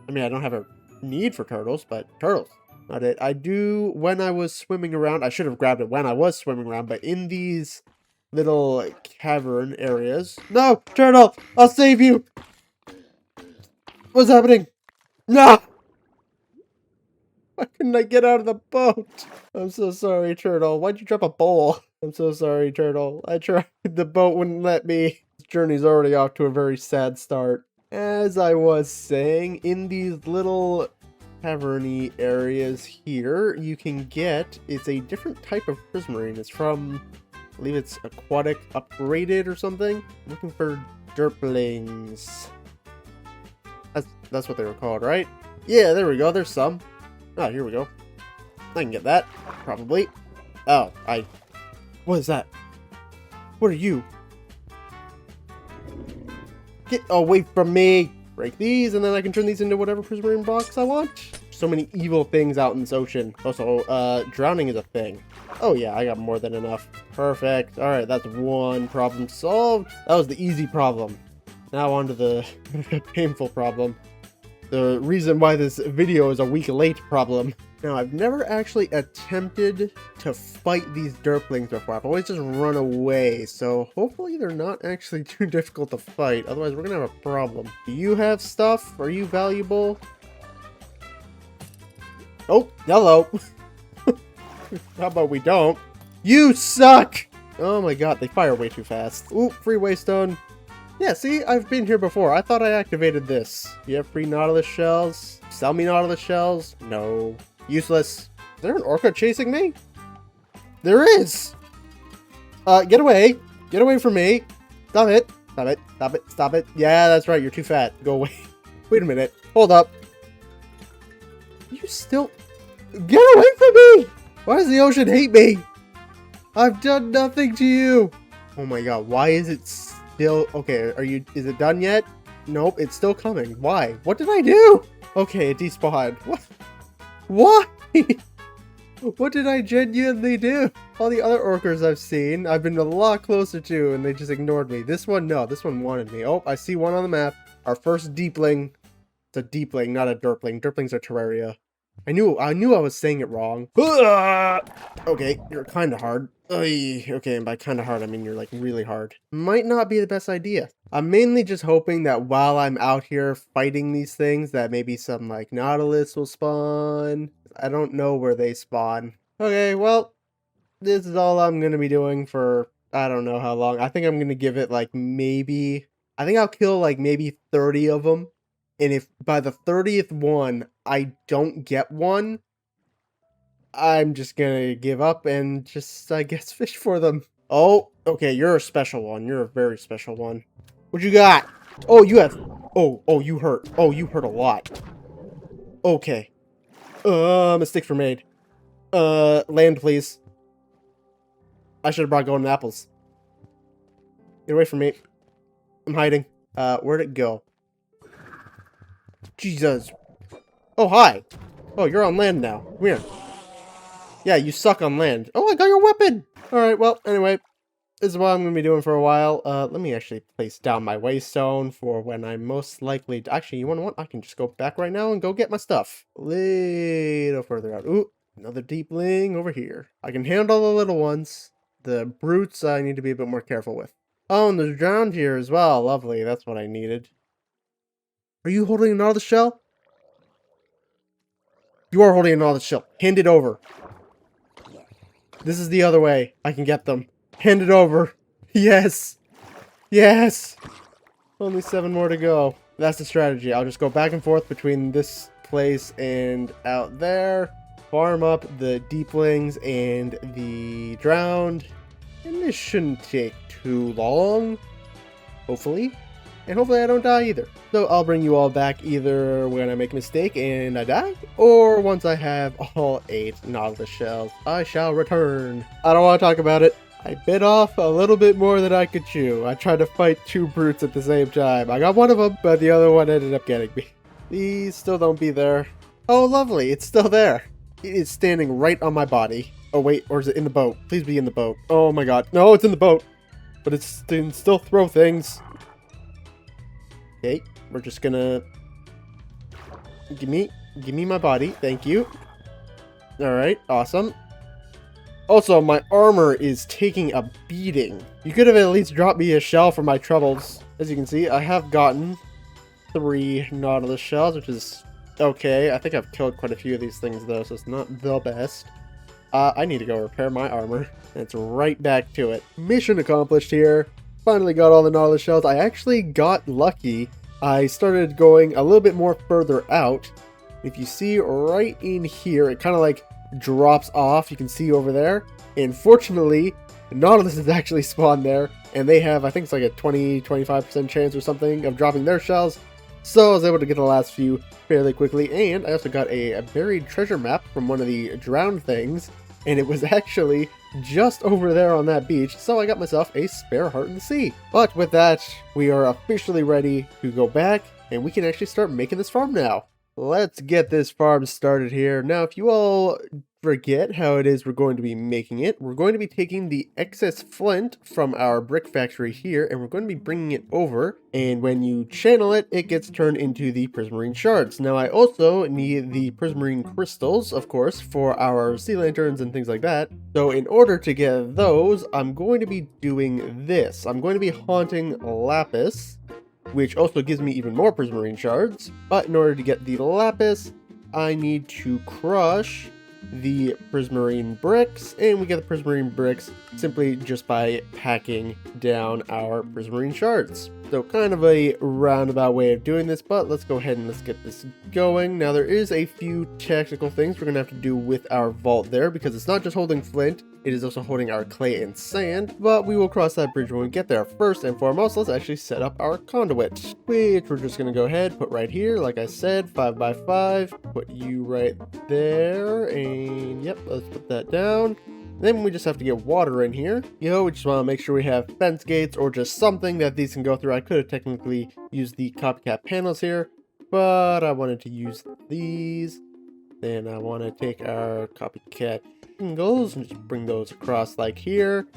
I mean, I don't have a need for turtles, but turtles. Not it. I do, when I was swimming around, I should have grabbed it when I was swimming around, but in these little cavern areas. No! Turtle! I'll save you! What's happening? No! Why couldn't I get out of the boat? I'm so sorry, Turtle. Why'd you drop a bowl? I'm so sorry, Turtle. I tried. The boat wouldn't let me. This journey's already off to a very sad start. As I was saying, in these little cavern-y areas here, you can get, it's a different type of prismarine. It's from, I believe it's aquatic upgraded or something. I'm looking for derplings. That's what they were called, right? Yeah, there we go. There's some. Oh, here we go. I can get that, probably. Oh, what is that? What are you? Get away from me! Break these, and then I can turn these into whatever prismarine blocks I want. So many evil things out in this ocean. Also, drowning is a thing. Oh yeah, I got more than enough. Perfect. Alright, that's one problem solved. That was the easy problem. Now on to the painful problem. The reason why this video is a week late problem. Now, I've never actually attempted to fight these derplings before. I've always just run away, so hopefully they're not actually too difficult to fight. Otherwise, we're gonna have a problem. Do you have stuff? Are you valuable? Oh, hello. How about we don't? You suck! Oh my god, they fire way too fast. Ooh, free waystone. Yeah, see, I've been here before. I thought I activated this. You have free Nautilus shells? Sell me Nautilus shells? No. Useless. Is there an orca chasing me? There is! Get away! Get away from me! Stop it! Stop it! Stop it! Stop it! Yeah, that's right, you're too fat. Go away. Wait a minute. Hold up. You still... Get away from me! Why does the ocean hate me? I've done nothing to you! Oh my god, why is it still... Okay, is it done yet? Nope, it's still coming. Why? What did I do? Okay, it despawned. What? Why? What did I genuinely do? All the other orcas I've seen, I've been a lot closer to, and they just ignored me. This one, no. This one wanted me. Oh, I see one on the map. Our first deepling. It's a deepling, not a derpling. Derplings are terraria. I knew I was saying it wrong. Okay, you're kind of hard. Okay, and by kind of hard, I mean you're like really hard. Might not be the best idea. I'm mainly just hoping that while I'm out here fighting these things, that maybe some like Nautilus will spawn. I don't know where they spawn. Okay, well, this is all I'm gonna be doing for I don't know how long. I think I'm gonna give it like maybe. I think I'll kill like maybe 30 of them. And if by the 30th one, I don't get one, I'm just gonna give up and just, I guess, fish for them. Oh, okay, you're a special one. You're a very special one. What you got? Oh, you have... Oh, you hurt. Oh, you hurt a lot. Okay. Mistakes were made. Land, please. I should have brought golden apples. Get away from me. I'm hiding. Where'd it go? Jesus. Oh, hi. Oh, you're on land now. Come here. Yeah, you suck on land. Oh, I got your weapon. All right, well, anyway, this is what I'm going to be doing for a while. Let me actually place down my waystone for when I'm most likely to... Actually, you want to what? I can just go back right now and go get my stuff. A little further out. Ooh, another deepling over here. I can handle the little ones. The brutes I need to be a bit more careful with. Oh, and there's drowned here as well. Lovely, that's what I needed. Are you holding another shell? You are holding another shell. Hand it over. This is the other way. I can get them. Hand it over. Yes. Yes. Only 7 more to go. That's the strategy. I'll just go back and forth between this place and out there. Farm up the deeplings and the drowned. And this shouldn't take too long. Hopefully. And hopefully I don't die either. So I'll bring you all back either when I make a mistake and I die, or once I have all 8 Nautilus shells, I shall return. I don't want to talk about it. I bit off a little bit more than I could chew. I tried to fight 2 brutes at the same time. I got one of them, but the other one ended up getting me. These still don't be there. Oh, lovely. It's still there. It is standing right on my body. Oh, wait. Or is it in the boat? Please be in the boat. Oh, my God. No, it's in the boat. But it can still throw things. Okay, we're just gonna... Give me my body. Thank you. Alright, awesome. Also, my armor is taking a beating. You could have at least dropped me a shell for my troubles. As you can see, I have gotten 3 Nautilus shells, which is okay. I think I've killed quite a few of these things, though, so it's not the best. I need to go repair my armor. And it's right back to it. Mission accomplished here. Finally got all the Nautilus shells. I actually got lucky I started going a little bit more further out. If you see right in here, it kind of like drops off. You can see over there. And fortunately, Nautilus is actually spawned there, and they have, I think it's like a 20-25% chance or something of dropping their shells. So I was able to get the last few fairly quickly, and I also got a buried treasure map from one of the drowned things, and it was actually just over there on that beach, so I got myself a spare heart in the sea. But with that, we are officially ready to go back, and we can actually start making this farm now. Let's get this farm started here. Now, if you all forget how it is we're going to be making it, we're going to be taking the excess flint from our brick factory here, and we're going to be bringing it over, and when you channel it, it gets turned into the prismarine shards. Now, I also need the prismarine crystals, of course, for our sea lanterns and things like that. So in order to get those, I'm going to be doing this. I'm going to be haunting lapis, which also gives me even more prismarine shards. But in order to get the lapis, I need to crush the prismarine bricks, and we get the prismarine bricks simply just by packing down our prismarine shards. So kind of a roundabout way of doing this, but let's go ahead and let's get this going. Now there is a few technical things we're gonna have to do with our vault there, because it's not just holding flint, it is also holding our clay and sand, but we will cross that bridge when we get there. First and foremost, let's actually set up our conduit, which we're just gonna go ahead, put right here, like I said, 5 by 5, put you right there, and yep, let's put that down. Then we just have to get water in here. We just want to make sure we have fence gates or just something that these can go through. I could have technically used the copycat panels here, but I wanted to use these. Then I want to take our copycat shingles and just bring those across like here.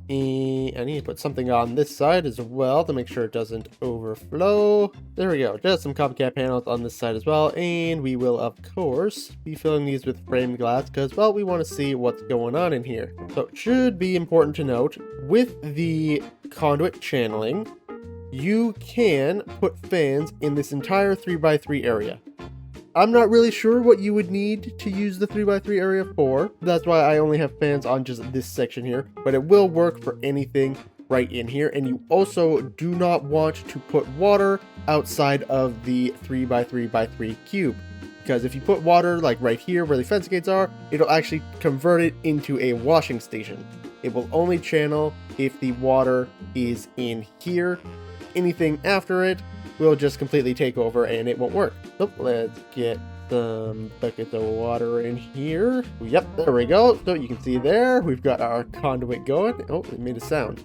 And I need to put something on this side as well to make sure it doesn't overflow. There we go, just some copycat panels on this side as well. And we will, of course, be filling these with framed glass because, well, we want to see what's going on in here. So it should be important to note, with the conduit channeling, you can put fans in this entire 3x3 area. I'm not really sure what you would need to use the 3x3 area for. That's why I only have fans on just this section here, but it will work for anything right in here. And you also do not want to put water outside of the 3x3x3 cube, because if you put water like right here where the fence gates are, it'll actually convert it into a washing station. It will only channel if the water is in here. Anything after it will just completely take over and it won't work. So let's get some buckets of water in here. Yep, there we go. So you can see there, we've got our conduit going. Oh, it made a sound.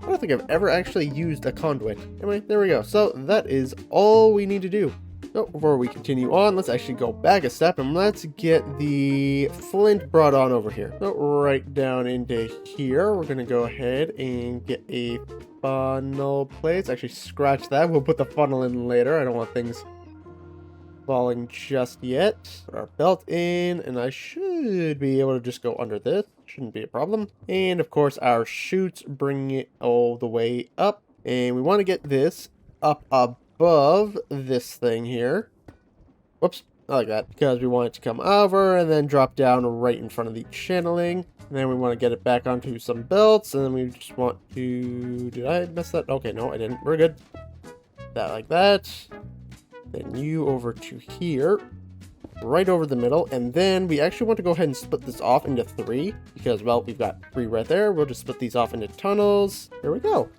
I don't think I've ever actually used a conduit. Anyway, there we go. So that is all we need to do. So before we continue on, let's actually go back a step and let's get the flint brought on over here. So right down into here, we're gonna go ahead and get a funnel plate. Actually scratch that. We'll put the funnel in later. I don't want things falling just yet. Put our belt in, and I should be able to just go under this. Shouldn't be a problem. And of course our chutes, bring it all the way up. And we want to get this up above this thing here. Whoops, not like that, because we want it to come over and then drop down right in front of the channeling. And then we want to get it back onto some belts, and then we just want to... Did I mess that? Okay, no, I didn't. We're good. That like that. Then you over to here. Right over the middle. And then we actually want to go ahead and split this off into 3. Because, well, we've got 3 right there. We'll just split these off into tunnels. There we go.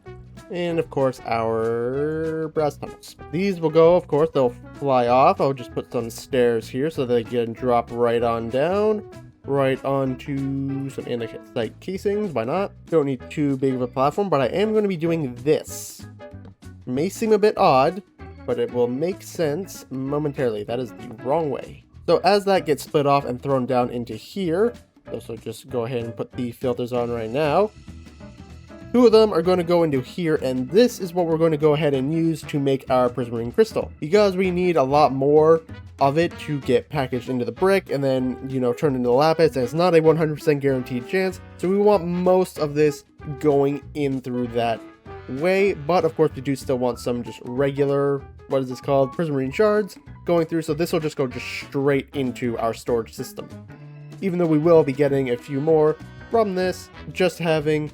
And, of course, our brass tunnels. These will go, of course, they'll fly off. I'll just put some stairs here so they can drop right on down. Right onto some andesite casings. Why not? Don't need too big of a platform, but I am going to be doing this. It may seem a bit odd, but it will make sense momentarily. That is the wrong way. So as that gets split off and thrown down into here, so just go ahead and put the filters on right now. 2 of them are going to go into here, and this is what we're going to go ahead and use to make our prismarine crystal, because we need a lot more of it to get packaged into the brick and then, you know, turn into lapis, and it's not a 100% guaranteed chance, so we want most of this going in through that way. But of course we do still want some just regular, what is this called, prismarine shards going through, so this will just go just straight into our storage system, even though we will be getting a few more from this, just having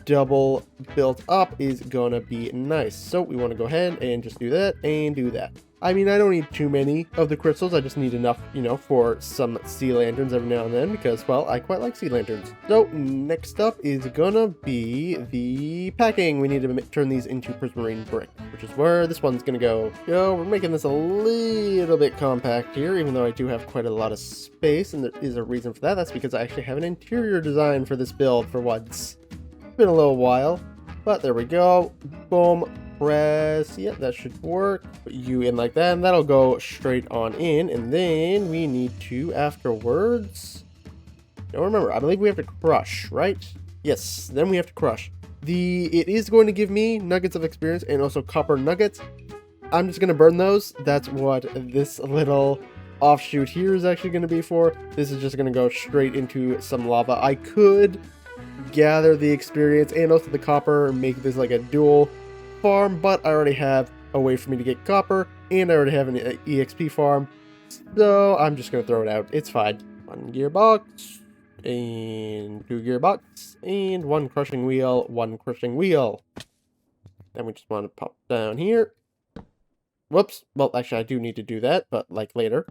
double built up is gonna be nice. So we want to go ahead and just do that and do that. I mean, I don't need too many of the crystals. I just need enough, you know, for some sea lanterns every now and then because, well, I quite like sea lanterns. So next up is gonna be the packing. We need to turn these into prismarine brick, which is where this one's gonna go. So we're making this a little bit compact here, even though I do have quite a lot of space, and there is a reason for that. That's because I actually have an interior design for this build for once. It's been a little while, but there we go. Boom. Press, yeah, that should work. Put you in like that, and that'll go straight on in. And then we need to, afterwards, don't remember, I believe we have to crush, right? Yes, then we have to crush. It is going to give me nuggets of experience and also copper nuggets. I'm just going to burn those. That's what this little offshoot here is actually going to be for. This is just going to go straight into some lava. I could gather the experience and also the copper and make this like a dual farm, but I already have a way for me to get copper, and I already have an EXP farm, so I'm just gonna throw it out. It's fine. 1 gearbox, and 2 gearbox, and 1 crushing wheel, 1 crushing wheel. Then we just want to pop down here. Whoops. Well, actually, I do need to do that, but like later.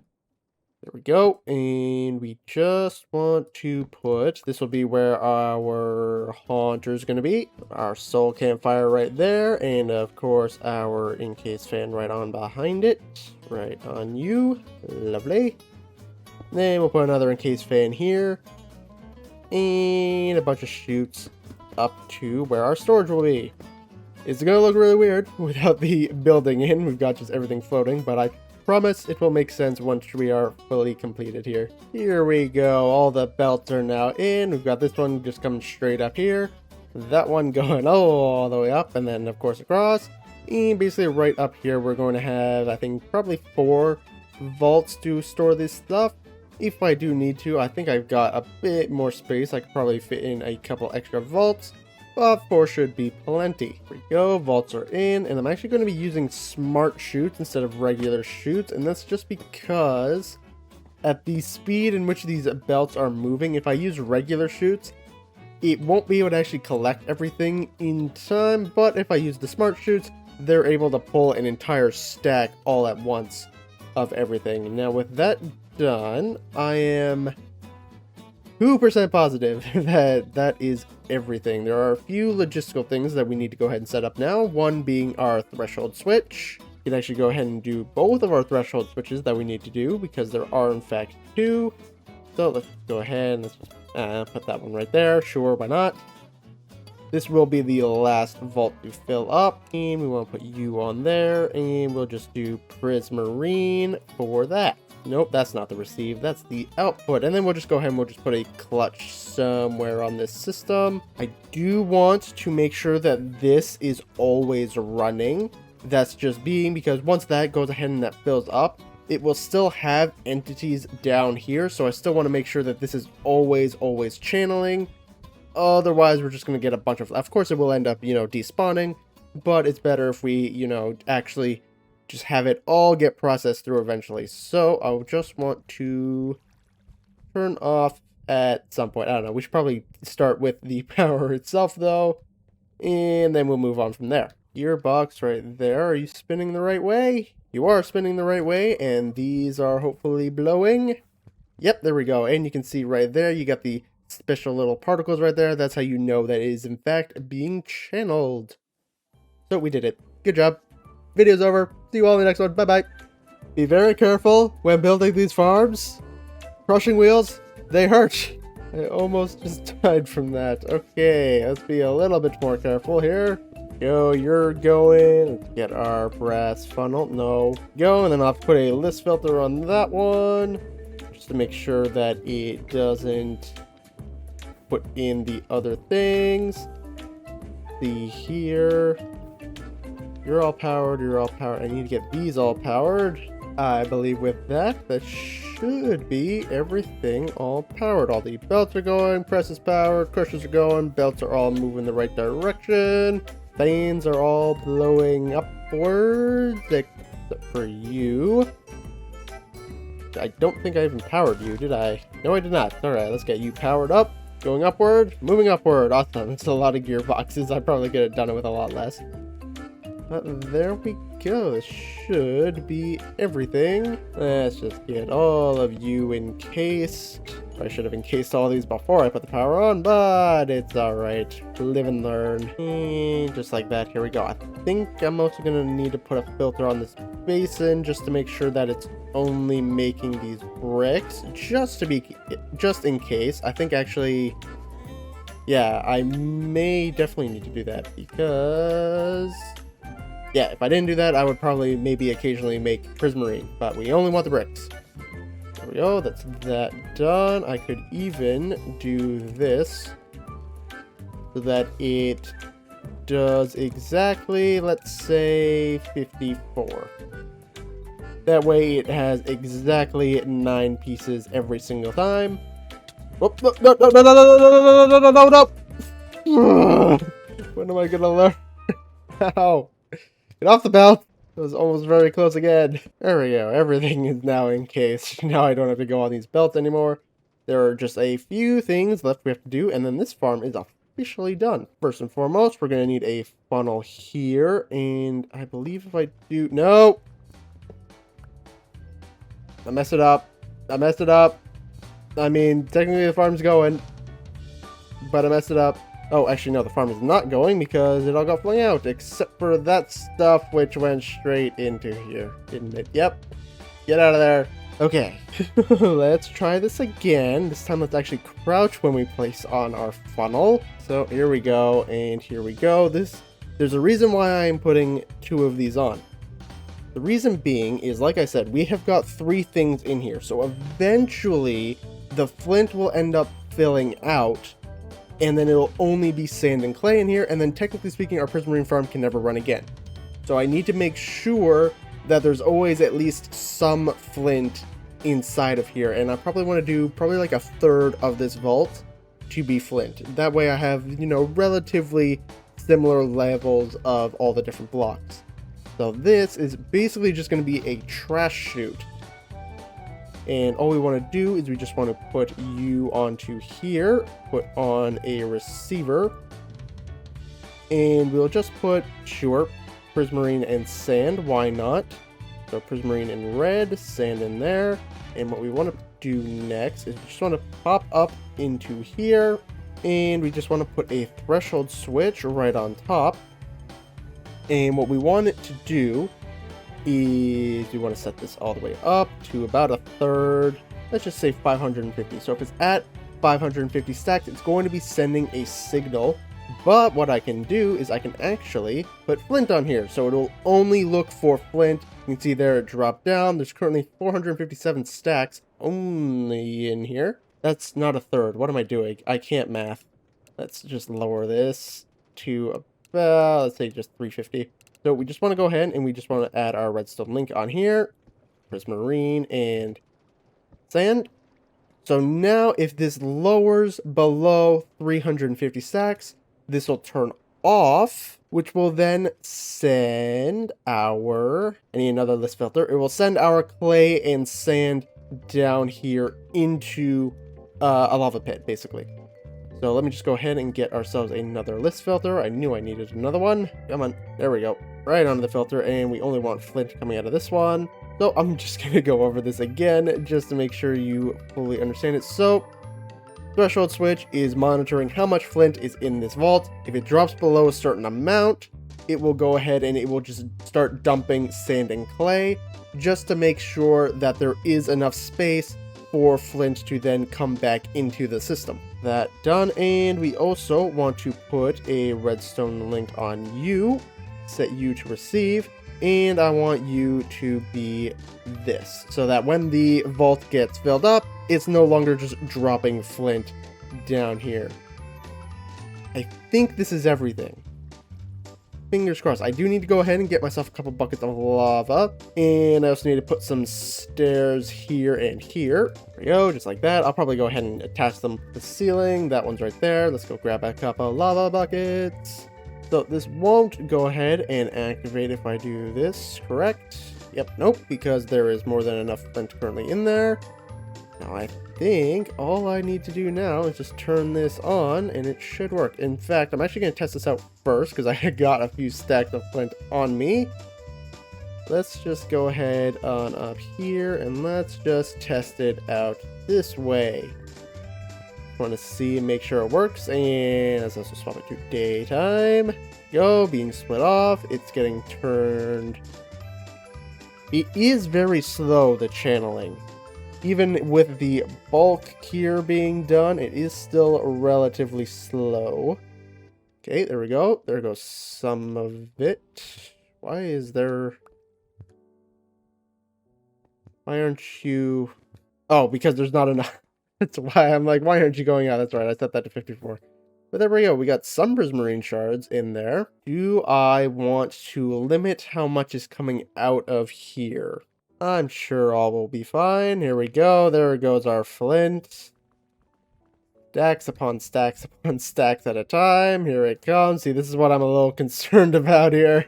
There we go, and we just want to put, this will be where our haunter is going to be, our soul campfire right there, and of course our encase fan right on behind it, right on you, lovely. Then we'll put another encase fan here, and a bunch of chutes up to where our storage will be. It's going to look really weird without the building in, we've got just everything floating, but I promise it will make sense once we are fully completed here. Here we go. All the belts are now in. We've got this one just coming straight up here. That one going all the way up, and then of course across. And basically right up here we're going to have, I think, probably 4 vaults to store this stuff. If I do need to, I think I've got a bit more space. I could probably fit in a couple extra vaults. But 4 should be plenty. Here we go, vaults are in, and I'm actually going to be using smart chutes instead of regular chutes, and that's just because at the speed in which these belts are moving, if I use regular chutes, it won't be able to actually collect everything in time, but if I use the smart chutes, they're able to pull an entire stack all at once of everything. Now with that done, I am 2% positive that that is everything. There are a few logistical things that we need to go ahead and set up now. One being our threshold switch. We can actually go ahead and do both of our threshold switches that we need to do because there are in fact 2. So let's go ahead and let's just put that one right there. Sure, why not? This will be the last vault to fill up, and we want to put you on there, and we'll just do prismarine for that. Nope, that's not the receive, that's the output. And then we'll just go ahead and we'll just put a clutch somewhere on this system. I do want to make sure that this is always running. That's just being because once that goes ahead and that fills up, it will still have entities down here. So I still want to make sure that this is always channeling. Otherwise, we're just going to get a bunch of course, it will end up, you know, despawning. But it's better if we, you know, actually just have it all get processed through eventually. So I'll just want to turn off at some point. I don't know. We should probably start with the power itself though. And then we'll move on from there. Gearbox right there. Are you spinning the right way? You are spinning the right way. And these are hopefully blowing. Yep, there we go. And you can see right there, you got the special little particles right there. That's how you know that it is in fact being channeled. So we did it. Good job. Video's over. See you all in the next one. Bye-bye. Be very careful when building these farms. Crushing wheels, they hurt. I almost just died from that. Okay, let's be a little bit more careful here. Go, you're going. Let's get our brass funnel. No. Go, and then I'll put a list filter on that one. Just to make sure that it doesn't put in the other things. See here. You're all powered, you're all powered. I need to get these all powered. I believe with that should be everything all powered. All the belts are going, press is powered, crushers are going, belts are all moving the right direction. Fans are all blowing upwards, except for you. I don't think I even powered you, did I? No, I did not. Alright, let's get you powered up. going upward, moving upward. Awesome. It's a lot of gearboxes. I probably could have done it with a lot less. But there we go. This should be everything. Let's just get all of you encased. I should have encased all these before I put the power on, but it's alright. Live and learn. And just like that, here we go. I think I'm also going to need to put a filter on this basin just to make sure that it's only making these bricks. Just in case. I think actually... yeah, I may definitely need to do that because... yeah, if I didn't do that, I would probably maybe occasionally make prismarine, but we only want the bricks. There we go, that's that done. I could even do this so that it does exactly, let's say, 54. That way it has exactly 9 pieces every single time. Oh, no, no, no, no, no, no, no, no, no, no, no. When am I gonna learn? How? Get off the belt! It was almost very close again. There we go. Everything is now encased. Now I don't have to go on these belts anymore. There are just a few things left we have to do, and then this farm is officially done. First and foremost, we're going to need a funnel here, and I believe if I do... no! I messed it up. I messed it up. I mean, technically the farm's going, but I messed it up. Oh, actually, no, the farm is not going because it all got flung out, except for that stuff which went straight into here, didn't it? Yep. Get out of there. Okay. Let's try this again. This time, let's actually crouch when we place on our funnel. So here we go, and here we go. There's a reason why I'm putting 2 of these on. The reason being is, like I said, we have got 3 things in here. So eventually, the flint will end up filling out, and then it'll only be sand and clay in here, and then technically speaking, our prismarine farm can never run again. So I need to make sure that there's always at least some flint inside of here, and I probably want to do like a third of this vault to be flint. That way I have, you know, relatively similar levels of all the different blocks. So this is basically just going to be a trash chute. And all we want to do is we just want to put you onto here, put on a receiver, and we'll just put, sure, prismarine and sand, why not? So prismarine in red, sand in there, and what we want to do next is we just want to pop up into here, and we just want to put a threshold switch right on top. And what we want it to do is we want to set this all the way up to about a third. Let's just say 550. So if it's at 550 stacks, it's going to be sending a signal. But what I can do is I can actually put flint on here. So it'll only look for flint. You can see there it dropped down. There's currently 457 stacks only in here. That's not a third. What am I doing? I can't math. Let's just lower this to about, let's say just 350. So we just want to go ahead and we just want to add our redstone link on here, prismarine and sand. So now if this lowers below 350 stacks, this will turn off, which will then send our, I need another list filter, it will send our clay and sand down here into a lava pit, basically. So let me just go ahead and get ourselves another list filter. I knew I needed another one. Come on. There we go. Right onto the filter. And we only want flint coming out of this one. So I'm just going to go over this again just to make sure you fully understand it. So threshold switch is monitoring how much flint is in this vault. If it drops below a certain amount, it will go ahead and it will just start dumping sand and clay just to make sure that there is enough space for flint to then come back into the system. That done, and we also want to put a redstone link on you, set you to receive, and I want you to be this, so that when the vault gets filled up, it's no longer just dropping flint down here. I think this is everything. Fingers crossed. I do need to go ahead and get myself a couple buckets of lava. And I also need to put some stairs here and here. There we go, just like that. I'll probably go ahead and attach them to the ceiling. That one's right there. Let's go grab a couple lava buckets. So this won't go ahead and activate if I do this, correct? Yep, nope, because there is more than enough flint currently in there. Now I think all I need to do now is just turn this on and it should work. In fact, I'm actually going to test this out first because I got a few stacks of flint on me. Let's just go ahead on up here and let's just test it out this way. Want to see and make sure it works, and let's also swap it to daytime. Go, being split off. It's getting turned. It is very slow, the channeling. Even with the bulk here being done, it is still relatively slow. Okay, there we go. There goes some of it. Why is there... Why aren't you... Oh, because there's not enough. That's why I'm like, why aren't you going out? That's right, I set that to 54. But there we go, we got some prismarine shards in there. Do I want to limit how much is coming out of here? I'm sure all will be fine. Here we go, there goes our flint. Stacks upon stacks upon stacks at a time. Here it comes. See, this is what I'm a little concerned about here.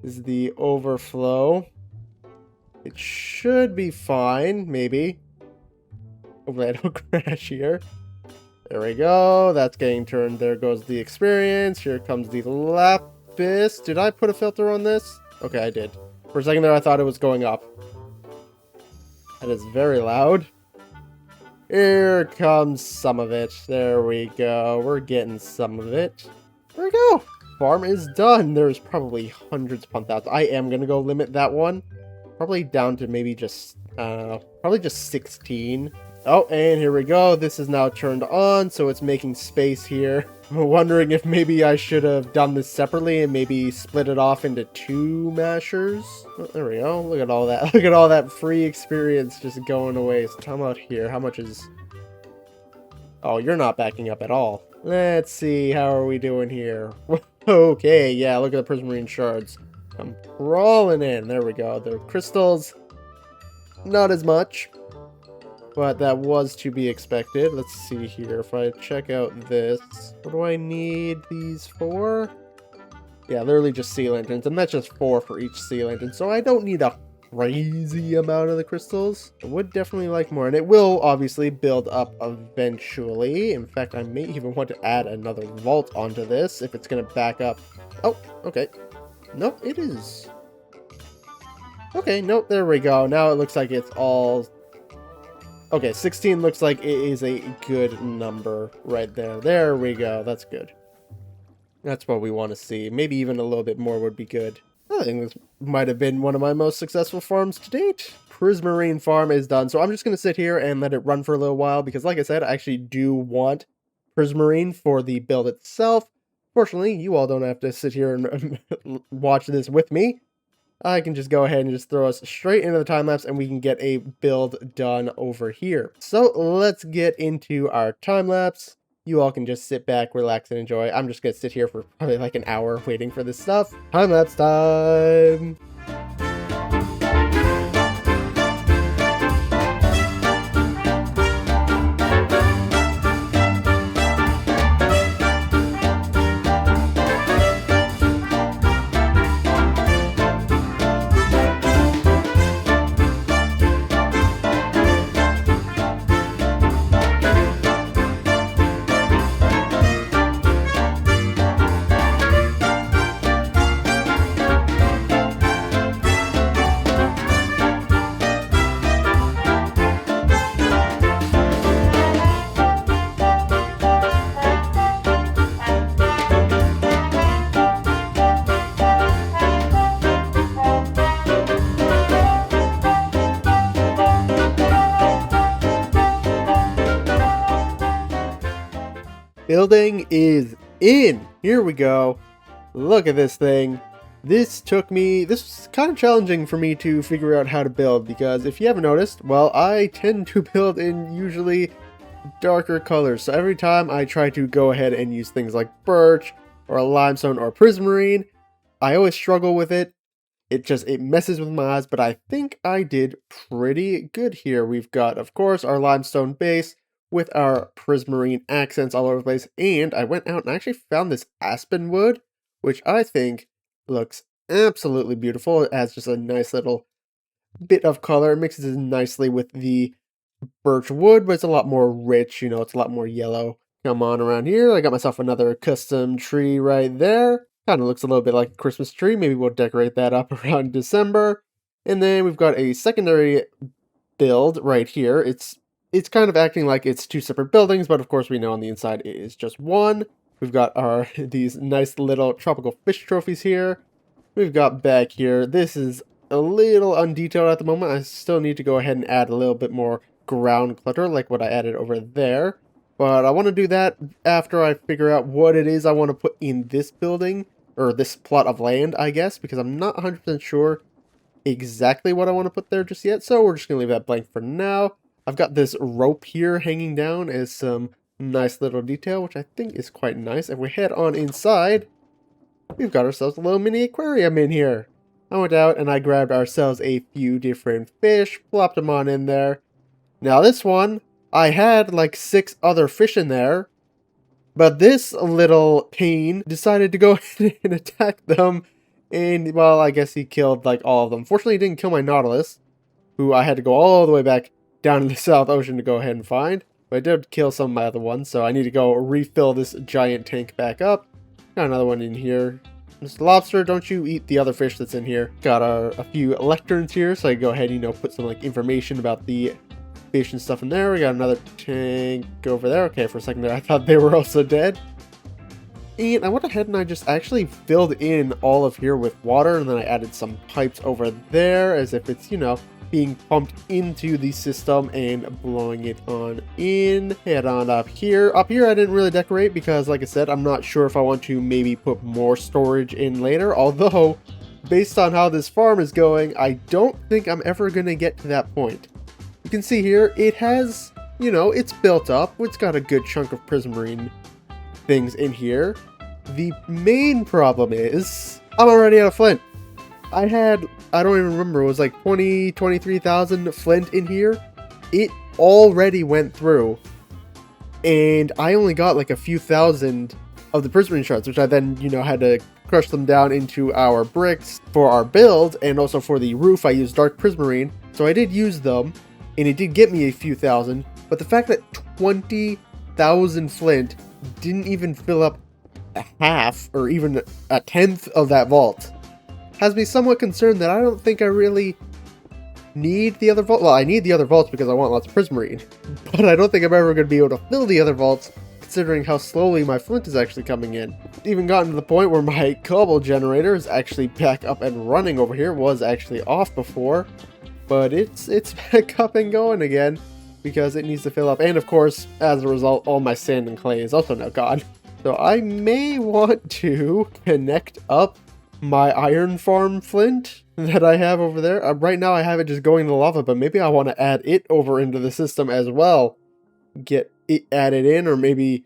This is the overflow. It should be fine, maybe. Hopefully I don't crash here. There we go. That's getting turned. There goes the experience. Here comes the lapis. Did I put a filter on this? Okay, I did. For a second there, I thought it was going up. That is very loud. Here comes some of it. There we go. We're getting some of it. There we go. Farm is done. There's probably hundreds upon thousands. I am going to go limit that one. Probably down to maybe just, probably just 16. Oh, and here we go. This is now turned on, so it's making space here. I'm wondering if maybe I should have done this separately and maybe split it off into 2 mashers. Oh, there we go. Look at all that. Look at all that free experience just going away. So how about here? How much is... Oh, you're not backing up at all. Let's see. How are we doing here? Okay, yeah, look at the prismarine shards. I'm crawling in. There we go. The crystals, not as much. But that was to be expected. Let's see here. If I check out this, what do I need these for? Yeah, literally just sea lanterns, and that's just 4 for each sea lantern. So I don't need a crazy amount of the crystals. I would definitely like more, and it will obviously build up eventually. In fact, I may even want to add another vault onto this if it's going to back up. Oh, okay. Nope, it is. Okay, nope, there we go. Now it looks like it's all... Okay, 16 looks like it is a good number right there. There we go. That's good. That's what we want to see. Maybe even a little bit more would be good. I think this might have been one of my most successful farms to date. Prismarine farm is done. So I'm just going to sit here and let it run for a little while because, like I said, I actually do want Prismarine for the build itself. Fortunately, you all don't have to sit here and watch this with me. I can just go ahead and just throw us straight into the time lapse and we can get a build done over here. So let's get into our time lapse. You all can just sit back, relax, and enjoy. I'm just going to sit here for probably like an hour waiting for this stuff. Time lapse time! Building is in. Here we go. Look at this thing. This was kind of challenging for me to figure out how to build because if you haven't noticed, well, I tend to build in usually darker colors. So every time I try to go ahead and use things like birch or limestone or prismarine, I always struggle with it. It messes with my eyes, but I think I did pretty good here. We've got, of course, our limestone base with our prismarine accents all over the place, and I went out and actually found this aspen wood, which I think looks absolutely beautiful. It has just a nice little bit of color. It mixes in nicely with the birch wood, but it's a lot more rich, you know, it's a lot more yellow. Come on around here, I got myself another custom tree right there. Kind of looks a little bit like a Christmas tree. Maybe we'll decorate that up around December. And then we've got a secondary build right here. It's kind of acting like it's two separate buildings, but of course we know on the inside it is just one. We've got our these nice little tropical fish trophies here. We've got back here. This is a little undetailed at the moment. I still need to go ahead and add a little bit more ground clutter like what I added over there. But I want to do that after I figure out what it is I want to put in this building, or this plot of land, I guess, because I'm not 100% sure exactly what I want to put there just yet, so we're just going to leave that blank for now. I've got this rope here hanging down as some nice little detail, which I think is quite nice. If we head on inside, we've got ourselves a little mini aquarium in here. I went out and I grabbed ourselves a few different fish, plopped them on in there. Now this one, I had like 6 other fish in there, but this little pain decided to go ahead and attack them. And, well, I guess he killed, like, all of them. Fortunately, he didn't kill my Nautilus, who I had to go all the way back down in the South Ocean to go ahead and find. But I did kill some of my other ones, so I need to go refill this giant tank back up. Got another one in here. Mr. Lobster, don't you eat the other fish that's in here. Got a few lecterns here, so I can go ahead and, you know, put some, like, information about the fish and stuff in there. We got another tank over there. Okay, for a second there, I thought they were also dead. And I went ahead and I just actually filled in all of here with water, and then I added some pipes over there as if it's, you know, being pumped into the system and blowing it on in. Head on up here. Up here I didn't really decorate because, like I said, I'm not sure if I want to maybe put more storage in later, although based on how this farm is going, I don't think I'm ever going to get to that point. You can see here, it has, you know, it's built up. It's got a good chunk of prismarine things in here. The main problem is I'm already out of flint. I don't even remember, it was like 23,000 flint in here. It already went through, and I only got like a few thousand of the prismarine shards, which I then, you know, had to crush them down into our bricks for our build, and also for the roof I used dark prismarine, so I did use them, and it did get me a few thousand, but the fact that 20,000 flint didn't even fill up a half or even a tenth of that vault has me somewhat concerned that I don't think I really need the other vault. Well, I need the other vaults because I want lots of prismarine, but I don't think I'm ever going to be able to fill the other vaults considering how slowly my flint is actually coming in. It's even gotten to the point where my cobble generator is actually back up and running over here. It was actually off before, but it's back up and going again because it needs to fill up, and of course, as a result, all my sand and clay is also now gone. So I may want to connect up my iron farm flint that I have over there. Right now I have it just going to lava, but maybe I want to add it over into the system as well. Get it added in, or maybe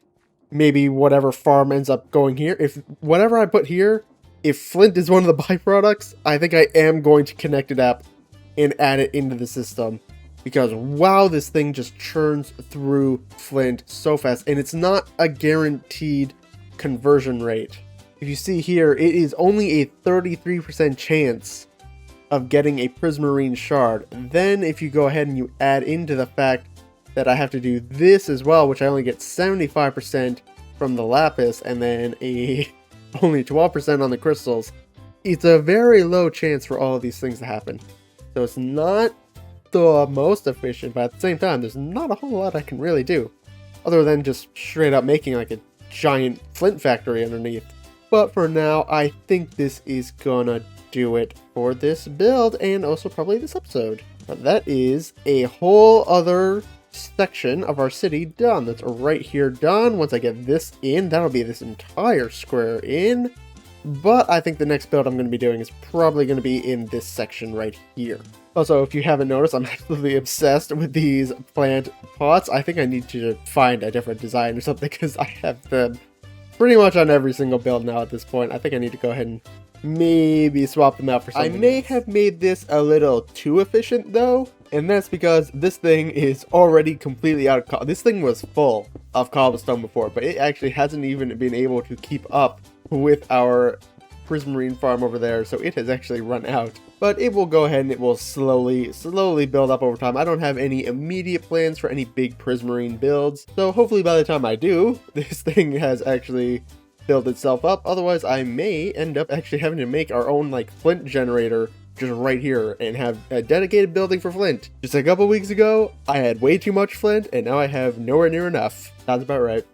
whatever farm ends up going here. If whatever I put here, if flint is one of the byproducts, I think I am going to connect it up and add it into the system. Because wow, this thing just churns through flint so fast, and it's not a guaranteed conversion rate. If you see here, it is only a 33% chance of getting a prismarine shard. Then if you go ahead and you add into the fact that I have to do this as well, which I only get 75% from the lapis, and then only 12% on the crystals, it's a very low chance for all of these things to happen. So it's not the most efficient, but at the same time, there's not a whole lot I can really do other than just straight up making like a giant flint factory underneath. But for now, I think this is gonna do it for this build and also probably this episode. But that is a whole other section of our city done. That's right here done. Once I get this in, that'll be this entire square in. But I think the next build I'm going to be doing is probably going to be in this section right here. Also, if you haven't noticed, I'm absolutely obsessed with these plant pots. I think I need to find a different design or something because I have them pretty much on every single build now at this point. I think I need to go ahead and maybe swap them out for something. I may have made this a little too efficient though, and that's because this thing is already completely out of this thing was full of cobblestone before, but it actually hasn't even been able to keep up with our prismarine farm over there, so it has actually run out. But it will go ahead and it will slowly build up over time. I don't have any immediate plans for any big prismarine builds, so hopefully by the time I do, this thing has actually built itself up. Otherwise, I may end up actually having to make our own like flint generator just right here and have a dedicated building for flint. Just a couple weeks ago, I had way too much flint, and now I have nowhere near enough. Sounds about right.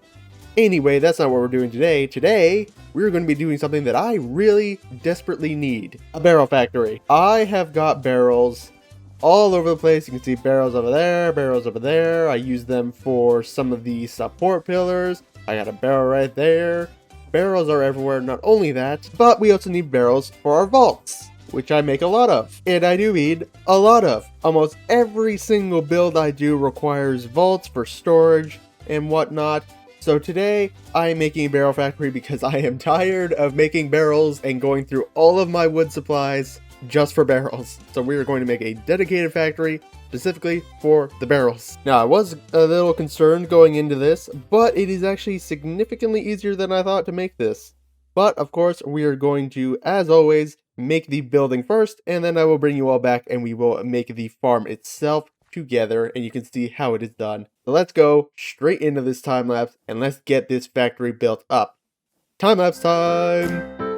Anyway, that's not what we're doing today. Today, we're going to be doing something that I really desperately need. A barrel factory. I have got barrels all over the place. You can see barrels over there, barrels over there. I use them for some of the support pillars. I got a barrel right there. Barrels are everywhere. Not only that, but we also need barrels for our vaults, which I make a lot of. And I do need a lot of. Almost every single build I do requires vaults for storage and whatnot. So today, I am making a barrel factory because I am tired of making barrels and going through all of my wood supplies just for barrels. So we are going to make a dedicated factory specifically for the barrels. Now, I was a little concerned going into this, but it is actually significantly easier than I thought to make this. But of course, we are going to, as always, make the building first, and then I will bring you all back and we will make the farm itself together, and you can see how it is done. So let's go straight into this time lapse and let's get this factory built up. Time lapse time!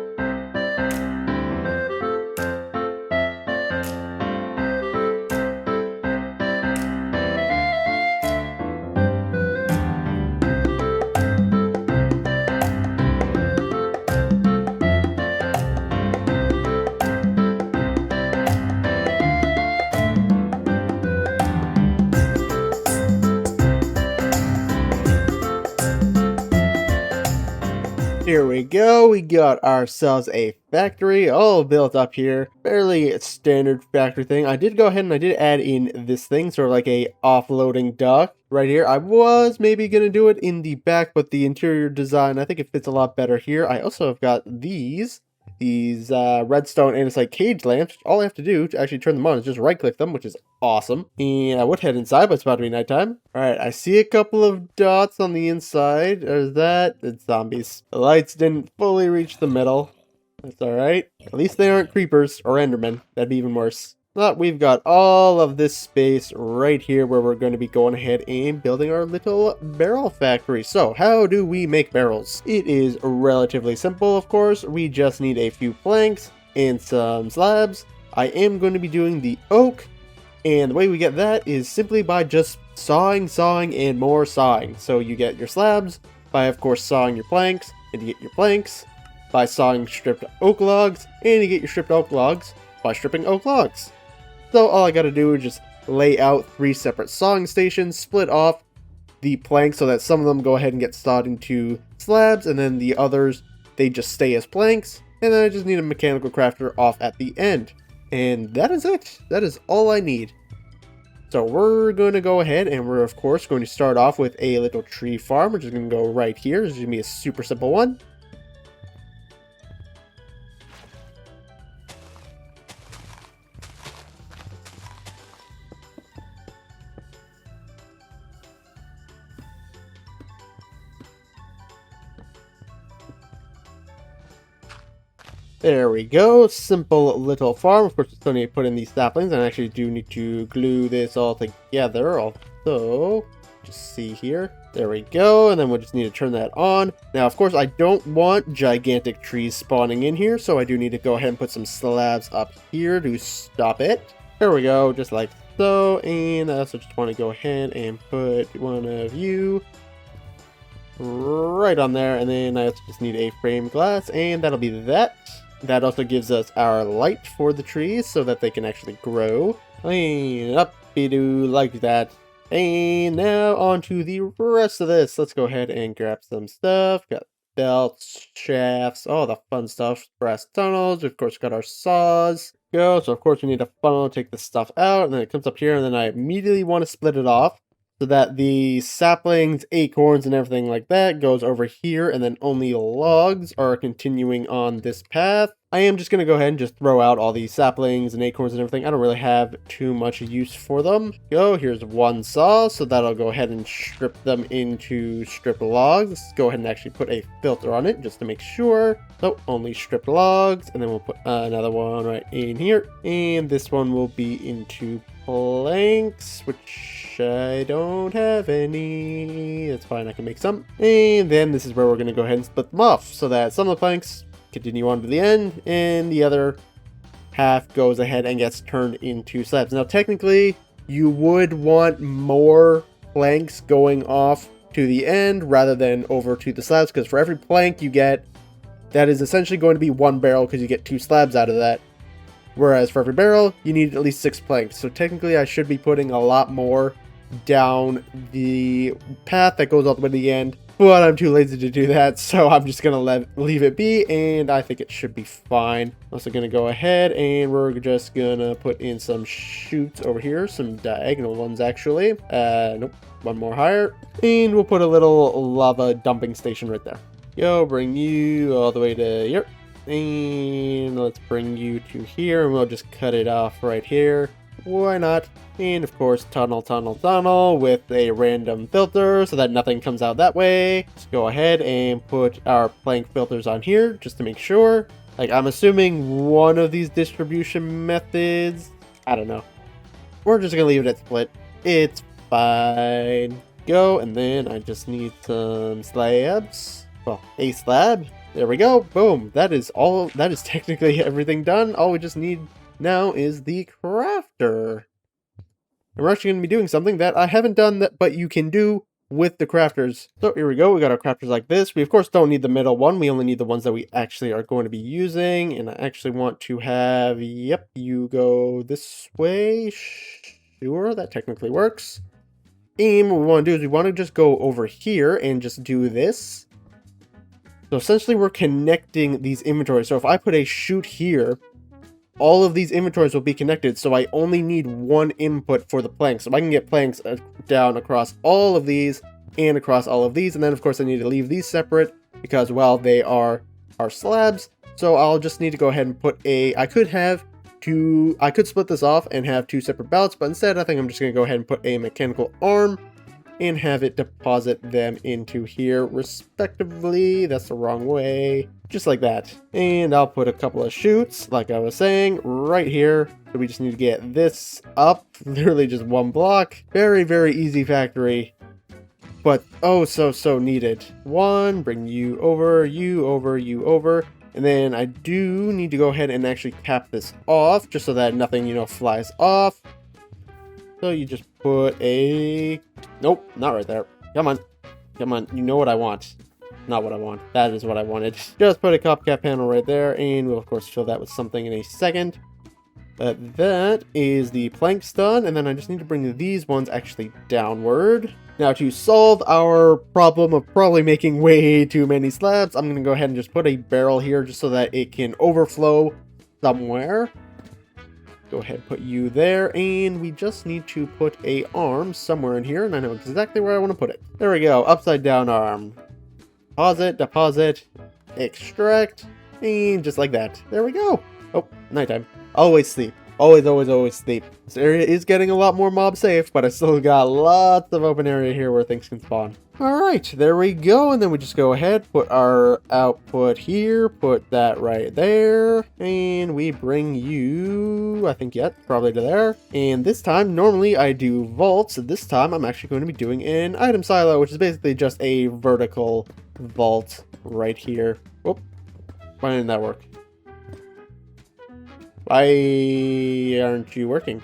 Here we go, we got ourselves a factory all built up here. Fairly standard factory thing. I did go ahead and I did add in this thing, sort of like a offloading dock right here. I was maybe going to do it in the back, but the interior design, I think it fits a lot better here. I also have got these redstone andesite cage lamps. All I have to do to actually turn them on is just right click them, which is awesome. And I would head inside, but it's about to be nighttime. Alright, I see a couple of dots on the inside. There's that. It's zombies. The lights didn't fully reach the middle. That's alright. At least they aren't creepers or endermen. That'd be even worse. But we've got all of this space right here where we're going to be going ahead and building our little barrel factory. So how do we make barrels? It is relatively simple, of course. We just need a few planks and some slabs. I am going to be doing the oak, and the way we get that is simply by just sawing, and more sawing. So you get your slabs by, of course, sawing your planks, and you get your planks by sawing stripped oak logs, and you get your stripped oak logs by stripping oak logs. So all I gotta do is just lay out 3 separate sawing stations, split off the planks so that some of them go ahead and get sawed into slabs, and then the others, they just stay as planks, and then I just need a mechanical crafter off at the end. And that is it. That is all I need. So we're going to go ahead and we're of course going to start off with a little tree farm, which is going to go right here. This is going to be a super simple one. There we go, simple little farm. Of course, I still need to put in these saplings, and I actually do need to glue this all together. Also, just see here. There we go, and then we'll just need to turn that on. Now, of course, I don't want gigantic trees spawning in here, so I do need to go ahead and put some slabs up here to stop it. There we go, just like so. And I also just want to go ahead and put one of you right on there, and then I also just need a frame glass, and that'll be that. That also gives us our light for the trees so that they can actually grow. And up-be-doo, like that. And now on to the rest of this. Let's go ahead and grab some stuff. Got belts, shafts, all the fun stuff. Brass tunnels. Of course, got our saws. So of course we need a funnel to take the stuff out, and then it comes up here, and then I immediately want to split it off so that the saplings, acorns, and everything like that goes over here, and then only logs are continuing on this path. I am just going to go ahead and just throw out all these saplings and acorns and everything. I don't really have too much use for them. Here's one saw, so that'll go ahead and strip them into stripped logs. Let's go ahead and actually put a filter on it just to make sure. So only stripped logs, and then we'll put another one right in here. And this one will be into planks, which I don't have any. That's fine, I can make some. And then this is where we're going to go ahead and split them off so that some of the planks continue on to the end, and the other half goes ahead and gets turned into slabs. Now, technically, you would want more planks going off to the end rather than over to the slabs, because for every plank you get, that is essentially going to be one barrel because you get 2 slabs out of that. Whereas for every barrel, you need at least 6 planks. So technically, I should be putting a lot more down the path that goes all the way to the end. But I'm too lazy to do that, so I'm just going to leave it be, and I think it should be fine. I'm also going to go ahead, and we're just going to put in some chutes over here, some diagonal ones, actually. Nope, one more higher. And we'll put a little lava dumping station right there. Bring you all the way to here. And let's bring you to here, and we'll just cut it off right here. Why not? And of course, tunnel with a random filter so that nothing comes out that way. Let's go ahead and put our plank filters on here just to make sure. Like, I'm assuming one of these distribution methods, I don't know. We're just gonna leave it at split. It's fine. And then I just need some slabs. Well, a slab. There we go. Boom. That is all. That is technically everything done. All we just need now is the crafter. And we're actually going to be doing something that I haven't done, that, but you can do with the crafters. So here we go. We got our crafters like this. We of course don't need the middle one. We only need the ones that we actually are going to be using. And I actually want to have, yep, you go this way. Sure, that technically works. And what we want to do is we want to just go over here and just do this. So essentially we're connecting these inventories. So if I put a chute here, all of these inventories will be connected, so I only need one input for the planks. So I can get planks down across all of these and across all of these, and then of course I need to leave these separate because, well, they are our slabs. So I'll just need to go ahead and put I could split this off and have 2 separate belts, but instead I think I'm just going to go ahead and put a mechanical arm and have it deposit them into here respectively. That's the wrong way. Just like that. And I'll put a couple of chutes, like I was saying, right here. So we just need to get this up. Literally just 1 block. Very, very easy factory. But oh so needed. 1, bring you over, you over, you over. And then I do need to go ahead and actually cap this off, just so that nothing, flies off. So you just put a... Nope, not right there. Come on. Come on. You know what I want. Not what I want. That is what I wanted. Just put a copycat panel right there, and we'll of course fill that with something in a second. But that is the planks done, and then I just need to bring these ones actually downward. Now, to solve our problem of probably making way too many slabs, I'm going to go ahead and just put a barrel here just so that it can overflow somewhere. Go ahead, put you there, and we just need to put a arm somewhere in here, and I know exactly where I want to put it. There we go, upside down arm. Deposit, extract, and just like that. There we go. Oh, nighttime. Always sleep. Always sleep. This area is getting a lot more mob safe, but I still got lots of open area here where things can spawn. Alright, there we go, and then we just go ahead, put our output here, put that right there, and we bring you, I think, probably to there. And this time, normally I do vaults, and this time I'm actually going to be doing an item silo, which is basically just a vertical vault right here. Oh, why didn't that work? Why aren't you working?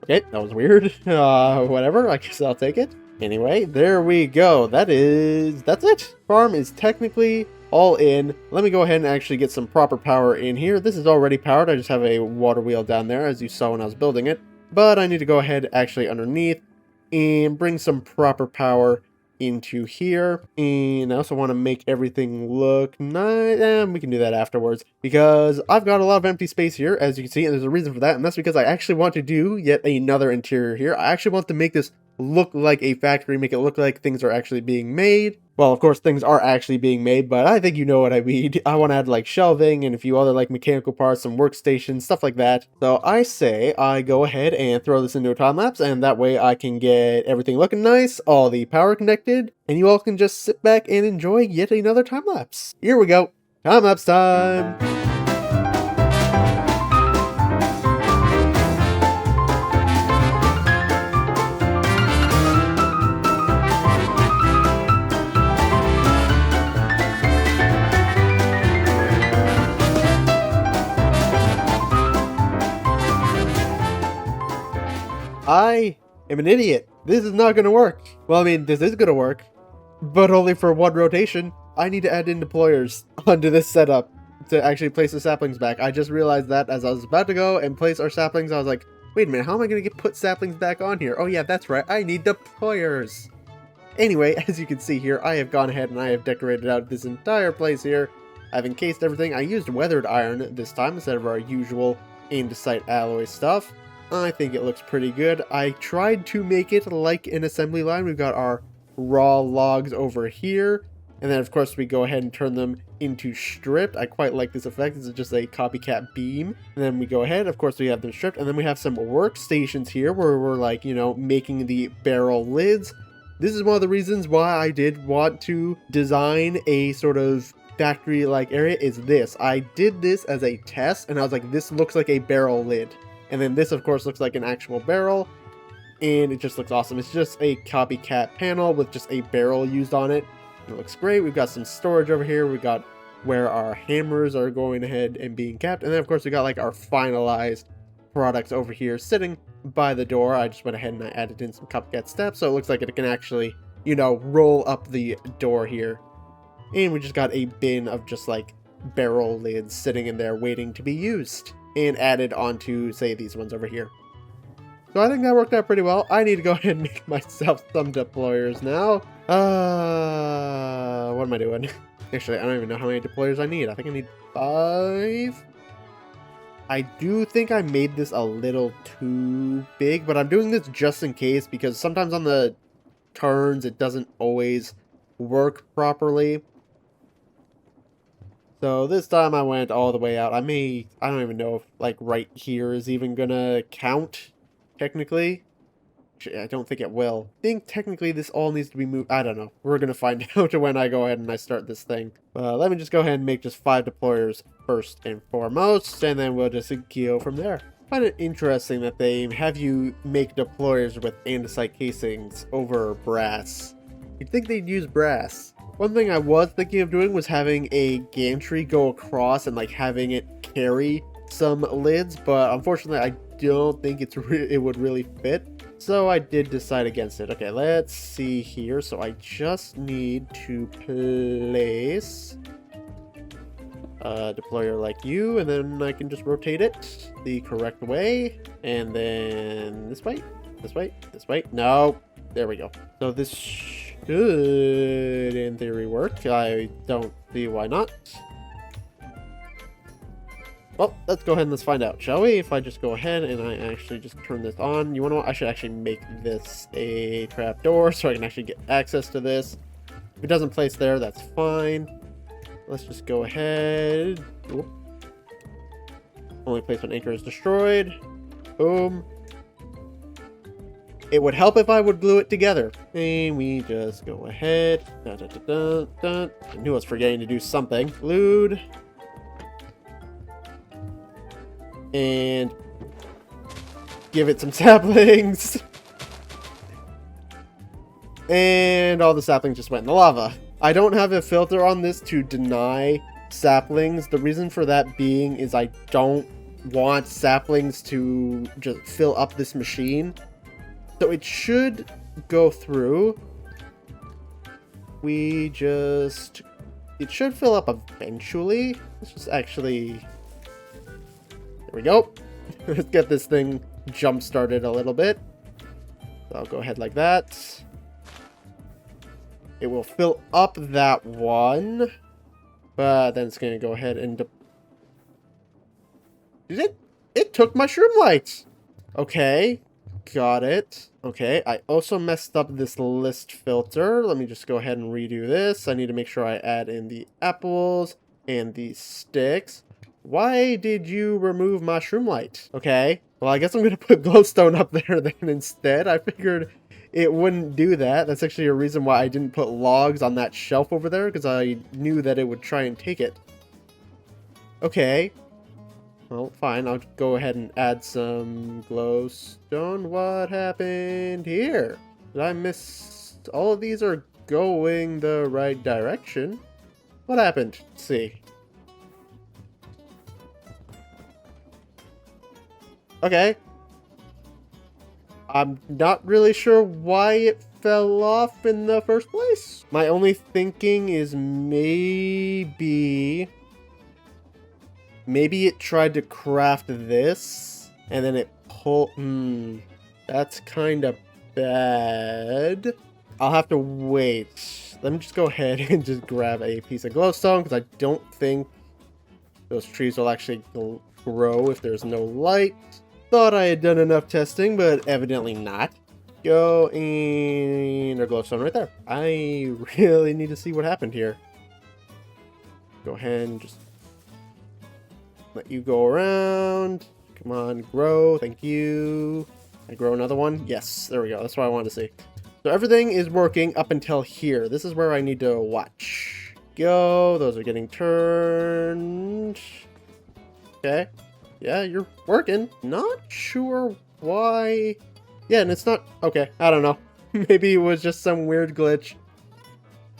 Okay, that was weird. Whatever, I guess I'll take it. Anyway, there we go. That's it. Farm is technically all in. Let me go ahead and actually get some proper power in here. This is already powered. I just have a water wheel down there, as you saw when I was building it. But I need to go ahead actually underneath and bring some proper power into here. And I also want to make everything look nice. And we can do that afterwards. because I've got a lot of empty space here, as you can see, and there's a reason for that, and that's because I actually want to do yet another interior here. I actually want to make this look like a factory, make it look like things are actually being made. Well, of course, things are actually being made, but I think you know what I mean. I want to add, like, shelving and a few other, like, mechanical parts, some workstations, stuff like that. So I say I go ahead and throw this into a time lapse, and that way I can get everything looking nice, all the power connected, and you all can just sit back and enjoy yet another time lapse. Here we go. Time lapse time! I am an idiot. This is not gonna work. Well, I mean, this is gonna work, but only for one rotation. I need to add in deployers onto this setup to actually place the saplings back. I just realized that as I was about to go and place our saplings, I was like, wait a minute, how am I gonna put saplings back on here? Oh yeah, that's right, I need deployers. Anyway, as you can see here, I have gone ahead and I have decorated out this entire place here. I've encased everything. I used weathered iron this time instead of our usual andesite alloy stuff. I think it looks pretty good. I tried to make it like an assembly line. We've got our raw logs over here. And then, of course, we go ahead and turn them into stripped. I quite like this effect. This is just a copycat beam. And then we go ahead. Of course, we have them stripped. And then we have some workstations here where we're, like, you know, making the barrel lids. This is one of the reasons why I did want to design a sort of factory-like area is this. I did this as a test, and I was like, this looks like a barrel lid. And then this, of course, looks like an actual barrel, and it just looks awesome. It's just a copycat panel with just a barrel used on it. It looks great. We've got some storage over here. We've got where our hammers are going ahead and being kept. And then, of course, we got, like, our finalized products over here sitting by the door. I just went ahead and I added in some copycat steps, so it looks like it can actually, you know, roll up the door here. And we just got a bin of just, like, barrel lids sitting in there waiting to be used. And added onto, say, these ones over here. So I think that worked out pretty well. I need to go ahead and make myself some deployers now. What am I doing? Actually, I don't even know how many deployers I need. I think I need 5. I do think I made this a little too big, but I'm doing this just in case because sometimes on the turns it doesn't always work properly. So this time I went all the way out. I don't even know if, like, right here is even gonna count, technically. Actually, I don't think it will. I think technically this all needs to be moved. I don't know. We're gonna find out when I go ahead and I start this thing. Let me just go ahead and make just 5 deployers first and foremost, and then we'll just go from there. I find it interesting that they have you make deployers with andesite casings over brass. You'd think they'd use brass. One thing I was thinking of doing was having a gantry go across and, like, having it carry some lids, but unfortunately I don't think it would really fit. So I did decide against it. Okay, let's see here. So I just need to place a deployer like you, and then I can just rotate it the correct way, and then this way, this way, this way. No, there we go. So this should, in theory, work. I don't see why not. Well, let's go ahead and let's find out, shall we? If I just go ahead and I actually just turn this on. You want to know what? I should actually make this a trapdoor so I can actually get access to this. If it doesn't place there, that's fine. Let's just go ahead. Oop. Only place when anchor is destroyed. Boom. It would help if I would glue it together. And we just go ahead. Dun, dun, dun, dun, dun. I knew I was forgetting to do something. Glued. And give it some saplings. And all the saplings just went in the lava. I don't have a filter on this to deny saplings. The reason for that being is I don't want saplings to just fill up this machine. So it should go through. It should fill up eventually. Let's just actually, there we go. Let's get this thing jump started a little bit. So I'll go ahead like that. It will fill up that one, but then it's going to go ahead and Did it? It took my shroom lights. Okay. Got it. Okay, I also messed up this list filter. Let me just go ahead and redo this. I need to make sure I add in the apples and the sticks. Why did you remove my shroom light? Okay, well, I guess I'm going to put glowstone up there then instead. I figured it wouldn't do that. That's actually a reason why I didn't put logs on that shelf over there, because I knew that it would try and take it. Okay. Well, fine, I'll go ahead and add some glowstone. What happened here? Did I miss... All of these are going the right direction. What happened? Let's see. Okay. I'm not really sure why it fell off in the first place. My only thinking is maybe it tried to craft this, and then it pulled... that's kind of bad. I'll have to wait. Let me just go ahead and just grab a piece of glowstone, because I don't think those trees will actually grow if there's no light. Thought I had done enough testing, but evidently not. Go in... There's glowstone right there. I really need to see what happened here. Go ahead and just... let you go around. Come on, grow. Thank you. I grow another one? Yes, there we go. That's what I wanted to see. So everything is working up until here. This is where I need to watch. Go. Those are getting turned. Okay. Yeah, you're working. Not sure why. Yeah, and it's not... Okay, I don't know. Maybe it was just some weird glitch.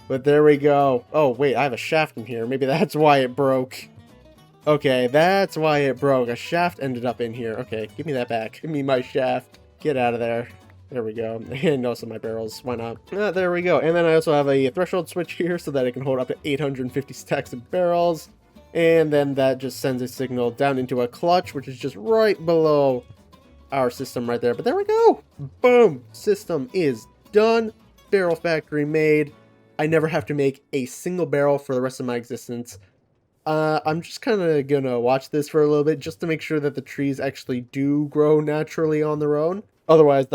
But there we go. Oh, wait, I have a shaft in here. Maybe that's why it broke. Okay, that's why it broke. A shaft ended up in here. Okay, give me that back. Give me my shaft. Get out of there. There we go. And also my barrels. Why not? There we go. And then I also have a threshold switch here so that it can hold up to 850 stacks of barrels. And then that just sends a signal down into a clutch, which is just right below our system right there. But there we go. Boom. System is done. Barrel factory made. I never have to make a single barrel for the rest of my existence. I'm just kind of gonna watch this for a little bit just to make sure that the trees actually do grow naturally on their own. Otherwise,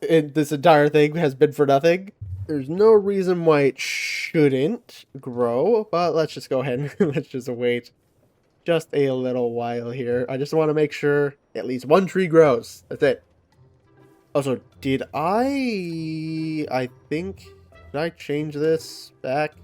this entire thing has been for nothing. There's no reason why it shouldn't grow, but let's just go ahead and let's just wait just a little while here. I just want to make sure at least one tree grows. That's it. Also, did I change this back?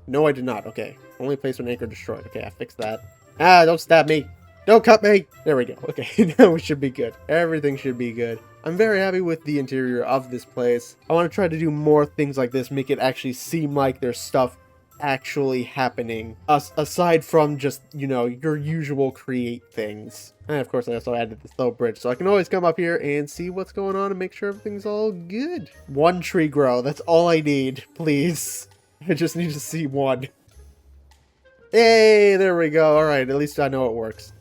No, I did not. Okay. Only placement anchor destroyed. Okay, I fixed that. Ah, don't stab me. Don't cut me. There we go. Okay, now we should be good. Everything should be good. I'm very happy with the interior of this place. I want to try to do more things like this, make it actually seem like there's stuff actually happening. Aside from just, you know, your usual create things. And of course, I also added this low bridge, so I can always come up here and see what's going on and make sure everything's all good. One tree grow. That's all I need, please. I just need to see one. Hey, there we go. Alright, at least I know it works.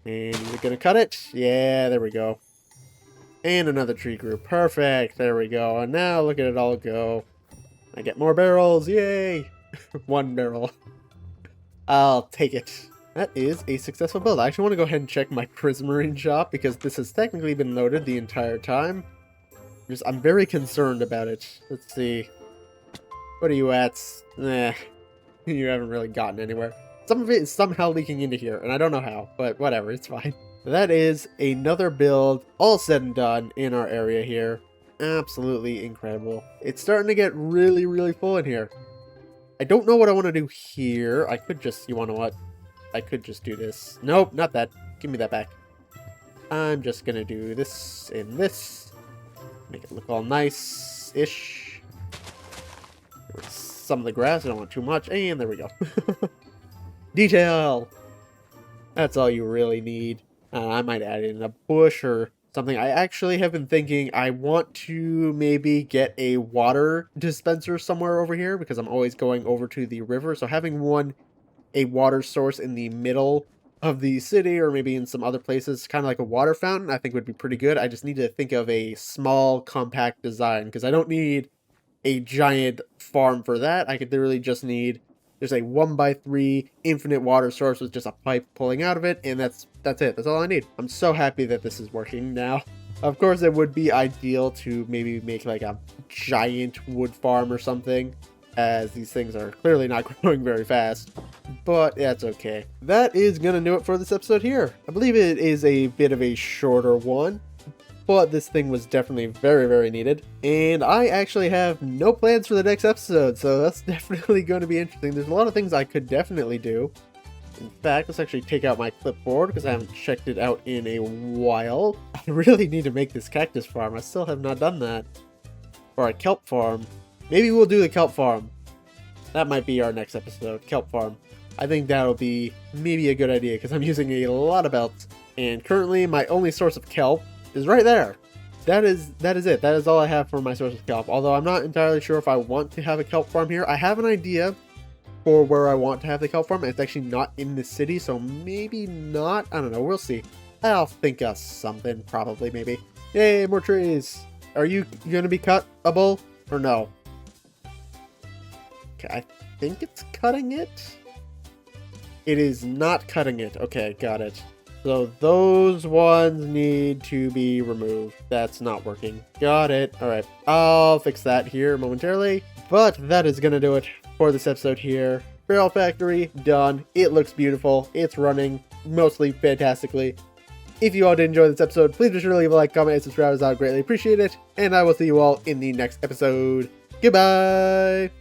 And we're gonna cut it. Yeah, there we go. And another tree grew. Perfect. There we go. And now look at it all go. I get more barrels. Yay. One barrel. I'll take it. That is a successful build. I actually want to go ahead and check my prismarine shop because this has technically been loaded the entire time. I'm very concerned about it. Let's see. What are you at? Nah. You haven't really gotten anywhere. Some of it is somehow leaking into here, and I don't know how, but whatever, it's fine. That is another build, all said and done, in our area here. Absolutely incredible. It's starting to get really, really full in here. I don't know what I want to do here. I could just, you want to what? I could just do this. Nope, not that. Give me that back. I'm just going to do this and this. Make it look all nice-ish. Some of the grass, I don't want too much, and there we go. Detail! That's all you really need. I might add in a bush or something. I actually have been thinking I want to maybe get a water dispenser somewhere over here because I'm always going over to the river. So having a water source in the middle of the city or maybe in some other places, kind of like a water fountain, I think would be pretty good. I just need to think of a small, compact design because I don't need a giant farm for that. I could literally just need There's a 1x3 infinite water source with just a pipe pulling out of it, and that's it. That's all I need. I'm so happy that this is working now. Of course, it would be ideal to maybe make like a giant wood farm or something, as these things are clearly not growing very fast, but that's okay. That is gonna do it for this episode here. I believe it is a bit of a shorter one, but this thing was definitely very, very needed. And I actually have no plans for the next episode, so that's definitely going to be interesting. There's a lot of things I could definitely do. In fact, let's actually take out my clipboard because I haven't checked it out in a while. I really need to make this cactus farm. I still have not done that. Or a kelp farm. Maybe we'll do the kelp farm. That might be our next episode, kelp farm. I think that'll be maybe a good idea because I'm using a lot of belts. And currently my only source of kelp is right there. That is it. That is all I have for my source of kelp. Although I'm not entirely sure if I want to have a kelp farm here. I have an idea for where I want to have the kelp farm. It's actually not in the city, so maybe not. I don't know. We'll see. I'll think of something, probably, maybe. Yay, more trees. Are you going to be cuttable or no? Okay, I think it's cutting it. It is not cutting it. Okay, got it. So those ones need to be removed. That's not working. Got it. All right, I'll fix that here momentarily. But that is going to do it for this episode here. Barrel factory done. It looks beautiful. It's running mostly fantastically. If you all did enjoy this episode, please be sure to leave a like, comment, and subscribe, as I would greatly appreciate it. And I will see you all in the next episode. Goodbye!